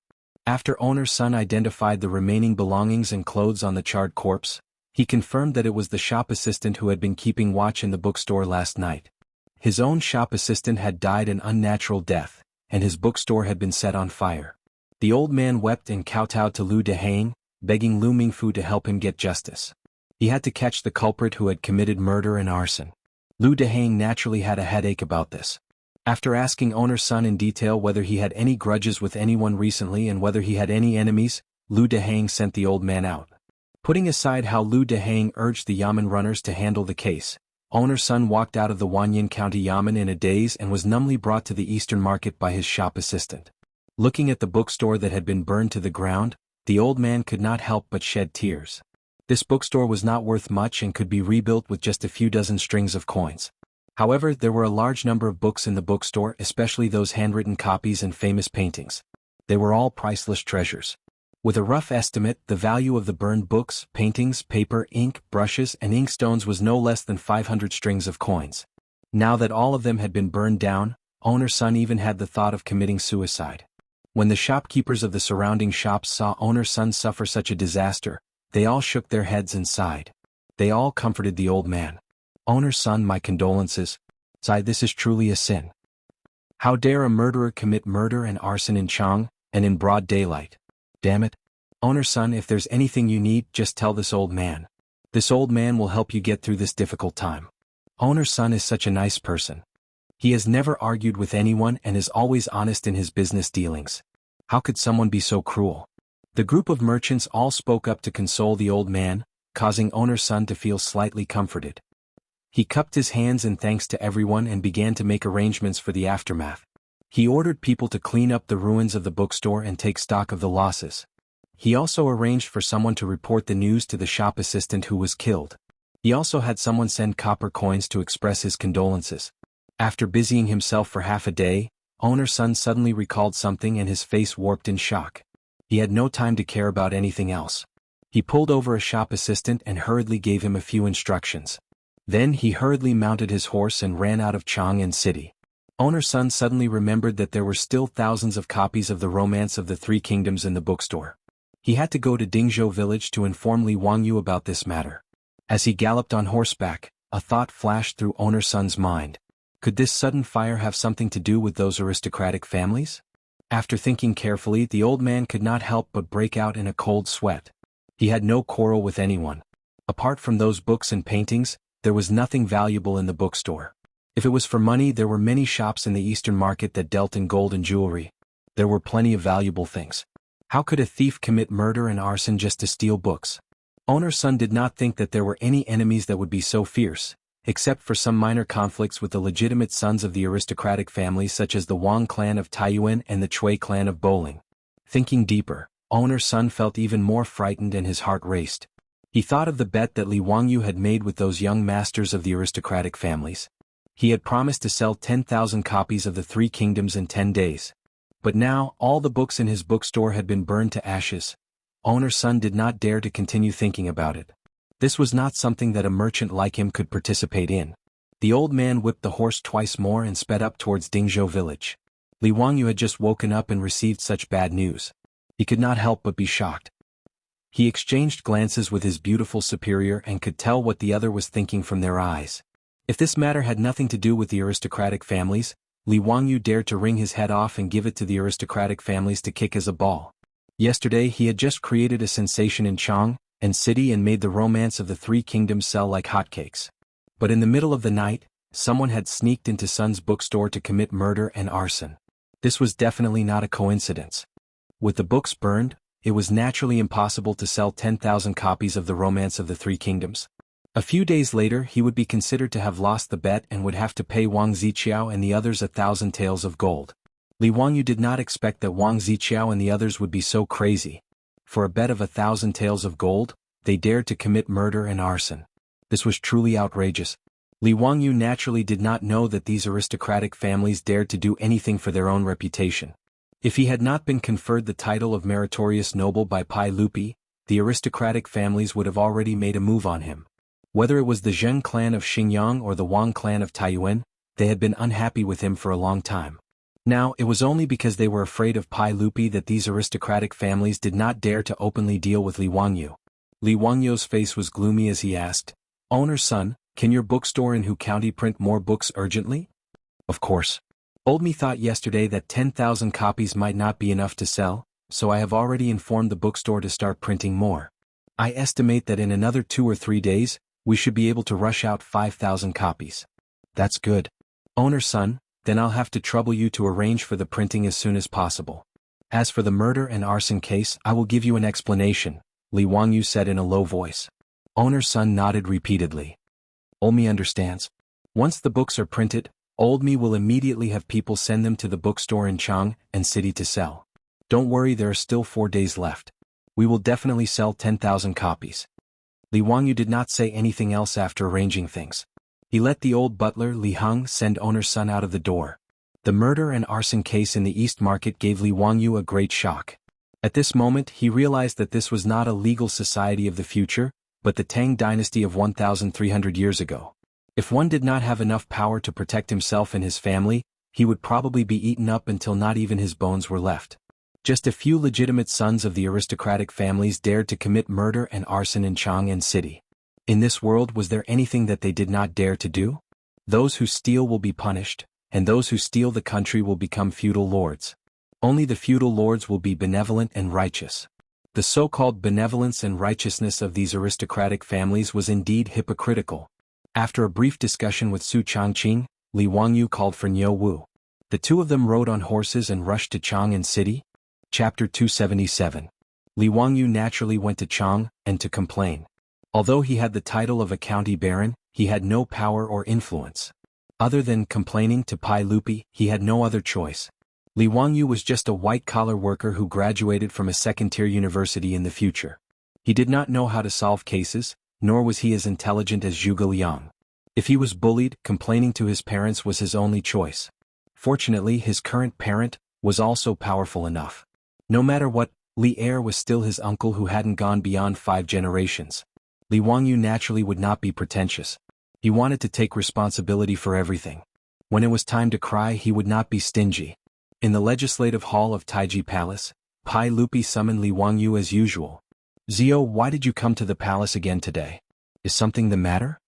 Speaker 1: After owner's son identified the remaining belongings and clothes on the charred corpse, he confirmed that it was the shop assistant who had been keeping watch in the bookstore last night. His own shop assistant had died an unnatural death, and his bookstore had been set on fire. The old man wept and kowtowed to Lu Dehang, begging Lu Mingfu to help him get justice. He had to catch the culprit who had committed murder and arson. Lu Dehang naturally had a headache about this. After asking owner's son in detail whether he had any grudges with anyone recently and whether he had any enemies, Lu Dehang sent the old man out. Putting aside how Lu Dehang urged the yamen runners to handle the case, owner's son walked out of the Wanyan County yamen in a daze and was numbly brought to the Eastern Market by his shop assistant. Looking at the bookstore that had been burned to the ground, the old man could not help but shed tears. This bookstore was not worth much and could be rebuilt with just a few dozen strings of coins. However, there were a large number of books in the bookstore, especially those handwritten copies and famous paintings. They were all priceless treasures. With a rough estimate, the value of the burned books, paintings, paper, ink, brushes, and inkstones was no less than 500 strings of coins. Now that all of them had been burned down, owner's son even had the thought of committing suicide. When the shopkeepers of the surrounding shops saw owner's son suffer such a disaster, They all shook their heads and sighed. They all comforted the old man. "Owner's son, my condolences. Sigh, this is truly a sin. How dare a murderer commit murder and arson in Chang, and in broad daylight? Damn it. Owner's son, if there's anything you need, just tell this old man. This old man will help you get through this difficult time. Owner's son is such a nice person. He has never argued with anyone and is always honest in his business dealings. How could someone be so cruel?" The group of merchants all spoke up to console the old man, causing owner's son to feel slightly comforted. He cupped his hands in thanks to everyone and began to make arrangements for the aftermath. He ordered people to clean up the ruins of the bookstore and take stock of the losses. He also arranged for someone to report the news to the shop assistant who was killed. He also had someone send copper coins to express his condolences. After busying himself for half a day, owner's son suddenly recalled something and his face warped in shock. He had no time to care about anything else. He pulled over a shop assistant and hurriedly gave him a few instructions. Then he hurriedly mounted his horse and ran out of Chang'an City. Owner's son suddenly remembered that there were still thousands of copies of the Romance of the Three Kingdoms in the bookstore. He had to go to Dingzhou village to inform Li Wangyu about this matter. As he galloped on horseback, a thought flashed through owner's son's mind. Could this sudden fire have something to do with those aristocratic families? After thinking carefully, the old man could not help but break out in a cold sweat. He had no quarrel with anyone. Apart from those books and paintings, there was nothing valuable in the bookstore. If it was for money, there were many shops in the Eastern market that dealt in gold and jewelry. There were plenty of valuable things. How could a thief commit murder and arson just to steal books? Owner's son did not think that there were any enemies that would be so fierce, except for some minor conflicts with the legitimate sons of the aristocratic families such as the Wang clan of Taiyuan and the Chui clan of Bowling. Thinking deeper, owner's son felt even more frightened and his heart raced. He thought of the bet that Li Wangyu had made with those young masters of the aristocratic families. He had promised to sell 10,000 copies of the Three Kingdoms in 10 days. But now, all the books in his bookstore had been burned to ashes. Owner's son did not dare to continue thinking about it. This was not something that a merchant like him could participate in. The old man whipped the horse twice more and sped up towards Dingzhou village. Li Wangyu had just woken up and received such bad news. He could not help but be shocked. He exchanged glances with his beautiful superior and could tell what the other was thinking from their eyes. If this matter had nothing to do with the aristocratic families, Li Wangyu dared to wring his head off and give it to the aristocratic families to kick as a ball. Yesterday he had just created a sensation in Chang'an City and made the Romance of the Three Kingdoms sell like hotcakes. But in the middle of the night, someone had sneaked into Sun's bookstore to commit murder and arson. This was definitely not a coincidence. With the books burned, it was naturally impossible to sell 10,000 copies of the Romance of the Three Kingdoms. A few days later he would be considered to have lost the bet and would have to pay Wang Ziqiao and the others 1,000 taels of gold. Li Wangyu did not expect that Wang Ziqiao and the others would be so crazy. For a bet of 1,000 taels of gold, they dared to commit murder and arson. This was truly outrageous. Li Wangyu naturally did not know that these aristocratic families dared to do anything for their own reputation. If he had not been conferred the title of meritorious noble by Pai Lupi, the aristocratic families would have already made a move on him. Whether it was the Zheng clan of Xingyang or the Wang clan of Taiyuan, they had been unhappy with him for a long time. Now, it was only because they were afraid of Pai Lupi that these aristocratic families did not dare to openly deal with Li Wangyu. Li Wangyu's face was gloomy as he asked, "Owner's son, can your bookstore in Hu County print more books urgently?" "Of course. Old me thought yesterday that 10,000 copies might not be enough to sell, so I have already informed the bookstore to start printing more. I estimate that in another 2 or 3 days, we should be able to rush out 5,000 copies. That's good. Owner's son, then I'll have to trouble you to arrange for the printing as soon as possible. As for the murder and arson case, I will give you an explanation," Li Wangyu said in a low voice. Owner's son nodded repeatedly. "Old me understands. Once the books are printed, Old me will immediately have people send them to the bookstore in Chang'an City to sell. Don't worry, there are still 4 days left. We will definitely sell 10,000 copies." Li Wangyu did not say anything else after arranging things. He let the old butler Li Heng send owner's son out of the door. The murder and arson case in the East Market gave Li Wangyu a great shock. At this moment he realized that this was not a legal society of the future, but the Tang dynasty of 1,300 years ago. If one did not have enough power to protect himself and his family, he would probably be eaten up until not even his bones were left. Just a few legitimate sons of the aristocratic families dared to commit murder and arson in Chang'an City. In this world, was there anything that they did not dare to do? Those who steal will be punished, and those who steal the country will become feudal lords. Only the feudal lords will be benevolent and righteous. The so-called benevolence and righteousness of these aristocratic families was indeed hypocritical. After a brief discussion with Su Changqing, Li Wangyu called for Niu Wu. The two of them rode on horses and rushed to Chang'an City. Chapter 277. Li Wangyu naturally went to Chang'an to complain. Although he had the title of a county baron, he had no power or influence. Other than complaining to Pai Lupi, he had no other choice. Li Wangyu was just a white-collar worker who graduated from a second-tier university in the future. He did not know how to solve cases, nor was he as intelligent as Zhuge Liang. If he was bullied, complaining to his parents was his only choice. Fortunately, his current parent was also powerful enough. No matter what, Li Er was still his uncle who hadn't gone beyond 5 generations. Li Wangyu naturally would not be pretentious. He wanted to take responsibility for everything. When it was time to cry, he would not be stingy. In the legislative hall of Taiji Palace, Pai Lupi summoned Li Wangyu as usual. "Zio, why did you come to the palace again today? Is something the matter?"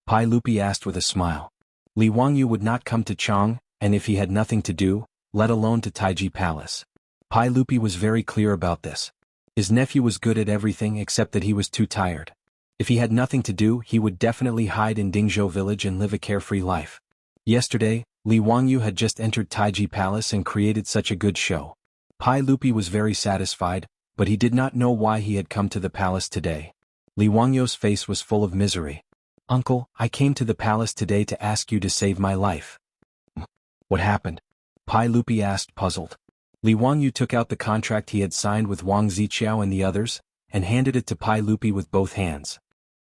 Speaker 1: Pai Lupi asked with a smile. Li Wangyu would not come to Chang, and if he had nothing to do, let alone to Taiji Palace. Pai Lupi was very clear about this. His nephew was good at everything except that he was too tired. If he had nothing to do, he would definitely hide in Dingzhou village and live a carefree life. Yesterday, Li Wangyu had just entered Taiji Palace and created such a good show. Pai Lupi was very satisfied, but he did not know why he had come to the palace today. Li Wangyu's face was full of misery. "Uncle, I came to the palace today to ask you to save my life." "What happened?" Pai Lupi asked, puzzled. Li Wangyu took out the contract he had signed with Wang Ziqiao and the others, and handed it to Pai Lupi with both hands.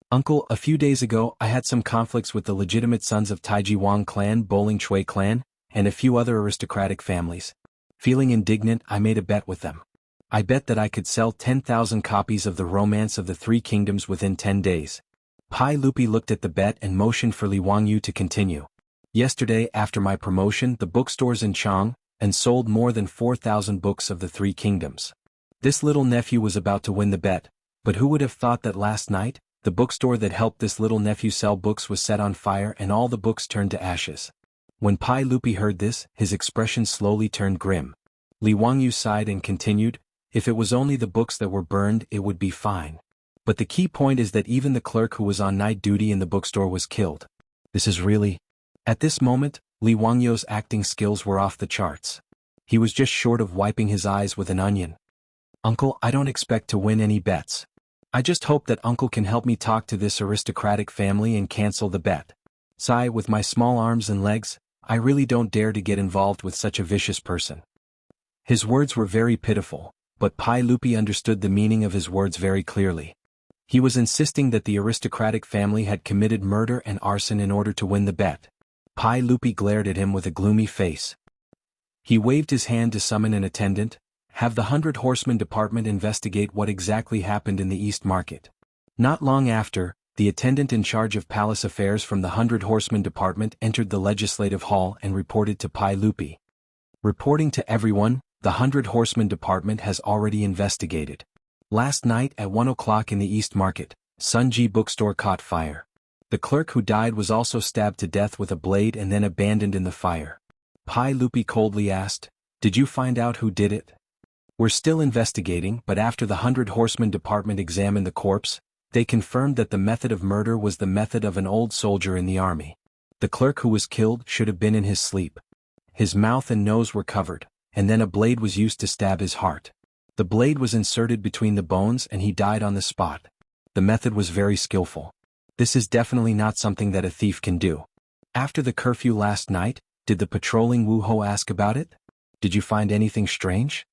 Speaker 1: "Uncle, a few days ago I had some conflicts with the legitimate sons of Taiji Wang clan, Bowling Chui clan, and a few other aristocratic families. Feeling indignant, I made a bet with them. I bet that I could sell 10,000 copies of The Romance of the Three Kingdoms within 10 days. Pai Lupi looked at the bet and motioned for Li Wangyu to continue. "Yesterday, after my promotion, the bookstores in Chang and sold more than 4,000 books of the Three Kingdoms. This little nephew was about to win the bet, but who would have thought that last night, the bookstore that helped this little nephew sell books was set on fire and all the books turned to ashes." When Pai Lupi heard this, his expression slowly turned grim. Li Wangyu sighed and continued, "If it was only the books that were burned, it would be fine. But the key point is that even the clerk who was on night duty in the bookstore was killed. This is really..." At this moment, Li Wangyu's acting skills were off the charts. He was just short of wiping his eyes with an onion. "Uncle, I don't expect to win any bets. I just hope that Uncle can help me talk to this aristocratic family and cancel the bet. Sigh, with my small arms and legs, I really don't dare to get involved with such a vicious person." His words were very pitiful, but Pai Lupi understood the meaning of his words very clearly. He was insisting that the aristocratic family had committed murder and arson in order to win the bet. Pai Lupi glared at him with a gloomy face. He waved his hand to summon an attendant. "Have the 100 Horsemen Department investigate what exactly happened in the East Market." Not long after, the attendant in charge of palace affairs from the 100 Horsemen Department entered the legislative hall and reported to Pai Lupi. "Reporting to everyone, the 100 Horsemen Department has already investigated. Last night at 1 o'clock in the East Market, Sunji bookstore caught fire. The clerk who died was also stabbed to death with a blade and then abandoned in the fire." Pai Lupi coldly asked, "Did you find out who did it?" "We're still investigating, but after the 100 Horsemen Department examined the corpse, they confirmed that the method of murder was the method of an old soldier in the army. The clerk who was killed should have been in his sleep. His mouth and nose were covered, and then a blade was used to stab his heart. The blade was inserted between the bones and he died on the spot. The method was very skillful. This is definitely not something that a thief can do." "After the curfew last night, did the patrolling Wu Ho ask about it? Did you find anything strange?"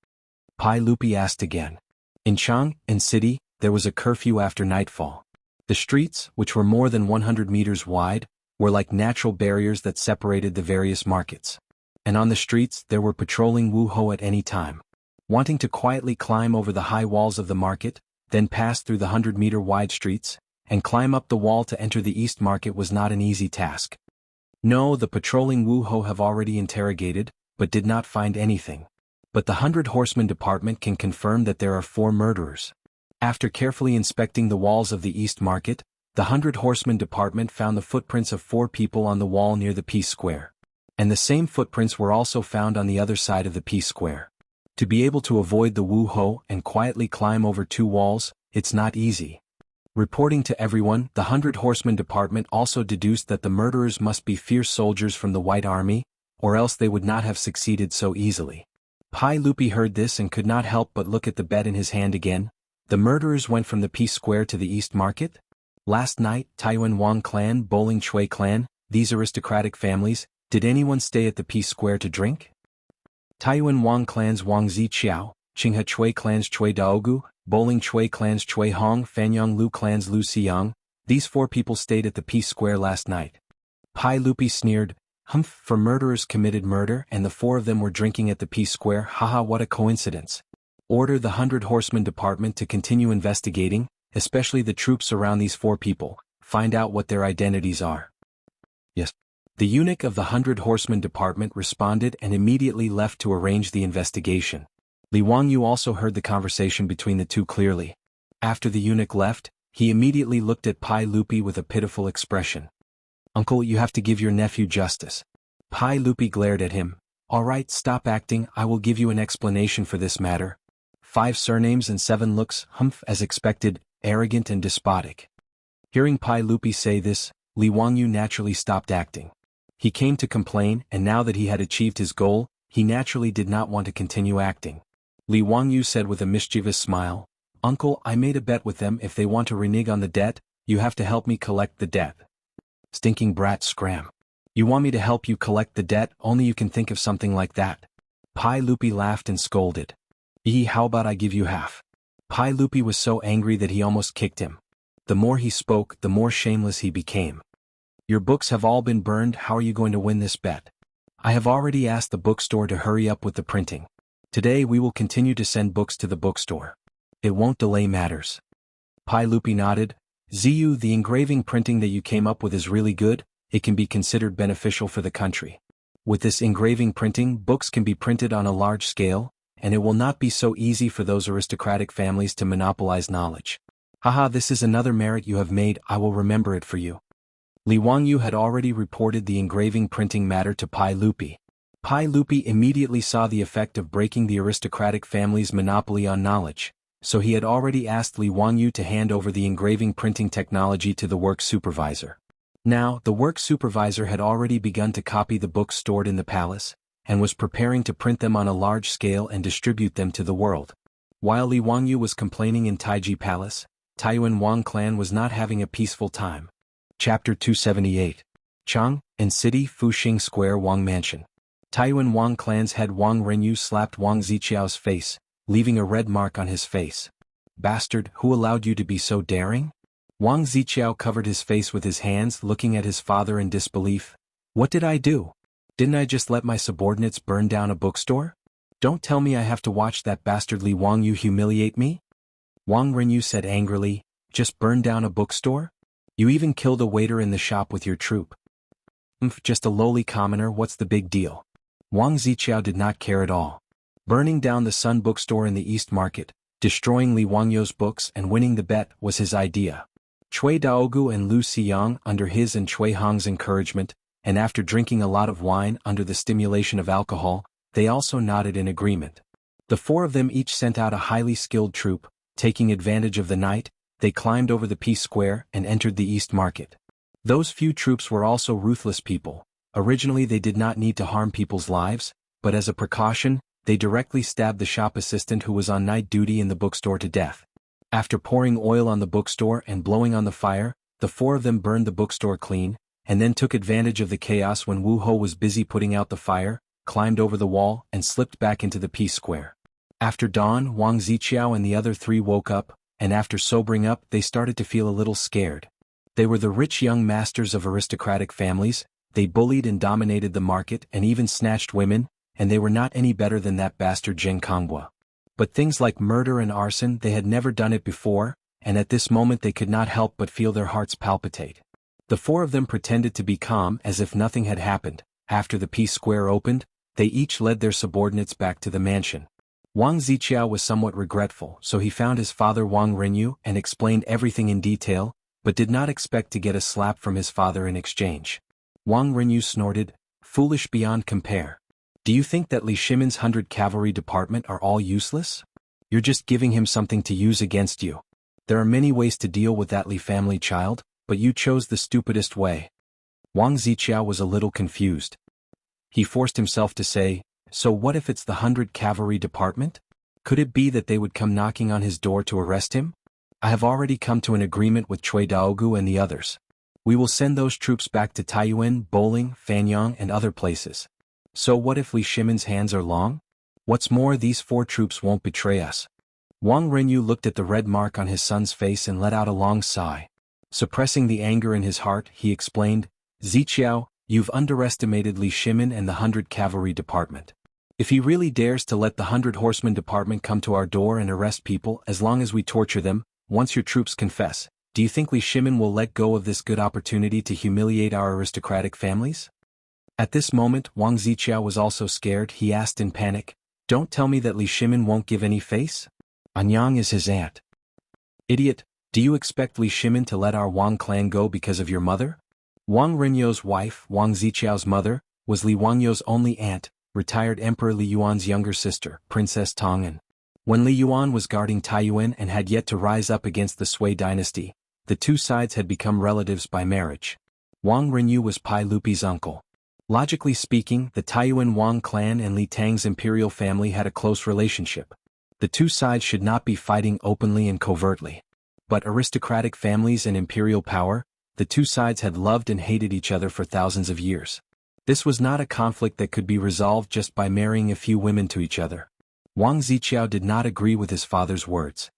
Speaker 1: Pai Lupi asked again. In Chang'an City, there was a curfew after nightfall. The streets, which were more than 100 meters wide, were like natural barriers that separated the various markets. And on the streets there were patrolling Wu Ho at any time. Wanting to quietly climb over the high walls of the market, then pass through the 100-meter wide streets, and climb up the wall to enter the East Market was not an easy task. No, the patrolling Wu Ho have already interrogated, but did not find anything. but the 100 Horsemen Department can confirm that there are 4 murderers. After carefully inspecting the walls of the East Market, the 100 Horsemen Department found the footprints of 4 people on the wall near the Peace Square. And the same footprints were also found on the other side of the Peace Square. To be able to avoid the Wu Ho and quietly climb over 2 walls, it's not easy. Reporting to everyone, the 100 Horsemen Department also deduced that the murderers must be fierce soldiers from the White Army, or else they would not have succeeded so easily. Pai Lupi heard this and could not help but look at the bet in his hand again. The murderers went from the Peace Square to the East Market? Last night, Taiyuan Wang clan, Bowling Chui clan, these aristocratic families, did anyone stay at the Peace Square to drink? Taiyuan Wang clans Wang Ziqiao, Qinghe Chui clans Chui Daogu, Bowling Chui clans Chui Hong, Fanyang Lu clans Lu Xiang, these 4 people stayed at the Peace Square last night. Pai Lupi sneered, "Humph, for murderers committed murder and the 4 of them were drinking at the Peace Square, haha, what a coincidence. Order the 100 Horsemen Department to continue investigating, especially the troops around these 4 people, find out what their identities are." Yes. The eunuch of the 100 Horsemen Department responded and immediately left to arrange the investigation. Li Wangyu also heard the conversation between the 2 clearly. After the eunuch left, he immediately looked at Pai Lupi with a pitiful expression. "Uncle, you have to give your nephew justice." Pai Lupi glared at him. "All right, stop acting, I will give you an explanation for this matter. 5 surnames and 7 looks, humph, as expected, arrogant and despotic." Hearing Pai Lupi say this, Li Wangyu naturally stopped acting. He came to complain, and now that he had achieved his goal, he naturally did not want to continue acting. Li Wangyu said with a mischievous smile, "Uncle, I made a bet with them, if they want to renege on the debt, you have to help me collect the debt." Stinking brat, scram. "You want me to help you collect the debt? Only you can think of something like that." Pai Lupi laughed and scolded. How about I give you half?" Pai Lupi was so angry that he almost kicked him. The more he spoke, the more shameless he became. "Your books have all been burned, how are you going to win this bet? I have already asked the bookstore to hurry up with the printing. Today we will continue to send books to the bookstore. It won't delay matters." Pai Lupi nodded. "Ziyu, the engraving printing that you came up with is really good, it can be considered beneficial for the country. With this engraving printing, books can be printed on a large scale, and it will not be so easy for those aristocratic families to monopolize knowledge. Haha, this is another merit you have made, I will remember it for you." Li Wangyu had already reported the engraving printing matter to Pai Lupi. Pai Lupi immediately saw the effect of breaking the aristocratic family's monopoly on knowledge, so he had already asked Li Wangyu to hand over the engraving printing technology to the work supervisor. Now, the work supervisor had already begun to copy the books stored in the palace, and was preparing to print them on a large scale and distribute them to the world. While Li Wangyu was complaining in Taiji Palace, Taiyuan Wang clan was not having a peaceful time. Chapter 278. Chang, and City, Fuxing Square, Wang Mansion. Taiyuan Wang clan's head Wang Renyu slapped Wang Ziqiao's face, leaving a red mark on his face. "Bastard, who allowed you to be so daring?" Wang Ziqiao covered his face with his hands, looking at his father in disbelief. "What did I do? Didn't I just let my subordinates burn down a bookstore? Don't tell me I have to watch that bastard Li Wangyu humiliate me?" Wang Renyu said angrily, "Just burn down a bookstore? You even killed a waiter in the shop with your troop." Just a lowly commoner, what's the big deal?" Wang Ziqiao did not care at all. Burning down the Sun bookstore in the East Market, destroying Li Wangyu's books and winning the bet was his idea. Chui Daogu and Lu Xiang, under his and Chui Hong's encouragement, and after drinking a lot of wine under the stimulation of alcohol, they also nodded in agreement. The 4 of them each sent out a highly skilled troop. Taking advantage of the night, they climbed over the Peace Square and entered the East Market. Those few troops were also ruthless people. Originally they did not need to harm people's lives, but as a precaution, they directly stabbed the shop assistant who was on night duty in the bookstore to death. After pouring oil on the bookstore and blowing on the fire, the 4 of them burned the bookstore clean, and then took advantage of the chaos when Wu Ho was busy putting out the fire, climbed over the wall, and slipped back into the Peace Square. After dawn, Wang Ziqiao and the other 3 woke up, and after sobering up they started to feel a little scared. They were the rich young masters of aristocratic families, they bullied and dominated the market and even snatched women, and they were not any better than that bastard Zheng Konghua. But things like murder and arson, they had never done it before, and at this moment they could not help but feel their hearts palpitate. The 4 of them pretended to be calm as if nothing had happened. After the Peace Square opened, They each led their subordinates back to the mansion. Wang Ziqiao was somewhat regretful, so he found his father Wang Renyu and explained everything in detail, but did not expect to get a slap from his father in exchange. Wang Renyu snorted, "Foolish beyond compare. Do you think that Li Shimin's 100 cavalry department are all useless? You're just giving him something to use against you. There are many ways to deal with that Li family child, but you chose the stupidest way." Wang Ziqiao was a little confused. He forced himself to say, "So what if it's the 100 cavalry department? Could it be that they would come knocking on his door to arrest him? I have already come to an agreement with Cui Daogu and the others. We will send those troops back to Taiyuan, Bowling, Fanyang and other places. So what if Li Shimin's hands are long? What's more, these 4 troops won't betray us." Wang Renyu looked at the red mark on his son's face and let out a long sigh. Suppressing the anger in his heart, he explained, "Ziqiao, you've underestimated Li Shimin and the 100 cavalry department. If he really dares to let the 100 horsemen department come to our door and arrest people as long as we torture them, once your troops confess, do you think Li Shimin will let go of this good opportunity to humiliate our aristocratic families?" At this moment, Wang Ziqiao was also scared. He asked in panic, "Don't tell me that Li Shimin won't give any face? Anyang is his aunt." "Idiot, do you expect Li Shimin to let our Wang clan go because of your mother?" Wang Renyu's wife, Wang Ziqiao's mother, was Li Wangyou's only aunt, retired Emperor Li Yuan's younger sister, Princess Tang. When Li Yuan was guarding Taiyuan and had yet to rise up against the Sui dynasty, the two sides had become relatives by marriage. Wang Renyu was Pai Lupi's uncle. Logically speaking, the Taiyuan Wang clan and Li Tang's imperial family had a close relationship. The two sides should not be fighting openly and covertly. But aristocratic families and imperial power, the two sides had loved and hated each other for thousands of years. This was not a conflict that could be resolved just by marrying a few women to each other. Wang Ziqiao did not agree with his father's words.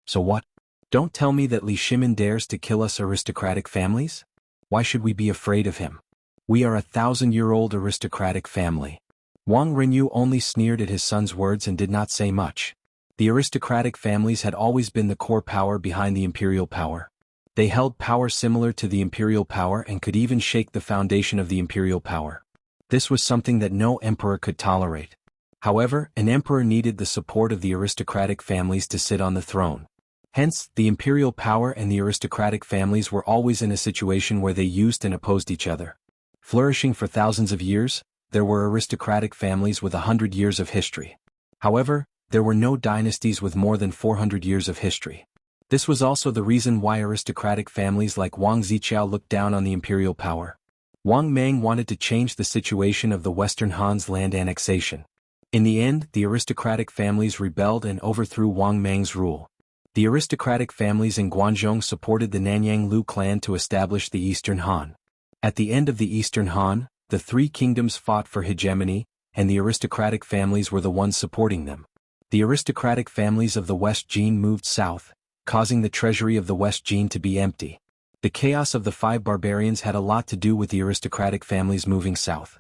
Speaker 1: "So what? Don't tell me that Li Shimin dares to kill us aristocratic families? Why should we be afraid of him? We are a 1,000-year-old aristocratic family." Wang Renyu only sneered at his son's words and did not say much. The aristocratic families had always been the core power behind the imperial power. They held power similar to the imperial power and could even shake the foundation of the imperial power. This was something that no emperor could tolerate. However, an emperor needed the support of the aristocratic families to sit on the throne. Hence, the imperial power and the aristocratic families were always in a situation where they used and opposed each other. Flourishing for thousands of years, there were aristocratic families with 100 years of history. However, there were no dynasties with more than 400 years of history. This was also the reason why aristocratic families like Wang Ziqiao looked down on the imperial power. Wang Mang wanted to change the situation of the Western Han's land annexation. In the end, the aristocratic families rebelled and overthrew Wang Mang's rule. The aristocratic families in Guangzhou supported the Nanyang Lu clan to establish the Eastern Han. At the end of the Eastern Han, the three kingdoms fought for hegemony, and the aristocratic families were the ones supporting them. The aristocratic families of the West Jin moved south, causing the treasury of the West Jin to be empty. The chaos of the 5 barbarians had a lot to do with the aristocratic families moving south.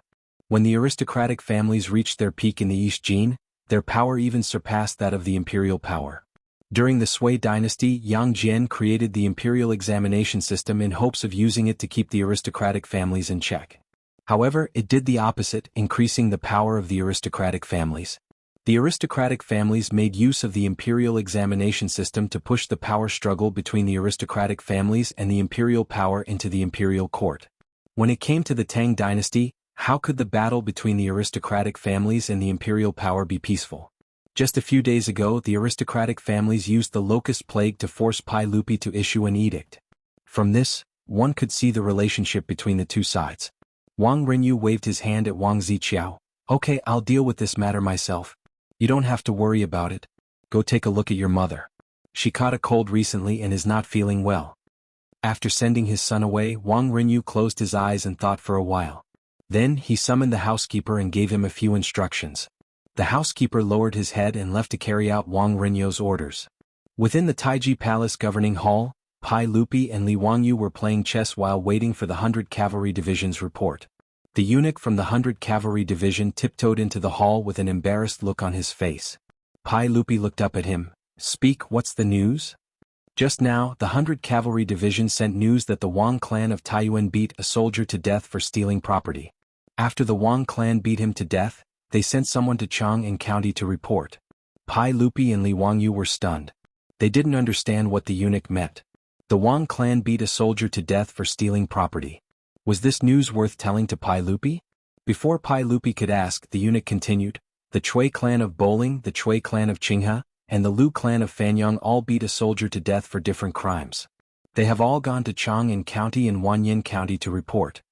Speaker 1: When the aristocratic families reached their peak in the East Jin, their power even surpassed that of the imperial power. During the Sui dynasty, Yang Jian created the imperial examination system in hopes of using it to keep the aristocratic families in check. However, it did the opposite, increasing the power of the aristocratic families. The aristocratic families made use of the imperial examination system to push the power struggle between the aristocratic families and the imperial power into the imperial court. When it came to the Tang dynasty, how could the battle between the aristocratic families and the imperial power be peaceful? Just a few days ago, the aristocratic families used the locust plague to force Pai Lupi to issue an edict. From this, one could see the relationship between the two sides. Wang Renyu waved his hand at Wang Ziqiao. "Okay, I'll deal with this matter myself. You don't have to worry about it. Go take a look at your mother. She caught a cold recently and is not feeling well." After sending his son away, Wang Renyu closed his eyes and thought for a while. Then he summoned the housekeeper and gave him a few instructions. The housekeeper lowered his head and left to carry out Wang Renyu's orders. Within the Taiji Palace governing hall, Pai Lupi and Li Wangyu were playing chess while waiting for the 100 Cavalry Division's report. The eunuch from the 100 Cavalry Division tiptoed into the hall with an embarrassed look on his face. Pai Lupi looked up at him. "Speak, what's the news?" Just now, the 100 Cavalry Division sent news that the Wang clan of Taiyuan beat a soldier to death for stealing property. After the Wang clan beat him to death, they sent someone to Chang'an County to report. Pai Lupi and Li Wangyu were stunned. They didn't understand what the eunuch meant. The Wang clan beat a soldier to death for stealing property. Was this news worth telling to Pai Lupi? Before Pai Lupi could ask, the eunuch continued, the Chui clan of Bowling, the Chui clan of Qinghe, and the Lu clan of Fanyang all beat a soldier to death for different crimes. They have all gone to Chang'an County and Wanyan County to report.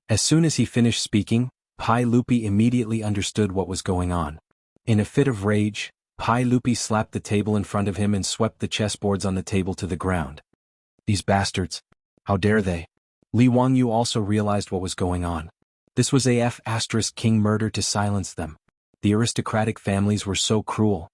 Speaker 1: As soon as he finished speaking, Pai Lupi immediately understood what was going on. In a fit of rage, Pai Lupi slapped the table in front of him and swept the chessboards on the table to the ground. These bastards! How dare they! Li Wangyu also realized what was going on. This was king murder to silence them. The aristocratic families were so cruel.